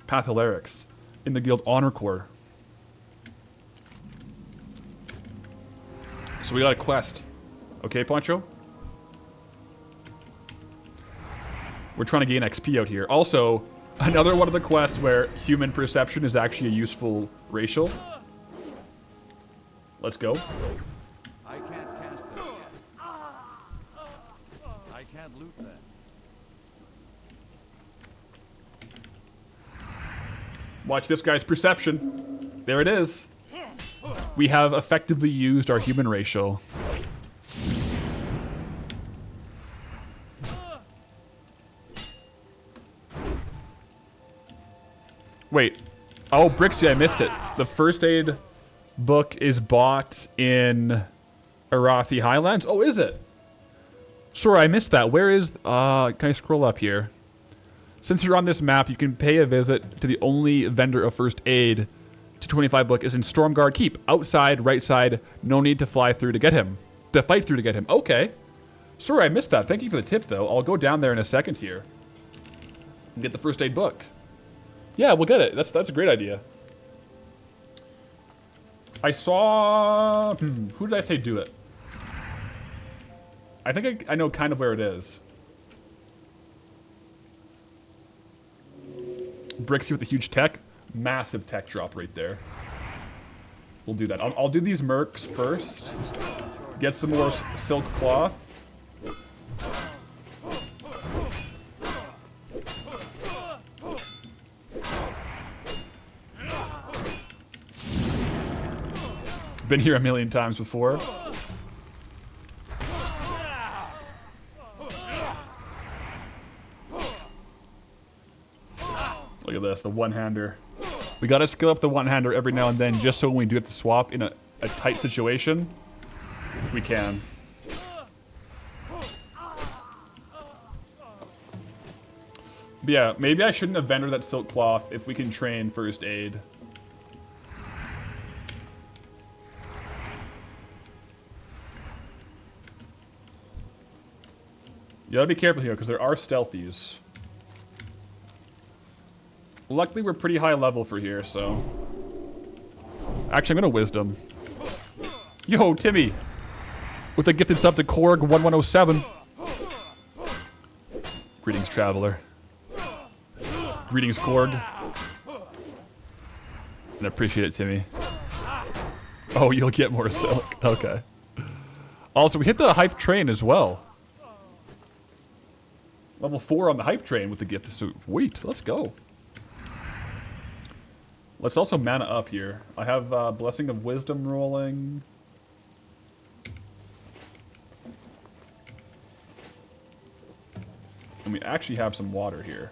PATHALERIX, in the guild honor corps. So we got a quest. Okay, Poncho? We're trying to gain XP out here. Also, another one of the quests where human perception is actually a useful racial. Let's go. I can't cast that yet. I can't loot that. Watch this guy's perception. There it is. We have effectively used our human racial. Wait. Oh, Brixie, I missed it. The first aid book is bought in Arathi Highlands. Oh, is it? Sorry, I missed that. Where is... can I scroll up here? Since you're on this map, you can pay a visit to the only vendor of first aid. 225 book is in Stormguard Keep. Outside, right side. No need to fly through to get him. To fight through to get him. Okay. Sorry, I missed that. Thank you for the tip, though. I'll go down there in a second here and get the first aid book. Yeah, we'll get it. That's a great idea. I saw... who did I say do it? I think I know kind of where it is. Brixie with the huge tech. Massive tech drop right there. We'll do that. I'll do these mercs first. Get some more silk cloth. Been here a million times before. Look at this, the one-hander. We gotta skill up the one-hander every now and then just so when we do have to swap in a tight situation, we can. But yeah, maybe I shouldn't have vendored that silk cloth if we can train first aid. You gotta be careful here because there are stealthies. Luckily, we're pretty high level for here, so. Actually, I'm gonna wisdom. Yo, Timmy! With a gifted sub to Korg1107. Greetings, traveler. Greetings, Korg. And appreciate it, Timmy. Oh, you'll get more silk. Okay. Also, we hit the hype train as well. Level 4 on the hype train with the gift. Sweet, let's go. Let's also mana up here. I have Blessing of Wisdom rolling. And we actually have some water here.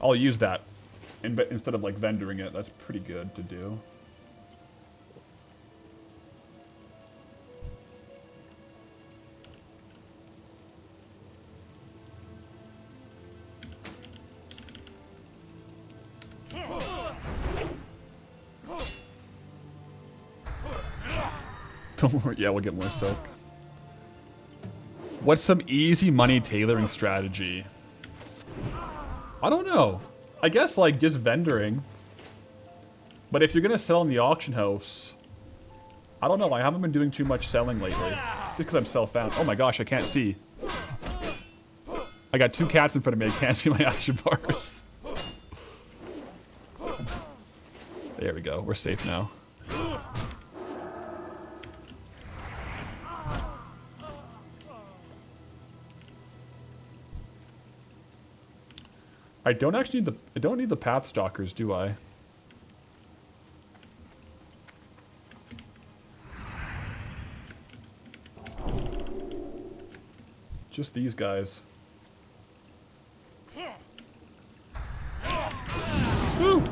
I'll use that instead of like vendoring it. That's pretty good to do. Don't worry. Yeah, we'll get more silk. What's some easy money tailoring strategy? I don't know. I guess like just vendoring. But if you're gonna sell in the auction house, I don't know. I haven't been doing too much selling lately, just because I'm self-found. Oh my gosh, I can't see. I got 2 cats in front of me. I can't see my action bars. There we go. We're safe now. I don't actually need the path stalkers, do I? Just these guys. Woo!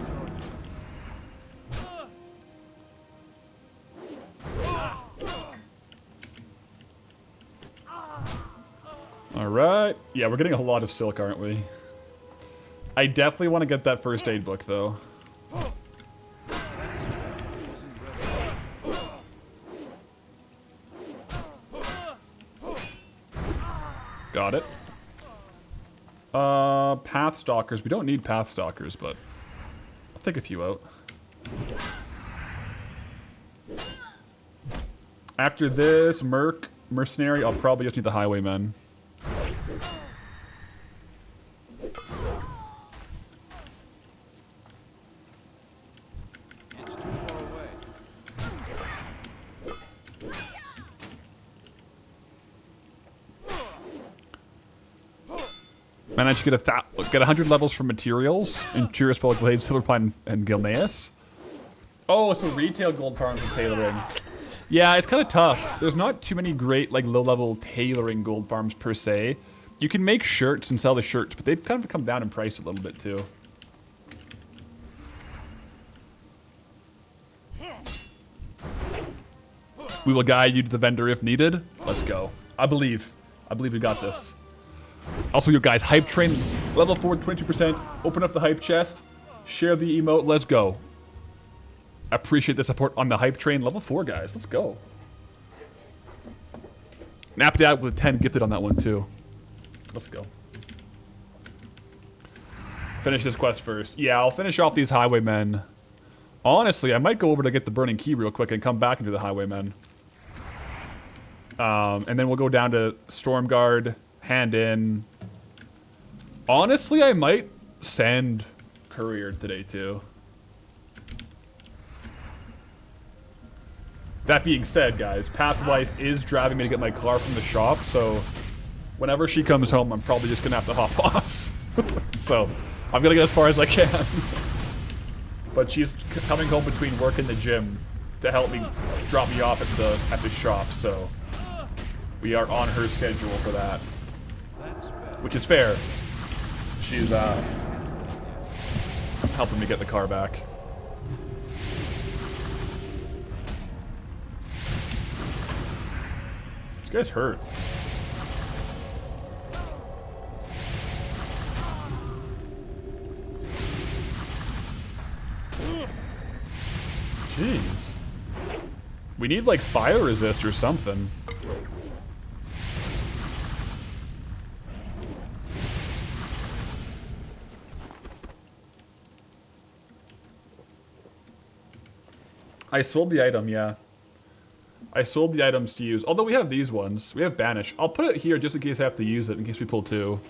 All right. Yeah, we're getting a lot of silk, aren't we? I definitely want to get that first aid book, though. Got it. Path stalkers. We don't need path stalkers, but I'll take a few out. After this mercenary, I'll probably just need the highwaymen. Managed to get 100 levels from materials in Curious Bullet Glade, Silverpine, and Gilneas. Oh, so retail gold farms and tailoring. Yeah, it's kind of tough. There's not too many great like low-level tailoring gold farms per se. You can make shirts and sell the shirts, but they've kind of come down in price a little bit too. We will guide you to the vendor if needed. Let's go. I believe we got this. Also, you guys, hype train, level 4, 22%. Open up the hype chest. Share the emote. Let's go. Appreciate the support on the hype train. Level 4, guys. Let's go. Napped out with 10 gifted on that one, too. Let's go. Finish this quest first. Yeah, I'll finish off these highwaymen. Honestly, I might go over to get the burning key real quick and come back and do the highwaymen. And then we'll go down to Stormguard. Hand in. Honestly, I might send courier today too. That being said, guys, Pathwife is driving me to get my car from the shop, so whenever she comes home, I'm probably just gonna have to hop off. So I'm gonna get as far as I can. But she's coming home between work and the gym to help me drop me off at the shop, so we are on her schedule for that. Which is fair. She's helping me get the car back. This guy's hurt. Jeez. We need like fire resist or something. I sold the item, yeah. I sold the items to use. Although we have these ones. We have Banish. I'll put it here just in case I have to use it, in case we pull two.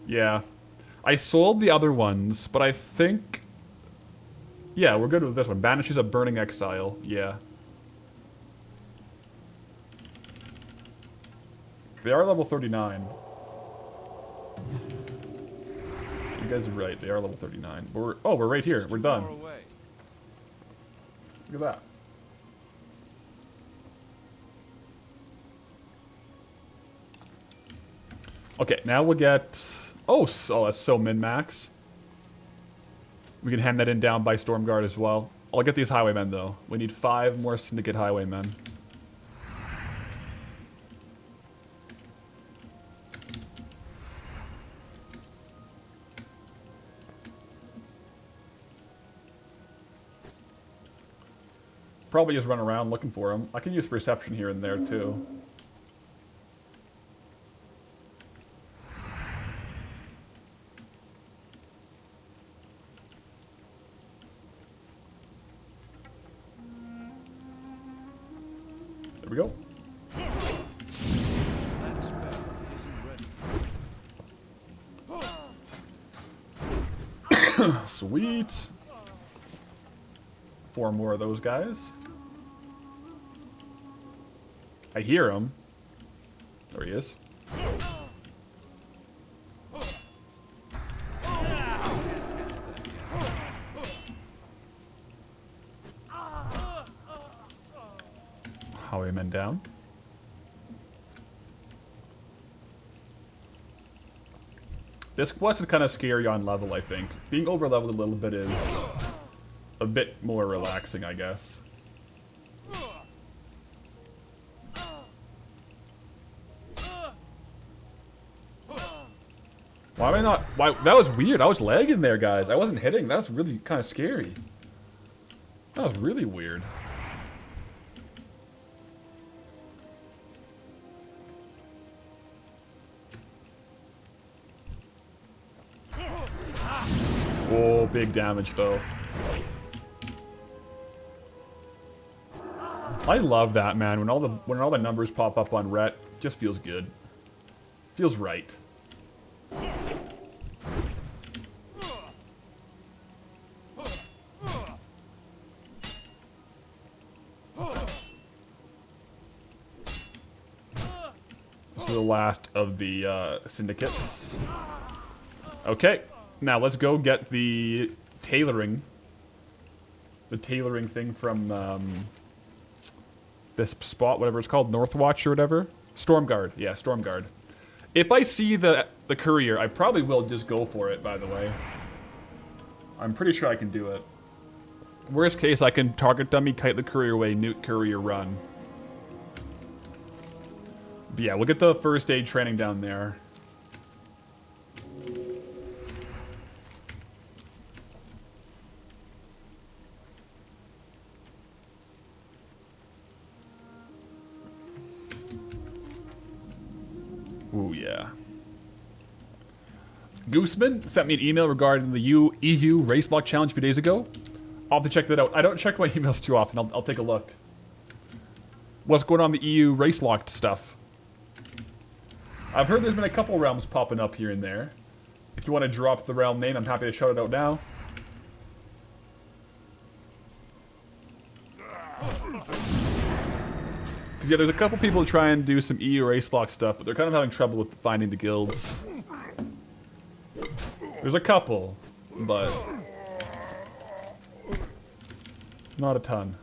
Yeah. I sold the other ones, but I think... Yeah, we're good with this one. Banish is a Burning Exile. Yeah. They are level 39. You guys are right. They are level 39. But we're right here. We're done. Look at that. Okay, now we'll get... Oh, that's so min-max. We can hand that in down by Stormguard as well. I'll get these Highwaymen, though. We need 5 more Syndicate Highwaymen. Probably just run around looking for them. I can use Perception here and there, too. There we go. Sweet. 4 more of those guys. I hear him. There he is. Highwaymen down. This quest is kind of scary on level, I think. Being over leveled a little bit is a bit more relaxing, I guess. Why am I not... Why? That was weird. I was lagging there, guys. I wasn't hitting. That was really kind of scary. That was really weird. Oh, big damage, though. I love that, man. When all the numbers pop up on Ret, it just feels good. Feels right. This is the last of the syndicates. Okay, now let's go get the tailoring. The tailoring thing from this spot, whatever it's called, Northwatch or whatever. Stormguard, yeah, Stormguard. If I see the courier, I probably will just go for it, by the way. I'm pretty sure I can do it. Worst case, I can target dummy, kite the courier away, nuke courier, run. But yeah, we'll get the first aid training down there. Ooh, yeah. Gooseman sent me an email regarding the EU race block challenge a few days ago. I'll have to check that out. I don't check my emails too often. I'll take a look. What's going on the EU race locked stuff? I've heard there's been a couple realms popping up here and there. If you want to drop the realm name, I'm happy to shout it out now. Because yeah, there's a couple people trying to do some EU race lock stuff, but they're kind of having trouble with finding the guilds. There's a couple, but not a ton.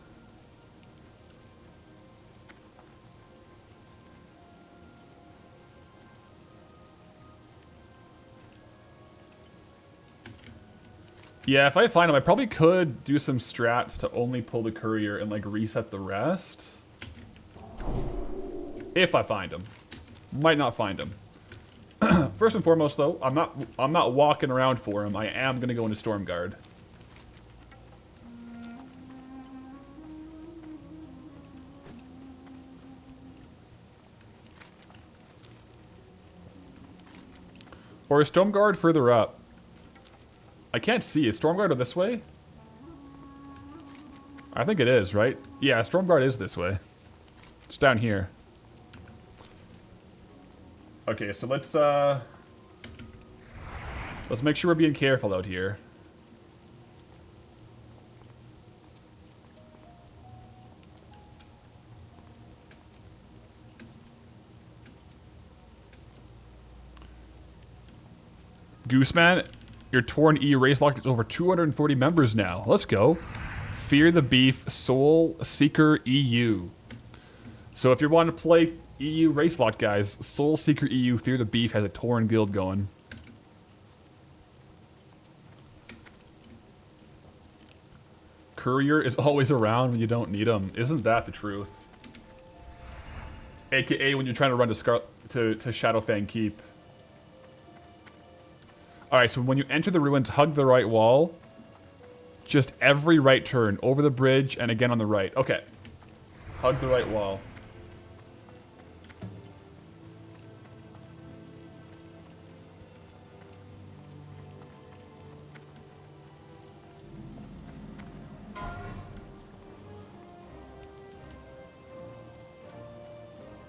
Yeah, if I find them, I probably could do some strats to only pull the courier and like reset the rest. If I find them. Might not find them. First and foremost, though, I'm not walking around for him. I am gonna go into Stormguard. Or is Stormguard further up? I can't see. Is Stormguard this way? I think it is, right? Yeah, Stormguard is this way. It's down here. Okay, so let's make sure we're being careful out here. Gooseman, your Torn E race lock is over 240 members now. Let's go. Fear the Beef Soul Seeker EU. So if you want to play EU race lock, guys, Soul Seeker EU Fear the Beef has a Torn guild going. Courier is always around when you don't need him. Isn't that the truth? AKA when you're trying to run to Shadowfang Keep. Alright, so when you enter the ruins, hug the right wall. Just every right turn. Over the bridge and again on the right. Okay. Hug the right wall.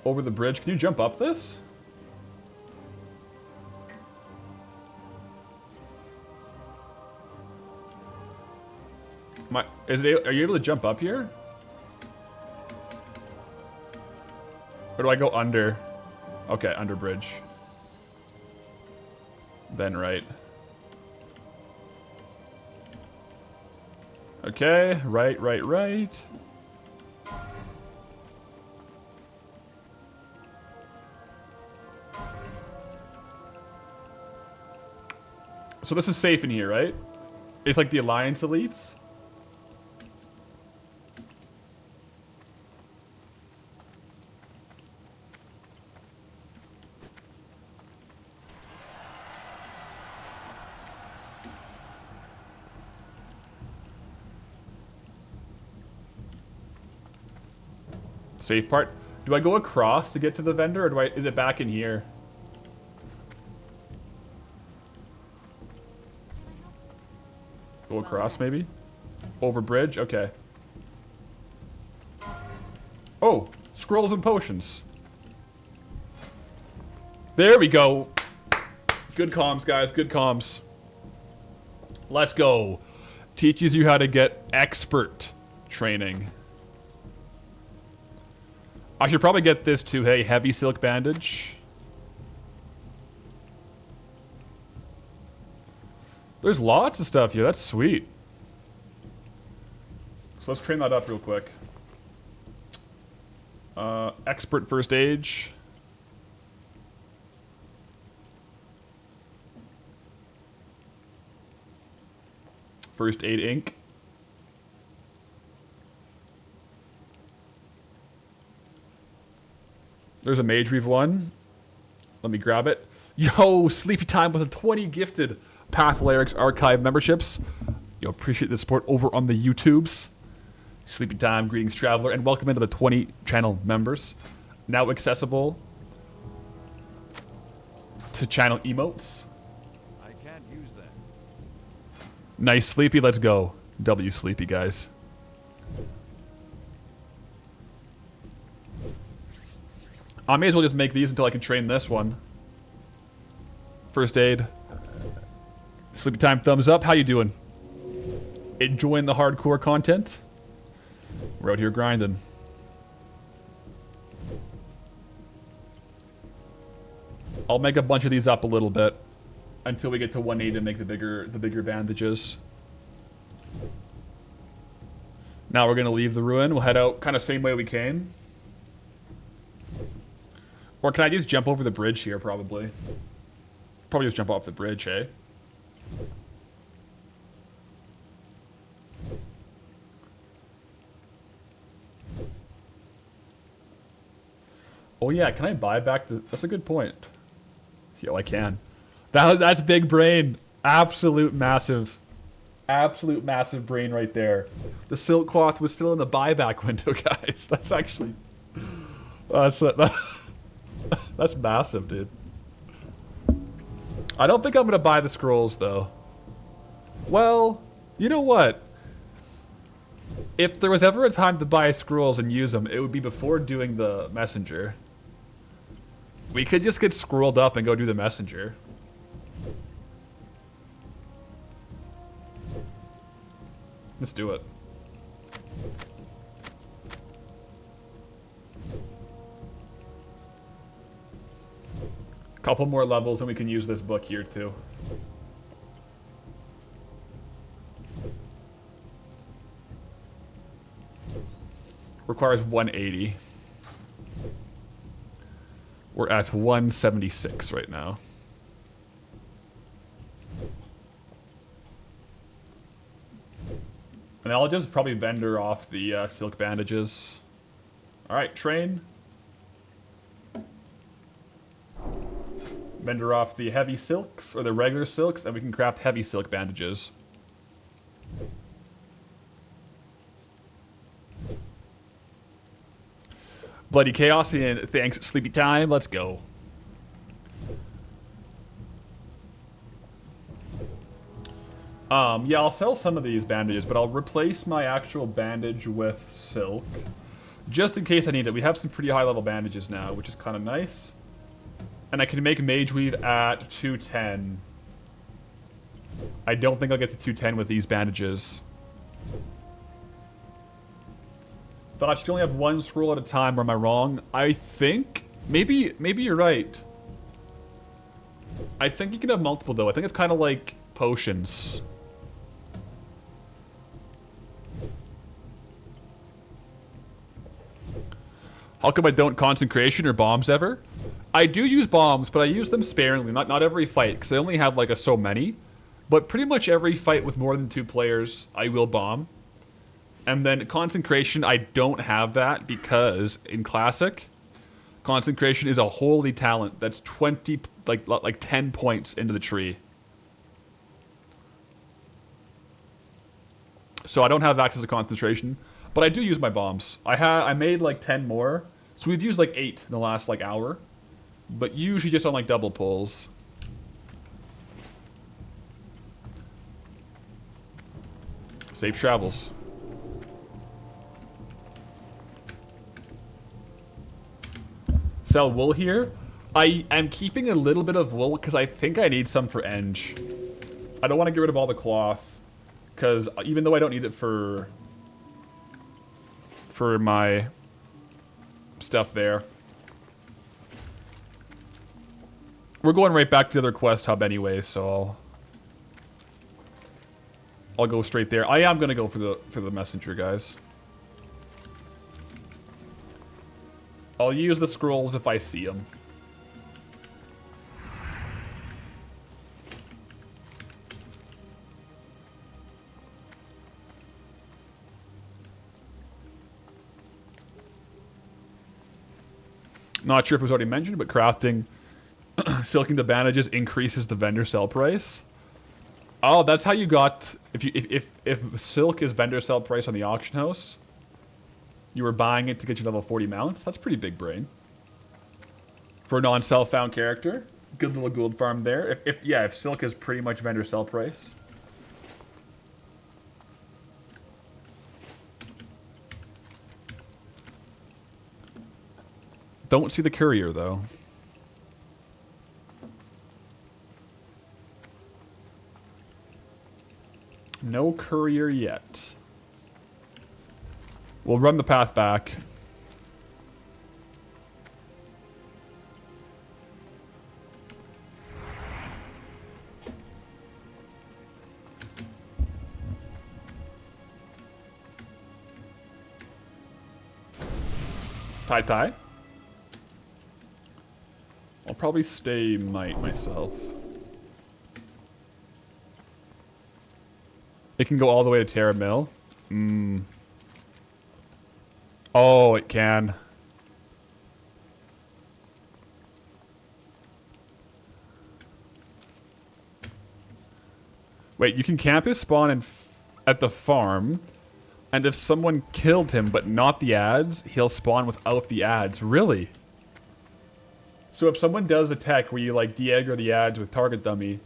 Over the bridge. Can you jump up this? Are you able to jump up here? Or do I go under? Okay, under bridge. Then right. Okay, right. So this is safe in here, right? It's like the Alliance elites? Safe part. Do I go across to get to the vendor, or is it back in here? Go across, maybe? Over bridge? Okay. Oh! Scrolls and potions. There we go. Good comms, guys. Good comms. Let's go. Teaches you how to get expert training. I should probably get this too. Hey, heavy silk bandage. There's lots of stuff here. That's sweet. So let's train that up real quick. Expert first aid. First aid ink. There's a Mage Reeve one. Let me grab it. Yo, Sleepy Time with a 20 gifted PATHALERIX archive memberships. Yo, appreciate the support over on the YouTubes. Sleepy Time, greetings traveler, and welcome into the 20 channel members. Now accessible to channel emotes. I can't use that. Nice, Sleepy, let's go. W Sleepy, guys. I may as well just make these until I can train this one. First aid. Sleepy Time, thumbs up. How you doing? Enjoying the hardcore content? We're out here grinding. I'll make a bunch of these up a little bit until we get to 180 and make the bigger bandages. Now we're gonna leave the ruin. We'll head out kind of same way we came. Or can I just jump over the bridge here, probably? Probably just jump off the bridge, hey? Oh yeah, can I buy back the... That's a good point. Yo, I can. That's big brain. Absolute massive brain right there. The silk cloth was still in the buyback window, guys. That's actually... That's massive, dude. I don't think I'm going to buy the scrolls, though. Well, you know what? If there was ever a time to buy scrolls and use them, it would be before doing the messenger. We could just get scrolled up and go do the messenger. Let's do it. Couple more levels and we can use this book here too. Requires 180. We're at 176 right now. And I'll just probably vendor off the silk bandages. Alright, train. Vendor off the heavy silks, or the regular silks, and we can craft heavy silk bandages. Bloody Chaos, and thanks, Sleepy Time, let's go. Yeah, I'll sell some of these bandages, but I'll replace my actual bandage with silk. Just in case I need it. We have some pretty high level bandages now, which is kind of nice. And I can make Mage Weave at 210. I don't think I'll get to 210 with these bandages. Thought you can only have one scroll at a time, or am I wrong? I think... Maybe you're right. I think you can have multiple, though. I think it's kind of like potions. How come I don't consecration or bombs ever? I do use bombs, but I use them sparingly. Not every fight, because I only have like so many. But pretty much every fight with more than 2 players, I will bomb. And then consecration, I don't have that because in Classic, consecration is a holy talent. That's 20, like 10 points into the tree. So I don't have access to concentration, but I do use my bombs. I made like 10 more, so we've used like 8 in the last like hour, but usually just on like double pulls. Safe travels. Sell wool here. I am keeping a little bit of wool because I think I need some for Eng. I don't want to get rid of all the cloth because even though I don't need it for my stuff there. We're going right back to the other quest hub anyway, so I'll go straight there. I am gonna go for the messenger, guys. I'll use the scrolls if I see them. Not sure if it was already mentioned, but crafting silking the bandages increases the vendor sell price. Oh, that's how you got if silk is vendor sell price on the auction house. You were buying it to get your level 40 mounts. That's pretty big brain. For a non-self found character. Good little gold farm there. If silk is pretty much vendor sell price. Don't see the courier though. No courier yet. We'll run the path back. Tai. I'll probably stay Might myself. It can go all the way to Terra Mill. Oh, it can. Wait, you can camp his spawn at the farm, and if someone killed him but not the ads, he'll spawn without the ads. Really? So if someone does the tech where you like de-aggro the ads with target dummy,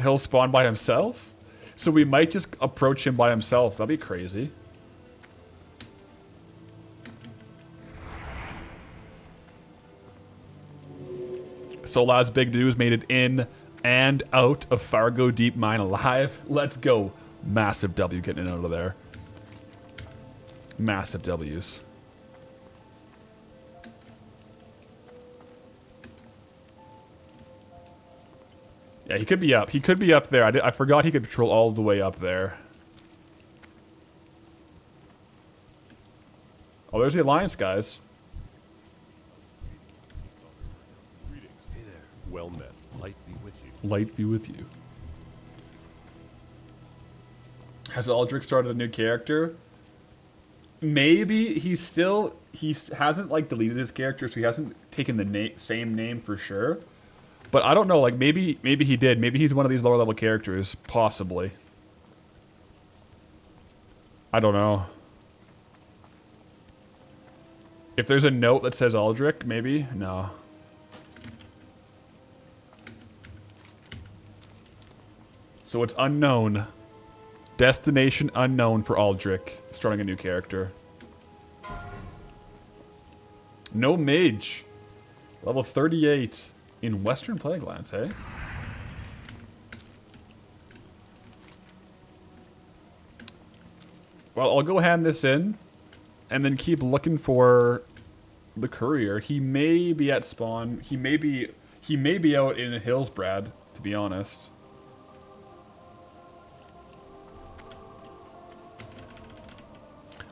he'll spawn by himself? So we might just approach him by himself. That'd be crazy. Solaz big news made it in and out of Fargo Deep Mine alive. Let's go. Massive W getting it out of there. Massive W's. Yeah, he could be up. He could be up there. I forgot he could patrol all the way up there. Oh, there's the Alliance guys. Greetings. Hey there. Well met. Light be with you. Light be with you. Has Aldrich started a new character? Maybe he hasn't like deleted his character, so he hasn't taken the same name for sure. But I don't know, like maybe he did. Maybe he's one of these lower level characters, possibly. I don't know. If there's a note that says Aldrich, maybe? No. So it's unknown. Destination unknown for Aldrich. Starting a new character. No mage. Level 38 in Western Plaguelands, hey? Well, I'll go hand this in and then keep looking for the courier. He may be at spawn. He may be out in Hillsbrad, to be honest.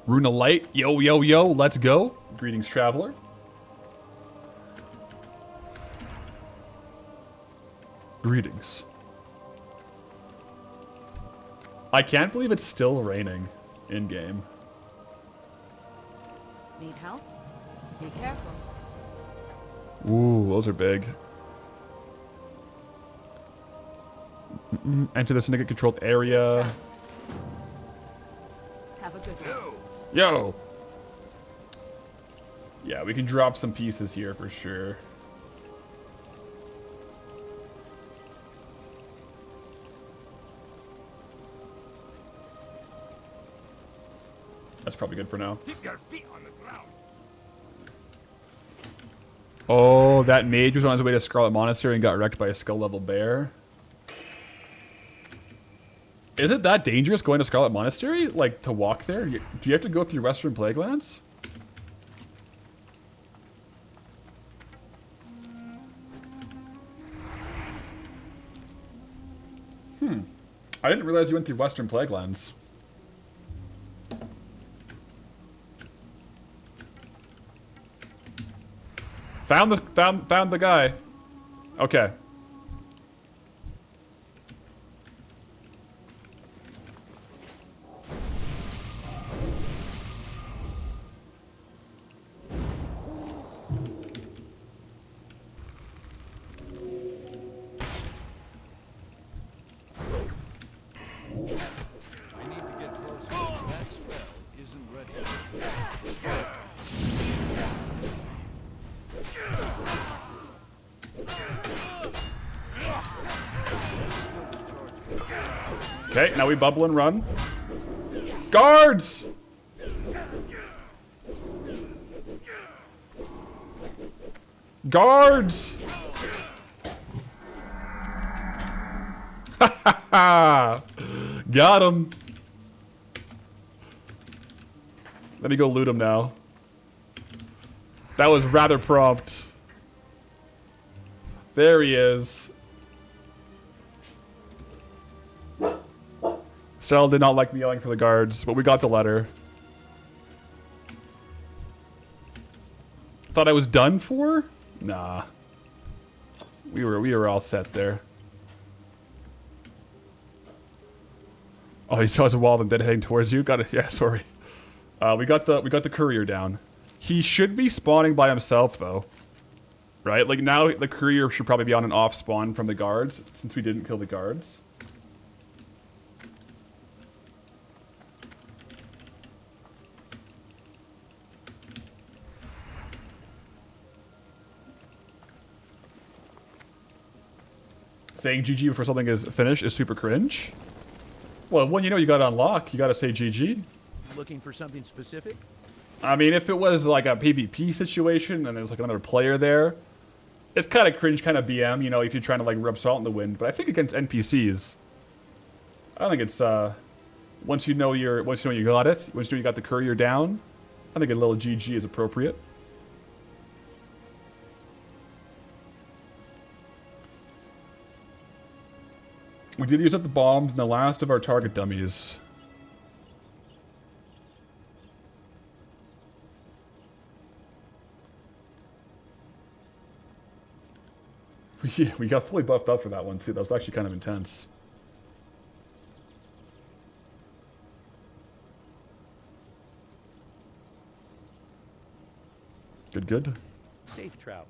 Runa Light, yo, yo, yo, let's go. Greetings, traveler. Greetings. I can't believe it's still raining in-game. Need help? Be careful. Ooh, those are big. Enter the syndicate-controlled area. Have a good one. Yo! Yeah, we can drop some pieces here for sure. That's probably good for now. Keep your feet on the ground. Oh, that mage was on his way to Scarlet Monastery and got wrecked by a skull level bear. Is it that dangerous going to Scarlet Monastery? Like, to walk there? Do you have to go through Western Plaguelands? I didn't realize you went through Western Plaguelands. Found the guy. Okay. I need to get closer. That spell isn't ready. Okay, now we bubble and run. Guards! Guards! Got him. Let me go loot him now. That was rather prompt. There he is. Cell did not like me yelling for the guards, but we got the letter. Thought I was done for? Nah. We were all set there. Oh, he saw us a wall and dead heading towards you. Got it. Yeah, sorry. We got the courier down. He should be spawning by himself though. Right? Like now the courier should probably be on an off spawn from the guards since we didn't kill the guards. Saying GG before something is finished is super cringe. Well, when you know you got to unlock, you got to say GG. Looking for something specific? I mean, if it was like a PvP situation and there's like another player there, it's kind of cringe, kind of BM, you know, if you're trying to like rub salt in the wind. But I think against NPCs, I don't think it's once you know you got it, once you know you got the courier down, I think a little GG is appropriate. We did use up the bombs in the last of our target dummies. We got fully buffed up for that one too. That was actually kind of intense. Good. Safe travel.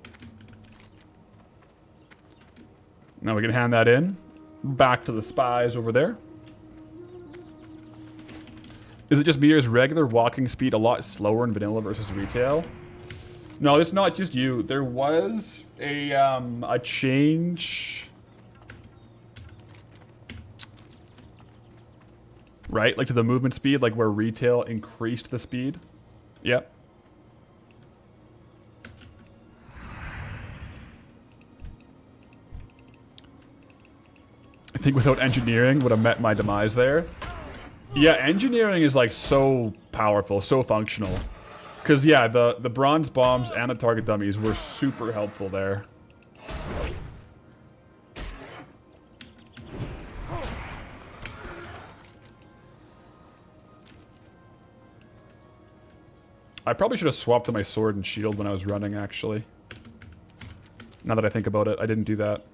Now we can hand that in. Back to the spies over there. Is it just me or is regular walking speed a lot slower in vanilla versus retail? No, it's not just you. There was a change. Right? Like to the movement speed, like where retail increased the speed. Yep. I think without engineering would have met my demise there. Yeah, engineering is like so powerful, so functional. Because yeah, the bronze bombs and the target dummies were super helpful there. I probably should have swapped to my sword and shield when I was running, actually. Now that I think about it, I didn't do that.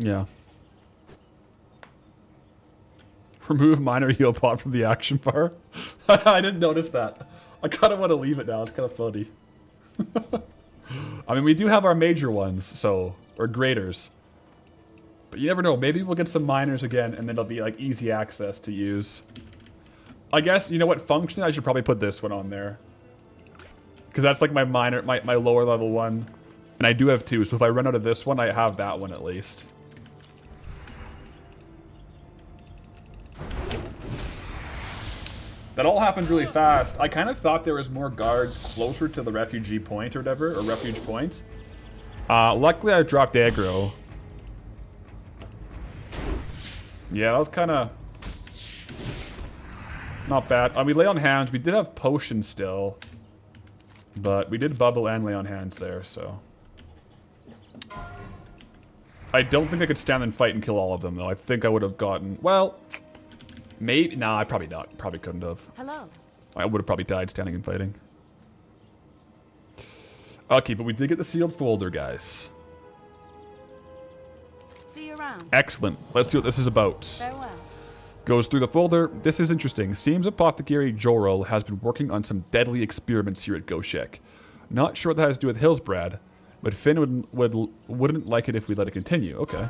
Yeah. Remove minor heal pot from the action bar. I didn't notice that. I kind of want to leave it now. It's kind of funny. I mean, we do have our major ones, so... Or graders. But you never know. Maybe we'll get some minors again, and then it'll be, like, easy access to use. I guess, you know what? Functionally, I should probably put this one on there. Because that's, like, my minor... My lower level one. And I do have two, so if I run out of this one, I have that one at least. That all happened really fast. I kind of thought there was more guards closer to the refugee point or whatever, or refuge point. Luckily, I dropped aggro. Yeah, that was kind of not bad. We lay on hands. We did have potions still, but we did bubble and lay on hands there, so. I don't think I could stand and fight and kill all of them, though. I think I would have gotten, well, maybe. Nah, I probably not. Probably couldn't have. Hello. I would have probably died standing and fighting. Okay, but we did get the sealed folder, guys. See you around. Excellent. Let's see what this is about. Farewell. Goes through the folder. This is interesting. Seems Apothecary Jorel has been working on some deadly experiments here at Goshek. Not sure what that has to do with Hillsbrad, but Finn wouldn't like it if we let it continue. Okay.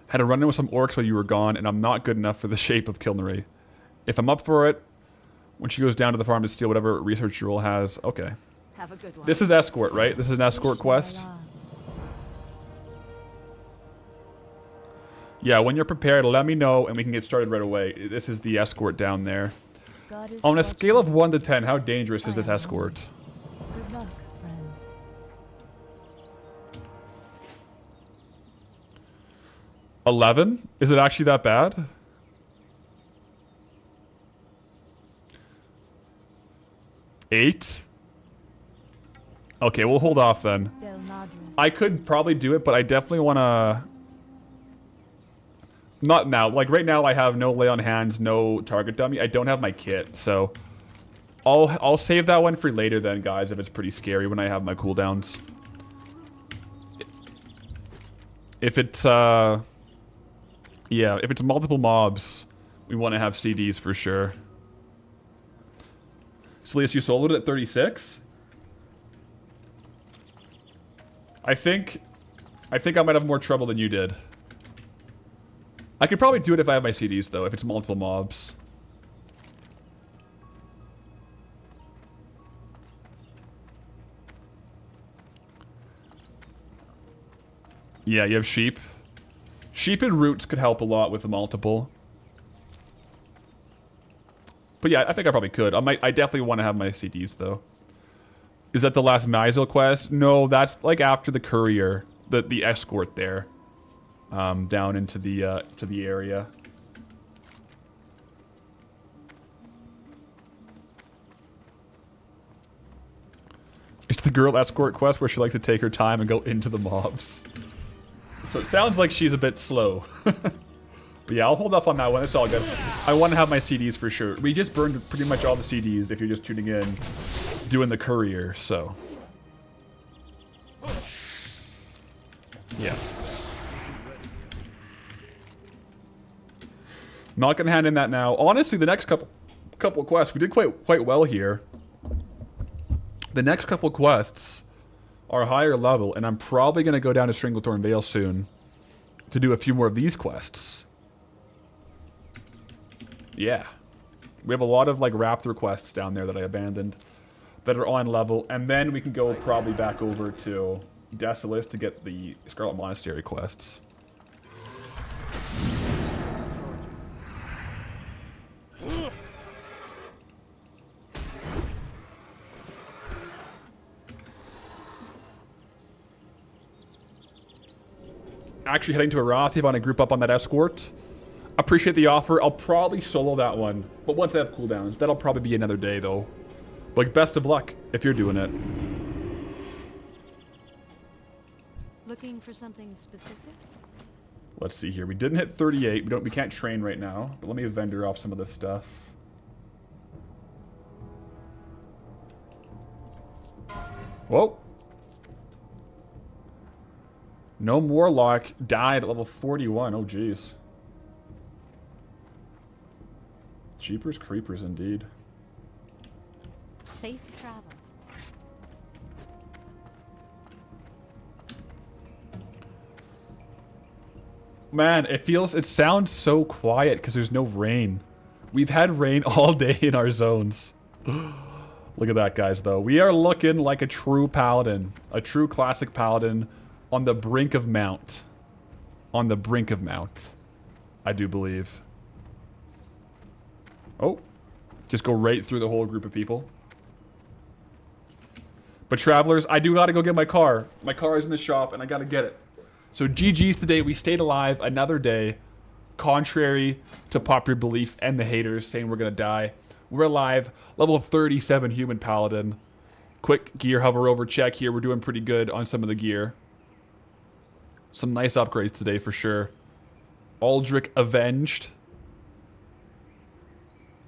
Had a run-in with some orcs while you were gone, and I'm not good enough for the shape of Kilnery. If I'm up for it, when she goes down to the farm to steal whatever research Jorel has. Okay. Have a good one. This is escort, right? This is an escort quest. Yeah, when you're prepared, let me know and we can get started right away. This is the escort down there. On a scale of 1 to 10, how dangerous is this escort? Good luck, friend. 11? Is it actually that bad? Eight? Okay, we'll hold off then. I could probably do it, but I definitely want to... Not now. Like, right now I have no lay on hands, no target dummy. I don't have my kit, so... I'll save that one for later then, guys, if it's pretty scary when I have my cooldowns. If it's, yeah, if it's multiple mobs, we want to have CDs for sure. Silius, you soloed it at 36? I think I might have more trouble than you did. I could probably do it if I have my CDs, though, if it's multiple mobs. Yeah, you have sheep. Sheep and roots could help a lot with the multiple. But yeah, I think I probably could. I definitely want to have my CDs though. Is that the last Mizel quest? No, that's like after the courier, the escort there, down into the to the area. It's the girl escort quest where she likes to take her time and go into the mobs. So it sounds like she's a bit slow. But yeah, I'll hold off on that one. It's all good. I want to have my CDs for sure. We just burned pretty much all the CDs if you're just tuning in, doing the courier, so. Yeah. Not gonna hand in that now. Honestly, the next couple of quests, we did quite well here. The next couple of quests are higher level, and I'm probably gonna go down to Stranglethorn Vale soon to do a few more of these quests. Yeah. We have a lot of like Raptor quests down there that I abandoned that are on level, and then we can go probably back over to Desolus to get the Scarlet Monastery quests. Actually heading to Arathi if I want to group up on that escort. Appreciate the offer. I'll probably solo that one, but once I have cooldowns, that'll probably be another day though. Like, best of luck if you're doing it. Looking for something specific? Let's see here. We didn't hit 38. We can't train right now, but let me vendor off some of this stuff. Whoa. No Warlock died at level 41. Oh, jeez. Jeepers creepers, indeed. Safe travels. Man, it sounds so quiet because there's no rain. We've had rain all day in our zones. Look at that, guys, though. We are looking like a true paladin. A true classic paladin on the brink of Mount. On the brink of Mount. I do believe. Oh. Just go right through the whole group of people. But travelers, I do gotta go get my car. My car is in the shop and I gotta get it. So GG's today. We stayed alive another day. Contrary to popular belief and the haters saying we're gonna die. We're alive. Level 37 human paladin. Quick gear hover over check here. We're doing pretty good on some of the gear. Some nice upgrades today for sure. Aldrich avenged.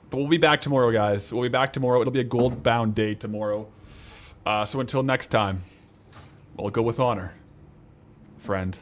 But we'll be back tomorrow, guys. We'll be back tomorrow. It'll be a gold-bound day tomorrow. So until next time, we'll go with honor, friend.